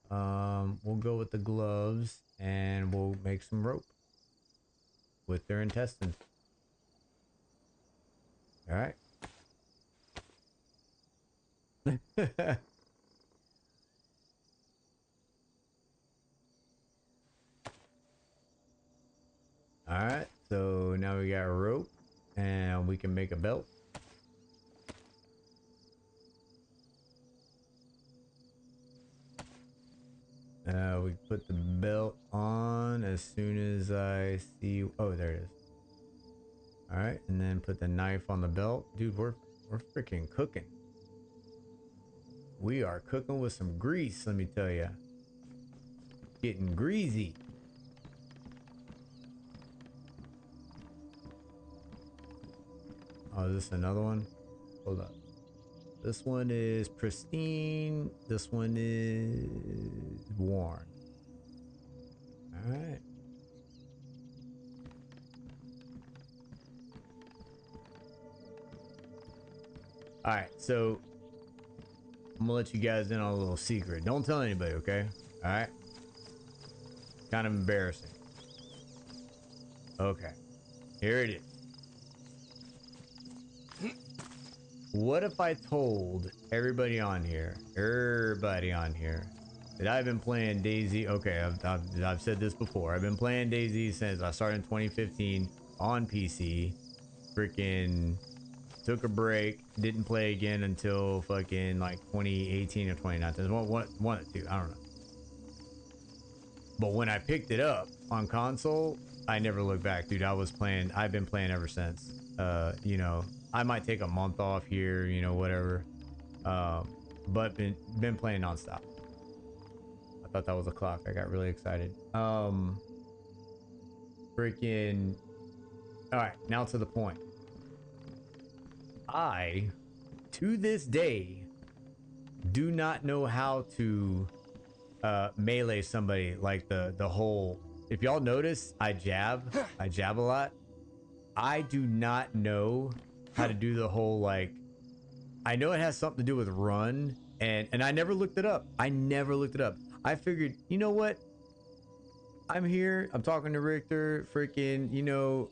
We'll go with the gloves and we'll make some rope with their intestines. All right. All right. So now we got a rope and we can make a belt. We put the belt on as soon as I see. Oh, there it is. All right, and then put the knife on the belt, dude. We're freaking cooking. We are cooking with some grease. Let me tell you, getting greasy. Oh, is this another one? Hold up. This one is pristine. This one is worn. All right. All right, so I'm gonna let you guys in on a little secret. Don't tell anybody, okay? All right. Kind of embarrassing. Okay. Here it is. What if I told everybody on here, that I've been playing DayZ? Okay, I've said this before. I've been playing DayZ since I started in 2015 on PC. Freaking took a break, didn't play again until fucking like 2018 or 2019. One or two, I don't know. But when I picked it up on console, I never looked back, dude. I've been playing ever since. You know, I might take a month off here, you know, whatever. But been playing nonstop. I thought that was a clock. I got really excited. Freaking. All right, now to the point. I, to this day, do not know how to melee somebody like the whole. If y'all notice, I jab a lot. I do not know how to do the whole, like, I know it has something to do with run, and I never looked it up. I figured, you know what? I'm here. I'm talking to Richter. Freaking, you know,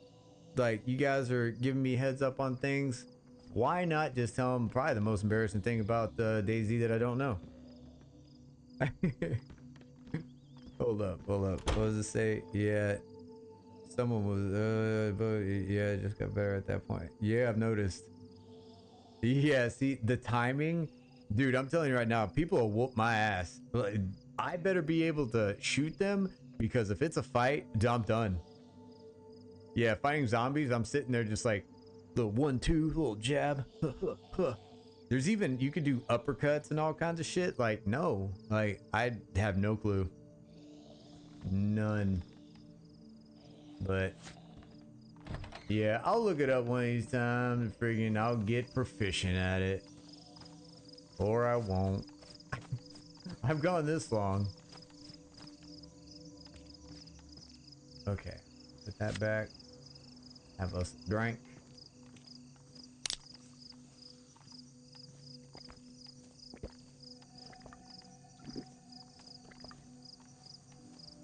like, you guys are giving me heads up on things. Why not just tell them probably the most embarrassing thing about DayZ that I don't know? Hold up. What does it say? Yeah. Someone was, but yeah, it just got better at that point. Yeah, I've noticed. Yeah, see, the timing, dude, I'm telling you right now, people will whoop my ass. I better be able to shoot them because if it's a fight, I'm done. Yeah, fighting zombies, I'm sitting there just like, little 1-2, little jab. There's even, you could do uppercuts and all kinds of shit. Like, no, like, I have no clue. None. But yeah, I'll look it up one of these times and friggin' I'll get proficient at it. Or I won't. I've gone this long. Okay, put that back. Have us drink.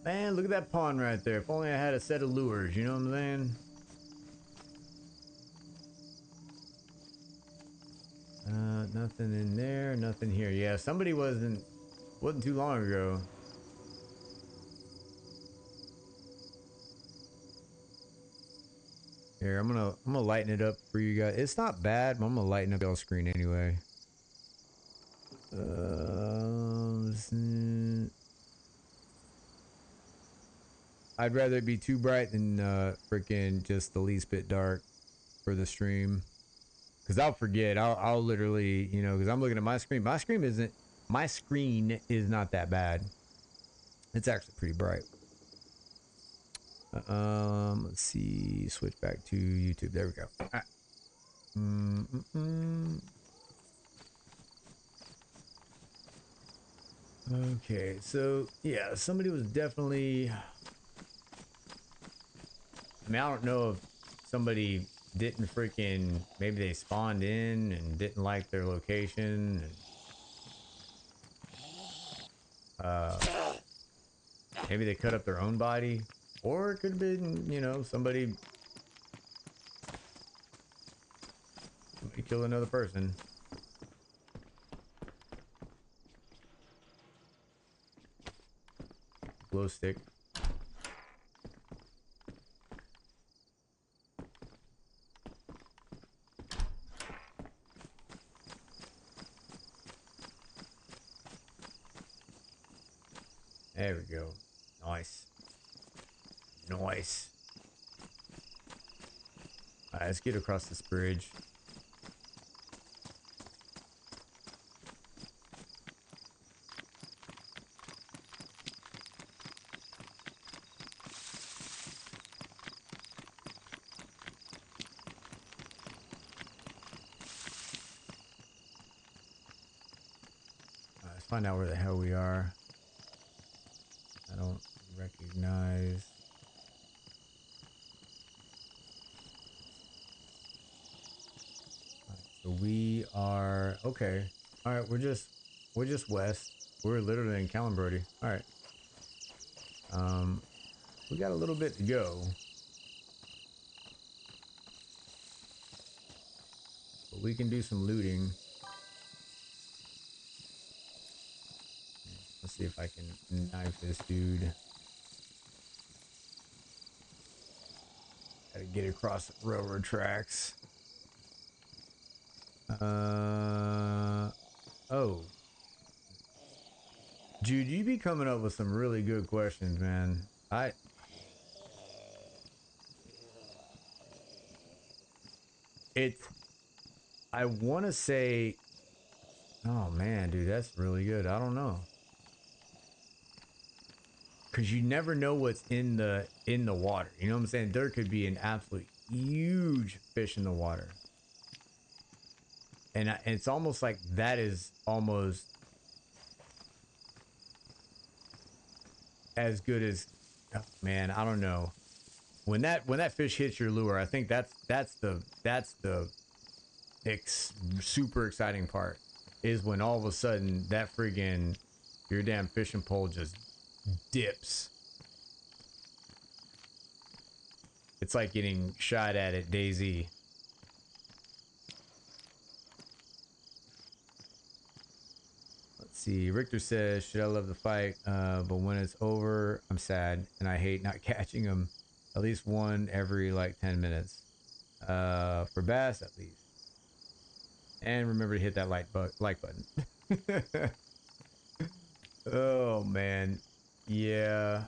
Man, look at that pond right there. If only I had a set of lures, you know what I'm saying? Nothing in there, nothing here. Yeah, somebody wasn't too long ago. Here, I'm gonna lighten it up for you guys. It's not bad, but I'm gonna lighten up y'all's screen anyway. I'd rather it be too bright than freaking just the least bit dark for the stream. Cause I'll forget. I'll literally, you know, because I'm looking at my screen. My screen is not that bad. It's actually pretty bright. Let's see. Switch back to YouTube. There we go. All right. Okay, so yeah, somebody was definitely. I mean, I don't know if somebody didn't freaking. Maybe they spawned in and didn't like their location. And, maybe they cut up their own body, or it could have been, you know, somebody killed another person. Glow stick. There we go. Nice. Nice. Alright, let's get across this bridge. Let's find out where the hell we are. I don't recognize. Right, so we are okay. All right, we're just west. We're literally in Callum-Brody. All right. We got a little bit to go. But we can do some looting. Let's see if I can knife this dude. Gotta get across the railroad tracks. Oh. Jude, you be coming up with some really good questions, man. I want to say, oh man, dude, that's really good. I don't know. Cause you never know what's in the water. You know what I'm saying? There could be an absolute huge fish in the water. And it's almost like that is almost as good as, oh, man, I don't know. When that fish hits your lure, I think that's the super exciting part, is when all of a sudden that friggin' your damn fishing pole just dips. It's like getting shot at DayZ. Let's see. Richter says, should I love the fight? But when it's over, I'm sad and I hate not catching them. At least one every like 10 minutes. For bass, at least. And remember to hit that like button. Oh man. Yeah.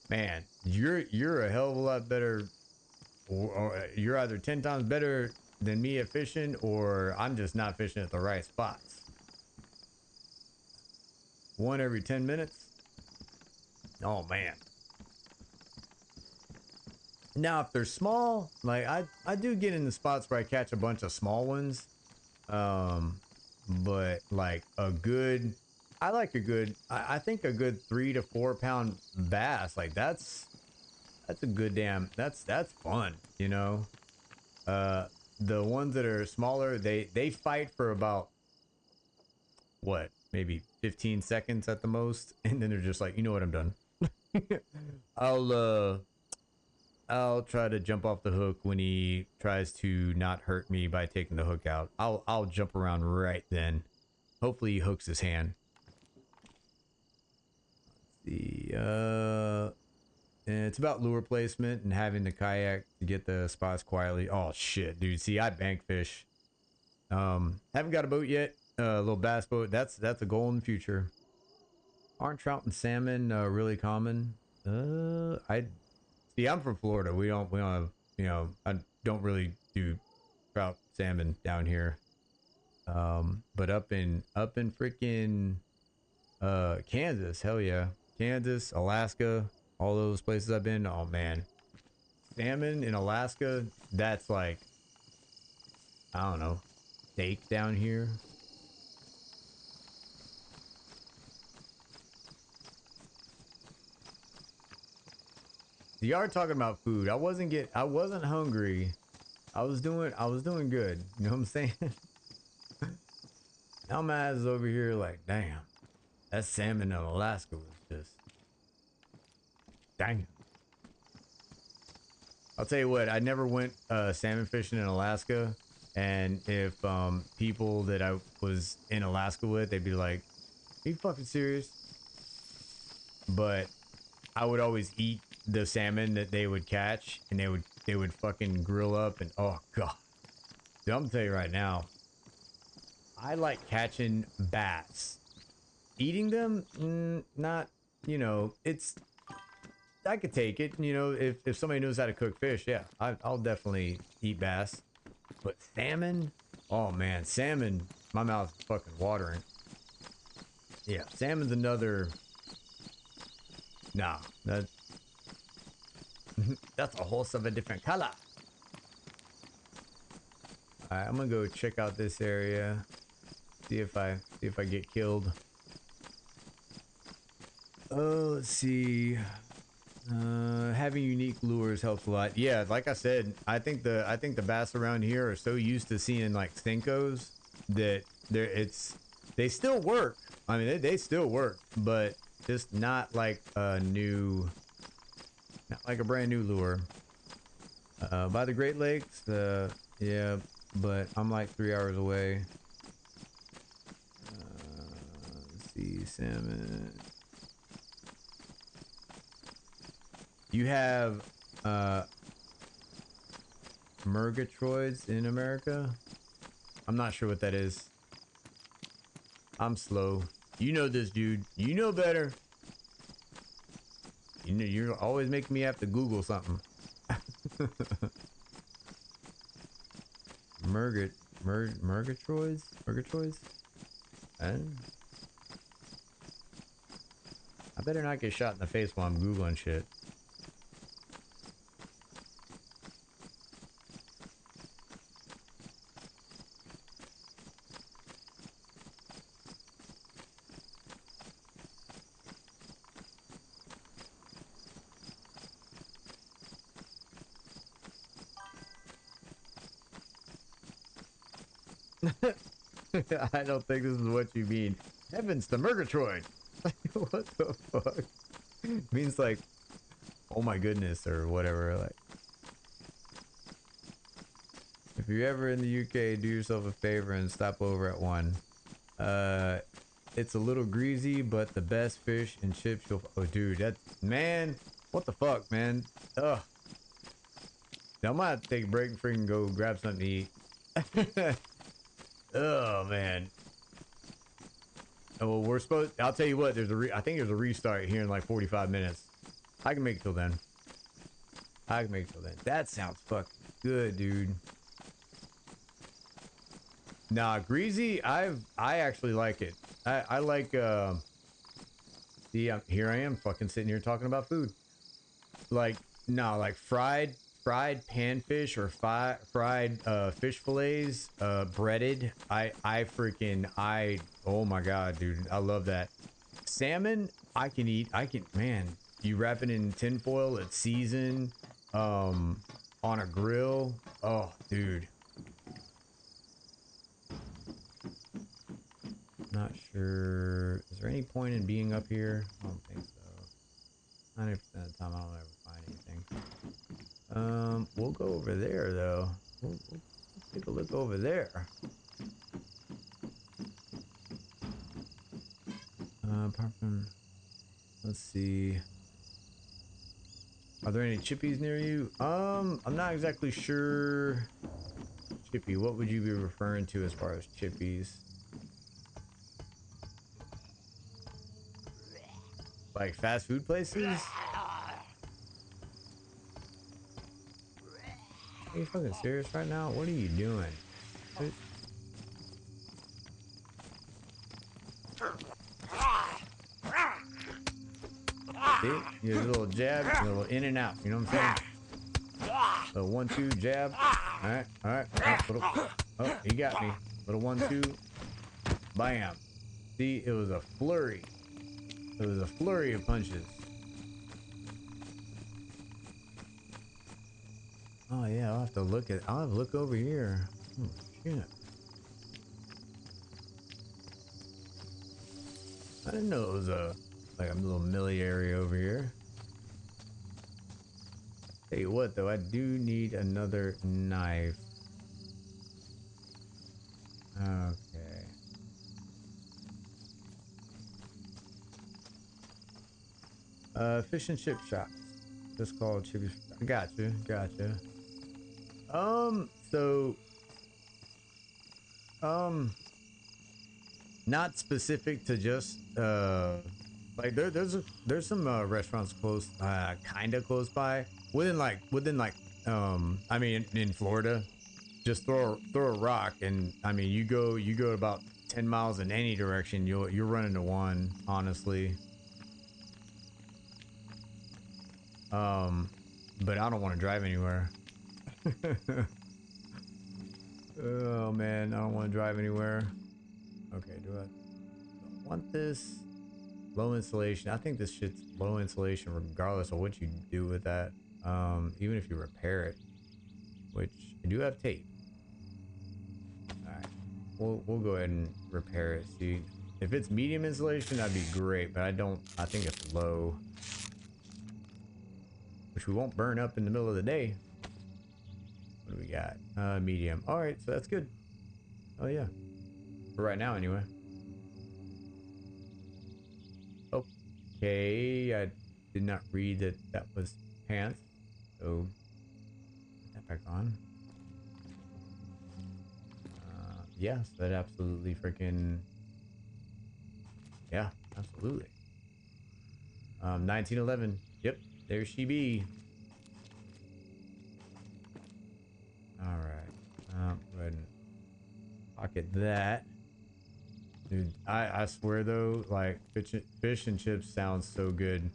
Man, you're a hell of a lot better, or you're either 10 times better than me at fishing, or I'm just not fishing at the right spots. One every 10 minutes. Oh man. Now if they're small, like I do get in the spots where I catch a bunch of small ones. But like a good, I think a good 3 to 4 pound bass, like that's a good damn, that's fun, you know. The ones that are smaller, they fight for about what, maybe 15 seconds at the most, and then they're just like, you know what, I'm done. I'll I'll try to jump off the hook when he tries to not hurt me by taking the hook out. I'll jump around right then. Hopefully he hooks his hand. And it's about lure placement and having the kayak to get the spots quietly. Oh shit, dude. See, I bank fish. Haven't got a boat yet. A little bass boat. That's a goal in the future. Aren't trout and salmon really common? I see. I'm from Florida. We don't have, you know, I don't really do trout salmon down here. But up in freaking Kansas, hell yeah, Kansas, Alaska, all those places I've been. Oh man, salmon in Alaska. That's like, I don't know, steak down here. You are talking about food. I wasn't hungry. I was doing good. You know what I'm saying? Now my ass is over here like, damn, that salmon in Alaska was just, dang. I'll tell you what, I never went salmon fishing in Alaska, and if people that I was in Alaska with, they'd be like, are you fucking serious? But I would always eat the salmon that they would catch, and they would fucking grill up, and oh god. Dude, I'm gonna tell you right now, I like catching bass. Eating them, not, you know, it's, I could take it, you know, if somebody knows how to cook fish, yeah, I'll definitely eat bass. But salmon, oh man, salmon, my mouth is fucking watering. Yeah, salmon's another, nah, that's a horse of a different color. Alright, I'm gonna go check out this area. See if I get killed. Oh, let's see. Having unique lures helps a lot. Yeah, like I said, I think the bass around here are so used to seeing like Senkos that they still work. I mean, they still work, but just not like a brand new lure. By the Great Lakes, yeah, but I'm like 3 hours away. Let's see, salmon. You have murgatroyds in America? I'm not sure what that is. I'm slow. You know this, dude. You know better. You know, you're always making me have to Google something. Murgatroyds? Murgatroyds? I better not get shot in the face while I'm Googling shit. I don't think this is what you mean. Heavens, the Murgatroyd! What the fuck? Means like, oh my goodness, or whatever. Like, if you're ever in the UK, do yourself a favor and stop over at one. It's a little greasy, but the best fish and chips you'll. Oh, dude, that man, what the fuck, man? Ugh. Now, I might have to take a break and freaking go grab something to eat. Oh man. Oh, well, we're supposed. I'll tell you what. I think there's a restart here in like 45 minutes. I can make it till then. I can make it till then. That sounds fucking good, dude. Nah, greasy. I actually like it. I like. See, here I am, fucking sitting here talking about food. Like, no, like fried panfish or fried fish fillets, breaded. Oh my god, dude, I love that. Salmon, I can eat. Man, you wrap it in tinfoil, it's seasoned, on a grill. Oh, dude. Not sure. Is there any point in being up here? I don't think so. 90% of the time, I don't ever find anything. We'll go over there though. We'll take a look over there. Apart from, let's see. Are there any chippies near you? I'm not exactly sure. Chippy, what would you be referring to as far as chippies? Like fast food places? Are you fucking serious right now? What are you doing? What? See? You a little jab, a little in and out. You know what I'm saying? Little 1-2 jab. Alright, alright. Oh, he got me. Little 1-2. Bam. See, it was a flurry. It was a flurry of punches. Oh yeah, I'll have to look at. I'll have to look over here. Oh shit! I didn't know it was a like a little millie area over here. Tell you what, though, I do need another knife. Okay. Fish and chip shops. Just called chippy. Gotcha, gotcha. So, not specific to just like there's some restaurants close, kind of close by, within I mean in Florida, just throw a rock and I mean you go about 10 miles in any direction, you're running to one, honestly. But I don't want to drive anywhere. Oh man, I don't want to drive anywhere. Okay, do I want this? Low insulation. I think this shit's low insulation regardless of what you do with that. Even if you repair it, which I do have tape. Alright. We'll go ahead and repair it. See, if it's medium insulation, that'd be great, but I think it's low. Which we won't burn up in the middle of the day. What do we got? Medium. Alright, so that's good. Oh yeah. For right now anyway. Okay, I did not read that that was pants. So put that back on. Yes, that absolutely freaking, yeah, absolutely. 1911. Yep, there she be. All right. Go ahead and pocket that. Dude, I swear though, like fish and chips sounds so good.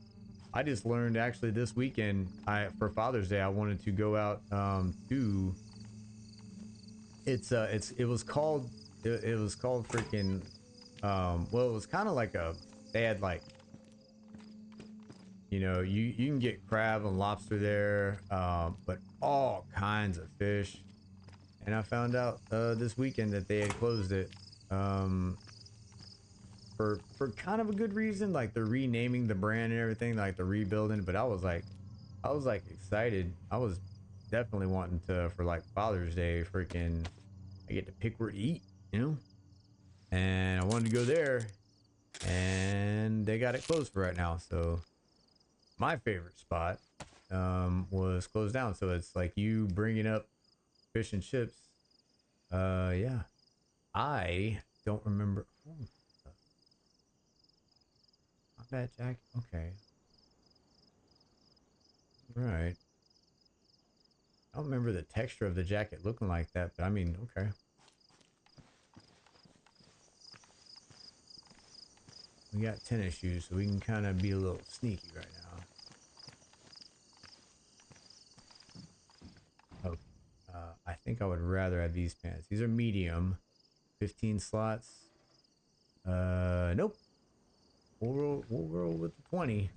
I just learned actually this weekend, for Father's Day, I wanted to go out to it was called freaking well, it was kind of like they had like, you know, you can get crab and lobster there, but all kinds of fish. And I found out this weekend that they had closed it for kind of a good reason, like they're renaming the brand and everything, like they're rebuilding. But I was like excited. I was definitely wanting to, for like Father's Day, freaking I get to pick where to eat, you know. And I wanted to go there, and they got it closed for right now. So my favorite spot was closed down. So it's like you bringing up fish and chips. Yeah, I don't remember. Oh, not bad, Jack. Okay. Right. I don't remember the texture of the jacket looking like that, but I mean, okay. We got tennis shoes, so we can kind of be a little sneaky right now. Okay. I think I would rather have these pants. These are medium, 15 slots. Nope. We'll roll with the 20.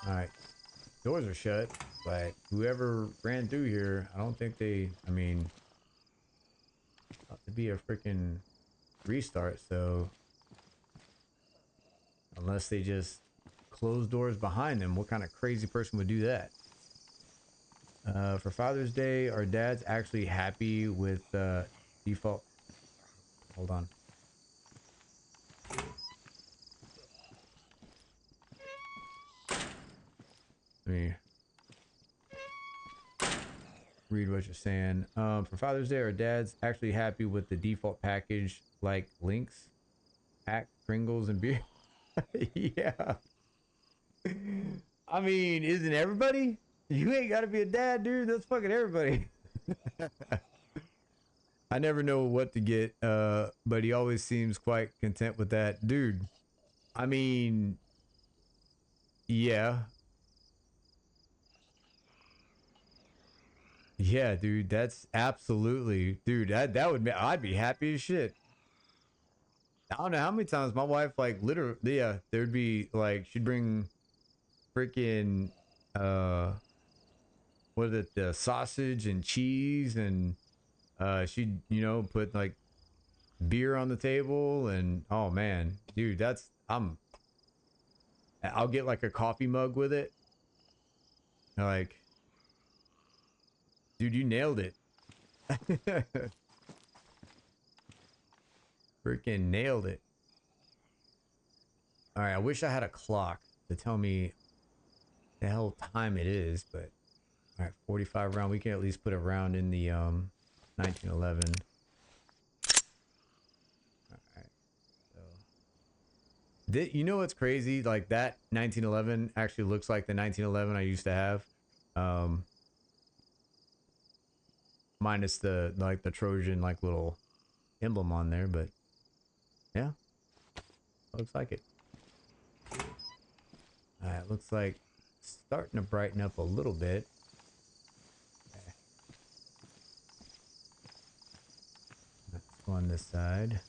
All right. Doors are shut, but whoever ran through here, I don't think they, I mean, about to be a freaking restart, so unless they just closed doors behind them. What kind of crazy person would do that? For Father's Day, are dads actually happy with default? Hold on. Let me read what you're saying. For Father's Day, are dads actually happy with the default package like Links, Pack, Pringles, and beer? Yeah. I mean, isn't everybody? You ain't got to be a dad, dude. That's fucking everybody. I never know what to get, but he always seems quite content with that. Dude, I mean, yeah. Yeah, dude, that's absolutely, dude, that would be, I'd be happy as shit. I don't know how many times my wife, like, literally, yeah, there'd be, like, she'd bring freaking, what is it, the sausage and cheese, and, she'd, you know, put, like, beer on the table, and, oh, man, dude, that's, I'll get, like, a coffee mug with it. Like, dude, you nailed it. Freaking nailed it. All right, I wish I had a clock to tell me the hell time it is, but all right, 45 round. We can at least put a round in the 1911. All right, so you know what's crazy? Like that 1911 actually looks like the 1911 I used to have, minus the like the Trojan like little emblem on there, but yeah, looks like it. All right, looks like it's starting to brighten up a little bit. Okay. Let's go on this side.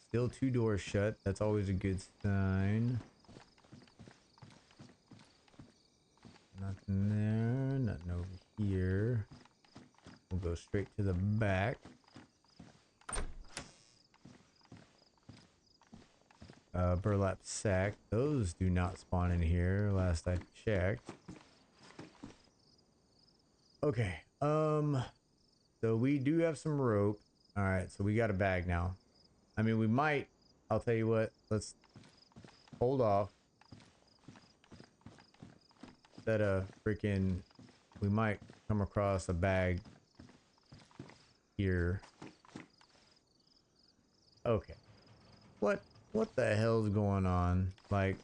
Still 2 doors shut. That's always a good sign. Nothing there. Nothing over here. We'll go straight to the back. Burlap sack. Those do not spawn in here last I checked. Okay. So we do have some rope. All right. So we got a bag now. I mean, we might. I'll tell you what. Let's hold off. That freaking. We might come across a bag here. Okay. What the hell's going on? Like,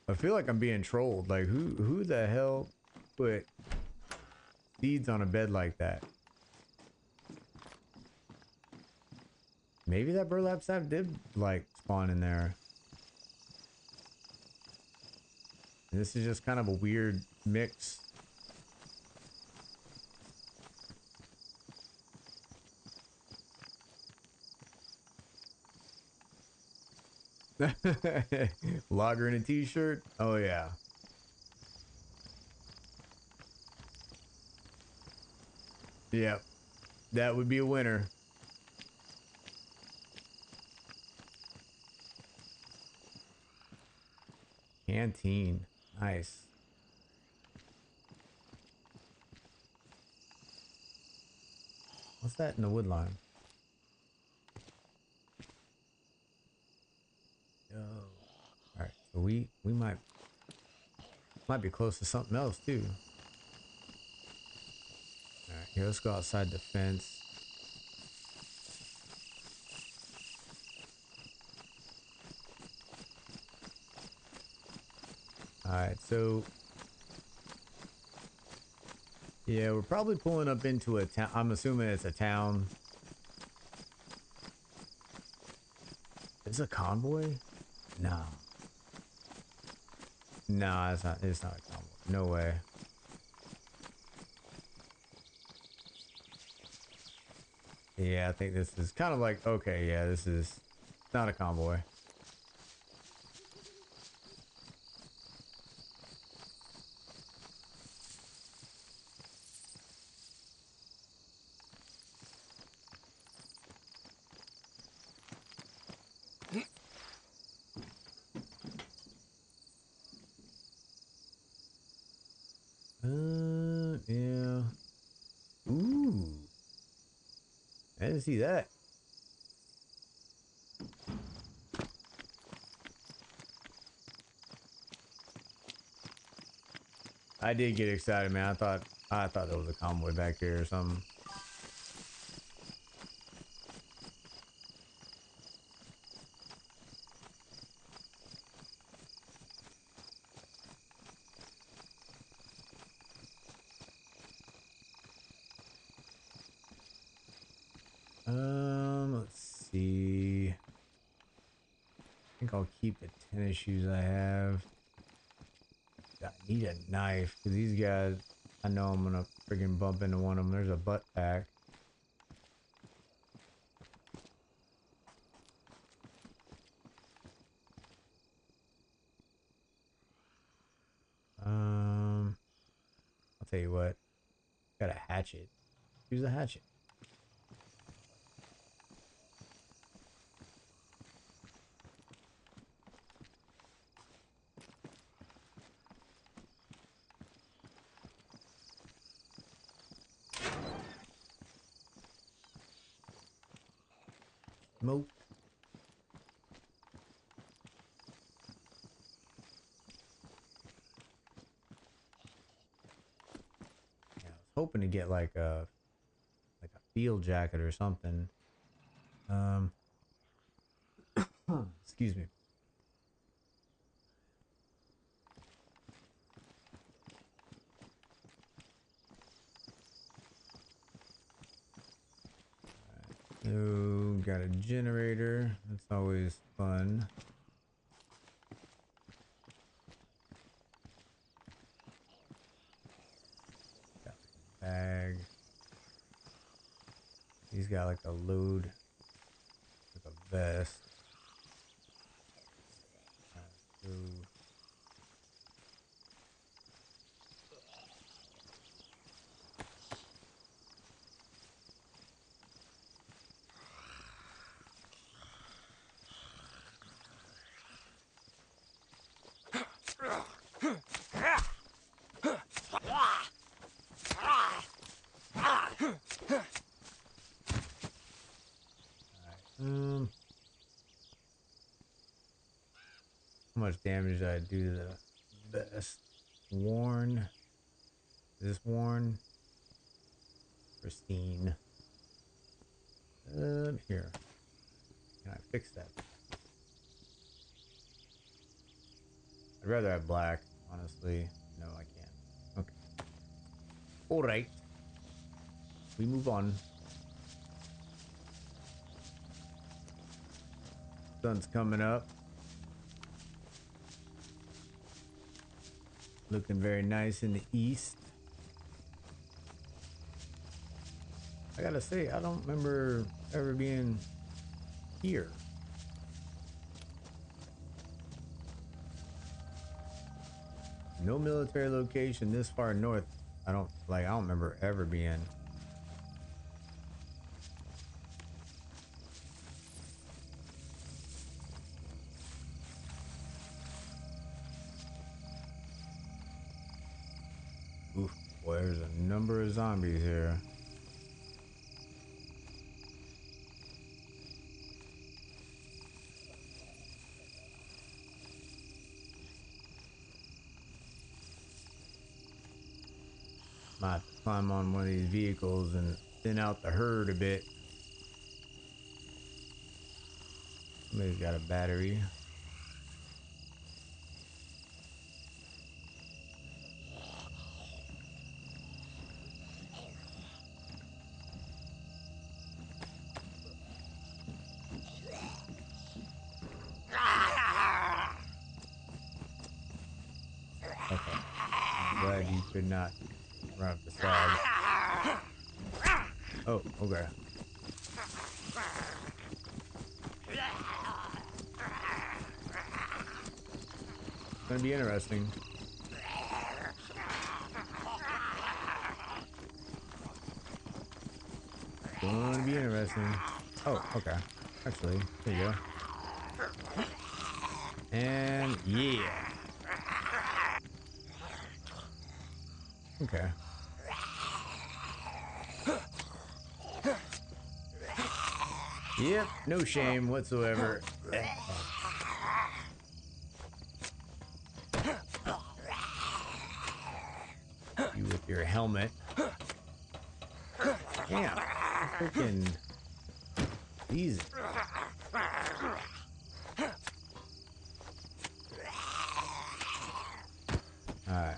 I feel like I'm being trolled. Like, who the hell put seeds on a bed like that? Maybe that burlap sack did like spawn in there. And this is just kind of a weird mix. Logger in a t-shirt. Oh yeah. Yep. That would be a winner. Canteen. Nice. What's that in the wood line? Oh. Alright, so we might be close to something else too. Alright, here, let's go outside the fence. Alright, so yeah, we're probably pulling up into a town. I'm assuming it's a town. Is it a convoy? No. No, it's not a convoy. No way. Yeah, I think this is kind of like, okay, yeah, this is not a convoy. see that. I did get excited, man. I thought there was a convoy back here or something. Let's see. I think I'll keep the tennis shoes I have. I need a knife because these guys, I know I'm gonna friggin' bump into one of them. There's a butt pack. I'll tell you what. Got a hatchet. Use a hatchet. Smoke. Yeah, I was hoping to get like a field jacket or something. Excuse me. So, got a generator. That's always fun. Got a bag. He's got like a load, like a vest. So how much damage did I do to the vest? Worn. Is this worn? Pristine. Here. Can I fix that? I'd rather have black, honestly. No, I can't. Okay. Alright. We move on. Sun's coming up. Looking very nice in the east. I gotta say, I don't remember ever being here. No military location this far north. I don't remember ever being. Oof, boy, there's a number of zombies here. Might have to climb on one of these vehicles and thin out the herd a bit. Somebody's got a battery. Okay. I'm glad you could not run up the side. Oh, okay. It's gonna be interesting. Gonna be interesting. Oh, okay. Actually, there you go. And yeah. Okay. Yep, no shame whatsoever. You with your helmet. Damn, freaking these. All right.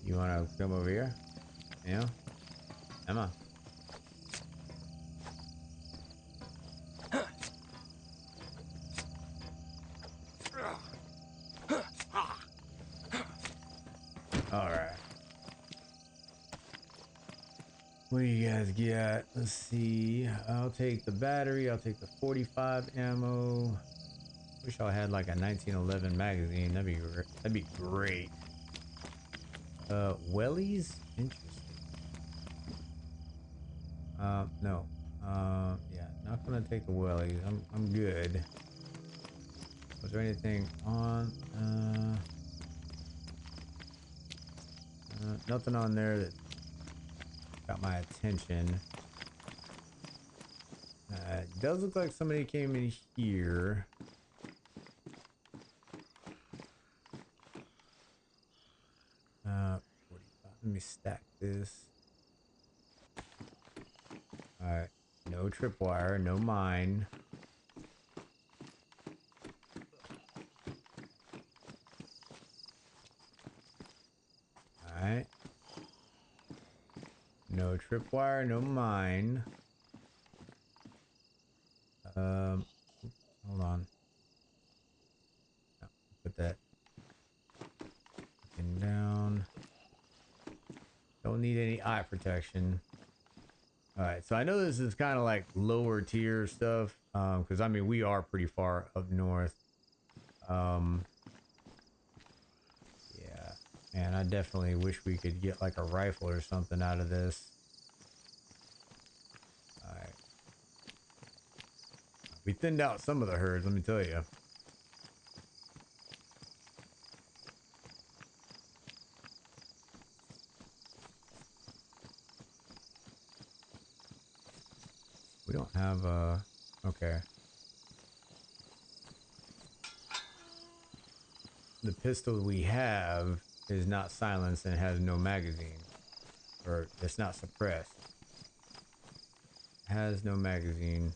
You want to come over here? Yeah. Emma. All right. What do you guys get? Let's see. I'll take the battery. I'll take the 45 ammo. Wish I had like a 1911 magazine. That'd be great. Wellies? Interesting. No. Yeah, not gonna take the wellies. I'm good. Was there anything on? Nothing on there that got my attention. It does look like somebody came in here. Let me stack this. Alright. No tripwire, no mine. Alright. No tripwire, no mine. Hold on. No, put that down. Don't need any eye protection. Alright, so I know this is kind of like lower tier stuff. Because I mean we are pretty far up north. Yeah. Man, I definitely wish we could get like a rifle or something out of this. Alright. We thinned out some of the herds, let me tell you. We don't have a... Okay. The pistol we have is not silenced and has no magazine. Or it's not suppressed. Has no magazine.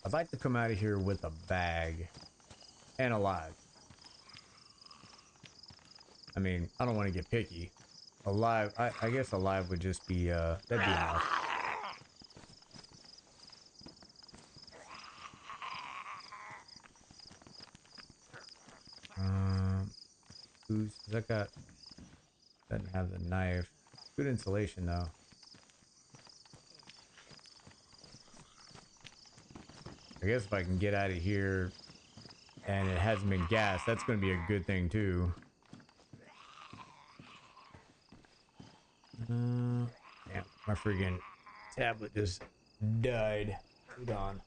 I'd like to come out of here with a bag and alive. I mean, I don't want to get picky. Alive, I guess alive would just be, that'd be enough. Who's that got? Doesn't have the knife. Good insulation though. I guess if I can get out of here and it hasn't been gassed, that's going to be a good thing too. Damn, my freaking tablet just died. Hold on.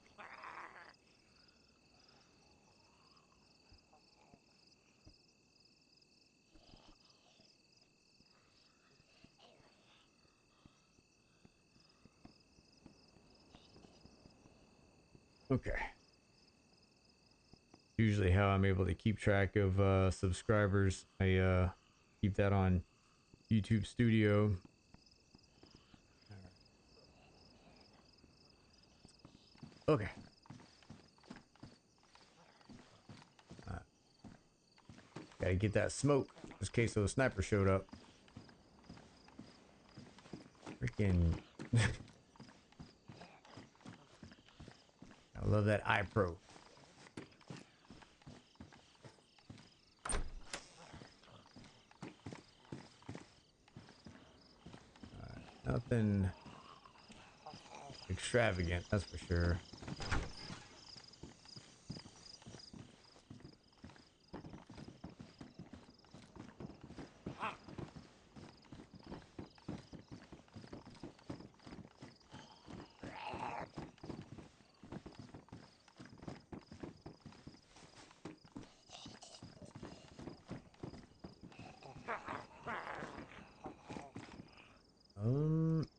Okay. Usually how I'm able to keep track of subscribers. I keep that on YouTube Studio. Okay. Gotta get that smoke just in case those snipers showed up. Freaking. I love that iPro. Nothing extravagant, that's for sure.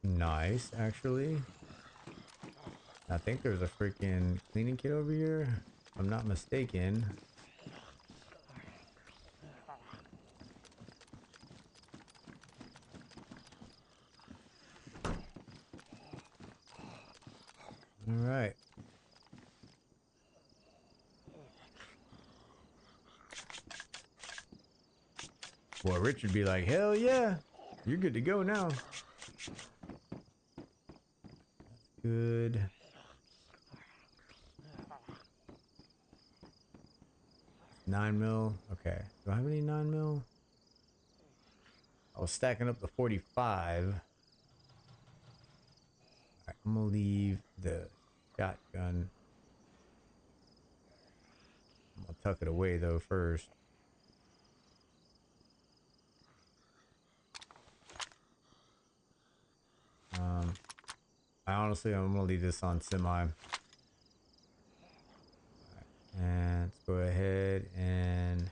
Nice, actually. I think there's a freaking cleaning kit over here, if I'm not mistaken. All right. Boy, Richard be like, hell yeah, you're good to go now. Good. Nine mil. Okay. Do I have any 9mm? I was stacking up the 45. All right, I'm gonna leave the shotgun. I'm gonna tuck it away though first. I'm gonna leave this on semi. And let's go ahead and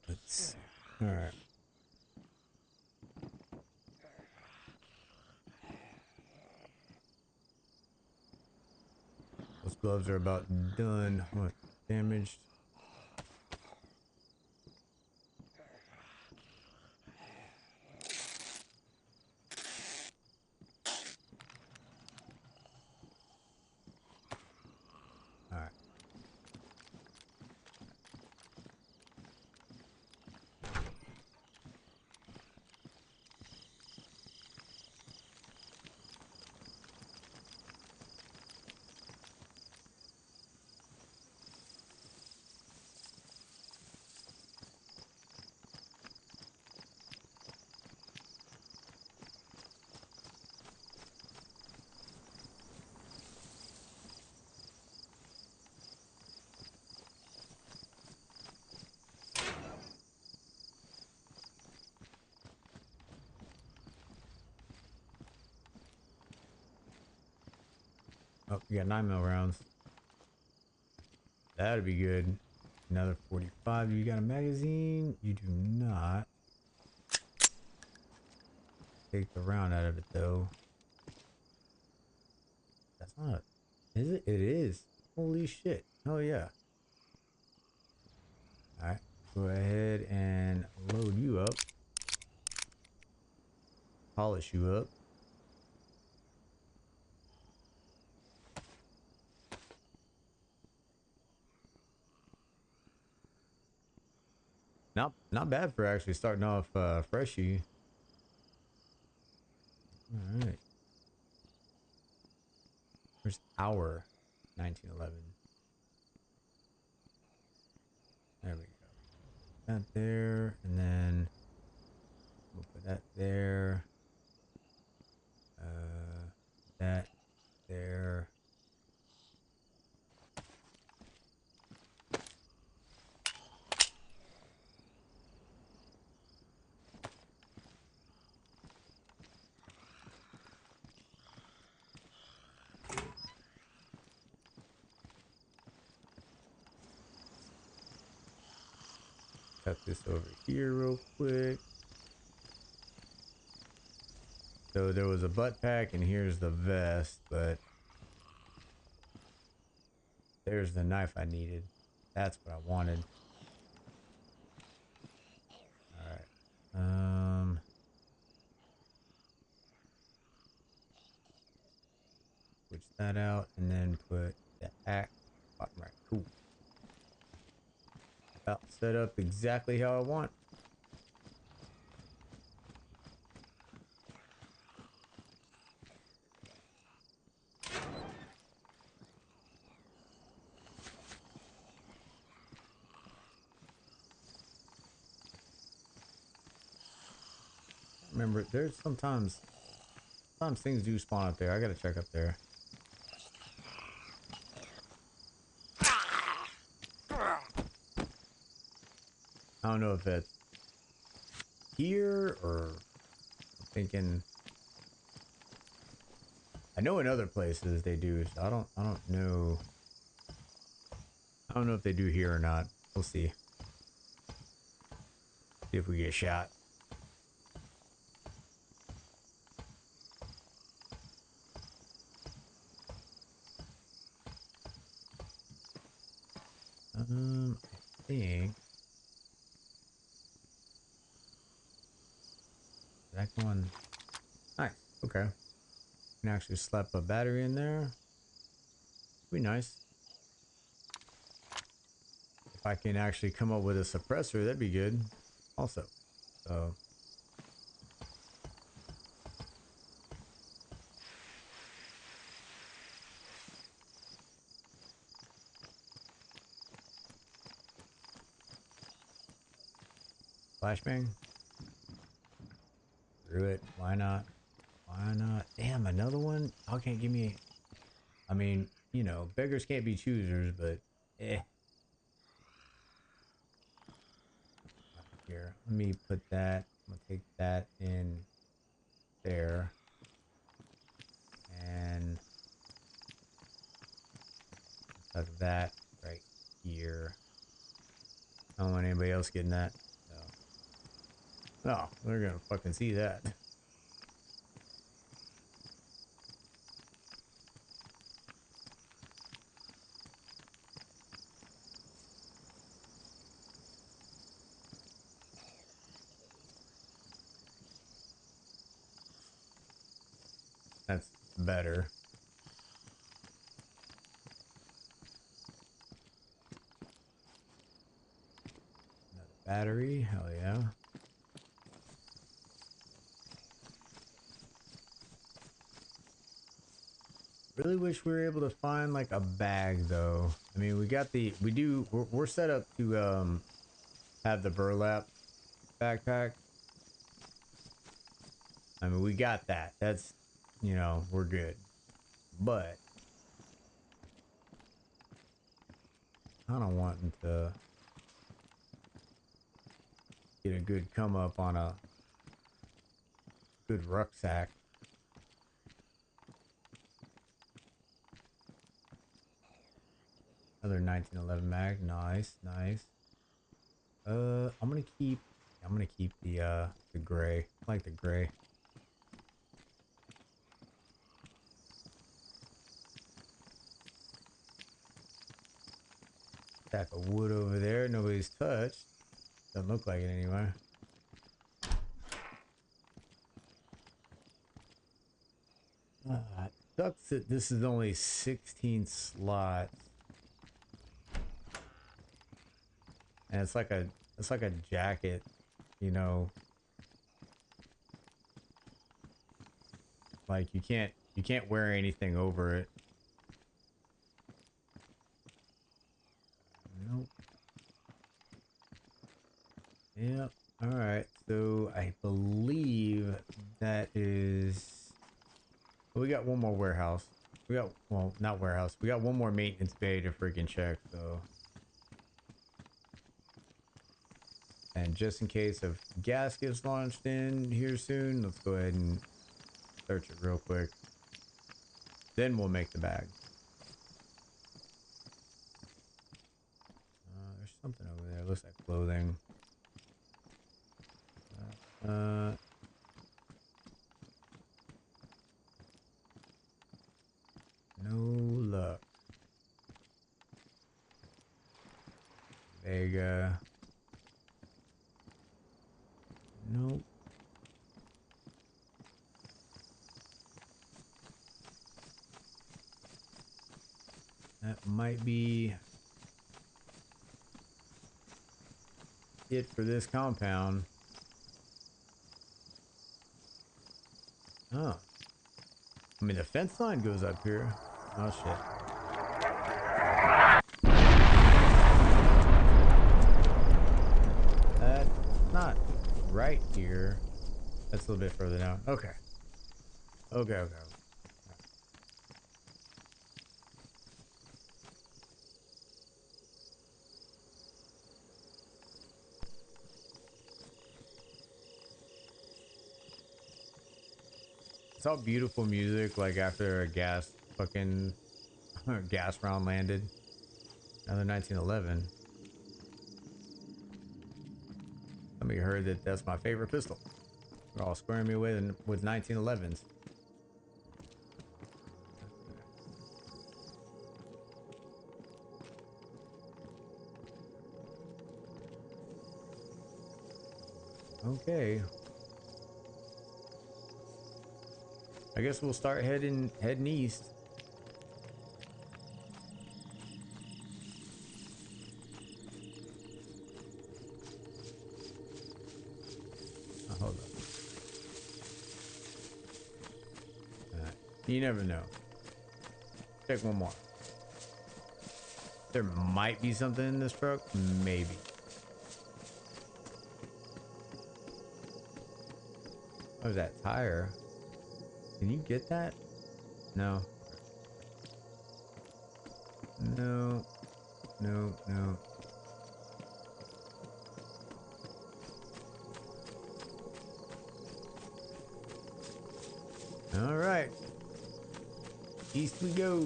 let's see. All right. Those gloves are about done. What damaged? All right. Oh, we got 9mm rounds. That'd be good. Another 45. You got a magazine? You do not. Take the round out of it though. That's not. Is it? It is. Holy shit. Oh yeah. Alright. Go ahead and load you up. Polish you up. Not bad for actually starting off freshy. Alright. Where's our 1911? There we go. That there, and then we'll put that there. That there. Cut this over here real quick. So there was a butt pack and here's the vest, but there's the knife I needed. That's what I wanted. Alright. Switch that out and then put the axe bottom right. Cool. About set up exactly how I want. Remember, there's sometimes things do spawn up there. I gotta check up there. I don't know if it's here or I'm thinking I know in other places they do, so I don't know. I don't know if they do here or not. We'll see. See if we get shot. I think that one. Nice. Okay. Can actually slap a battery in there. Be nice. If I can actually come up with a suppressor, that'd be good. Also, so. Flashbang. Screw it. Why not? Why not? Damn, another one? Y'all can't give me. I mean, you know, beggars can't be choosers, but eh. Here, let me put that. I'm gonna take that in there, and tuck that right here. I don't want anybody else getting that. So. Oh, they're gonna fucking see that. That's better. Another battery, hell yeah. Really wish we were able to find like a bag though. I mean, we're set up to have the burlap backpack. I mean, we got that. That's, you know, we're good. But I don't want to get a good come up on a good rucksack. Another 1911 mag. Nice, nice. I'm gonna keep the gray. I like the gray. Stack of wood over there. Nobody's touched. Doesn't look like it anyway. Sucks that this is only 16 slots. And it's like a jacket, you know. Like you can't wear anything over it. Nope. Yep. All right. So I believe that is. Well, we got one more warehouse. We got, well, not warehouse. We got one more maintenance bay to freaking check. So. And just in case of gas gets launched in here soon, let's go ahead and search it real quick. Then we'll make the bag. There's something over there. Looks like clothing. No luck. Vega. Nope. That might be it for this compound. Oh. I mean, the fence line goes up here. Oh, shit. That's not right here. That's a little bit further down. Okay. Okay. It's all beautiful music, like after a gas fucking gas round landed. Another 1911. Somebody heard that that's my favorite pistol. They're all squaring me away with 1911s. Okay. I guess we'll start heading east. Oh, hold up. You never know. Check one more. There might be something in this truck. Maybe. Oh, that tire. Can you get that? No. No. No, no. All right. East we go.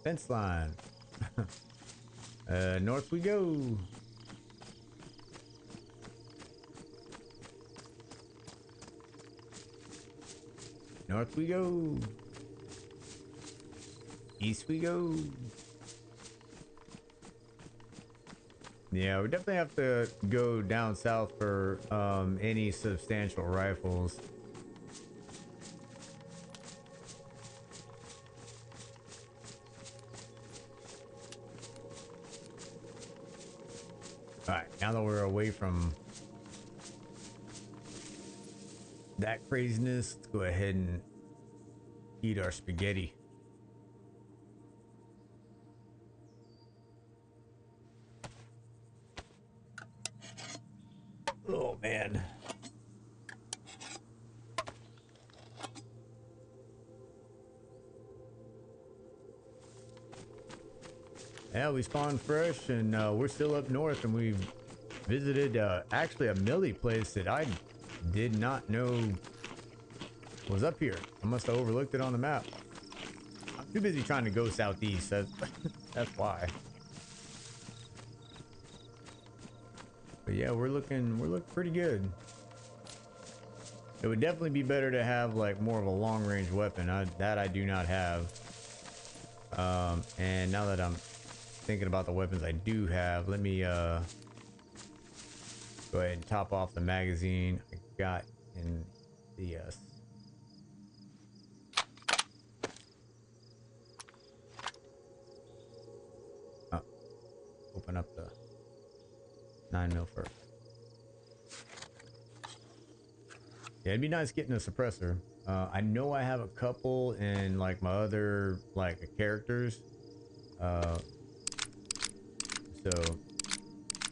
Fence line. North we go. North we go. East we go. Yeah, we definitely have to go down south for any substantial rifles. Alright, now that we're away from that craziness, let's go ahead and eat our spaghetti. Oh man. Yeah, we spawned fresh and we're still up north, and we've visited actually a Millie place that I did not know was up here. I must have overlooked it on the map. I'm too busy trying to go southeast. That's why. But yeah, we're looking pretty good. It would definitely be better to have like more of a long range weapon. That I do not have. And now that I'm thinking about the weapons I do have, let me go ahead and top off the magazine I got in the open up the 9mm first. Yeah, it'd be nice getting a suppressor. I know I have a couple in like my other like characters. So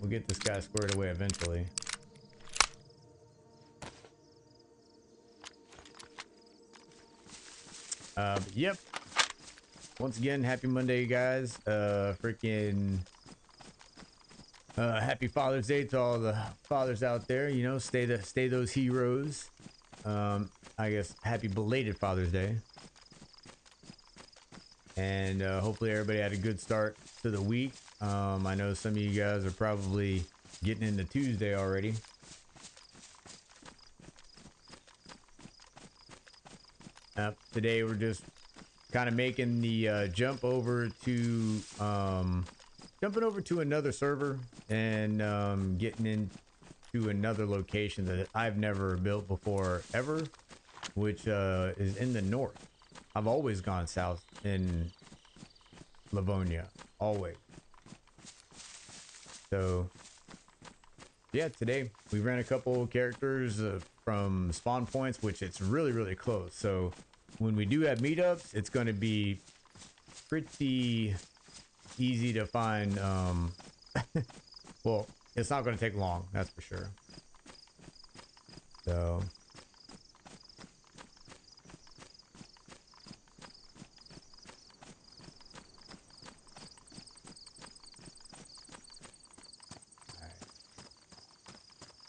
we'll get this guy squared away eventually. Yep. Once again, happy Monday, you guys. Freaking happy Father's Day to all the fathers out there. You know, stay those heroes. I guess happy belated Father's Day. And hopefully everybody had a good start to the week. I know some of you guys are probably getting into Tuesday already. Today we're just kind of making the jump over to jumping over to another server and getting into another location that I've never built before ever, which is in the north. I've always gone south in Livonia, always. So yeah, today we ran a couple characters from spawn points, which it's really close. So when we do have meetups, it's going to be pretty easy to find. Well, it's not going to take long, that's for sure. So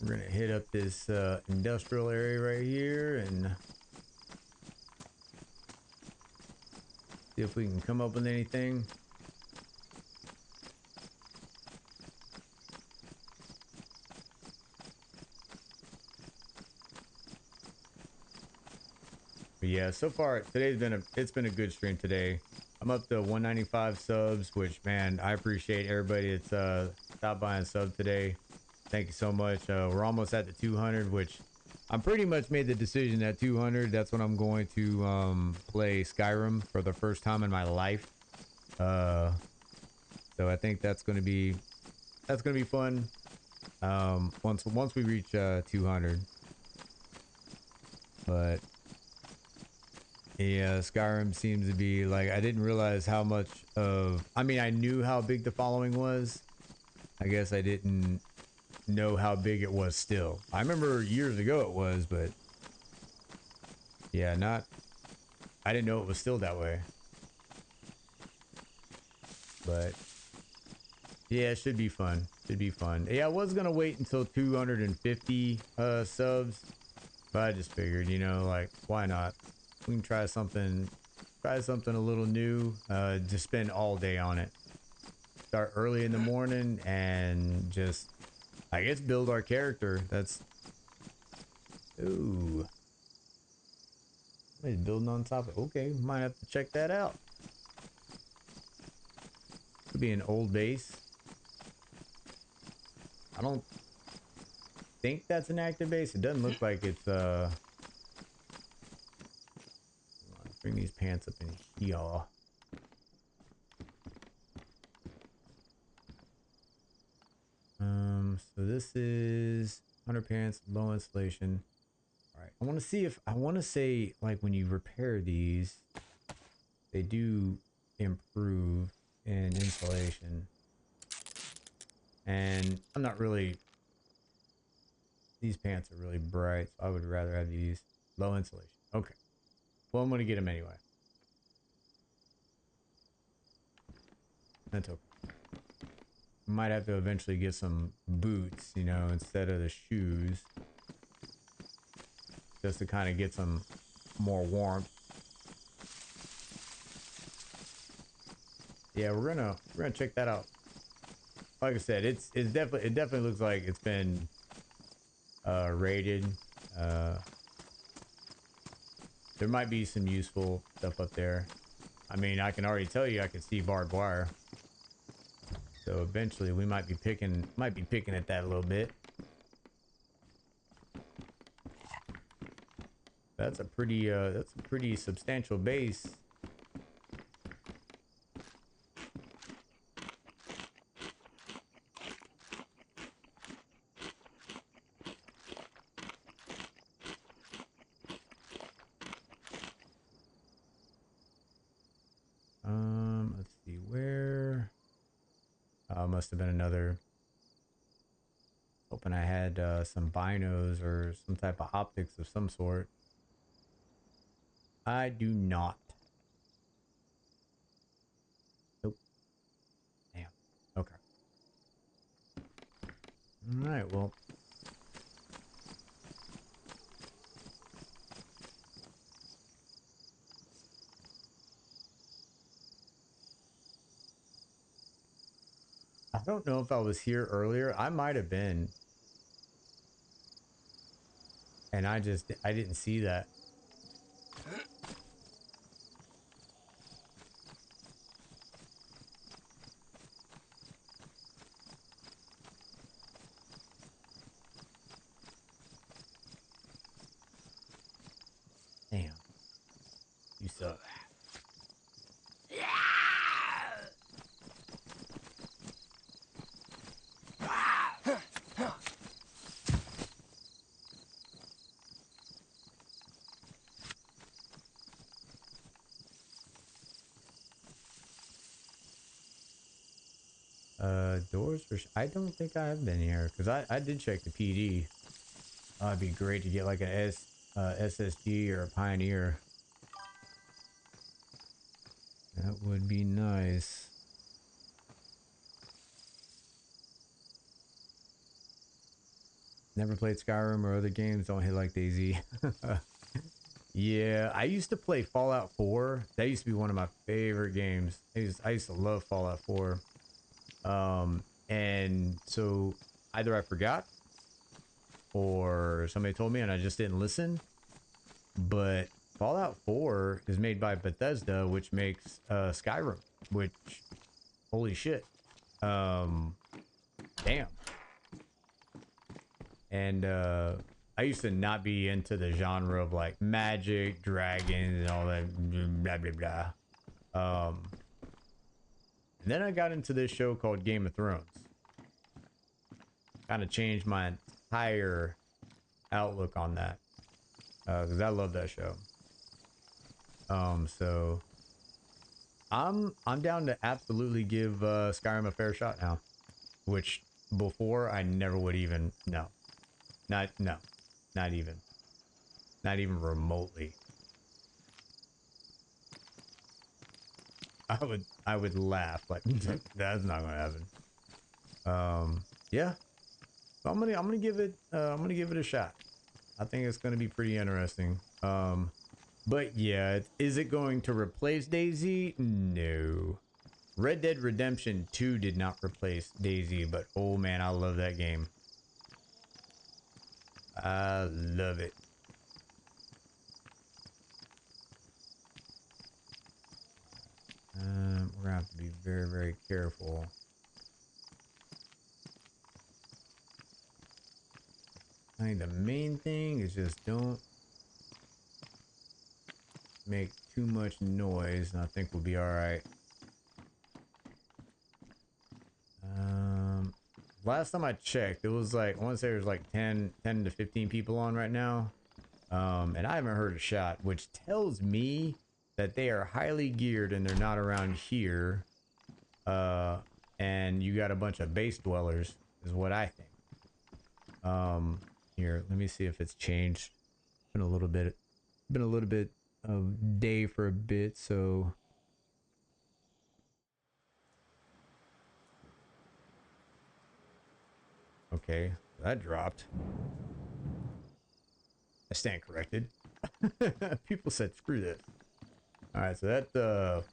We're gonna hit up this industrial area right here and see if we can come up with anything. But yeah, so far it's been a good stream today. I'm up to 195 subs, which man, I appreciate everybody that's stopped by and sub today. Thank you so much. We're almost at the 200, which I'm pretty much made the decision at 200. That's when I'm going to play Skyrim for the first time in my life. So I think that's gonna be fun. Once we reach 200. But yeah, Skyrim seems to be like, I didn't realize how much of, I mean, I knew how big the following was. I guess I didn't know how big it was still. I remember years ago it was, but yeah, I didn't know it was still that way. But yeah, it should be fun. Should be fun. Yeah, I was gonna wait until 250 subs, but I just figured, you know, like, why not? We can try something a little new. Just spend all day on it. Start early in the morning and just, I guess, build our character. That's, ooh, somebody's building on top of, okay, might have to check that out. Could be an old base. I don't think that's an active base. It doesn't look like it's bring these pants up in here. So this is 100 pants, low insulation. All right, I want to see if, I want to say, like, when you repair these, they do improve in insulation. And I'm not really, these pants are really bright, so I would rather have these low insulation. Okay, well, I'm going to get them anyway. That's okay. Might have to eventually get some boots, you know, instead of the shoes, just to kind of get some more warmth. Yeah, we're gonna check that out. Like I said, it definitely looks like it's been rated. There might be some useful stuff up there. I mean, I can already tell you I can see barbed wire. So eventually we might be picking at that a little bit. That's a pretty substantial base. Let's see where. Must have been another. Hoping I had some binos or some type of optics of some sort. I do not. Nope. Damn. Okay. All right. Well. I don't know if I was here earlier. I might have been. And I didn't see that. Damn. You suck. Doors for I don't think I have been here because I did check the PD. It'd be great to get like an SSD or a Pioneer. That would be nice. Never played Skyrim or other games. Don't hit like DayZ. Yeah, I used to play Fallout 4. That used to be one of my favorite games. I used to love Fallout 4. And so either I forgot or somebody told me and I just didn't listen. But Fallout 4 is made by Bethesda, which makes Skyrim, which, holy shit. Damn. And I used to not be into the genre of like magic, dragons, and all that blah blah blah. And then I got into this show called Game of Thrones. Kind of changed my entire outlook on that. Because I love that show. So I'm down to absolutely give Skyrim a fair shot now. Which before I never would even not even remotely. I would laugh like that's not gonna happen. Yeah. So I'm gonna give it a shot. I think it's gonna be pretty interesting. But yeah, is it going to replace DayZ? No. Red Dead Redemption 2 did not replace DayZ, but oh man, I love that game. I love it. We're gonna have to be very, very careful. I think the main thing is just don't make too much noise, and I think we'll be all right. Last time I checked, it was like, I want to say there's like 10 to 15 people on right now. And I haven't heard a shot, which tells me that they are highly geared and they're not around here. And you got a bunch of base dwellers is what I think. Here, let me see if it's changed. Been a little bit of day for a bit, so okay, that dropped. I stand corrected. People said screw this. All right, so that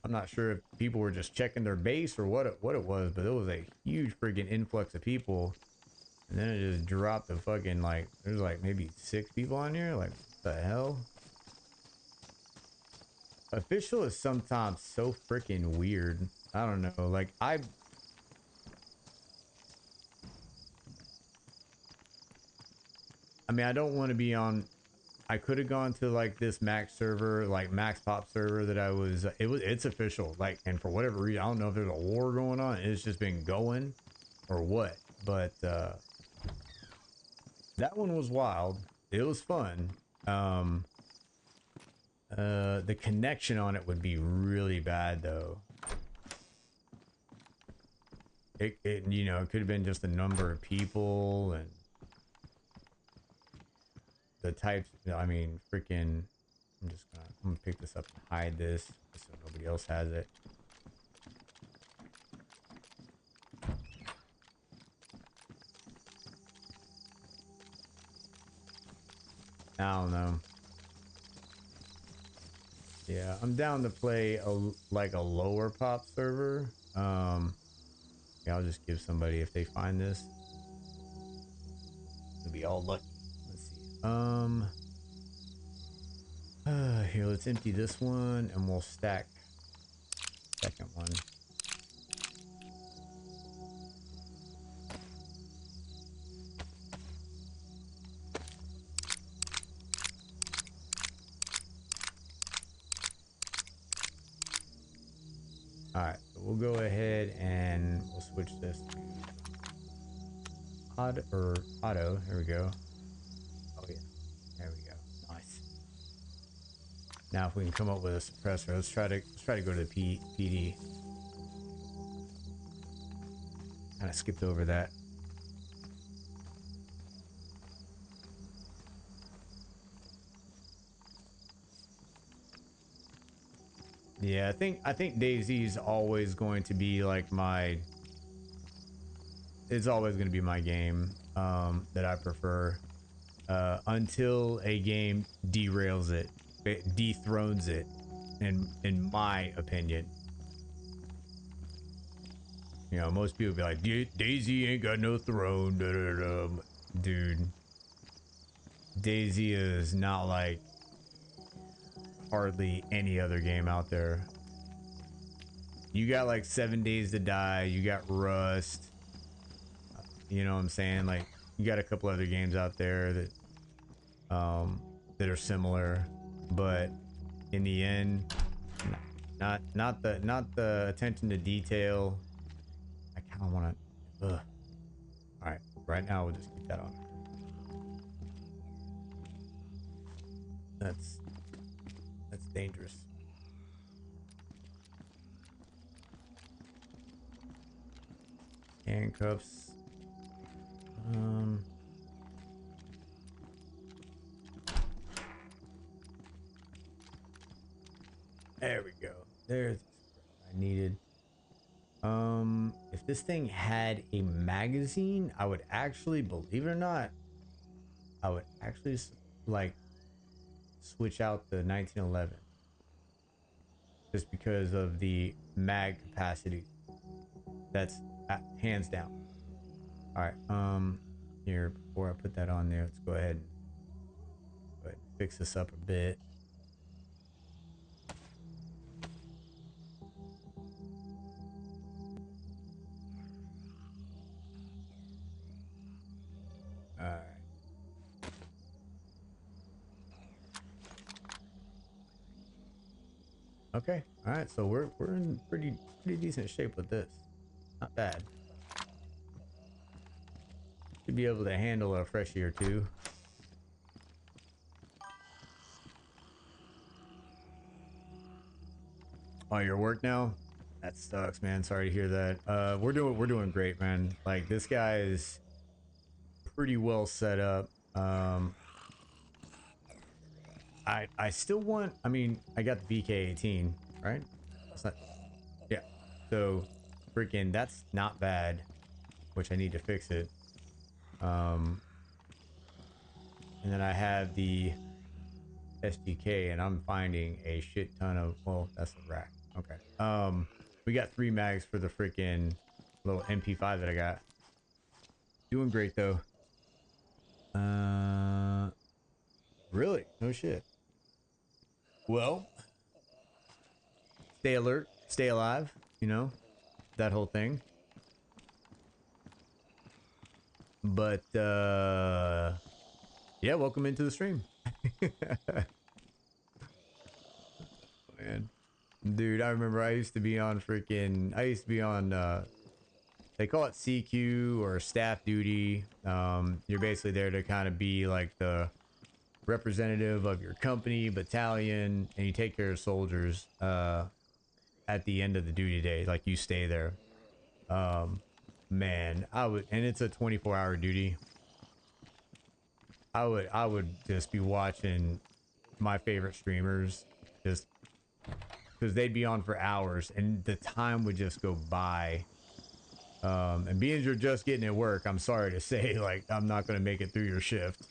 I'm not sure if people were just checking their base or what it was, but it was a huge freaking influx of people, and then it just dropped the fucking, like, there's like maybe 6 people on here. Like, what the hell? Official is sometimes so freaking weird. I don't know. Like, I mean, I don't want to be on. I could have gone to like this max server, like max pop server that I was. It's official. Like, and for whatever reason, I don't know if there's a war going on. It's just been going, or what. But that one was wild. It was fun. The connection on it would be really bad though. It you know, it could have been just the number of people and the types. I mean, freaking. I'm gonna pick this up and hide this so nobody else has it. I don't know. Yeah, I'm down to play like a lower pop server. Yeah, I'll just give somebody if they find this. They'll be all lucky. Let's see. Here, let's empty this one and we'll stack second one. All right, so we'll go ahead and we'll switch this to auto. Here we go. Oh yeah, there we go. Nice. Now, if we can come up with a suppressor, let's try to go to the PD. Kind of skipped over that. Yeah, I think DayZ's always going to be like my. It's always going to be my game. that I prefer until a game derails it, dethrones it, in my opinion. You know, most people be like, DayZ ain't got no throne. Da, da, da. Dude, DayZ is not like hardly any other game out there. You got like 7 Days to Die, you got Rust, you know what I'm saying? Like, you got a couple other games out there that are similar, but in the end, not the attention to detail. I kind of want to. All right, right now we'll just keep that on. That's dangerous. Handcuffs. There we go. There's what I needed. If this thing had a magazine, I would actually, believe it or not, I would actually like switch out the 1911 just because of the mag capacity. That's hands down. All right. Here, before I put that on there, let's go ahead and fix this up a bit. All right. Okay. All right. So we're in pretty decent shape with this. Not bad. Should be able to handle a freshie or two. Oh, your work now? That sucks, man. Sorry to hear that. We're doing great, man. Like, this guy is pretty well set up. I still want. I mean, I got the VK18, right? That's not. Yeah. So, freaking, that's not bad. Which I need to fix it. And then I have the SDK, and I'm finding a shit ton of. Well, that's the rack. Okay. We got 3 mags for the freaking little MP5 that I got. Doing great though. Really? No shit. Well, stay alert, stay alive, you know, that whole thing. But yeah, welcome into the stream. Man, dude, I remember I used to be on they call it CQ or staff duty. You're basically there to kind of be like the representative of your company, battalion, and you take care of soldiers at the end of the duty day. Like, you stay there. Man, and it's a 24-hour duty. I would just be watching my favorite streamers just because they'd be on for hours and the time would just go by. And being you're just getting at work, I'm sorry to say, like, I'm not going to make it through your shift.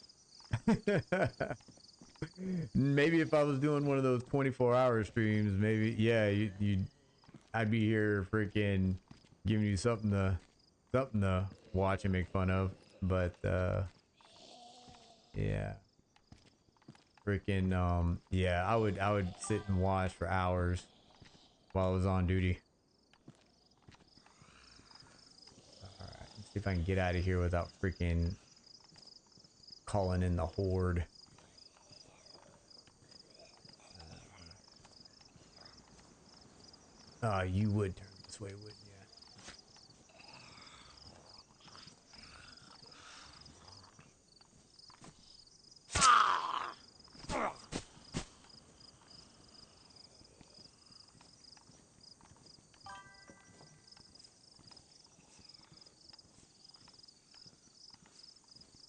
Maybe if I was doing one of those 24-hour streams, maybe, yeah, I'd be here freaking giving you something to watch and make fun of. But yeah, freaking yeah, I would sit and watch for hours while I was on duty. All right, let's see if I can get out of here without freaking calling in the horde. You would turn this way, wouldn't you?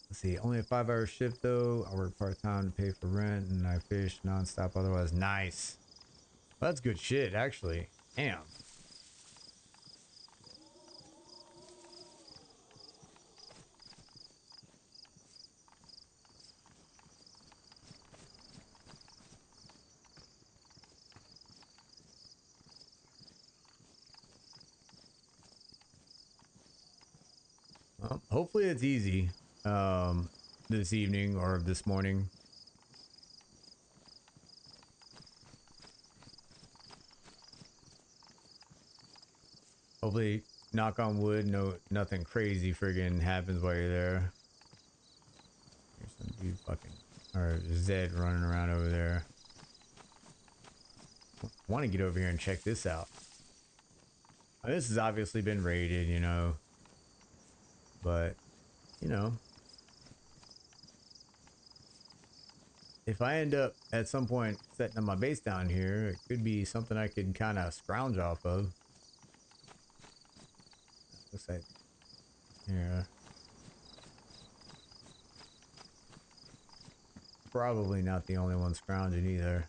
Let's see, only a 5-hour shift though. I work part-time to pay for rent and I fish non-stop otherwise. Nice. Well, that's good shit, actually. Damn. Well, hopefully it's easy this evening or this morning. Hopefully, knock on wood, nothing crazy friggin' happens while you're there. There's some dude fucking, or Zed running around over there. Want to get over here and check this out. This has obviously been raided, you know, but you know, if I end up at some point setting up my base down here, it could be something I could kind of scrounge off of. Looks like, yeah, probably not the only one scrounging either.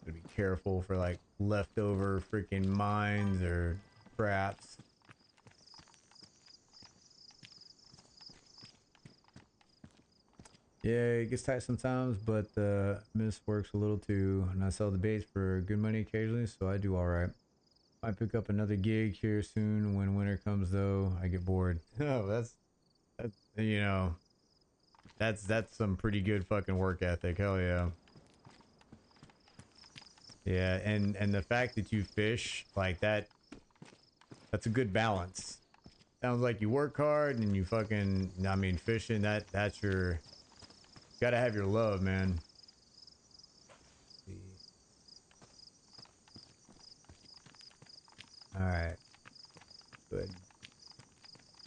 Gotta be careful for like leftover freaking mines or traps. Yeah, it gets tight sometimes, but Miss works a little too, and I sell the baits for good money occasionally, so I do all right. I pick up another gig here soon. When winter comes, though, I get bored. Oh, that's you know, that's some pretty good fucking work ethic. Hell yeah. Yeah, and the fact that you fish like that, that's a good balance. Sounds like you work hard and you fucking, I mean, fishing, that's your, gotta have your love, man. All right, good.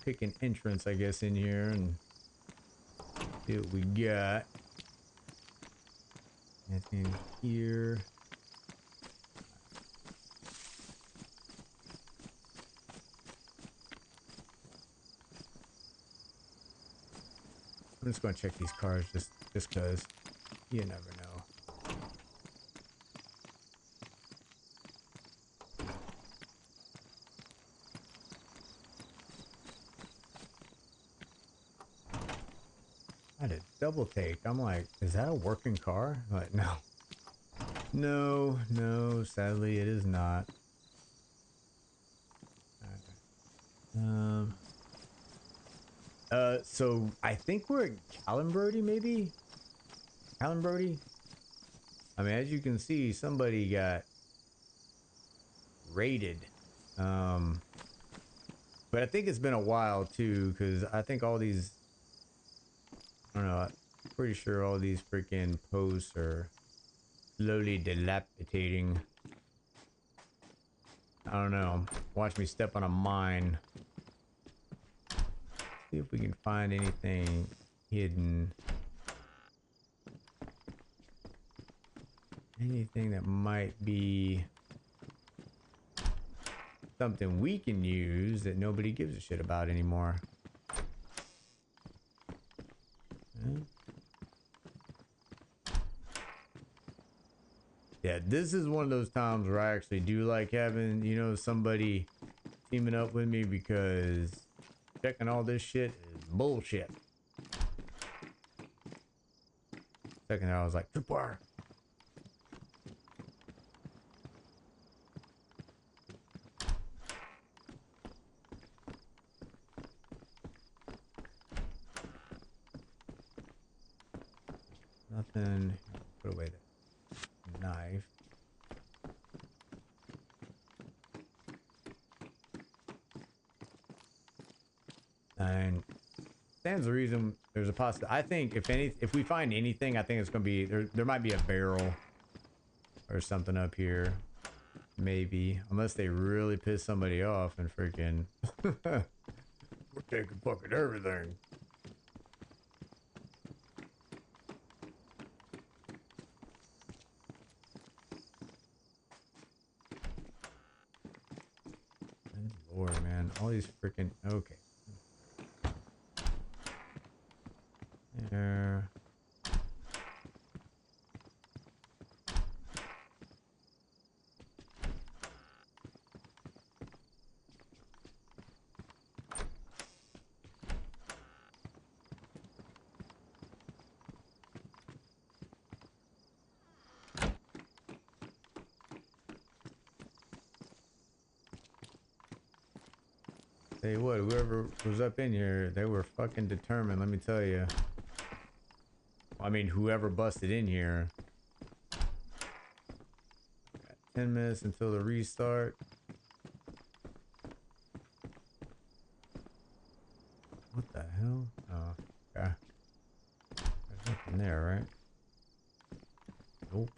Pick an entrance, I guess, in here and see what we got. Anything here? I'm just gonna check these cars just cause you never know. I had a double take. I'm like, is that a working car? Like, no. No, sadly it is not. Um so I think we're at Callenbrody, maybe? Callenbrody? I mean, as you can see, somebody got raided. Um but I think it's been a while too, because I think all these, I don't know, I'm pretty sure all these freaking posts are slowly dilapidating. I don't know. Watch me step on a mine. See if we can find anything hidden. Anything that might be something we can use that nobody gives a shit about anymore. Hmm? Yeah, this is one of those times where I actually do like having, you know, somebody teaming up with me, because checking all this shit is bullshit. Second there, I was like, super. Nothing. Put away the knife. And stands the reason there's a possibility. I think if we find anything, I think it's gonna be there might be a barrel or something up here. Maybe. Unless they really piss somebody off and freaking we're taking fucking everything. Good Lord, man. All these freaking okay. There. Hey, what? Whoever was up in here, they were fucking determined. Let me tell you. I mean, whoever busted in here. Got 10 minutes until the restart. What the hell? Oh, okay. There's nothing there, right? Nope.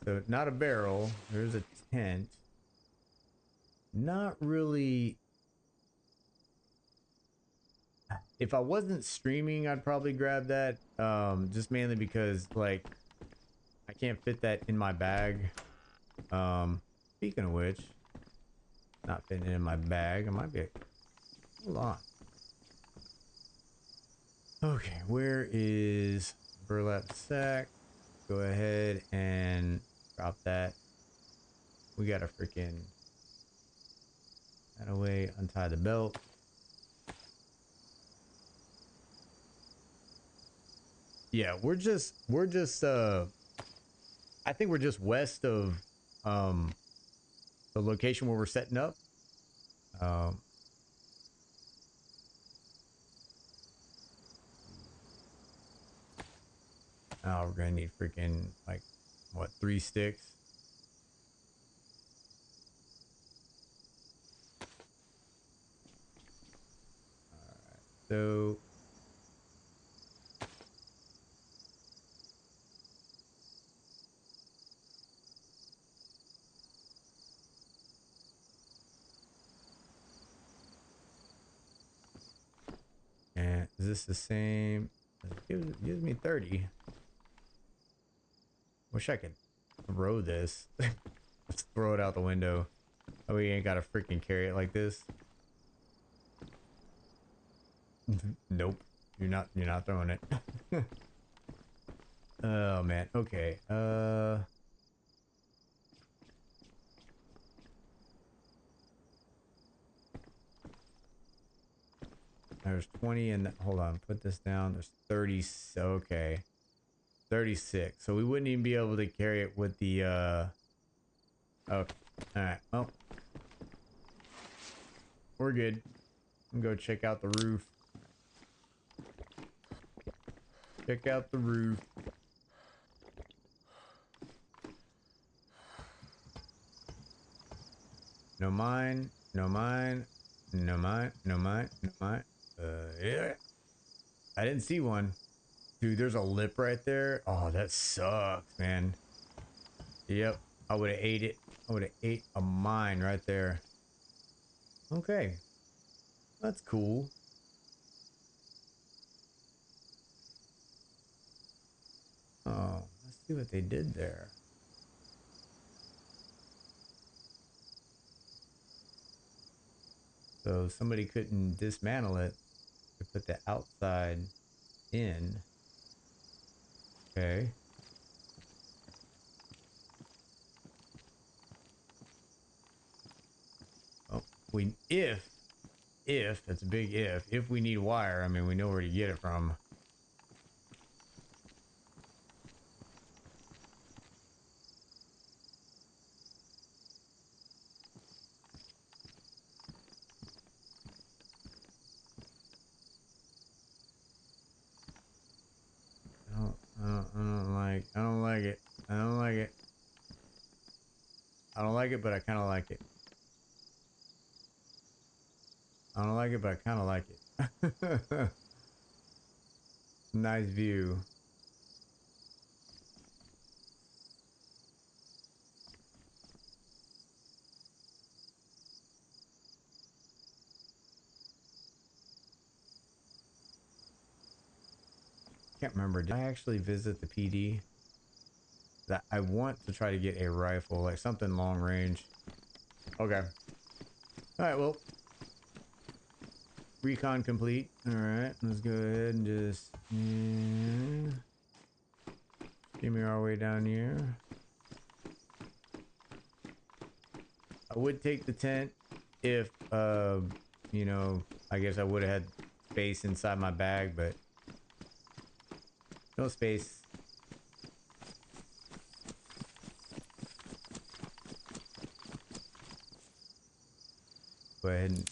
So, not a barrel. There's a tent. Not really. If I wasn't streaming, I'd probably grab that. Just mainly because, like, I can't fit that in my bag. Speaking of which, not fitting in my bag. I might be. Hold on. Okay, where is burlap sack? Go ahead and drop that. We gotta freaking that away, untie the belt. Yeah, we're just I think we're just west of the location where we're setting up. Um oh, we're gonna need freaking like what, 3 sticks? Alright, so and is this the same? It gives me 30. Wish I could throw this. Let's throw it out the window. Oh, we ain't gotta freaking carry it like this. Nope. You're not throwing it. Oh man. Okay. There's 20 and hold on, put this down. There's 30. Okay. 36. So we wouldn't even be able to carry it with the okay. All right. Well, we're good. I'm gonna go check out the roof. Check out the roof. No mine. No mine. No mine. No mine. No mine. Yeah. I didn't see one. Dude, there's a lip right there. Oh, that sucks, man. Yep. I would have ate it. I would have ate a mine right there. Okay. That's cool. Oh, let's see what they did there. So somebody couldn't dismantle it to put the outside in. Okay. Oh, if that's a big if we need wire, I mean, we know where to get it from. I don't like it. I don't like it. I don't like it, but I kind of like it. I don't like it, but I kind of like it. Nice view. Can't remember. Did I actually visit the PD? That I want to try to get a rifle, like something long range. Okay. All right. Well, recon complete. All right. Let's go ahead and just give me our way down here. I would take the tent if you know, I guess I would have had space inside my bag, but no space. go ahead and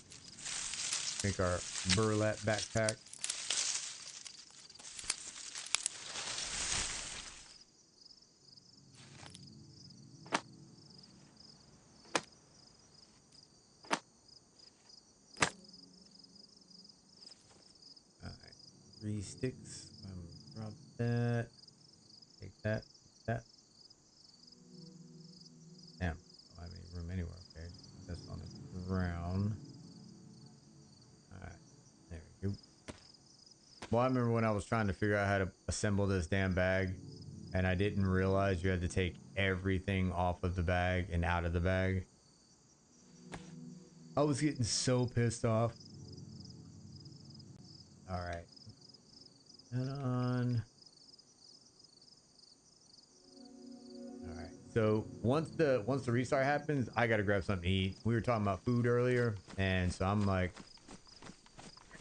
make our burlap backpack. All right, 3 sticks. Drop that. Take that. That. Damn, I don't have any room anywhere. Okay, that's on the ground. All right, there we go. Well, I remember when I was trying to figure out how to assemble this damn bag, and I didn't realize you had to take everything off of the bag and out of the bag. I was getting so pissed off. All right, and on. All right. So once the restart happens, I gotta grab something to eat. We were talking about food earlier, and so I'm like,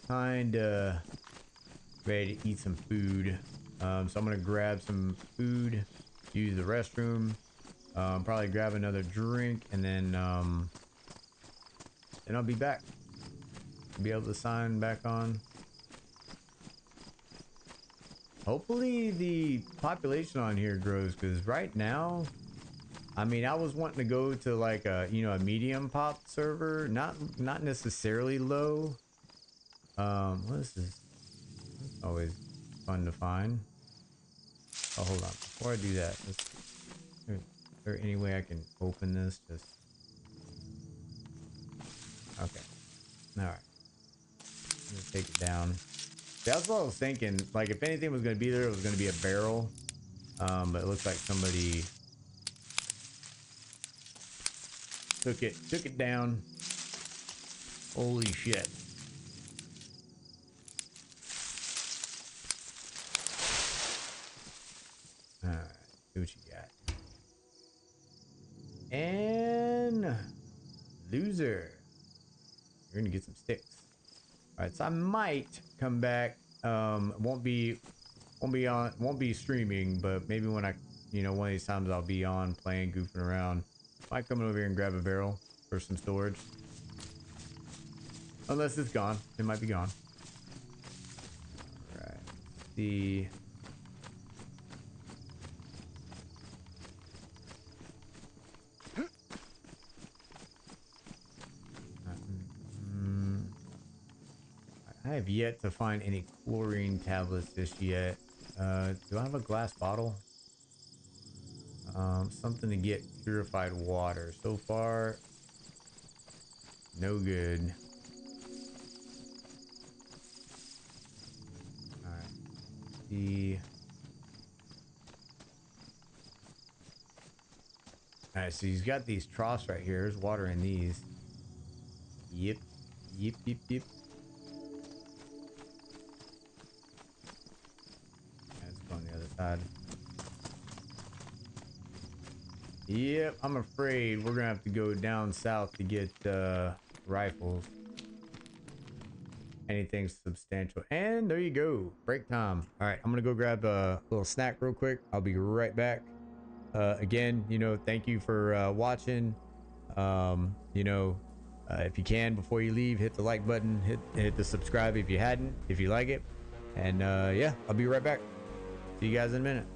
kinda ready to eat some food. So I'm gonna grab some food, use the restroom, probably grab another drink, and then I'll be back. Be able to sign back on. Hopefully the population on here grows, because right now, I mean, I was wanting to go to like a, you know, a medium pop server, not necessarily low. What is this? It's always fun to find. Oh, hold on. Before I do that, is there any way I can open this? Just okay. All right. Let's take it down. That's what I was thinking. Like, if anything was going to be there, it was going to be a barrel. But it looks like somebody took it down. Holy shit. All right. See what you got. And loser. You're gonna get some sticks. All right, so I might come back. Won't be streaming, but maybe when I, you know, one of these times I'll be on playing, goofing around. Might come over here and grab a barrel for some storage. Unless it's gone, it might be gone. All right, see. I have yet to find any chlorine tablets just yet. Do I have a glass bottle? Something to get purified water. So far, no good. All right. The. All right. So he's got these troughs right here. There's water in these. Yep. Yep. Yep. Yep. Let's go on the other side. Yep. I'm afraid we're gonna have to go down south to get rifles. Anything substantial. And there you go. Break time. All right, I'm gonna go grab a little snack real quick. I'll be right back. Again, you know, thank you for watching. You know, if you can, before you leave, hit the like button, hit the subscribe if you hadn't, if you like it. And yeah, I'll be right back. See you guys in a minute.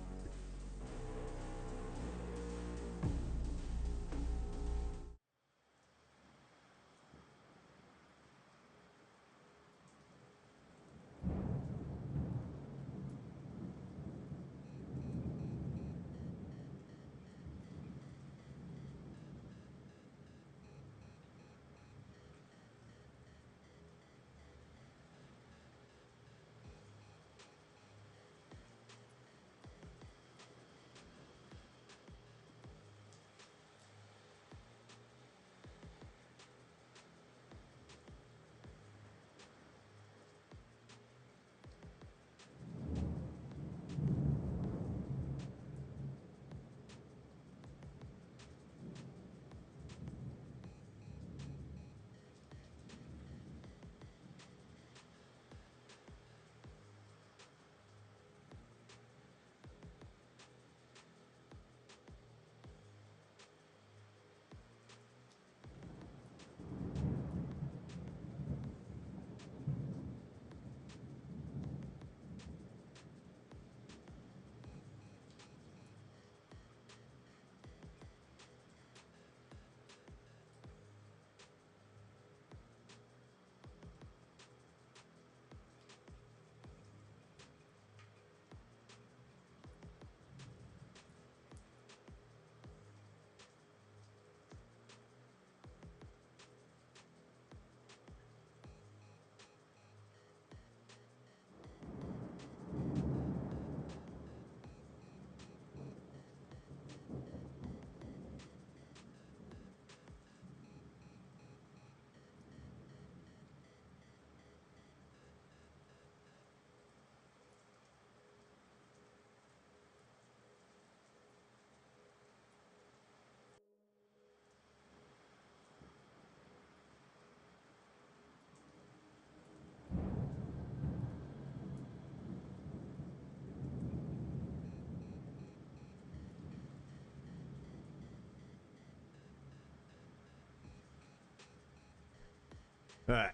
All right,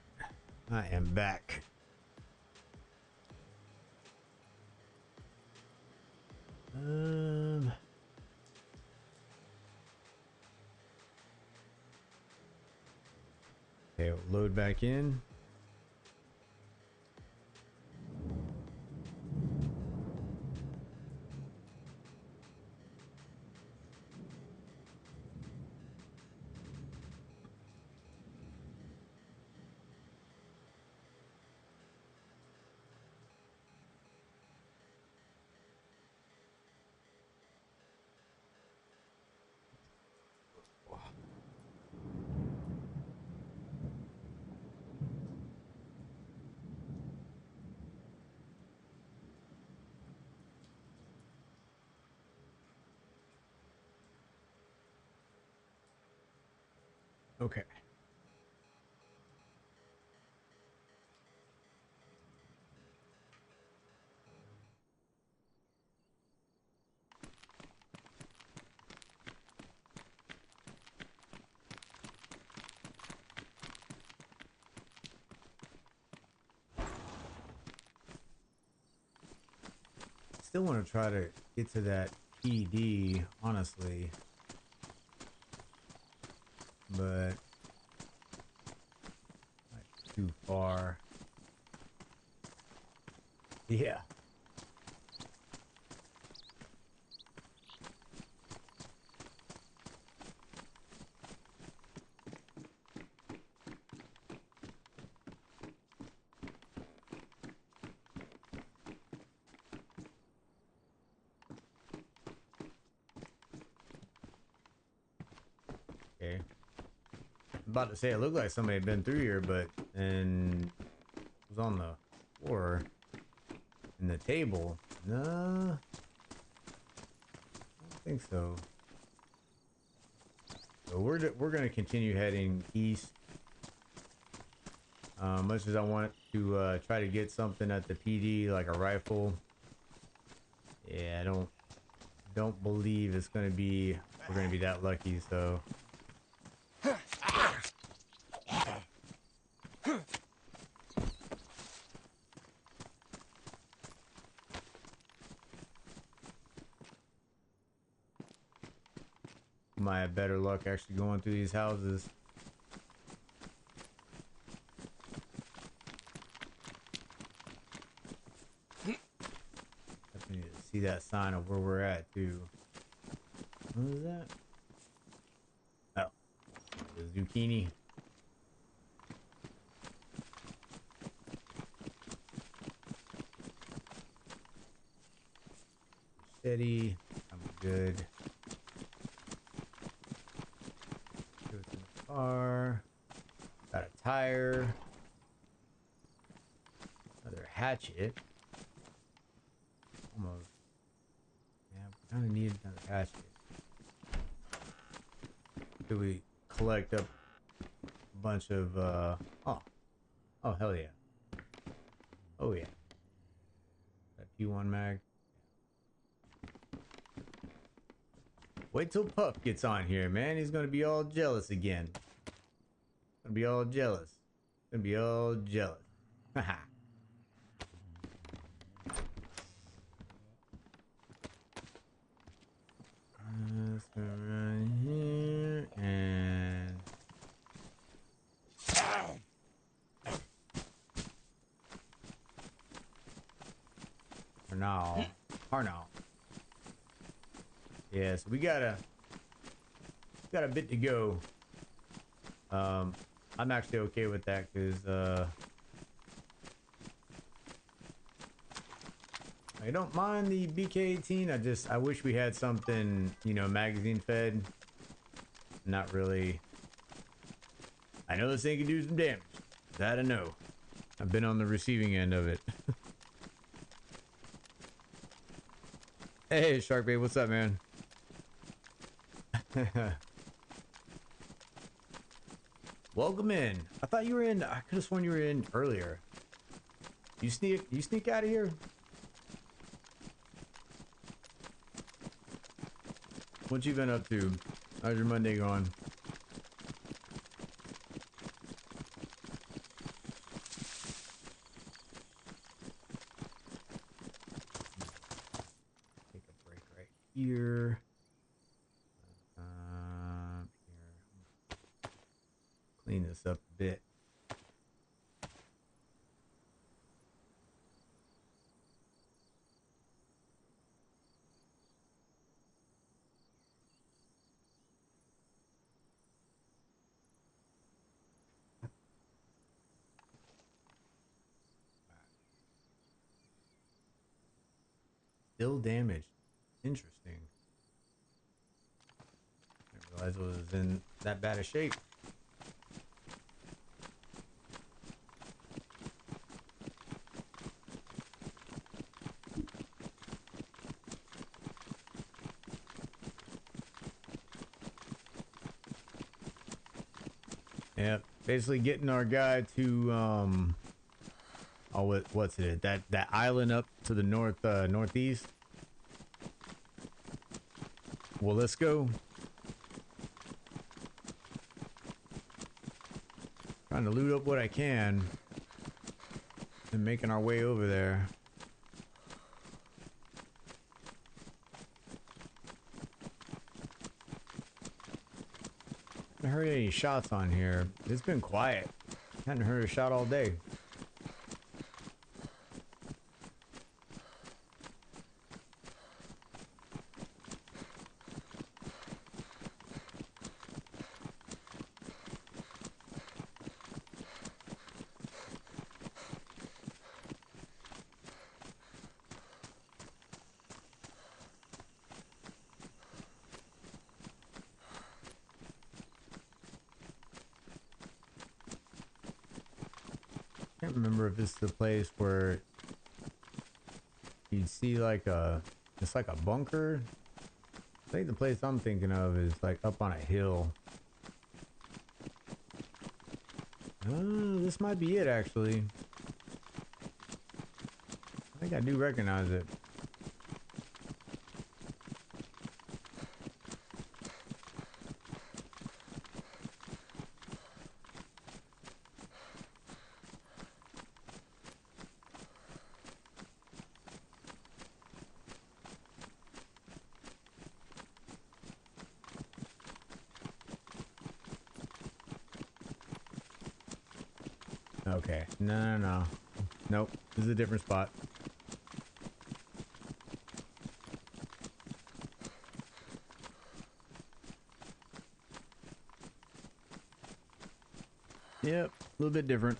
I am back. Okay, we'll load back in. Okay. Still want to try to get to that PD, honestly, but not too far. Yeah. Okay. I'm about to say it looked like somebody had been through here, but and was on the floor in the table. No, I don't think so. So we're gonna continue heading east. Much as I want to try to get something at the PD, like a rifle. Yeah, I don't believe it's gonna be we're gonna be that lucky. So. Might have better luck actually going through these houses. I need to see that sign of where we're at too. What is that? Oh, the zucchini. Steady. I'm good. Go to the car. Got a tire. Another hatchet. Almost. Yeah, we kind of need another hatchet. Do we collect up a bunch of oh hell yeah. Oh yeah. That P1 mag. Wait till Puff gets on here, man. He's gonna be all jealous again. Gonna be all jealous. Gonna be all jealous. Haha. Let's go right here and Arnall. Yeah, so we got a bit to go. I'm actually okay with that because I don't mind the BK-18. I wish we had something, you know, magazine fed. Not really. I know this thing can do some damage. That I know. I've been on the receiving end of it. Hey, Sharkbait, what's up, man? Welcome in. I thought you were in. I could have sworn you were in earlier. You sneak out of here? What you been up to? How's your Monday going? here. Clean this up a bit. Still damaged. Interesting. I didn't realize it was in that bad a shape. Yeah, basically getting our guy to oh, what's it? That island up to the northeast. Well, let's go. Trying to loot up what I can and making our way over there. Haven't heard any shots on here. It's been quiet. Hadn't heard a shot all day. Can't remember if this is the place where you'd see like it's like a bunker. I think the place I'm thinking of is like up on a hill. This might be it actually. I think I do recognize it. Okay. No. Nope. This is a different spot. Yep. A little bit different.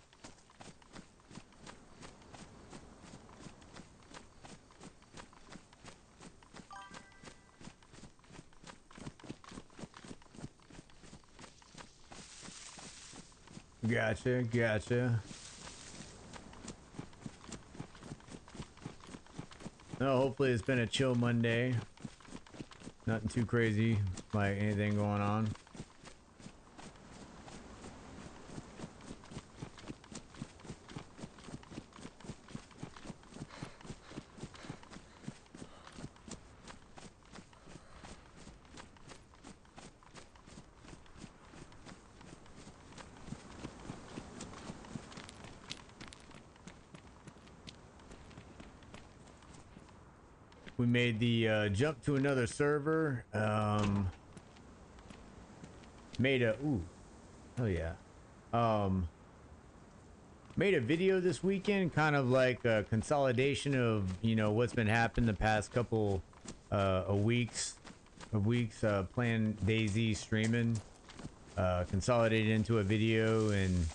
Gotcha. No, hopefully it's been a chill Monday. Nothing too crazy, like anything going on. We made the jump to another server. Made a hell yeah. Made a video this weekend, kind of like a consolidation of what's been happening the past couple weeks playing DayZ streaming. Consolidated into a video and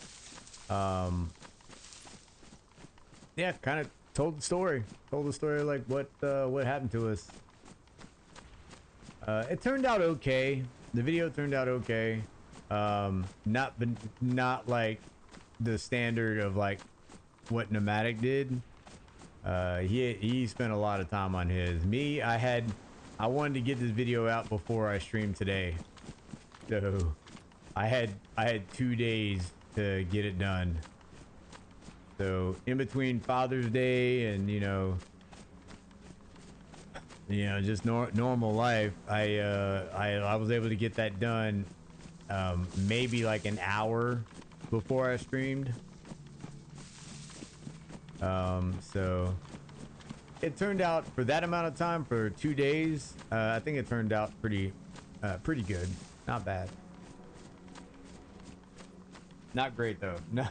yeah, kind of told the story like what happened to us. It turned out okay. The video turned out okay. Not like the standard of like what Nomadic did. He spent a lot of time on his. Me, I wanted to get this video out before I streamed today, so I had 2 days to get it done. So in between Father's Day and just normal life, I was able to get that done maybe like an hour before I streamed. So it turned out for that amount of time for 2 days. I think it turned out pretty good. Not bad. Not great though. No,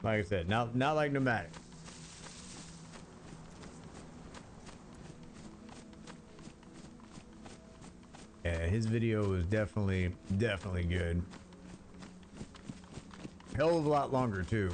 like I said, not like Nomadic. Yeah, his video was definitely good. Hell of a lot longer too.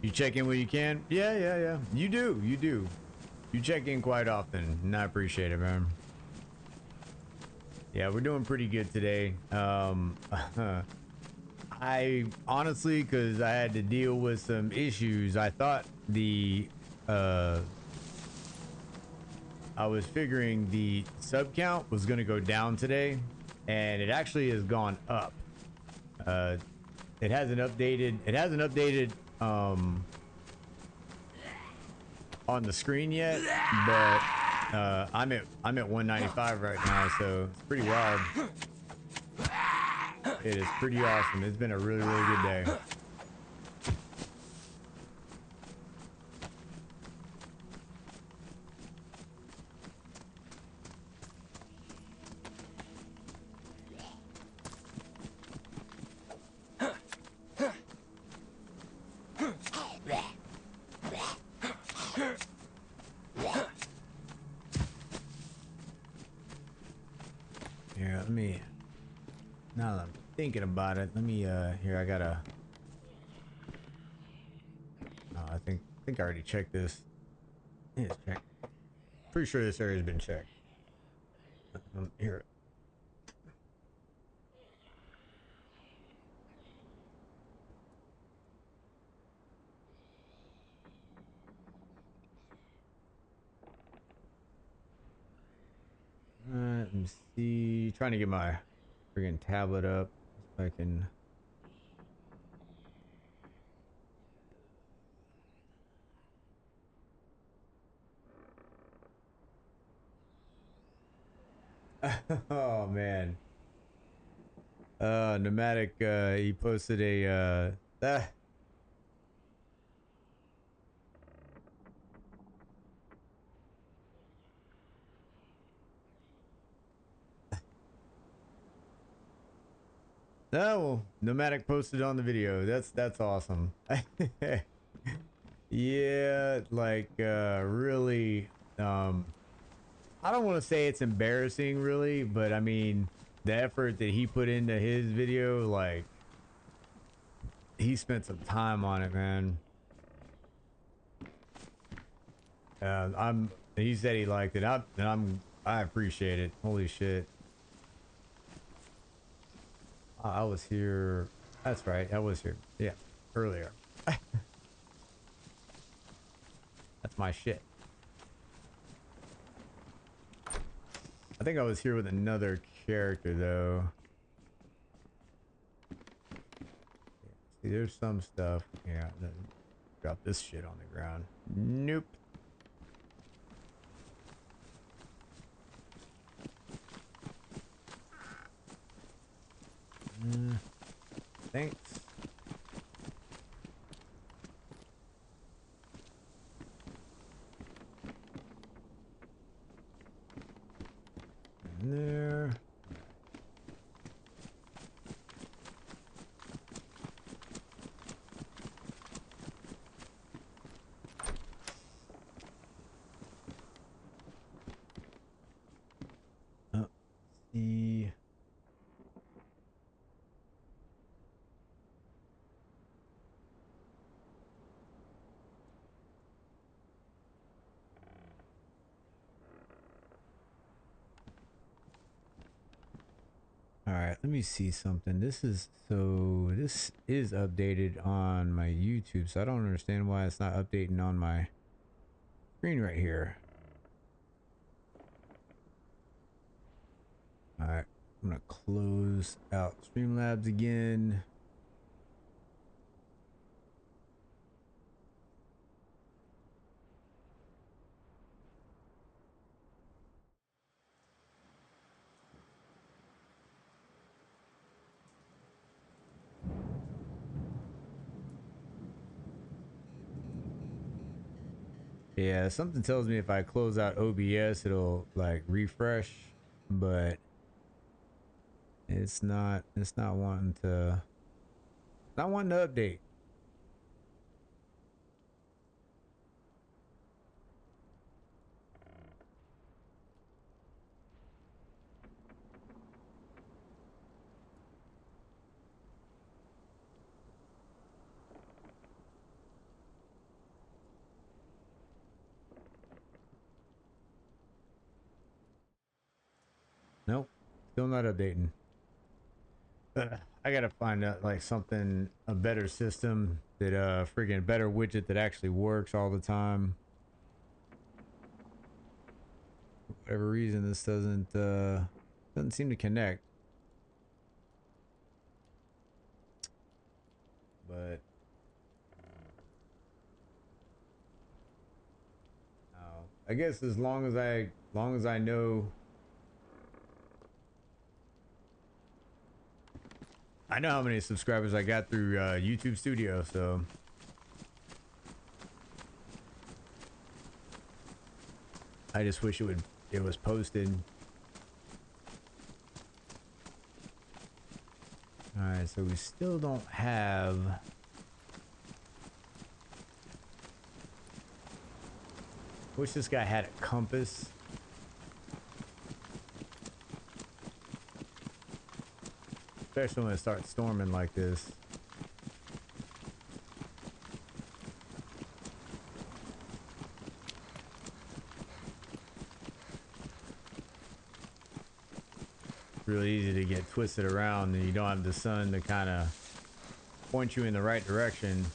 You check in when you can? Yeah. You do. You check in quite often, and I appreciate it, man. Yeah, we're doing pretty good today. I honestly, because I had to deal with some issues, I thought I was figuring the sub count was going to go down today, and it actually has gone up. It hasn't updated. It hasn't updated on the screen yet, but I'm at 195 right now, so it's pretty wild. It is pretty awesome. It's been a really good day. Here, let me. Now that I'm thinking about it, let me. Here, I gotta. Oh, I think I already checked this. Yeah, it's checked. Pretty sure this area's been checked. Here. Let me see. Trying to get my friggin' tablet up so I can. Oh man. Nomadic. He posted a. No, well, Nomadic posted on the video. That's awesome. Yeah, like really I don't want to say it's embarrassing really, but I mean the effort that he put into his video, like he spent some time on it, man. He said he liked it. I appreciate it. Holy shit. I was here. That's right. I was here. Yeah, earlier. That's my shit. I think I was here with another character though. See, there's some stuff. Yeah, drop this shit on the ground. Nope. Thanks. In there. See. All right, let me see something. This is updated on my YouTube, so I don't understand why it's not updating on my screen right here. All right, I'm gonna close out Streamlabs again. Yeah, something tells me if I close out OBS, it'll like refresh, but it's not wanting to update. Nope, still not updating. I gotta find out like something, a better system that freaking better widget that actually works all the time. For whatever reason, this doesn't seem to connect. But I guess as long as I know. I know how many subscribers I got through YouTube Studio, so I just wish it was posted. All right, so we still don't have. Wish this guy had a compass. Especially when it starts storming like this. Really easy to get twisted around, and you don't have the sun to kind of point you in the right direction.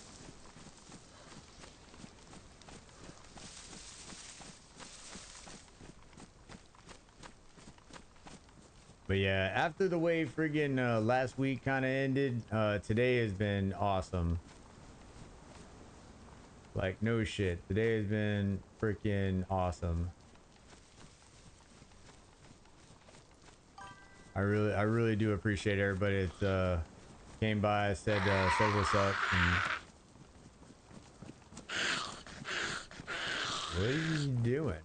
But yeah, after the way friggin' last week kind of ended, today has been awesome. Like, no shit. Today has been freaking awesome. I really do appreciate everybody that came by, said what's up. And what are you doing?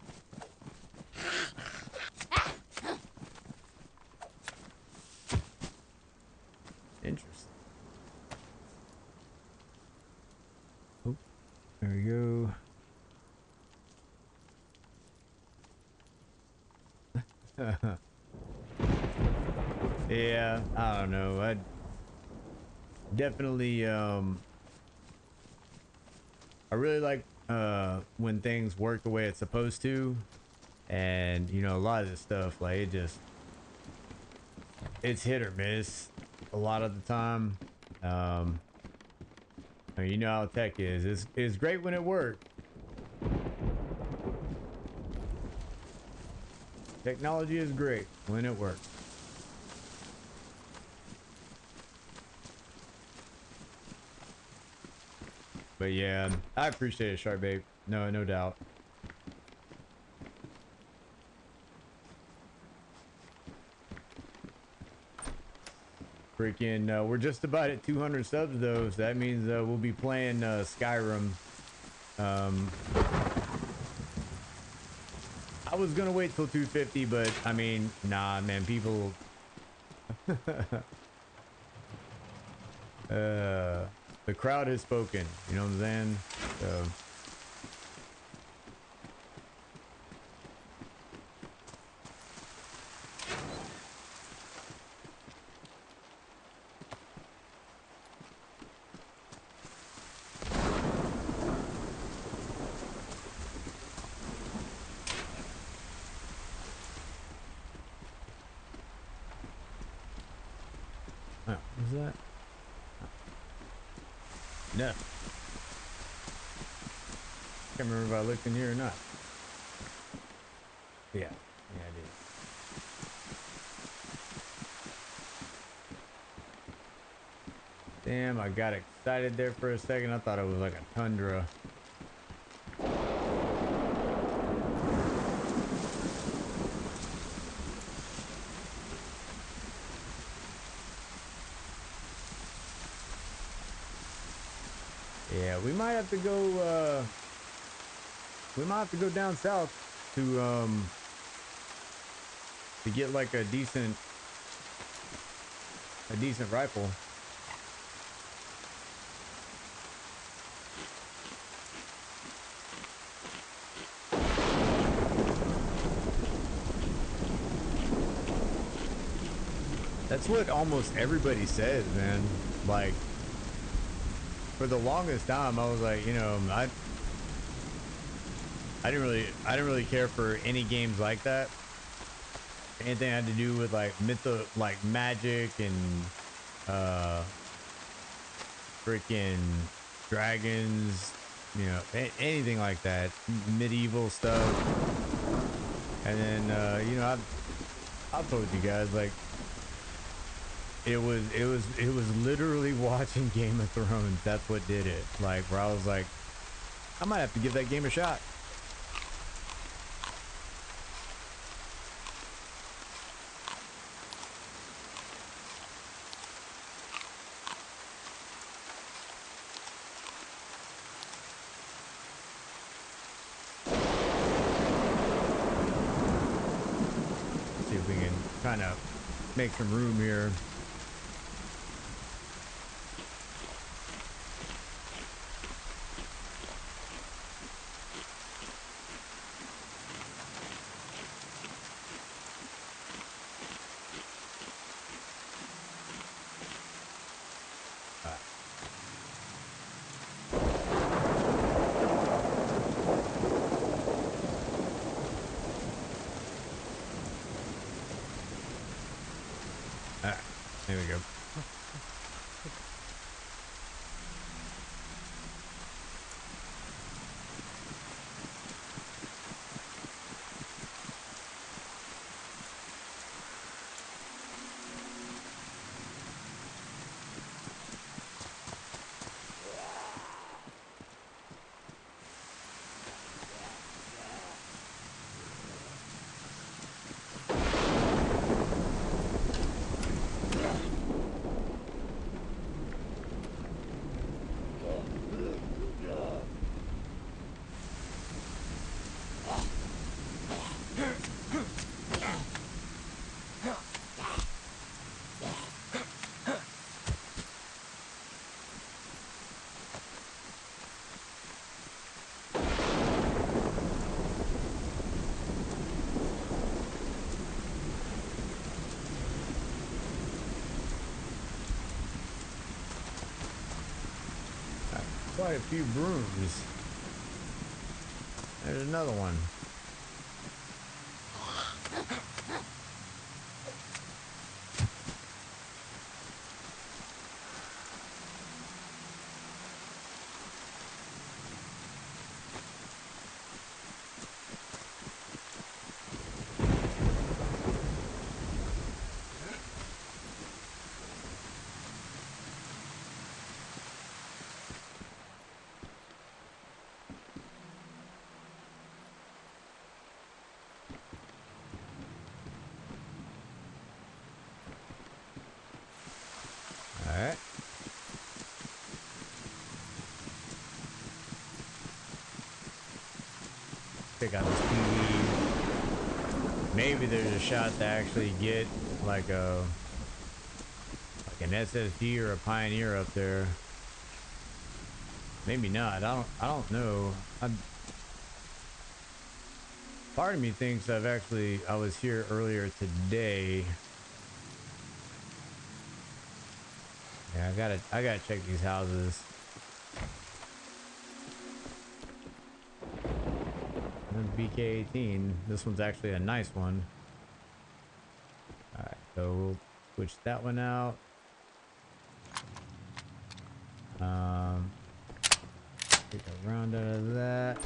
Interesting. Oh, there we go. Yeah, I don't know. I definitely I really like when things work the way it's supposed to, and you know, a lot of this stuff, like, it's hit or miss a lot of the time. I mean, you know how tech is. It's great when it works. Technology is great when it works. But yeah, I appreciate it, Sharp Babe. No doubt. Freaking, we're just about at 200 subs though, so that means we'll be playing Skyrim. I was gonna wait till 250, but I mean, nah, man, people. The crowd has spoken. You know what I'm saying? So. Oh, was that? No. Can't remember if I looked in here or not. Yeah. Yeah, I did. Damn, I got excited there for a second. I thought it was like a tundra. Yeah, we might have to go, we might have to go down south to get like a decent rifle. That's what almost everybody says, man. Like, for the longest time, I was like, you know, I didn't really care for any games like that. Anything had to do with like like magic and freaking dragons, you know, anything like that, medieval stuff. And then you know, I've told you guys, like, it was literally watching Game of Thrones. That's what did it. Like, where I was like, I might have to give that game a shot. See if we can kind of make some room here. There we go. Quite a few brooms. There's another one. Alright. Check out this TV. Maybe there's a shot to actually get like an SSG or a Pioneer up there. Maybe not. I don't know. Part of me thinks I was here earlier today. Yeah, I gotta check these houses. BK-18. This one's actually a nice one. Alright, so we'll switch that one out. Take a round out of that.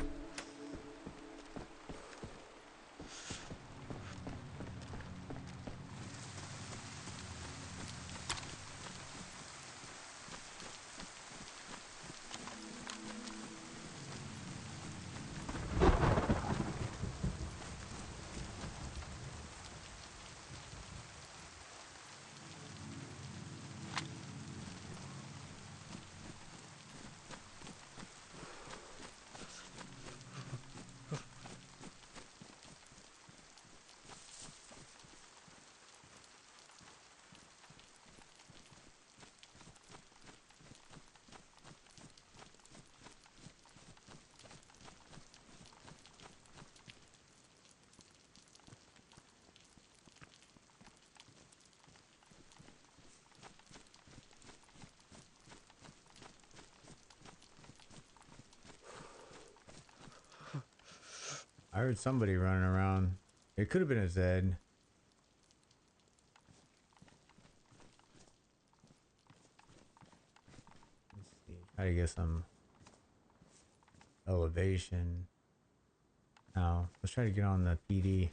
I heard somebody running around. It could have been a Zed. Let's see. Try to get some elevation. Now, let's try to get on the PD.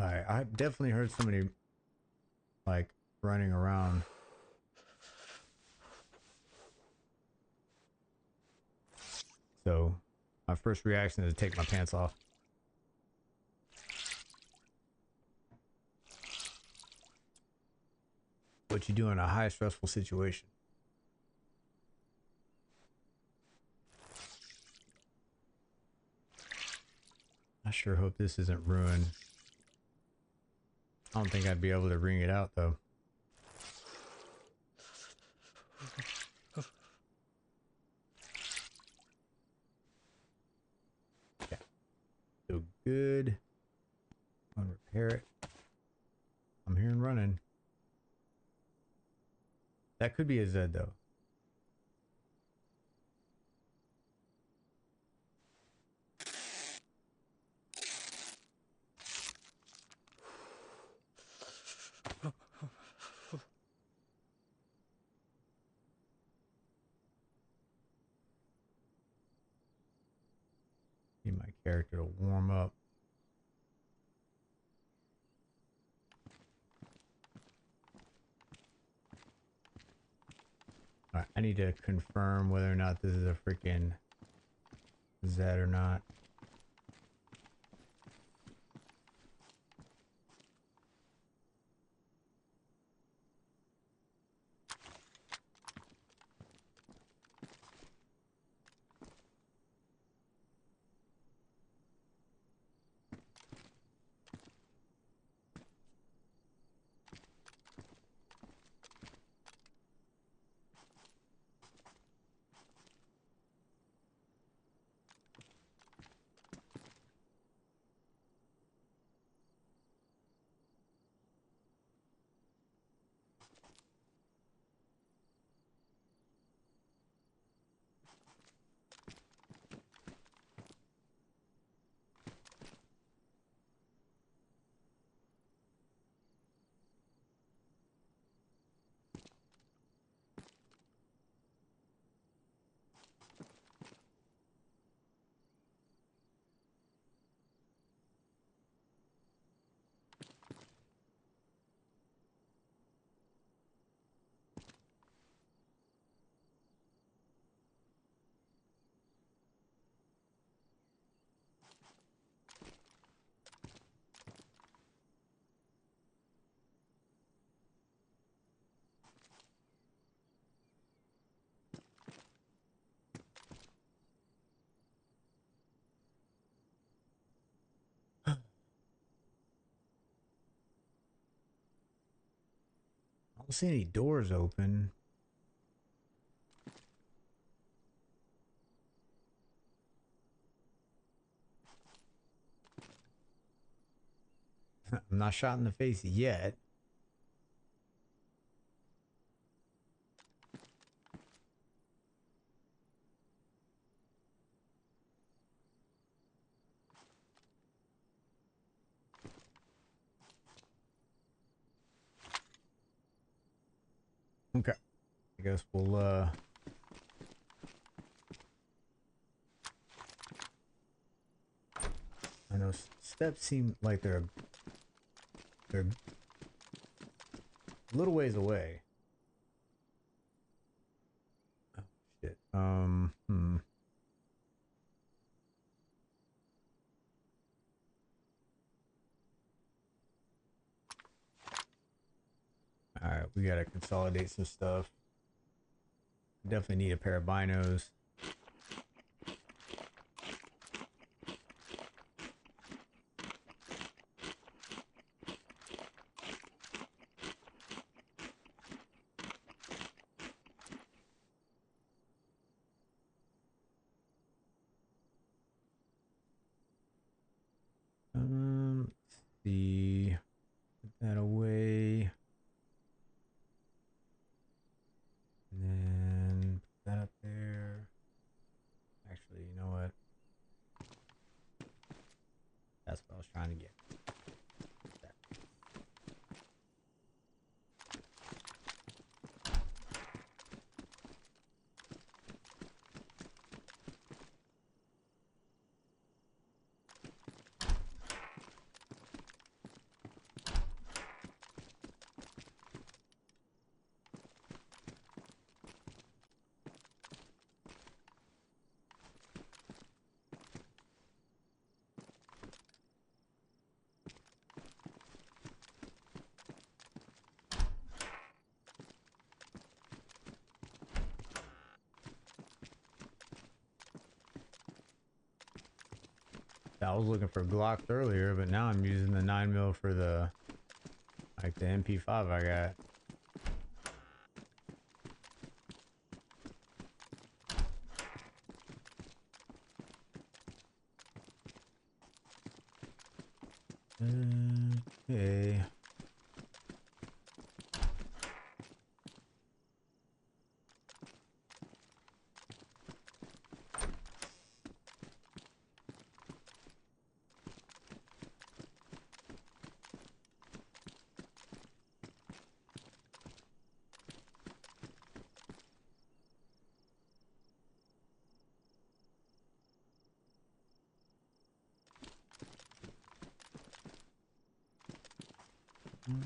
Alright, I definitely heard somebody like running around. So my first reaction is to take my pants off. What you do in a high stressful situation. I sure hope this isn't ruined. I don't think I'd be able to wring it out though. Yeah. So good. I'm gonna repair it. I'm here and running. That could be a Zed though. Need my character to warm up. Alright, I need to confirm whether or not this is a freaking Zed or not. don't see any doors open. I'm not shot in the face yet. Okay. I guess we'll I know steps seem like they're a little ways away. Oh shit. All right, we gotta consolidate some stuff. Definitely need a pair of binos. Let's see. Put that away. And then put that up there. Actually, you know what? That's what I was trying to get. I was looking for Glocks earlier, but now I'm using the 9mm for the the MP5 I got. Okay.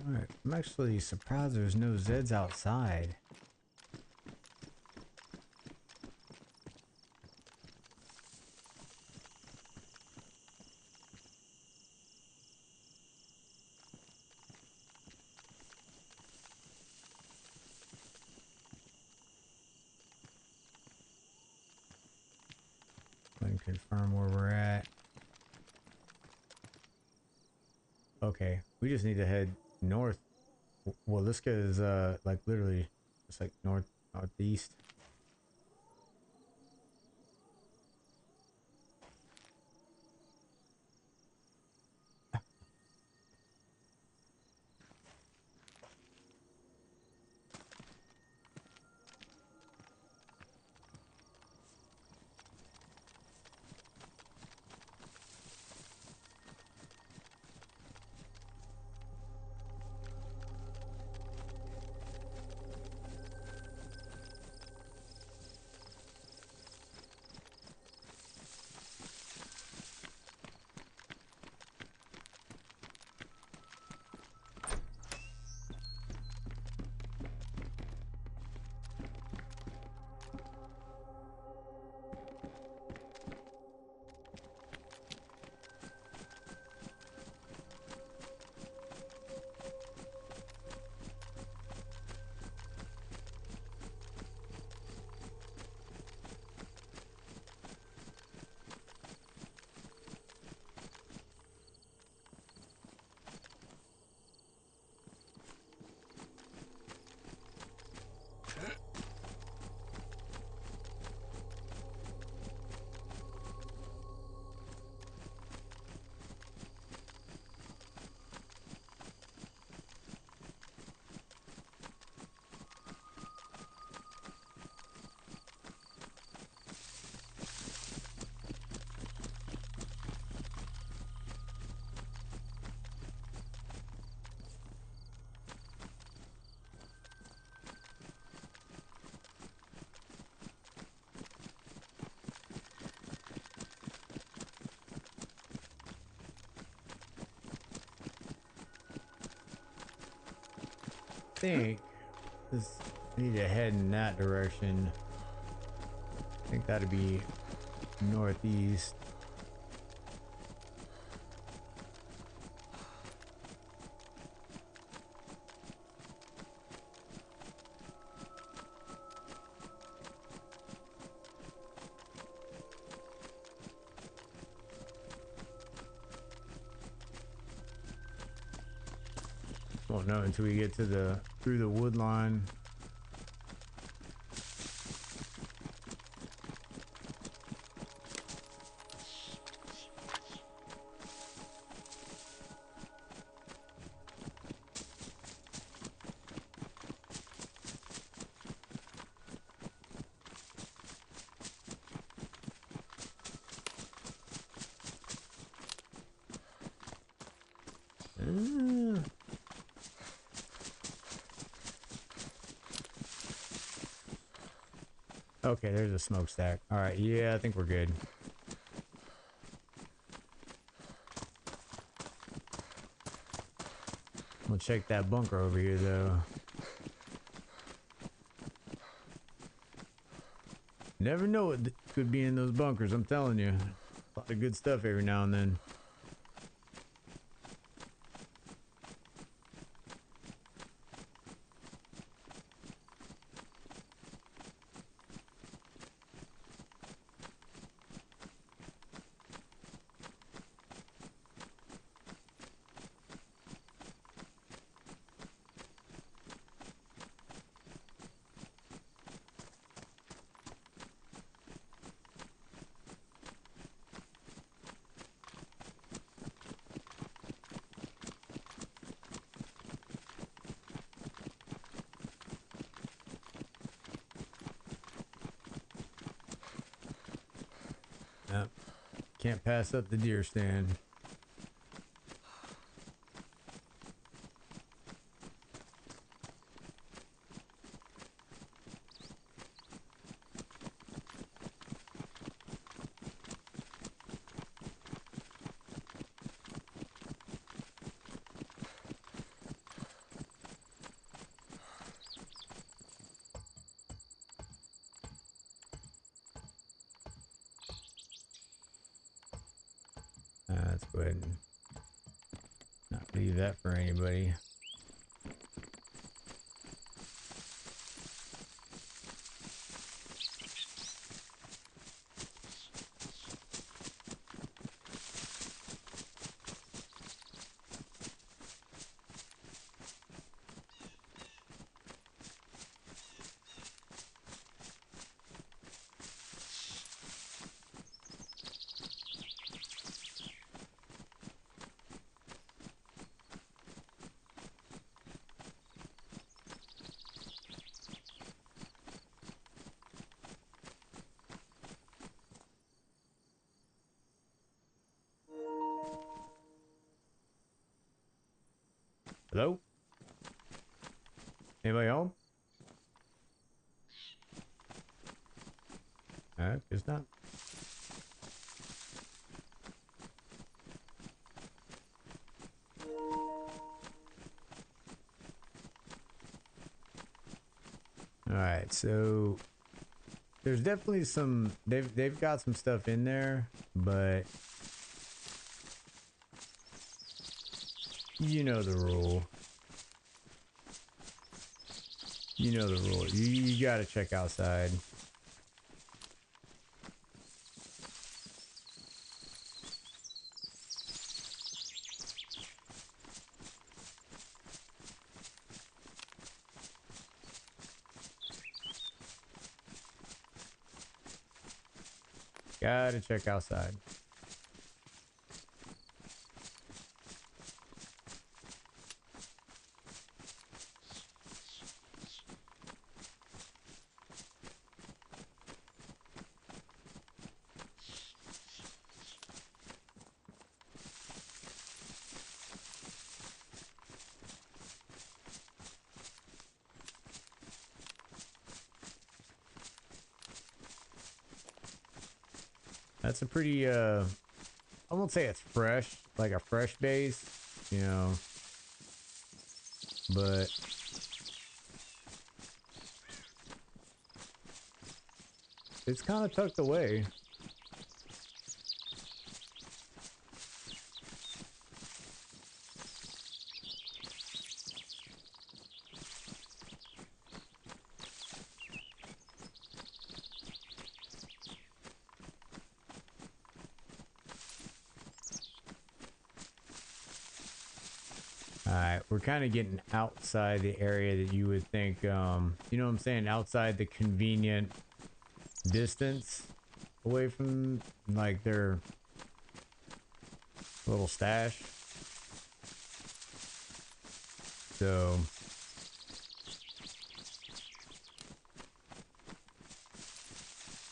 Alright, I'm actually surprised there's no Zeds outside. Let me confirm where we're at. Okay, we just need to head north. Well, this is like literally just like northeast. think this need to head in that direction. I think that'd be northeast. Won't know until we get to through the wood line. Okay, there's a smokestack. All right, yeah, I think we're good. We'll check that bunker over here, though. Never know what could be in those bunkers, I'm telling you. A lot of good stuff every now and then. Yep. Can't pass up the deer stand. Let's go ahead and not leave that for anybody. Hello? Anybody home? Guess not. Alright, so there's definitely some they've got some stuff in there, but you know the rule. You know the rule. You gotta check outside. Gotta check outside. That's a pretty, I won't say it's fresh, like a fresh base, you know, but it's kind of tucked away. Alright, we're kind of getting outside the area that you would think, you know what I'm saying? Outside the convenient distance away from, like, their little stash. So,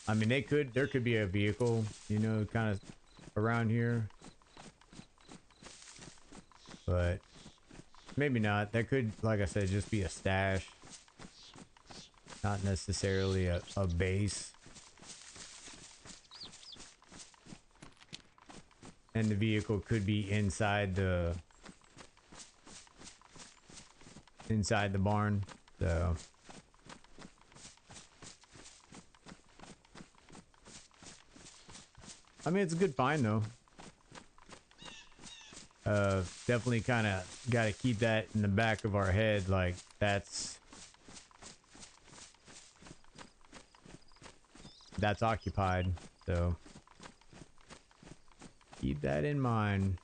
I mean, there could be a vehicle, you know, kind of around here. But maybe not. That could, like I said, just be a stash. Not necessarily a base. And the vehicle could be inside the barn. So I mean, it's a good find though. Definitely kind of got to keep that in the back of our head, like that's occupied, so keep that in mind.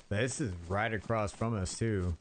This is right across from us too.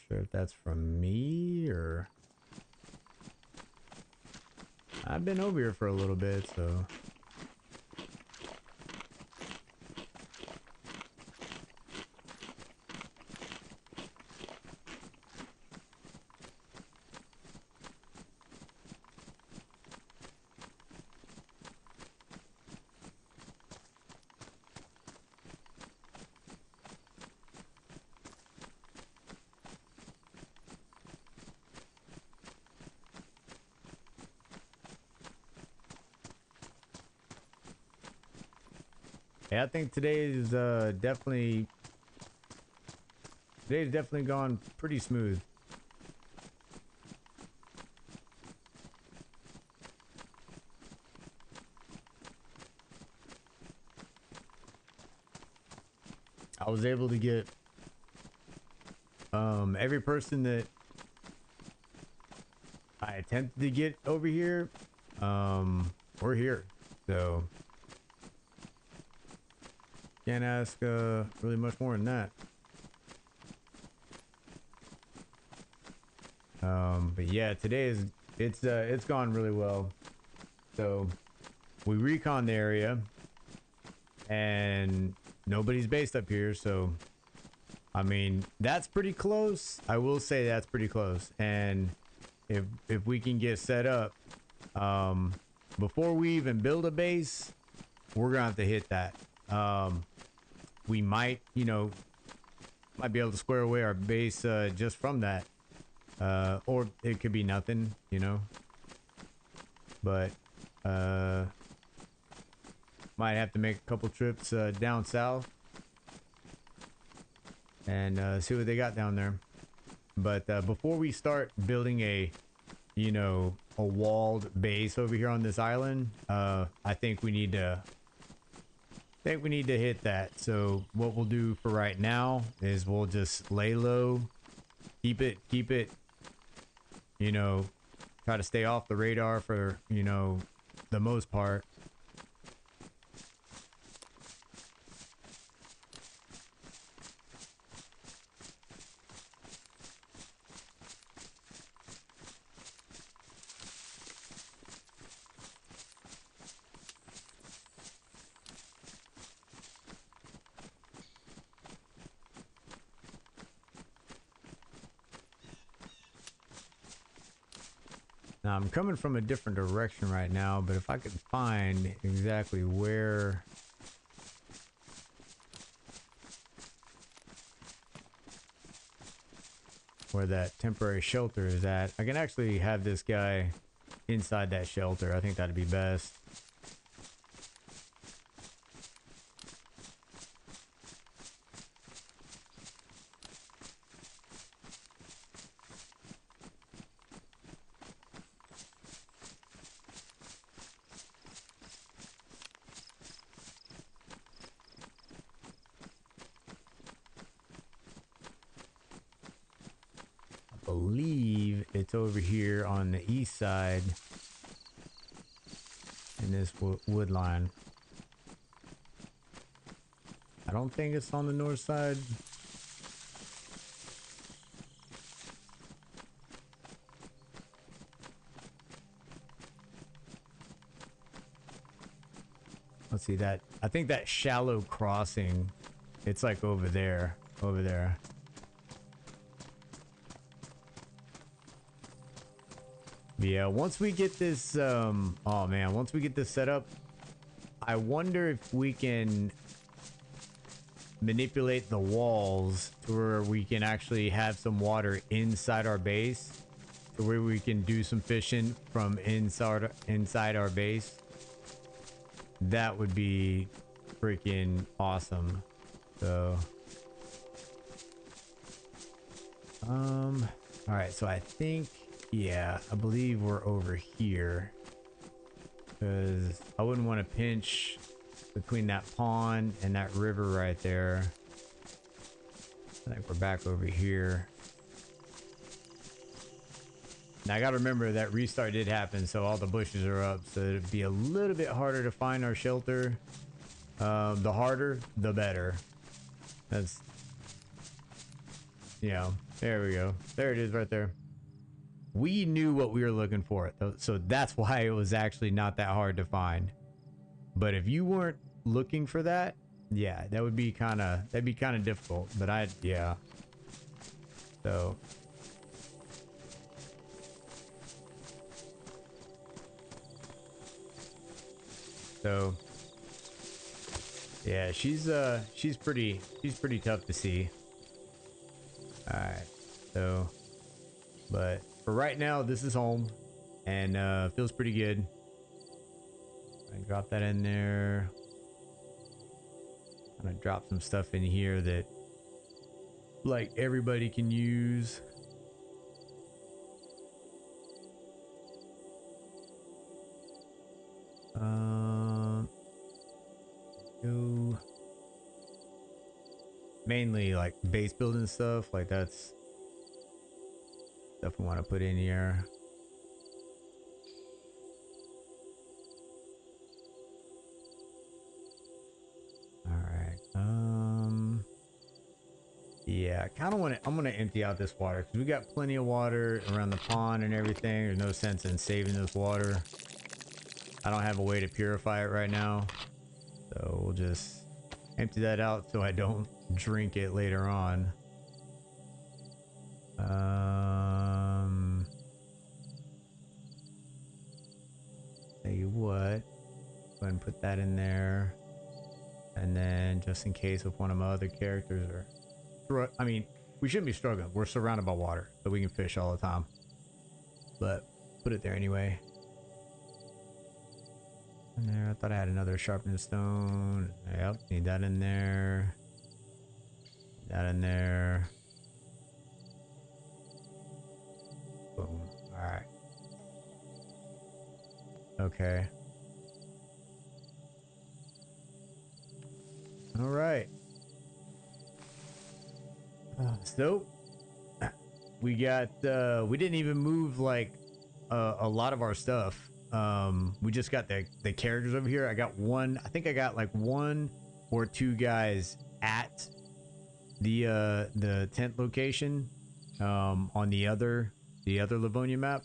Sure if that's from me or I've been over here for a little bit, so yeah, I think today's definitely gone pretty smooth. I was able to get every person that I attempted to get over here, we're here, so can't ask really much more than that. But yeah, today is it's gone really well. So we recon the area, and nobody's based up here, so I mean that's pretty close. I will say that's pretty close, and if we can get set up, before we even build a base, we're gonna have to hit that. We might, you know, might be able to square away our base just from that. Or it could be nothing, you know. But might have to make a couple trips down south and see what they got down there. But before we start building a, you know, a walled base over here on this island, I think we need to hit that. So what we'll do for right now is we'll just lay low, keep it you know, try to stay off the radar for, you know, the most part. Now I'm coming from a different direction right now, but if I could find exactly where that temporary shelter is at, I can actually have this guy inside that shelter. I think that'd be best. Believe it's over here on the east side in this wood line. I don't think it's on the north side. Let's see that. I think that shallow crossing, it's like over there. Over there. Yeah, once we get this, oh man, once we get this set up, I wonder if we can manipulate the walls to where we can actually have some water inside our base, to where we can do some fishing from inside our base. That would be freaking awesome. So, all right, so I think, yeah, I believe we're over here, because I wouldn't want to pinch between that pond and that river right there. I think we're back over here. Now I gotta remember that restart did happen, so all the bushes are up, so it'd be a little bit harder to find our shelter. The harder, the better. That's, you know, there we go. There it is right there. We knew what we were looking for, so that's why it was actually not that hard to find. But if you weren't looking for that, yeah, that would be that'd be kind of difficult. But yeah. So. Yeah, she's pretty tough to see. All right. So, but for right now, this is home, and feels pretty good. I drop that in there. I'm gonna drop some stuff in here that like everybody can use. Go. Mainly like base building stuff, like that's stuff we want to put in here. All right. Yeah, I kind of want to. I'm gonna empty out this water because we got plenty of water around the pond and everything. There's no sense in saving this water. I don't have a way to purify it right now, so we'll just empty that out so I don't drink it later on. Tell you what, go ahead and put that in there, and then just in case if one of my other characters are, I mean, we shouldn't be struggling. We're surrounded by water, so we can fish all the time. But put it there anyway. In there, I thought I had another sharpened stone. Yep, need that in there. That in there. Boom. All right. Okay. All right. So We got we didn't even move like a lot of our stuff. We just got the characters over here. I got one, I think I got like one or two guys at the tent location on the other Livonia map,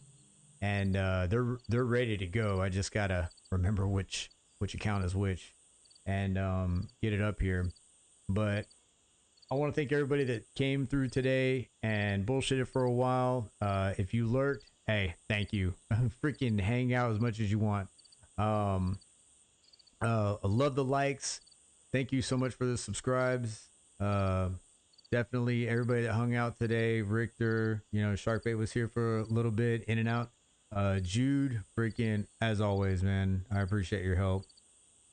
and they're ready to go. I just gotta remember which account is which, and get it up here. But I want to thank everybody that came through today and bullshitted for a while. If you lurked, hey, thank you. Freaking hang out as much as you want. I love the likes. Thank you so much for the subscribes. Definitely everybody that hung out today. Richter, Sharkbait was here for a little bit, in and out. Jude, freaking as always, man. I appreciate your help,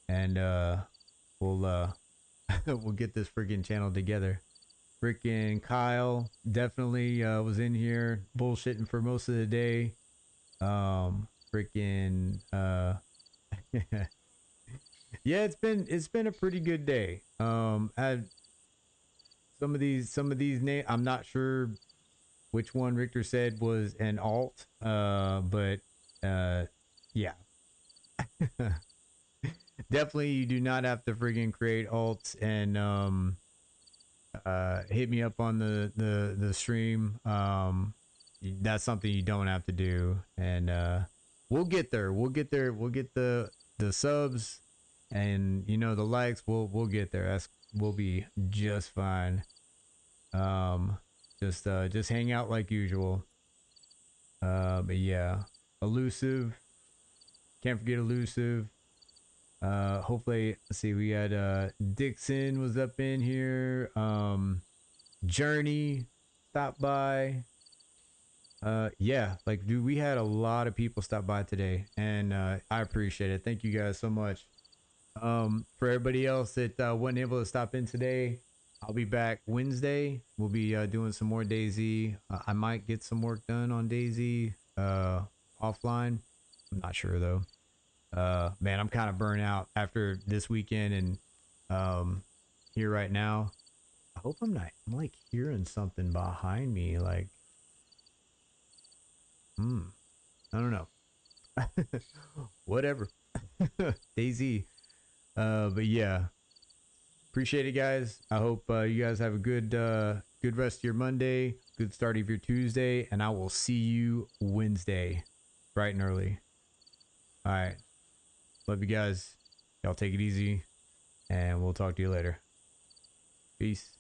and we'll we'll get this freaking channel together. Freaking Kyle definitely was in here bullshitting for most of the day. Freaking yeah, it's been a pretty good day. Had some of these names. I'm not sure which one Richter said was an alt. But yeah. Definitely you do not have to friggin' create alts, and hit me up on the stream. That's something you don't have to do, and we'll get there. We'll get there. We'll get the subs, and the likes. We'll get there. We'll be just fine. Just hang out like usual. But yeah, elusive. Can't forget elusive. Hopefully, let's see, we had Dixon was up in here. Journey stopped by. Yeah, like, dude, we had a lot of people stop by today, and I appreciate it. Thank you guys so much. For everybody else that wasn't able to stop in today, I'll be back Wednesday. We'll be doing some more DayZ. I might get some work done on DayZ offline. I'm not sure though. Man, I'm kind of burnt out after this weekend, and here right now. I hope I'm like hearing something behind me, like I don't know. Whatever. DayZ. But yeah, appreciate it, guys. I hope you guys have a good rest of your Monday, good start of your Tuesday, and I will see you Wednesday bright and early. All right, love you guys. Y'all take it easy, and we'll talk to you later. Peace.